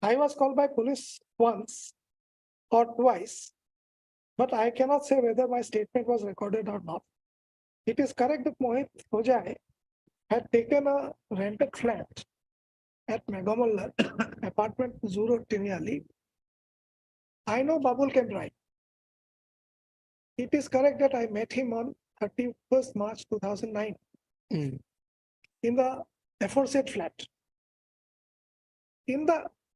I was called by police once or twice, but I cannot say whether my statement was recorded or not. It is correct that Mohit Hojai had taken a rented flat at Megamalla, apartment Zuro Tiniali. I know Babul Kembrai. It is correct that I met him on 31st March 2009 in the aforesaid flat.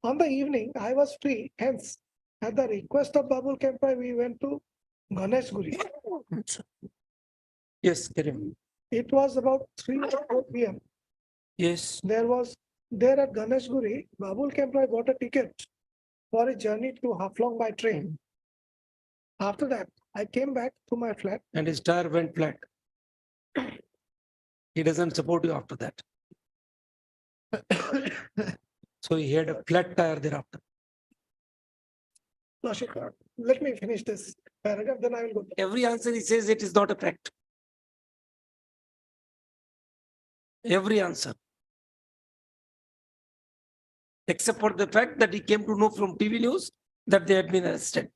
On the evening, I was free. Hence, at the request of Babul Kembrai, we went to Ganesh Guri. Yes, Karim. It was about 3 or 4 p.m. Yes. There at Ganesh Guri, Babul Kembrai bought a ticket for a journey to Haflong by train. After that, I came back to my flat. And his tire went flat. He doesn't support you after that. So he had a flat tire thereafter. Lordship, let me finish this paragraph, then I will go. Every answer he says it is not a fact. Every answer. Except for the fact that he came to know from TV news that they had been arrested.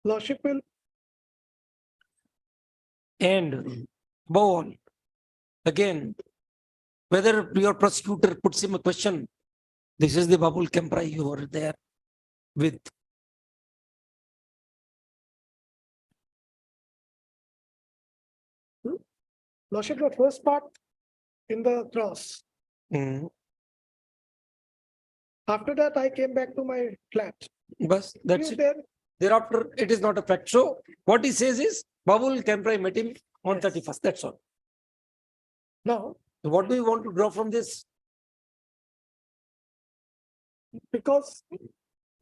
Lordship will. And above all, again, whether your prosecutor puts him a question, this is the Babul Kembrai you were there with. Lordship, the first part in the cross. After that, I came back to my flat. Bas, that's You it. there? Thereafter, it is not a fact. So what he says is Babul Kembrai met him on 31st. That's all. Now, So what do you want to draw from this? because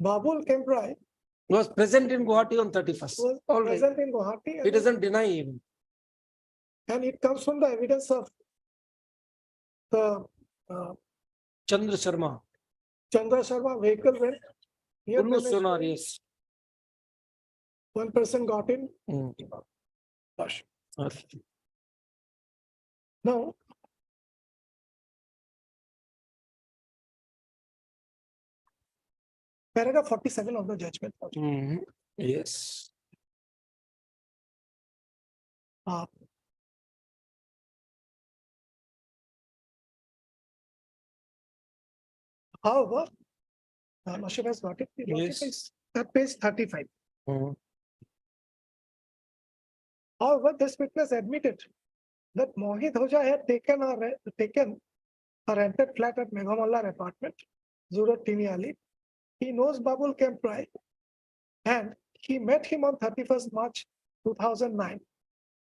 Babul Kembrai Was present in Guwahati on 31st. was All right. present in Gauhati. He doesn't deny him. And it comes from the evidence of the Chandra Sharma. Chandra Sharma vehicle went. Near Ullu Ganesh Sonar, Guri. yes. One person got in. Gosh. Now, paragraph 47 of the judgment. Yes. However, Lordship has got it. The Lordship Yes. is at page 35. However, this witness admitted that Mohit Hojai had taken a rented flat at Megamallar apartment, Zuro Tiniali. He knows Babul Kembrai and he met him on 31st March 2009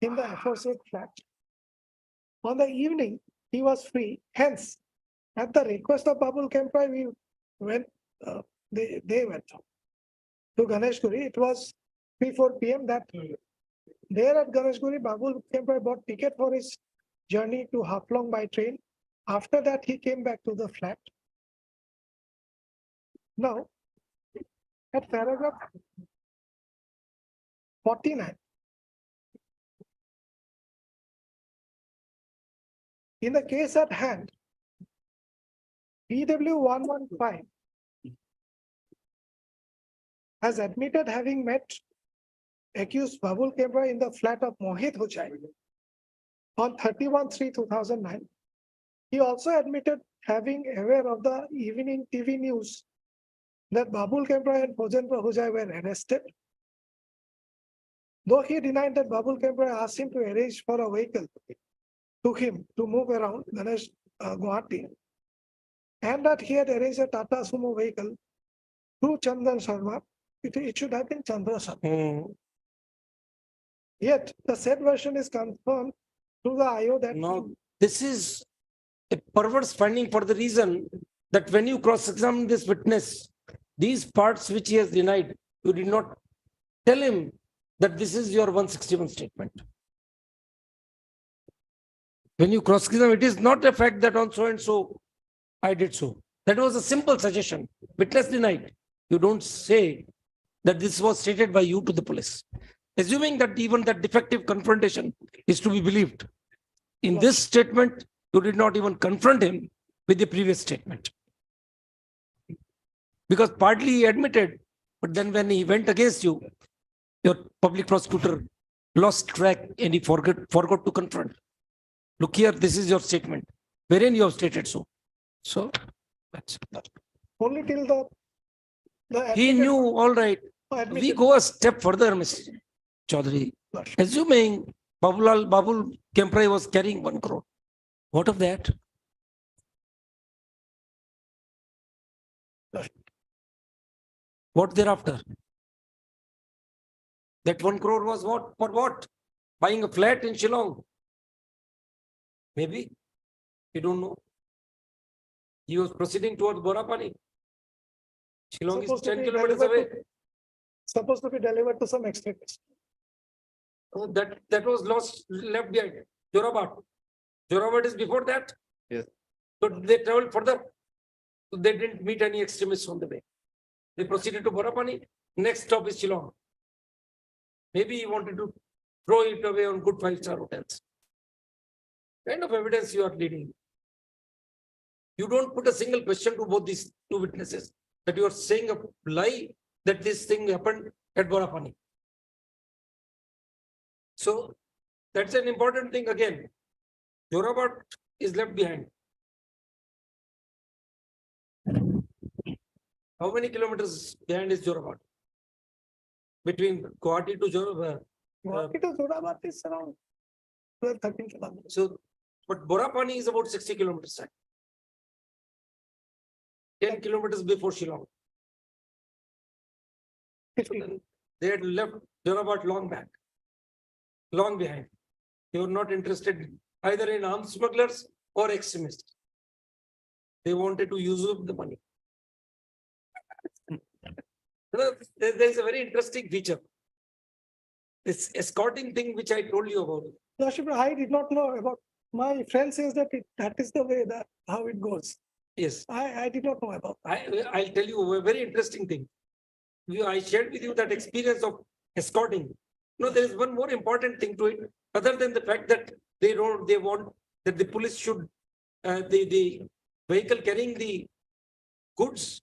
in the aforesaid flat. On the evening, he was free. Hence, at the request of Babul Kembrai, we went. They went to Ganesh Guri. It was 3-4 p.m. that there at Ganesh Guri, Babul Kembrai bought ticket for his journey to Haflong by train. After that, he came back to the flat. Now, at paragraph 49. In the case at hand, BW 115 has admitted having met accused Babul Kebra in the flat of Mohit Hujai on 31/3/2009. He also admitted having aware of the evening TV news that Babul Kebra and Bhojendra Hujai were arrested. Though he denied that Babul Kebra asked him to arrange for a vehicle to him to move around Gauhati, and that he had arranged a Tata Sumo vehicle through Chandan Sharma, it should have been Chandra Sharma. Yet the said version is confirmed through the IO that Now, this is a perverse finding for the reason that when you cross-examine this witness, these parts which he has denied, you did not tell him that this is your 161 statement. When you cross-examine, it is not a fact that on so and so I did so. That was a simple suggestion. Witness denied. You don't say that this was stated by you to the police. Assuming that even that defective confrontation is to be believed. In this statement, you did not even confront him with the previous statement. Because partly he admitted, but then when he went against you, your public prosecutor lost track and he forgot to confront. Look here, this is your statement, wherein you have stated so. So that's only till the he knew, all right. We admitted. go a step further, Mr. Chaudhary. Assuming Babul Kemprai was carrying 1 crore. What of that? What thereafter? That 1 crore was what? For what? Buying a flat in Shillong? Maybe. You don't know. He was proceeding towards Borapani. Shillong is Supposed to 10 be kilometers delivered away. Supposed to be delivered to some extent. Oh, that was lost, left behind. Jorabat. Jorabat is before that. Yes. So they traveled further. So they didn't meet any extremists on the way. They proceeded to Borapani. Next stop is Shillong. Maybe he wanted to throw it away on good 5-star hotels. Kind of evidence you are leading. You don't put a single question to both these two witnesses that you are saying a lie that this thing happened at Borapani. So that's an important thing again. Jorabat is left behind. How many kilometers behind is Jorabat? Between Gauhati to Jorabat. Gauhati to Jorabat is around 12-13 kilometers. So, but Borapani is about 60 kilometers side. 10 kilometers before Shillong. So they had left Jorabat long back, long behind. They were not interested either in arms smugglers or extremists. They wanted to use up the money. There is a very interesting feature. This escorting thing which I told you about. Lordship, I did not know about. My friend says that that is the way that how it goes. Yes. I did not know about. I'll tell you a very interesting thing. I shared with you that experience of escorting. No, there is one more important thing to it, other than the fact that they want that the police should, the vehicle carrying the goods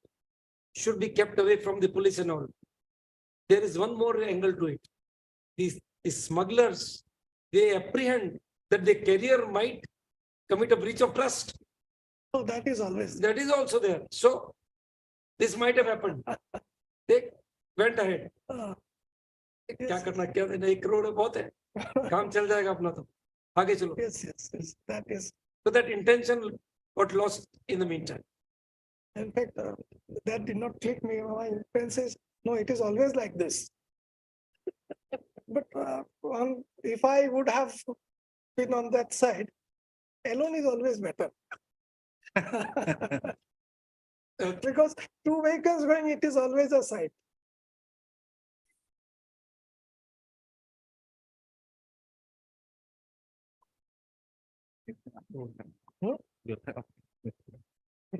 should be kept away from the police and all. There is one more angle to it. These smugglers, they apprehend that the carrier might commit a breach of trust. Oh, that is always. That is also there. So this might have happened. They went ahead. क्या करना क्या देना 1 crore बहुत है काम चल जाएगा अपना तो आगे चलो. Yes, that is. So that intention got lost in the meantime. In fact, that did not click me. My friend says, no, it is always like this. But if I would have been on that side, alone is always better. Because 2 vehicles going, it is always a sight.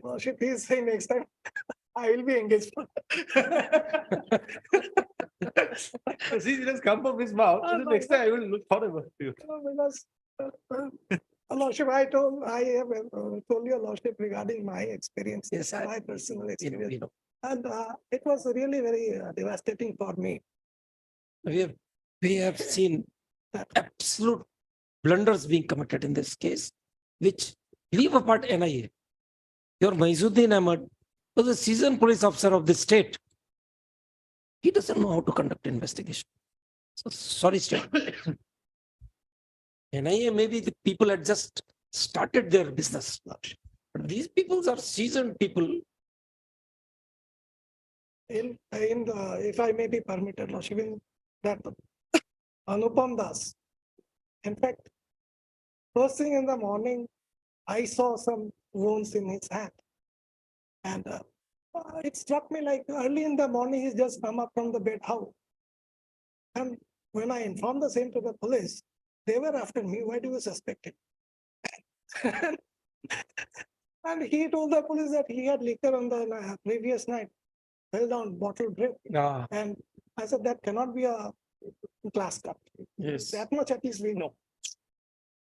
Worship, he is saying next time, I will be engaged. See, it has come from his mouth. Oh, The no, next time I will look forward to you. Because, Lordship, I have told your Lordship regarding my experience, Yes, my personal experience. you know, And it was really very devastating for me. we have seen absolute blunders being committed in this case, which leave apart NIA. Your Maizuddin Ahmad was a seasoned police officer of the state. He doesn't know how to conduct investigation. So sorry, state. NIA, maybe the people had just started their business. But these people are seasoned people. If I may be permitted, Lordship, in that Anupam Das, in fact, first thing in the morning, I saw some wounds in his hand. And it struck me like early in the morning, he's just come up from the bed. How? And when I informed the same to the police, they were after me. Why do you suspect it? And he told the police that he had liquor on the previous night, fell down, bottle broke. And I said, that cannot be a glass cup. Yes. That much at least we know.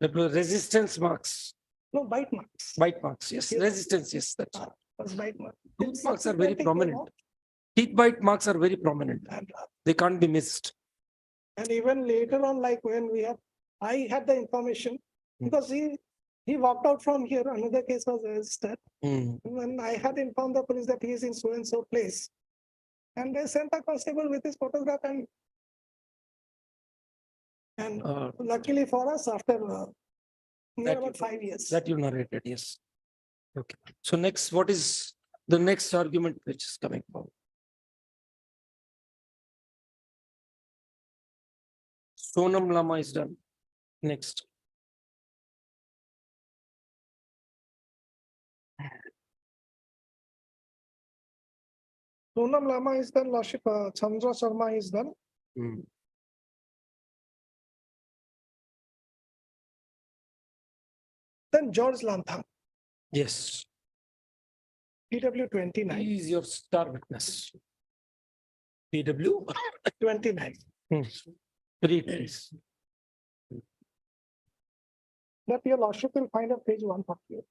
The resistance marks, No, bite marks. bite marks, yes, Yes. resistance, yes. That's Was bite mark. tooth marks are very Subsequently came prominent. out, Teeth bite marks are very prominent. And, They can't be missed. and even later on, like when I had the information, because he walked out from here, another case was registered. When I had informed the police that he is in so and so place. And they sent a constable with his photograph and luckily for us, after near about 5 years. That you narrated, yes. Okay. So next, what is the next argument which is coming forward? Sonam Lama is done. Next. Sonam Lama is done, Lordship, Chandra Sharma is done. Then George Lantham, Yes. PW 29. He is your star witness. PW 29. Read, please. That your Lordship will find on page 148.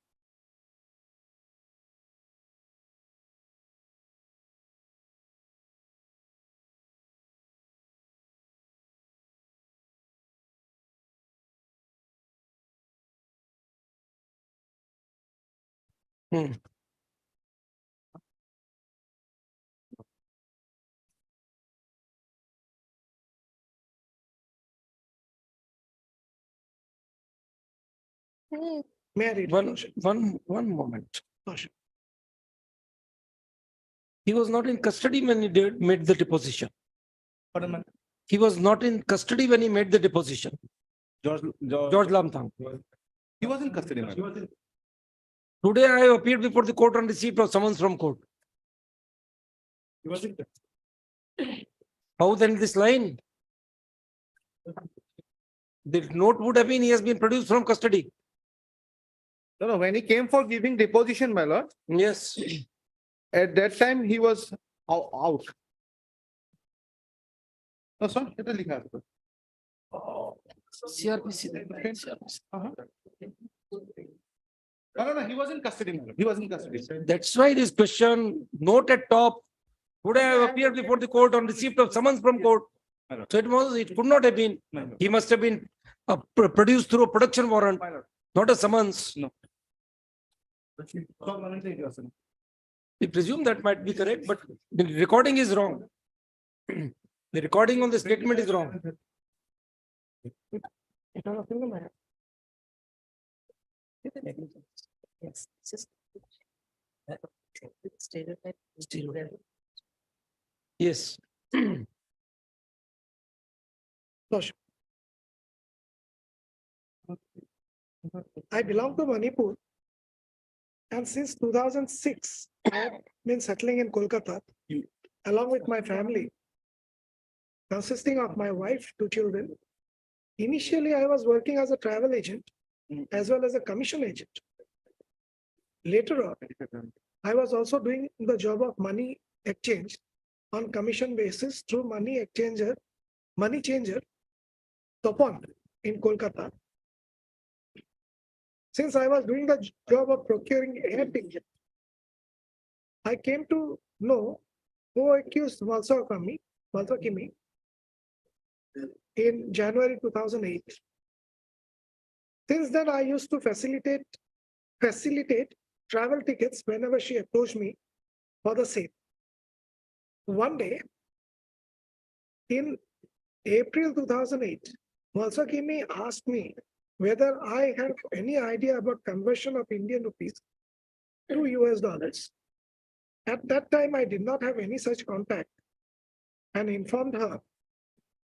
May I read? One moment. Lordship. He was not in custody when he made the deposition. Pardon, man. He was not in custody when he made the deposition. George, George Lamthang. he was in custody, man. Today I have appeared before the court on receipt of summons from court. He was in custody. How then this line? The note would have been he has been produced from custody. No, when he came for giving deposition, my lord, Yes. at that time he was out. No, sir, it is likha hai. CRPC. No, he was in custody, my lord. He was in custody. That's why this question, note at top, would have appeared before the court on receipt of summons from court. So it could not have been. He must have been produced through a production warrant, not a summons. No. We presume that might be correct, but the recording is wrong. The recording on the statement is wrong. Yes. Yes. I belong to Manipur. And since 2006, I have been settling in Kolkata along with my family, consisting of my wife, 2 children. Initially, I was working as a travel agent as well as a commission agent. Later on, I was also doing the job of money exchange on commission basis through money exchanger money changer, Topon, in Kolkata. Since I was doing the job of procuring air ticket, I came to know who accused Valsakimi in January 2008. Since then, I used to facilitate travel tickets whenever she approached me for the same. One day, in April 2008, Valsakimi asked me whether I have any idea about conversion of Indian rupees to US dollars. At that time, I did not have any such contact and informed her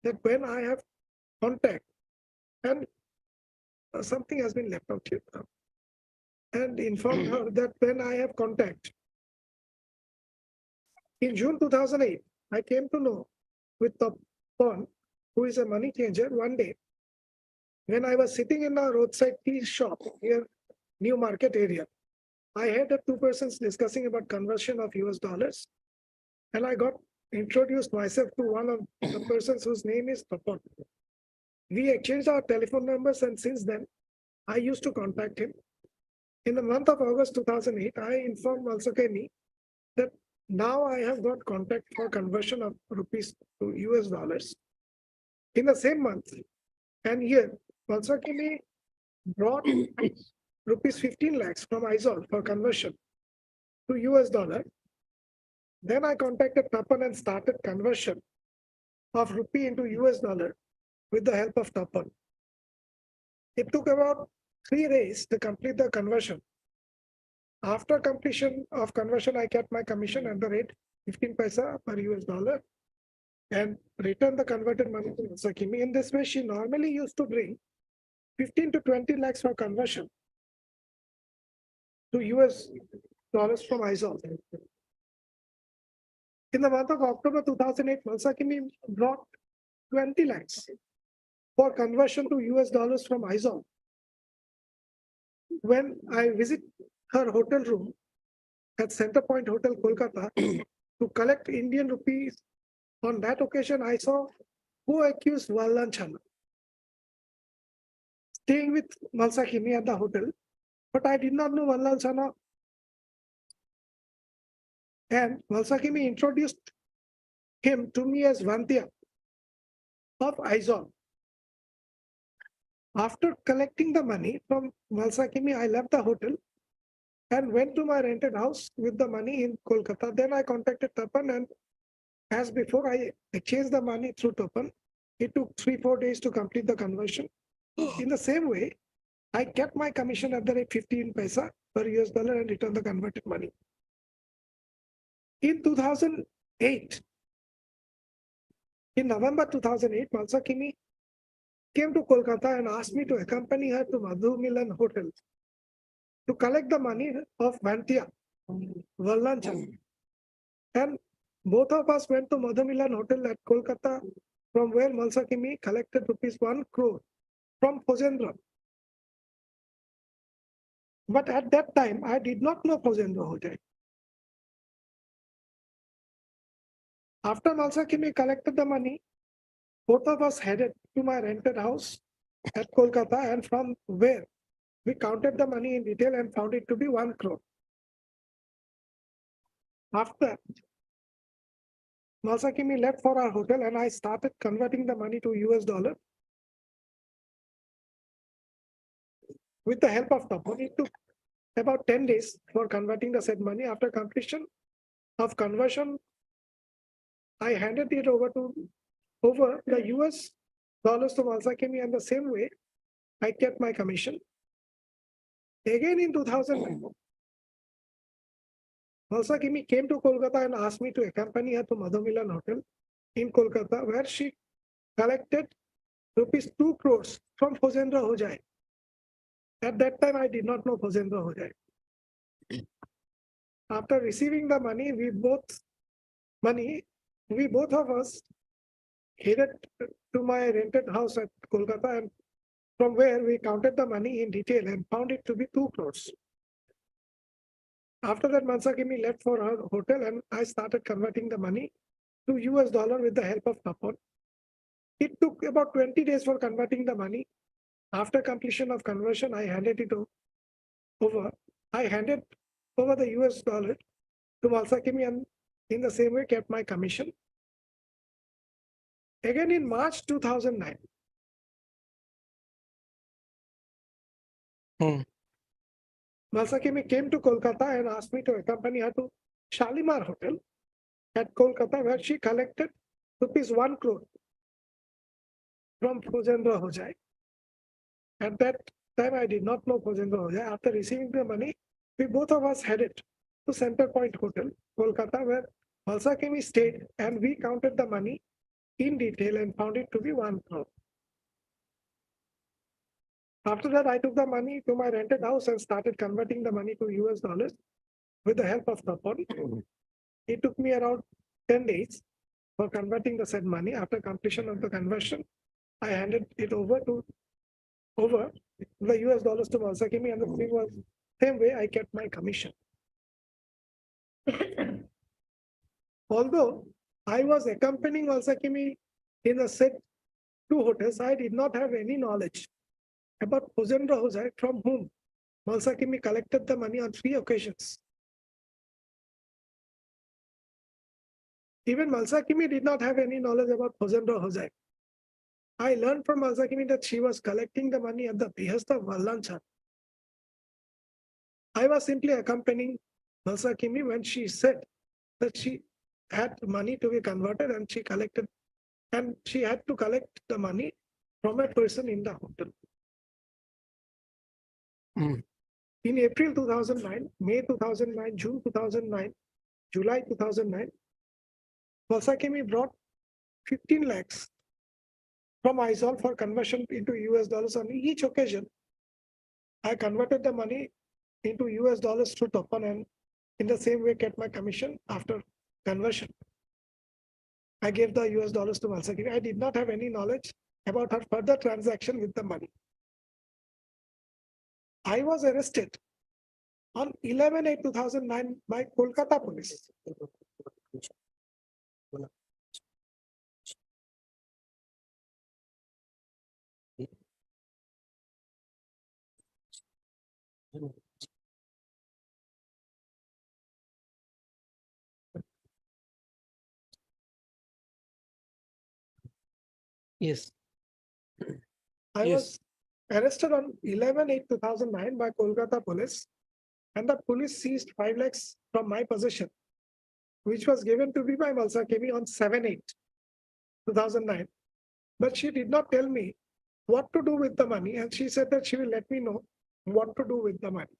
that when I have contact, and something has been left out here now, and informed her that when I have contact. In June 2008, I came to know with Topon, who is a money changer, one day when I was sitting in a roadside tea shop near New Market area. I heard the two persons discussing about conversion of US dollars, and I got introduced myself to one of the persons whose name is Topon. We exchanged our telephone numbers, and since then, I used to contact him. In the month of August 2008, I informed Valsakimi that now I have got contact for conversion of rupees to US dollars. In the same month and year, Valsakimi brought rupees 15 lakhs from Aizawl for conversion to US dollar. Then I contacted Tapan and started conversion of rupee into US dollar with the help of Tapan. It took about 3 days to complete the conversion. After completion of conversion, I kept my commission at the rate 15 paisa per US dollar and returned the converted money to Valsakimi. In this way, she normally used to bring 15 to 20 lakhs for conversion to US dollars from Aizawl. In the month of October 2008, Valsakimi brought 20 lakhs for conversion to US dollars from Aizawl. When I visit her hotel room at Center Point Hotel, Kolkata, to collect Indian rupees, on that occasion, I saw who accused Vallanchana staying with Valsakimi at the hotel, but I did not know Vallanchana. And Valsakimi introduced him to me as Vantia of Aizawl. After collecting the money from Valsakimi, I left the hotel and went to my rented house with the money in Kolkata. Then I contacted Tapan, and as before, I exchanged the money through Tapan. It took 3-4 days to complete the conversion. In the same way, I kept my commission at the rate 15 paisa per US dollar and returned the converted money. In 2008, in November 2008, Valsakimi came to Kolkata and asked me to accompany her to Madhumilan Hotel to collect the money of Vantia, Vallanchana. And both of us went to Madhumilan Hotel at Kolkata, from where Valsakimi collected rupees 1 crore from Phojendra. But at that time, I did not know Phojendra Hotel. After Valsakimi collected the money, both of us headed to my rented house at Kolkata, and from where we counted the money in detail and found it to be 1 crore. After Valsakimi left for our hotel and I started converting the money to US dollar with the help of Tapan. It took about 10 days for converting the said money. After completion of conversion, I handed it over the US dollars to Valsakimi, and the same way I kept my commission. Again in 2009, Valsakimi came to Kolkata and asked me to accompany her to Madhumilan Hotel in Kolkata, where she collected rupees 2 crores from Phojendra Hojai. At that time, I did not know Phojendra Hojai. After receiving the money, we both of us headed to my rented house at Kolkata, and from where we counted the money in detail and found it to be 2 crores. After that, Valsakimi left for her hotel and I started converting the money to US dollar with the help of Tapan. It took about 20 days for converting the money. After completion of conversion, I handed it over. I handed over the US dollar to Valsakimi and in the same way kept my commission. Again in March 2009, Valsakimi came to Kolkata and asked me to accompany her to Shalimar Hotel at Kolkata, where she collected ₹1 crore from Phojendra Hojai. At that time, I did not know Phojendra Hojai. After receiving the money, we both of us headed to Center Point Hotel, Kolkata, where Valsakimi stayed, and we counted the money in detail and found it to be 1 crore. After that, I took the money to my rented house and started converting the money to US dollars with the help of Tapon. It took me around 10 days for converting the said money. After completion of the conversion, I handed it over the US dollars to Valsakimi, and the same way I kept my commission. Although I was accompanying Valsakimi in the said 2 hotels, I did not have any knowledge about Phojendra Hojai, from whom Valsakimi collected the money on 3 occasions. Even Valsakimi did not have any knowledge about Phojendra Hojai. I learned from Valsakimi that she was collecting the money at the behest of Vallan Chand. I was simply accompanying Valsakimi when she said that she had money to be converted and she had to collect the money from a person in the hotel. In April 2009, May 2009, June 2009, July 2009, Valsakimi brought 15 lakhs from Aizawl for conversion into US dollars. On each occasion, I converted the money into US dollars through Topan and in the same way kept my commission after conversion. I gave the US dollars to Valsakimi. I did not have any knowledge about her further transaction with the money. I was arrested on 11/8/2009 by Kolkata police. Yes. I was arrested on 11/8/2009 by Kolkata police, and the police seized 5 lakhs from my possession, which was given to me by Valsakimi on 7/8/2009. But she did not tell me what to do with the money, and she said that she will let me know what to do with the money.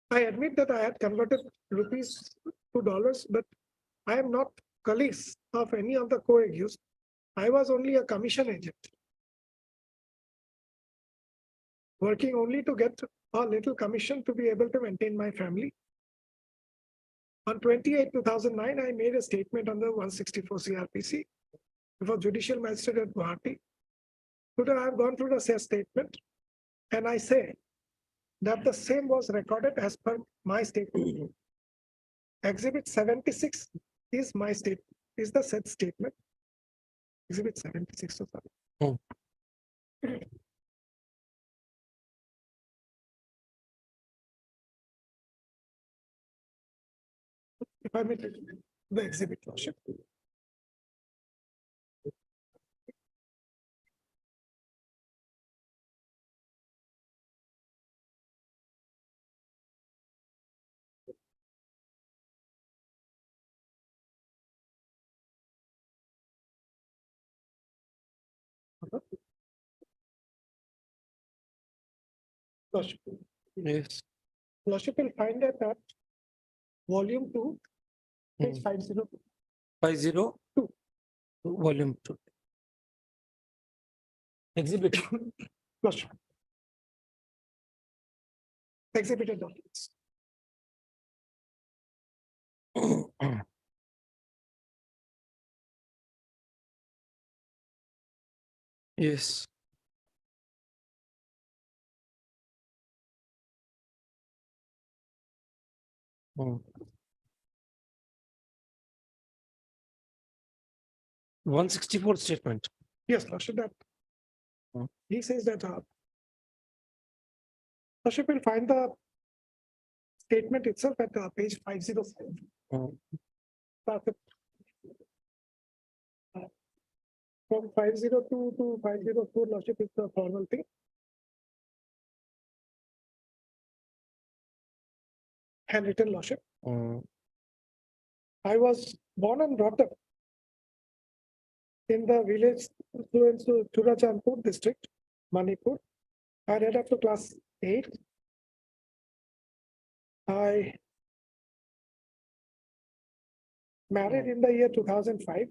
I admit that I had converted rupees to dollars, but I am not colleagues of any of the co-accused. I was only a commission agent, working only to get a little commission to be able to maintain my family. On 28/2009, I made a statement under 164 CRPC before Judicial Magistrate at Gauhati. Today, I have gone through the said statement, and I say that the same was recorded as per my statement. Exhibit 76 is my statement, is the said statement. Exhibit 76. If I may take the exhibit, Lordship. Lordship. Yes. Lordship will find that at volume 2, page 502. 502. Volume 2. Exhibit. Lordship. Exhibited documents. Yes. 164 statement. Yes, Lordship, that he says that Lordship will find the statement itself at page 505. From 502 to 504, Lordship is the formal thing. Handwritten, Lordship. I was born and brought up in the village Churachandpur district, Manipur. I read up to class 8. I married in the year 2005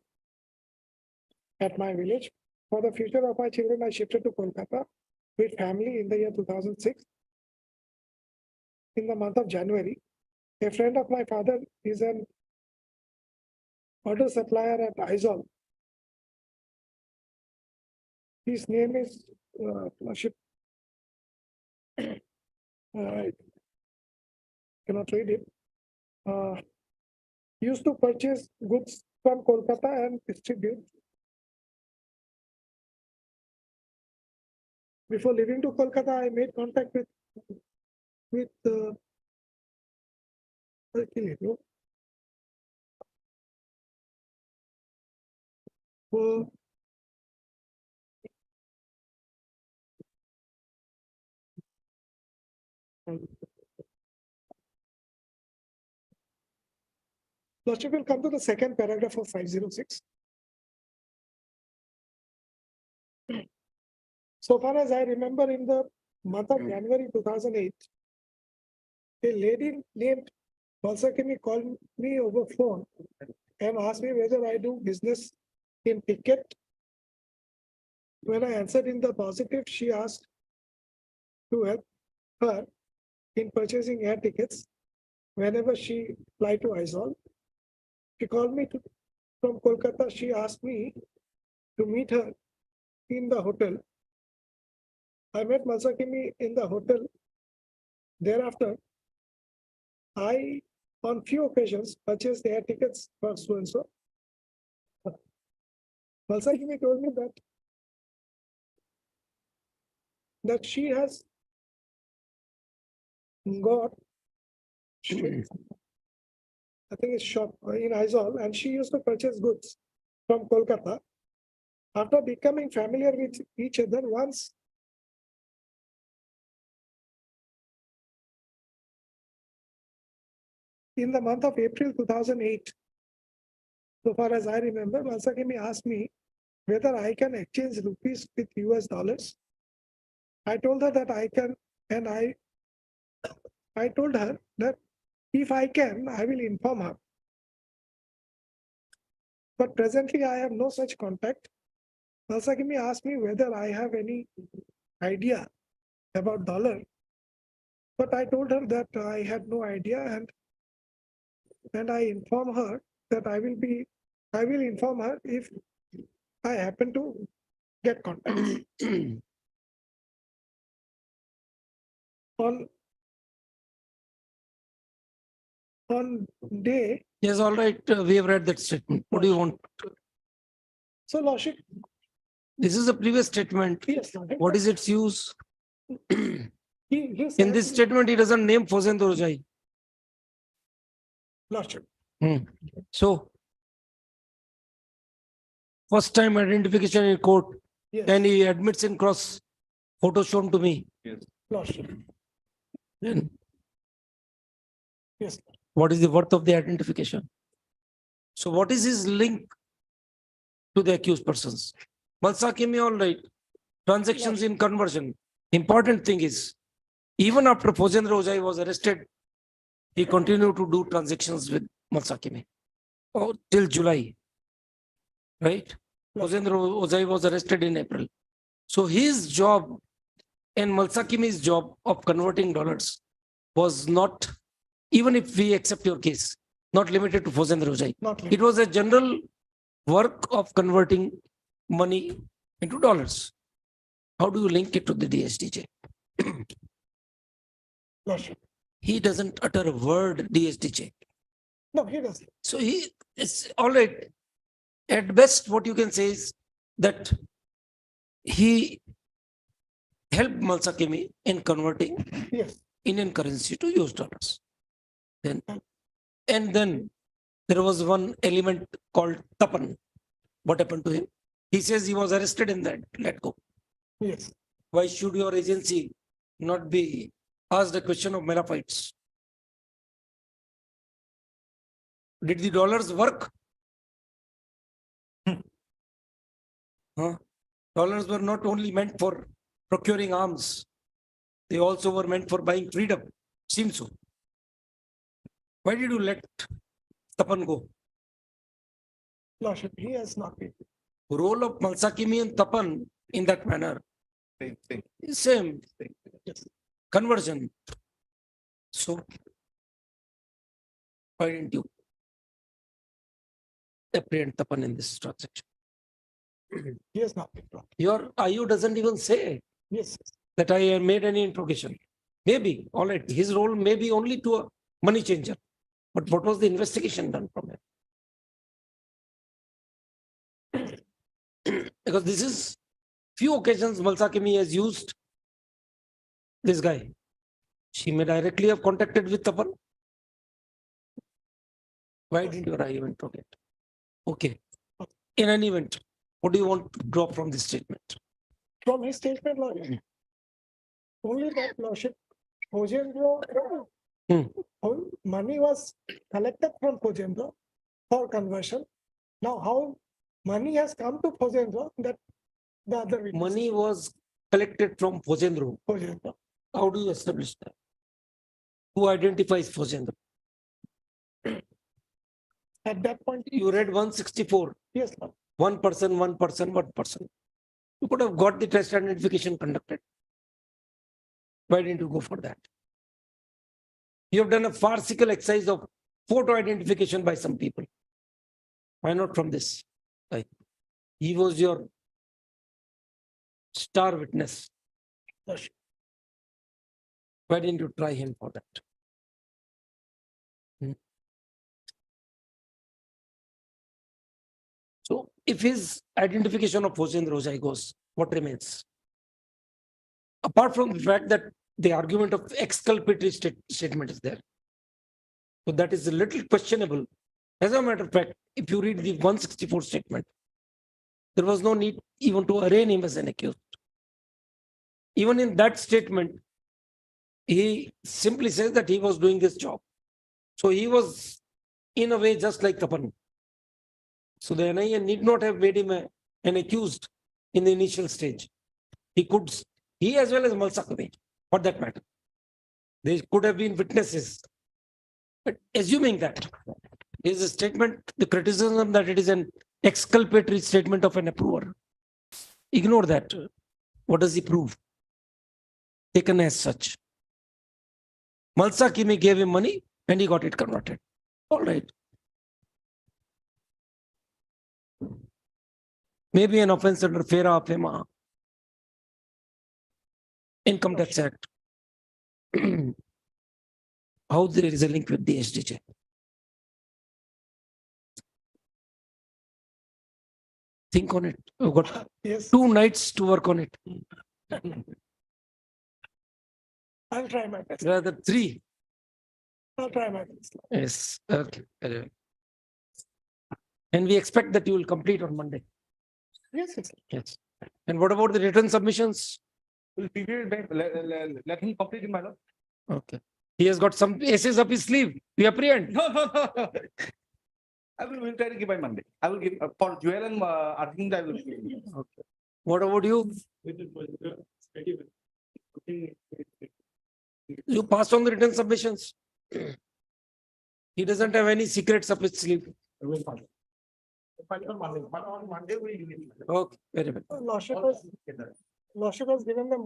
at my village. For the future of my children, I shifted to Kolkata with family in the year 2006. In the month of January, a friend of my father is an order supplier at Aizol. His name is Lordship. I cannot read it. Used to purchase goods from Kolkata and distribute. Before leaving to Kolkata, I made contact with Lordship will come to the second paragraph of 506. So far as I remember, in the month of January 2008, a lady named Balsakimi called me over phone and asked me whether I do business in ticket. When I answered in the positive, she asked to help her in purchasing air tickets whenever she fly to Aizol. She called me from Kolkata. She asked me to meet her in the hotel. I met Balsakimi in the hotel. Thereafter, I, on few occasions, purchased air tickets for so and so. Balsakimi told me that she has got, I think it's shop in Aizol, and she used to purchase goods from Kolkata. After becoming familiar with each other, once in the month of April 2008, so far as I remember, Balsakimi asked me whether I can exchange rupees with US dollars. I told her that I can, and I told her that if I can, I will inform her. But presently, I have no such contact. Balsakimi asked me whether I have any idea about dollar, but I told her that I had no idea, and I informed her that I will inform her if I happen to get contact. On day. Yes, all right. We have read that statement. What do you want? So, Lordship. This is the previous statement. Yes, what is its use? He In this statement, he doesn't name Fosendra Ojai. Lordship. So, first time identification in court, Yes. and he admits in cross, photo shown to me. Yes. Lordship. Then Yes. what is the worth of the identification? So what is his link to the accused persons? Balsakimi, all right. Transactions in conversion. Important thing is, even after Fosendra Ojai was arrested, he continued to do transactions with Balsakimi till July. Right? Fosendra Ojai was arrested in April. So his job and Balsakimi's job of converting dollars was not, even if we accept your case, not limited to Fosendra Ojai. It was a general work of converting money into dollars. How do you link it to the DSDJ? He doesn't utter a word DSDJ. No, he doesn't. So it's all right. At best, what you can say is that he helped Malsakemi in converting Yes. Indian currency to US dollars. Then, and then there was one element called Tapan. What happened to him? He says he was arrested and that let go. Yes. Why should your agency not be asked a question of Malafites? Did the dollars work? Huh? Dollars were not only meant for procuring arms, they also were meant for buying freedom. Seems so. Why did you let Tapan go? Lordship, he has not been. Role of Malsakimi and Tapan in that manner. Same. Conversion. So, why didn't you apprehend Tapan in this transaction? He has not been brought. Your IU doesn't even say Yes. that I made any interrogation. Maybe, all right, his role may be only to a money changer. But what was the investigation done from him? Because this is few occasions Malsakimi has used this guy. She may directly have contacted with Tapan. Why didn't your IU interrogate? Okay. In any event, what do you want to draw from this statement? From his statement, Lordship. Only that, Lordship, Kojendro, money was collected from Kojendro for conversion. Now, how money has come to Kojendro, that the other witness. Money was collected from Fojendro. Kojendro. How do you establish that? Who identifies Fojendro? At that point, You read 164. yes, Lord. One person, one person, one person. You could have got the test identification conducted. Why didn't you go for that? You have done a farcical exercise of photo identification by some people. Why not from this guy? He was your star witness. Why didn't you try him for that? So if his identification of Hossein Rojai goes, what remains? Apart from the fact that the argument of exculpatory statement is there. So that is a little questionable. As a matter of fact, if you read the 164 statement, there was no need even to arraign him as an accused. Even in that statement, he simply says that he was doing this job. So he was in a way just like Tapan. So the NIA need not have made him an accused in the initial stage. He as well as Malsakami, for that matter. They could have been witnesses. But assuming that is a statement, the criticism that it is an exculpatory statement of an approver. Ignore that. What does he prove? Taken as such. Malsakimi gave him money and he got it converted. All right. Maybe an offense under FERA, FEMA, Income Tax Act. How there is a link with the SDJ? Think on it. You've got 2 nights to work on it. I'll try my best. Rather 3. I'll try my best. Yes. Okay. Anyway. And we expect that you will complete on Monday. Yes, yes. Yes. And what about the written submissions? Will period let him complete it, my lord. Okay. He has got some aces up his sleeve. We apprehend. No. I will try to give by Monday. I will give for Joel and Arvind, I will give. Okay. What about you? You passed on the written submissions. He doesn't have any secrets up his sleeve. On Monday, we. Okay, very well. Lordship has given them